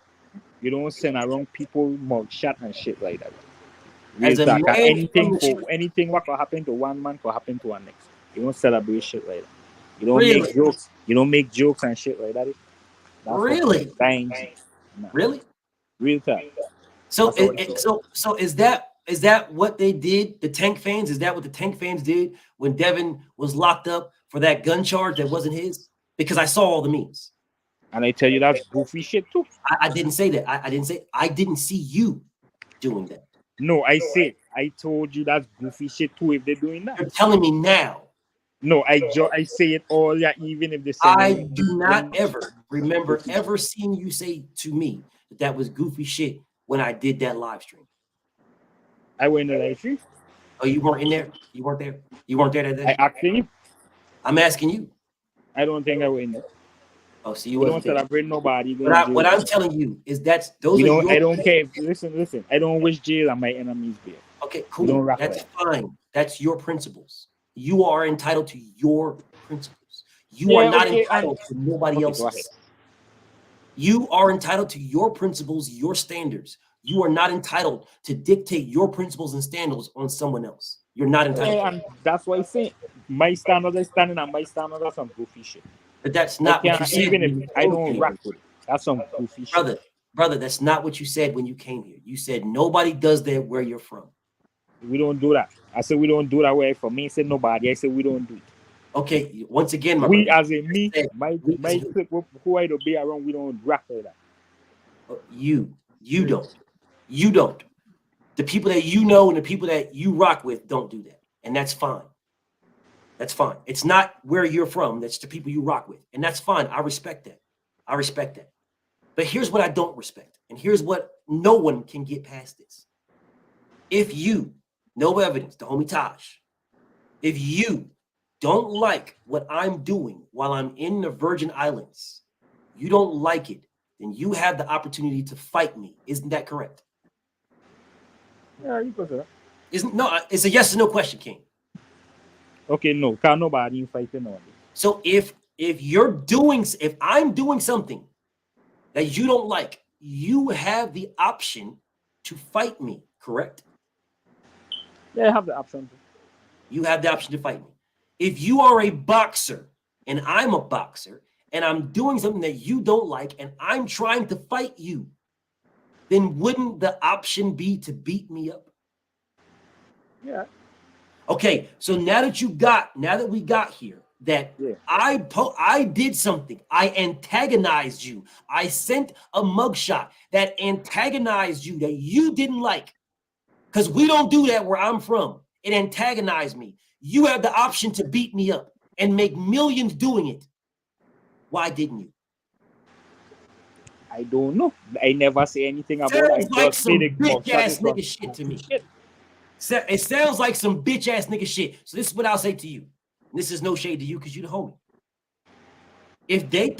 [SPEAKER 19] you don't send around people mugshot and shit like that. As a man, anything what could happen to one man could happen to one next. You don't celebrate shit like that. You don't make jokes. You don't make jokes and shit like that. That's
[SPEAKER 6] really?
[SPEAKER 19] No.
[SPEAKER 6] Really?
[SPEAKER 19] Real time.
[SPEAKER 6] So is that what they did? The Tank fans? Is that what the Tank fans did when Devin was locked up for that gun charge that wasn't his? Because I saw all the memes.
[SPEAKER 19] And I tell you that's goofy shit too.
[SPEAKER 6] I didn't say that. I didn't see you doing that.
[SPEAKER 19] No, I told you that's goofy shit too if they're doing that.
[SPEAKER 6] You're telling me now.
[SPEAKER 19] No, I say it all, yeah, even if they say
[SPEAKER 6] I do not ever remember ever seeing you say to me that was goofy shit when I did that live stream.
[SPEAKER 19] I went in the live stream.
[SPEAKER 6] Oh, you weren't in there? You weren't there? You weren't there that day?
[SPEAKER 19] I asking you.
[SPEAKER 6] I'm asking you.
[SPEAKER 19] I don't think I went in there.
[SPEAKER 6] Oh, so you wasn't
[SPEAKER 19] don't celebrate nobody.
[SPEAKER 6] What I'm telling you is those
[SPEAKER 19] you
[SPEAKER 6] are
[SPEAKER 19] know, I don't care. Listen. I don't wish jail on my enemies beer.
[SPEAKER 6] Okay, cool. That's fine. That's your principles. You are entitled to your principles. You are not entitled to nobody else's. You are entitled to your principles, your standards. You are not entitled to dictate your principles and standards on someone else. You're not entitled.
[SPEAKER 19] And that's why I say my standards are standing and my standards are some goofy shit.
[SPEAKER 6] But that's not what you said.
[SPEAKER 19] Even if I don't rock with it, that's some goofy shit.
[SPEAKER 6] Brother, that's not what you said when you came here. You said nobody does that where you're from.
[SPEAKER 19] We don't do that. I said we don't do that where for me. I said nobody. I said we don't do it.
[SPEAKER 6] Okay, once again, my
[SPEAKER 19] we
[SPEAKER 6] brother,
[SPEAKER 19] as in me, my clique, who I to be around, we don't rock like that.
[SPEAKER 6] You don't. The people that you know and the people that you rock with don't do that, and that's fine. That's fine. It's not where you're from. That's the people you rock with, and that's fine. I respect that. But here's what I don't respect, and here's what no one can get past this. If you, no evidence, the homie Taj, if you don't like what I'm doing while I'm in the Virgin Islands, you don't like it, then you have the opportunity to fight me. Isn't that correct?
[SPEAKER 19] Yeah, you go to that.
[SPEAKER 6] It's a yes or no question, King.
[SPEAKER 19] Okay, no, can't nobody fighting on it.
[SPEAKER 6] So if I'm doing something that you don't like, you have the option to fight me, correct?
[SPEAKER 19] Yeah, I have the option.
[SPEAKER 6] You have the option to fight me. If you are a boxer and I'm a boxer and I'm doing something that you don't like and I'm trying to fight you, then wouldn't the option be to beat me up?
[SPEAKER 19] Yeah.
[SPEAKER 6] Okay, so now that we got here, that I did something, I antagonized you, I sent a mugshot that antagonized you that you didn't like, because we don't do that where I'm from. It antagonized me. You have the option to beat me up and make millions doing it. Why didn't you?
[SPEAKER 19] I don't know. I never say anything about
[SPEAKER 6] it.
[SPEAKER 19] Sounds
[SPEAKER 6] like some bitch ass nigga shit to me. It sounds like some bitch ass nigga shit. So this is what I'll say to you. This is no shade to you because you the homie. If they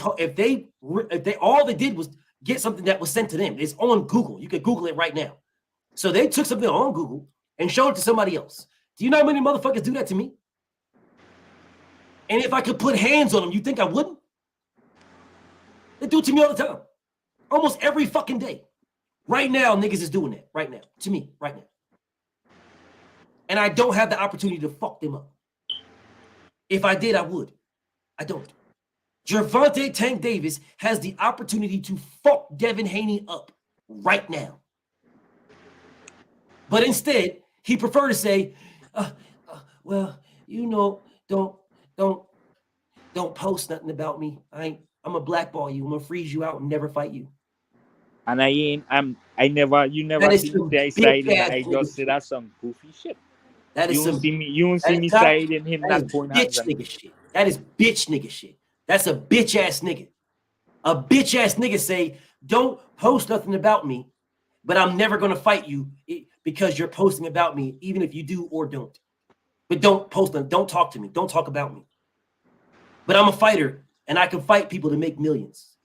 [SPEAKER 6] all they did was get something that was sent to them. It's on Google. You can Google it right now. So they took something on Google and showed it to somebody else. Do you know how many motherfuckers do that to me? And if I could put hands on them, you think I wouldn't? They do it to me all the time. Almost every fucking day. Right now, niggas is doing that. Right now. To me. Right now. And I don't have the opportunity to fuck them up. If I did, I would. I don't. Gervonta Tank Davis has the opportunity to fuck Devin Haney up right now. But instead, he preferred to say, well, you know, don't post nothing about me. I'm a blackball you. I'm gonna freeze you out and never fight you.
[SPEAKER 19] And you never
[SPEAKER 6] That is
[SPEAKER 19] see
[SPEAKER 6] some
[SPEAKER 19] me
[SPEAKER 6] bitch
[SPEAKER 19] siding.
[SPEAKER 6] ass
[SPEAKER 19] I
[SPEAKER 6] nigga
[SPEAKER 19] just say that's some goofy shit.
[SPEAKER 6] That is some.
[SPEAKER 19] You don't see me siding him not throwing hands
[SPEAKER 6] bitch
[SPEAKER 19] at me.
[SPEAKER 6] nigga shit. That is bitch nigga shit. That's a bitch ass nigga. A bitch ass nigga say, don't post nothing about me, but I'm never gonna fight you because you're posting about me, even if you do or don't. But don't post them. Don't talk to me. Don't talk about me. But I'm a fighter and I can fight people to make millions.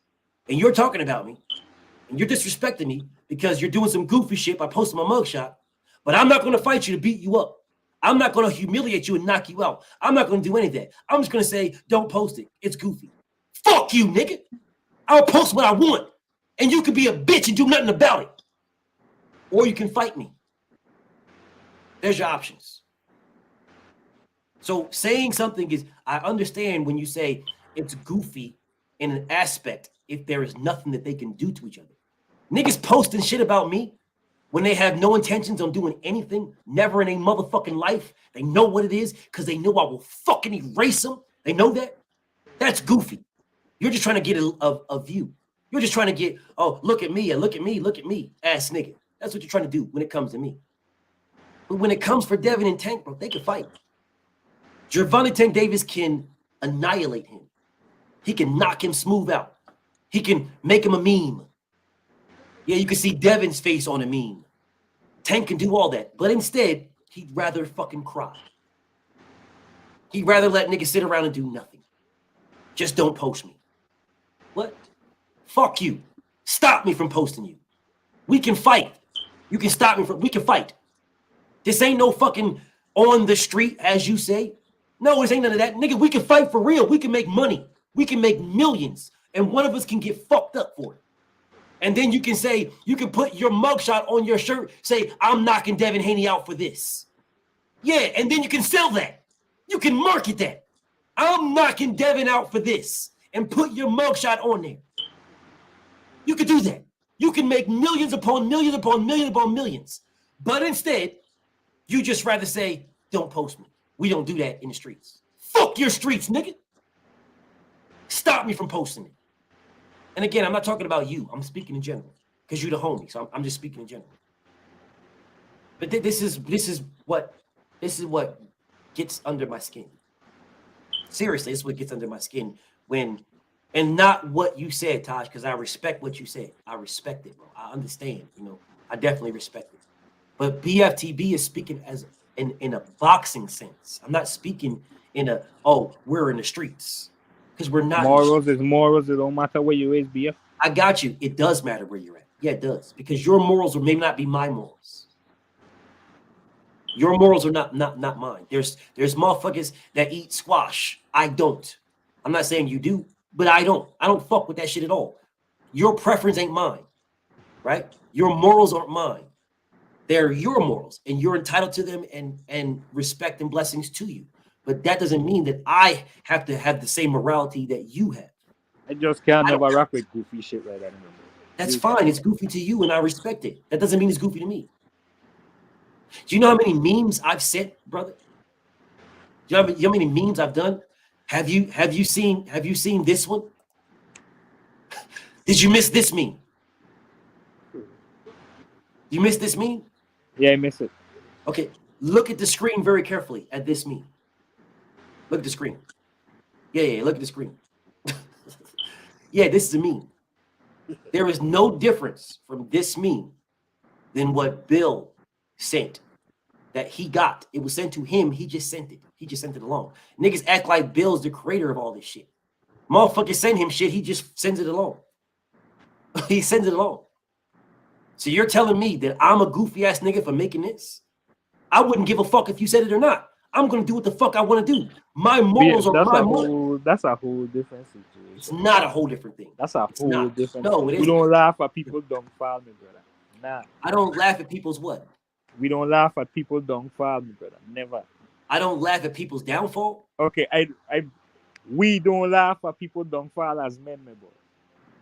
[SPEAKER 6] And you're talking about me and you're disrespecting me because you're doing some goofy shit by posting my mugshot. But I'm not gonna fight you to beat you up. I'm not gonna humiliate you and knock you out. I'm not gonna do any of that. I'm just gonna say, don't post it. It's goofy. Fuck you, nigga. I'll post what I want. And you can be a bitch and do nothing about it. Or you can fight me. There's your options. So saying something is, I understand when you say it's goofy in an aspect if there is nothing that they can do to each other. Niggas posting shit about me when they have no intentions on doing anything, never in a motherfucking life. They know what it is because they know I will fucking erase them. They know that. That's goofy. You're just trying to get a view. You're just trying to get, oh, look at me, look at me, ass nigga. That's what you're trying to do when it comes to me. But when it comes for Devin and Tank, bro, they can fight. Gervonta Tank Davis can annihilate him. He can knock him smooth out. He can make him a meme. Yeah, you can see Devin's face on a meme. Tank can do all that. But instead, he'd rather fucking cry. He'd rather let niggas sit around and do nothing. Just don't post me. What? Fuck you. Stop me from posting you. We can fight. You can stop me from, we can fight. This ain't no fucking on the street, as you say. No, this ain't none of that. Nigga, we can fight for real. We can make money. We can make millions. And one of us can get fucked up for it. And then you can say, you can put your mugshot on your shirt, say, I'm knocking Devin Haney out for this. Yeah, and then you can sell that. You can market that. I'm knocking Devin out for this. And put your mugshot on there. You can do that. You can make millions upon millions upon millions upon millions. But instead, you just rather say, don't post me. We don't do that in the streets. Fuck your streets, nigga. Stop me from posting it. And again, I'm not talking about you. I'm speaking in general. Because you're the homie. So I'm just speaking in general. But this is what gets under my skin. Seriously, this is what gets under my skin and not what you said, Taj, because I respect what you said. I respect it, bro. I understand, I definitely respect it. But BFTB is speaking as in a boxing sense. I'm not speaking in a, we're in the streets. Because we're not.
[SPEAKER 19] Morals is morals. It don't matter where you is, BF.
[SPEAKER 6] I got you. It does matter where you're at. Yeah, it does. Because your morals may not be my morals. Your morals are not mine. There's motherfuckers that eat squash. I don't. I'm not saying you do, but I don't. I don't fuck with that shit at all. Your preference ain't mine, right? Your morals aren't mine. They're your morals, and you're entitled to them and respect and blessings to you. But that doesn't mean that I have to have the same morality that you have.
[SPEAKER 19] I just can't never rock with goofy shit like that anymore.
[SPEAKER 6] That's fine. It's goofy to you, and I respect it. That doesn't mean it's goofy to me. Do you know how many memes I've sent, brother? Do you know how many memes I've done? Have you seen this one? Did you miss this meme? You missed this meme?
[SPEAKER 19] Yeah, I miss it.
[SPEAKER 6] Okay, look at the screen very carefully at this meme. Look at the screen. Yeah, look at the screen. Yeah, this is a meme. There is no difference from this meme than what Bill sent that he got. It was sent to him. He just sent it. He just sent it along. Niggas act like Bill's the creator of all this shit. Motherfuckers send him shit. He just sends it along. He sends it along. So you're telling me that I'm a goofy ass nigga for making this? I wouldn't give a fuck if you said it or not. I'm gonna do what the fuck I want to do. My morals are my morals.
[SPEAKER 19] That's a whole different situation.
[SPEAKER 6] It's not a whole different thing.
[SPEAKER 19] That's a whole different.
[SPEAKER 6] No,
[SPEAKER 19] thing.
[SPEAKER 6] it isn't.
[SPEAKER 19] We don't laugh at people downfall, me brother. Nah.
[SPEAKER 6] I don't laugh at people's what?
[SPEAKER 19] We don't laugh at people downfall, me brother. Never.
[SPEAKER 6] I don't laugh at people's downfall.
[SPEAKER 19] Okay, we don't laugh at people downfall as men, my boy.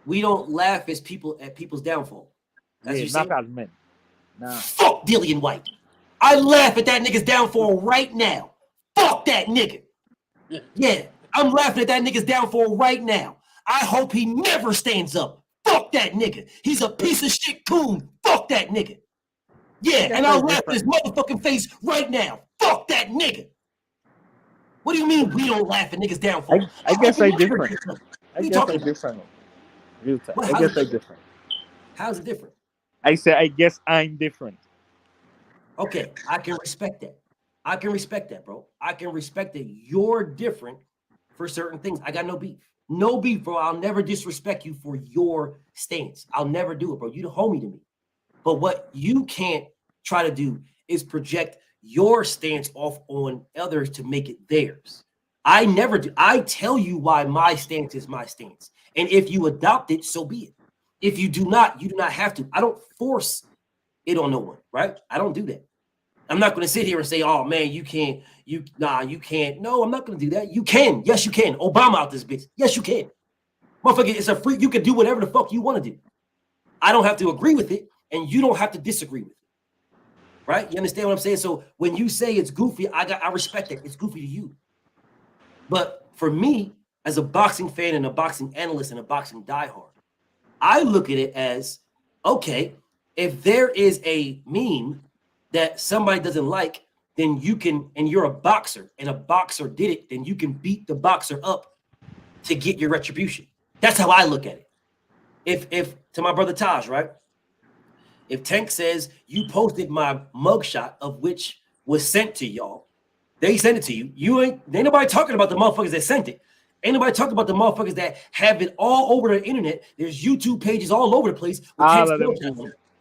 [SPEAKER 6] We don't laugh at people's downfall. That's
[SPEAKER 19] yeah,
[SPEAKER 6] what you're
[SPEAKER 19] not
[SPEAKER 6] saying?
[SPEAKER 19] as men. Nah.
[SPEAKER 6] Fuck Dillian White. I laugh at that nigga's downfall right now. Fuck that nigga. Yeah, I'm laughing at that nigga's downfall right now. I hope he never stands up. Fuck that nigga. He's a piece of shit coon. Fuck that nigga. Yeah, and I'll laugh at his motherfucking face right now. Fuck that nigga. What do you mean we don't laugh at niggas downfall?
[SPEAKER 19] I guess I'm different. I guess I'm different. Real time. I guess I'm different.
[SPEAKER 6] How's it different?
[SPEAKER 19] I say I guess I'm different.
[SPEAKER 6] Okay, I can respect that. I can respect that, bro. I can respect that you're different for certain things. I got no beef. No beef, bro. I'll never disrespect you for your stance. I'll never do it, bro. You the homie to me. But what you can't try to do is project your stance off on others to make it theirs. I never do. I tell you why my stance is my stance. And if you adopt it, so be it. If you do not, you do not have to. I don't force it on no one, right? I don't do that. I'm not going to sit here and say, oh, man, you can't. You can't. No, I'm not going to do that. You can. Yes, you can. Obama out this bitch. Yes, you can. Motherfucker, it's a free. You can do whatever the fuck you want to do. I don't have to agree with it, and you don't have to disagree with it. Right? You understand what I'm saying? So when you say it's goofy, I respect it. It's goofy to you. But for me, as a boxing fan and a boxing analyst and a boxing diehard, I look at it as, okay, if there is a meme that somebody doesn't like, then you can, and you're a boxer, and a boxer did it, then you can beat the boxer up to get your retribution. That's how I look at it. If to my brother Taj, right? If Tank says you posted my mugshot of which was sent to y'all, they sent it to you. Ain't nobody talking about the motherfuckers that sent it. Ain't nobody talking about the motherfuckers that have it all over the internet. There's YouTube pages all over the place.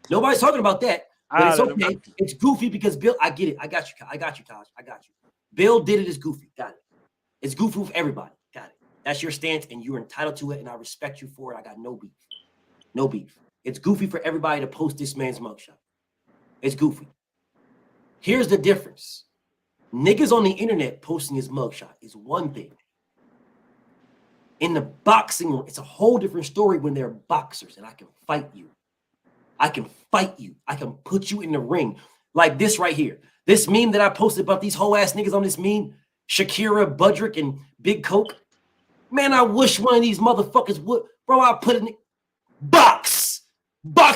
[SPEAKER 6] Nobody's talking about that. But it's okay. It's goofy because Bill, I get it. I got you, Taj. I got you. Bill did it as goofy. Got it. It's goofy with everybody. Got it. That's your stance, and you're entitled to it, and I respect you for it. I got no beef. No beef. It's goofy for everybody to post this man's mugshot. It's goofy. Here's the difference. Niggas on the internet posting his mugshot is one thing. In the boxing, it's a whole different story when they're boxers, and I can fight you. I can fight you. I can put you in the ring like this right here. This meme that I posted about these whole ass niggas on this meme, Shakira, Budrick, and Big Coke. Man, I wish one of these motherfuckers would. Bro, I put it in box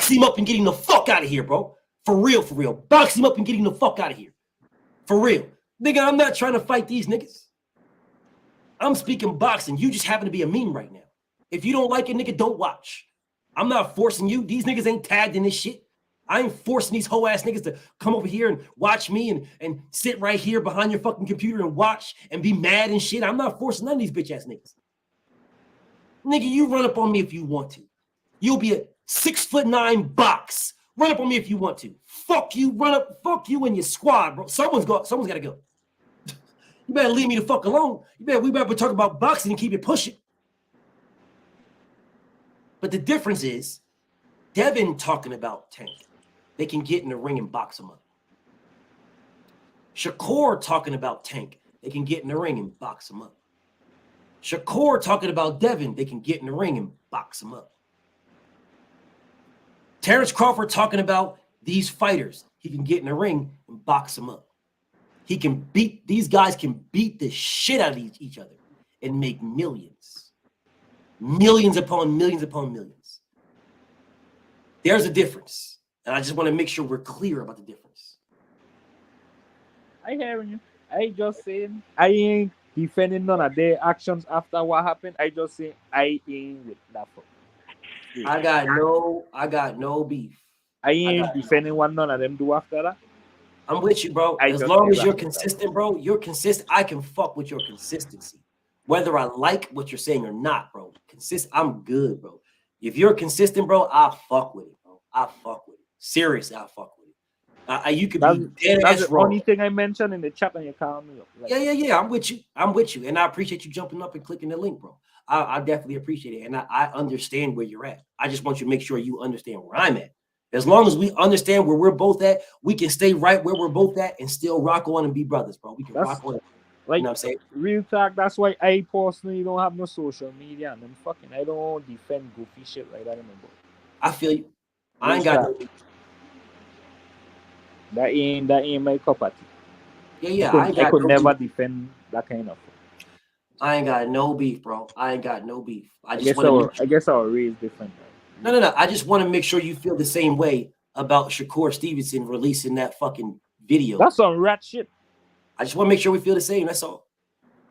[SPEAKER 6] him up and get him the fuck out of here, bro. For real, for real. Box him up and get him the fuck out of here. For real. Nigga, I'm not trying to fight these niggas. I'm speaking boxing. You just happen to be a meme right now. If you don't like it, nigga, don't watch. I'm not forcing you. These niggas ain't tagged in this shit. I ain't forcing these whole ass niggas to come over here and watch me and sit right here behind your fucking computer and watch and be mad and shit. I'm not forcing none of these bitch ass niggas. Nigga, you run up on me if you want to. You'll be a 6'9" box. Run up on me if you want to. Fuck you, run up, fuck you and your squad, bro. Someone's gotta go. You better leave me the fuck alone. We better talk about boxing and keep it pushing. But the difference is, Devin talking about Tank. They can get in the ring and box him up. Shakur talking about Tank. They can get in the ring and box him up. Shakur talking about Devin. They can get in the ring and box him up. Terrence Crawford talking about these fighters. He can get in the ring and box them up. These guys can beat the shit out of each other and make millions. Millions upon millions upon millions. There's a difference. And I just want to make sure we're clear about the difference.
[SPEAKER 19] I hearing you. I just saying I ain't defending none of their actions after what happened. I just say I ain't with that fuck.
[SPEAKER 6] I got no beef.
[SPEAKER 19] I ain't defending what none of them do after that.
[SPEAKER 6] I'm with you, bro. As long as you're consistent, bro, you're consistent. I can fuck with your consistency. Whether I like what you're saying or not, bro. I'm good, bro. If you're consistent, bro, I'll fuck with it, bro. I'll fuck with it. Seriously, I'll fuck with it. You could be dead
[SPEAKER 19] that's
[SPEAKER 6] ass
[SPEAKER 19] the
[SPEAKER 6] wrong.
[SPEAKER 19] only thing I mentioned in the chat and you call me up.
[SPEAKER 6] Like, yeah. I'm with you. And I appreciate you jumping up and clicking the link, bro. I definitely appreciate it. And I understand where you're at. I just want you to make sure you understand where I'm at. As long as we understand where we're both at, we can stay right where we're both at and still rock on and be brothers, bro. We can rock on.
[SPEAKER 19] Like,
[SPEAKER 6] you know what I'm saying?
[SPEAKER 19] Real talk, that's why I personally don't have no social media and I don't defend goofy shit like that anymore.
[SPEAKER 6] I feel you. I ain't got no.
[SPEAKER 19] That ain't my cup of tea.
[SPEAKER 6] Yeah,
[SPEAKER 19] I could never defend that kind of.
[SPEAKER 6] I ain't got no beef, bro. I ain't got no beef.
[SPEAKER 19] I guess our race different.
[SPEAKER 6] No. I just want to make sure you feel the same way about Shakur Stevenson releasing that fucking video.
[SPEAKER 19] That's some rat shit.
[SPEAKER 6] I just want to make sure we feel the same. That's all.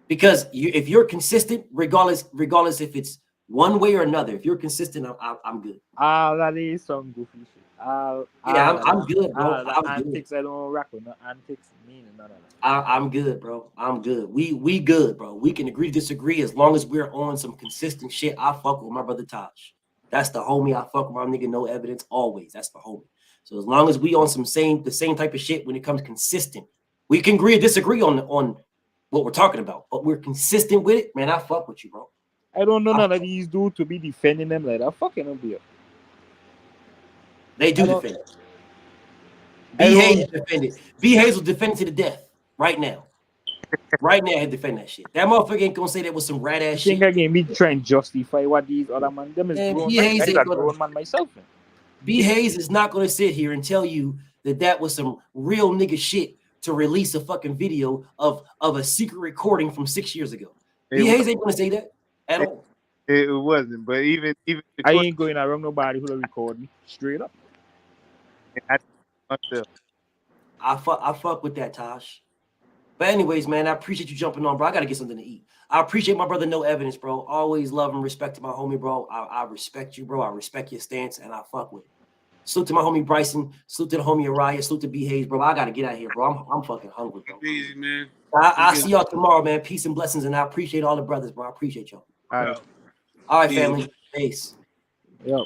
[SPEAKER 6] Because if you're consistent, regardless if it's one way or another, if you're consistent, I'm good.
[SPEAKER 19] That is some goofy shit.
[SPEAKER 6] I'm good, bro.
[SPEAKER 19] Antics, I don't rock with no antics. None of that.
[SPEAKER 6] I'm good, bro. I'm good. We good, bro. We can agree to disagree as long as we're on some consistent shit. I fuck with my brother Taj. That's the homie. I fuck with my nigga. No evidence. Always. That's the homie. So as long as we on the same type of shit when it comes consistent, we can agree or disagree on what we're talking about, but we're consistent with it, man. I fuck with you, bro.
[SPEAKER 19] I don't know none of these dudes to be defending them like that. Fucking them be.
[SPEAKER 6] They do defend it. B. Hayes defended. B. Hayes will defend it to the death right now. Right now, he'll defend that shit. That motherfucker ain't gonna say that was some rat ass shit.
[SPEAKER 19] I think me try and justify what these other man them is grown man. I'm a grown man myself. Man.
[SPEAKER 6] B. Hayes is not gonna sit here and tell you that was some real nigga shit to release a fucking video of a secret recording from 6 years ago. B. Hayes ain't gonna say that at all.
[SPEAKER 18] It wasn't, but even
[SPEAKER 19] I ain't going around nobody who'll record me straight up.
[SPEAKER 6] I fuck with that, Tosh. But anyways, man, I appreciate you jumping on, bro. I gotta get something to eat. I appreciate my brother, No Evidence, bro. Always love and respect to my homie, bro. I respect you, bro. I respect your stance, and I fuck with it. Salute to my homie Bryson. Salute to the homie Araya. Salute to B. Hayes, bro. I gotta get out of here, bro. I'm fucking hungry, bro.
[SPEAKER 14] Easy, man.
[SPEAKER 6] I'll see y'all tomorrow, man. Peace and blessings, and I appreciate all the brothers, bro. I appreciate y'all. All right, family. Peace.
[SPEAKER 19] Yo.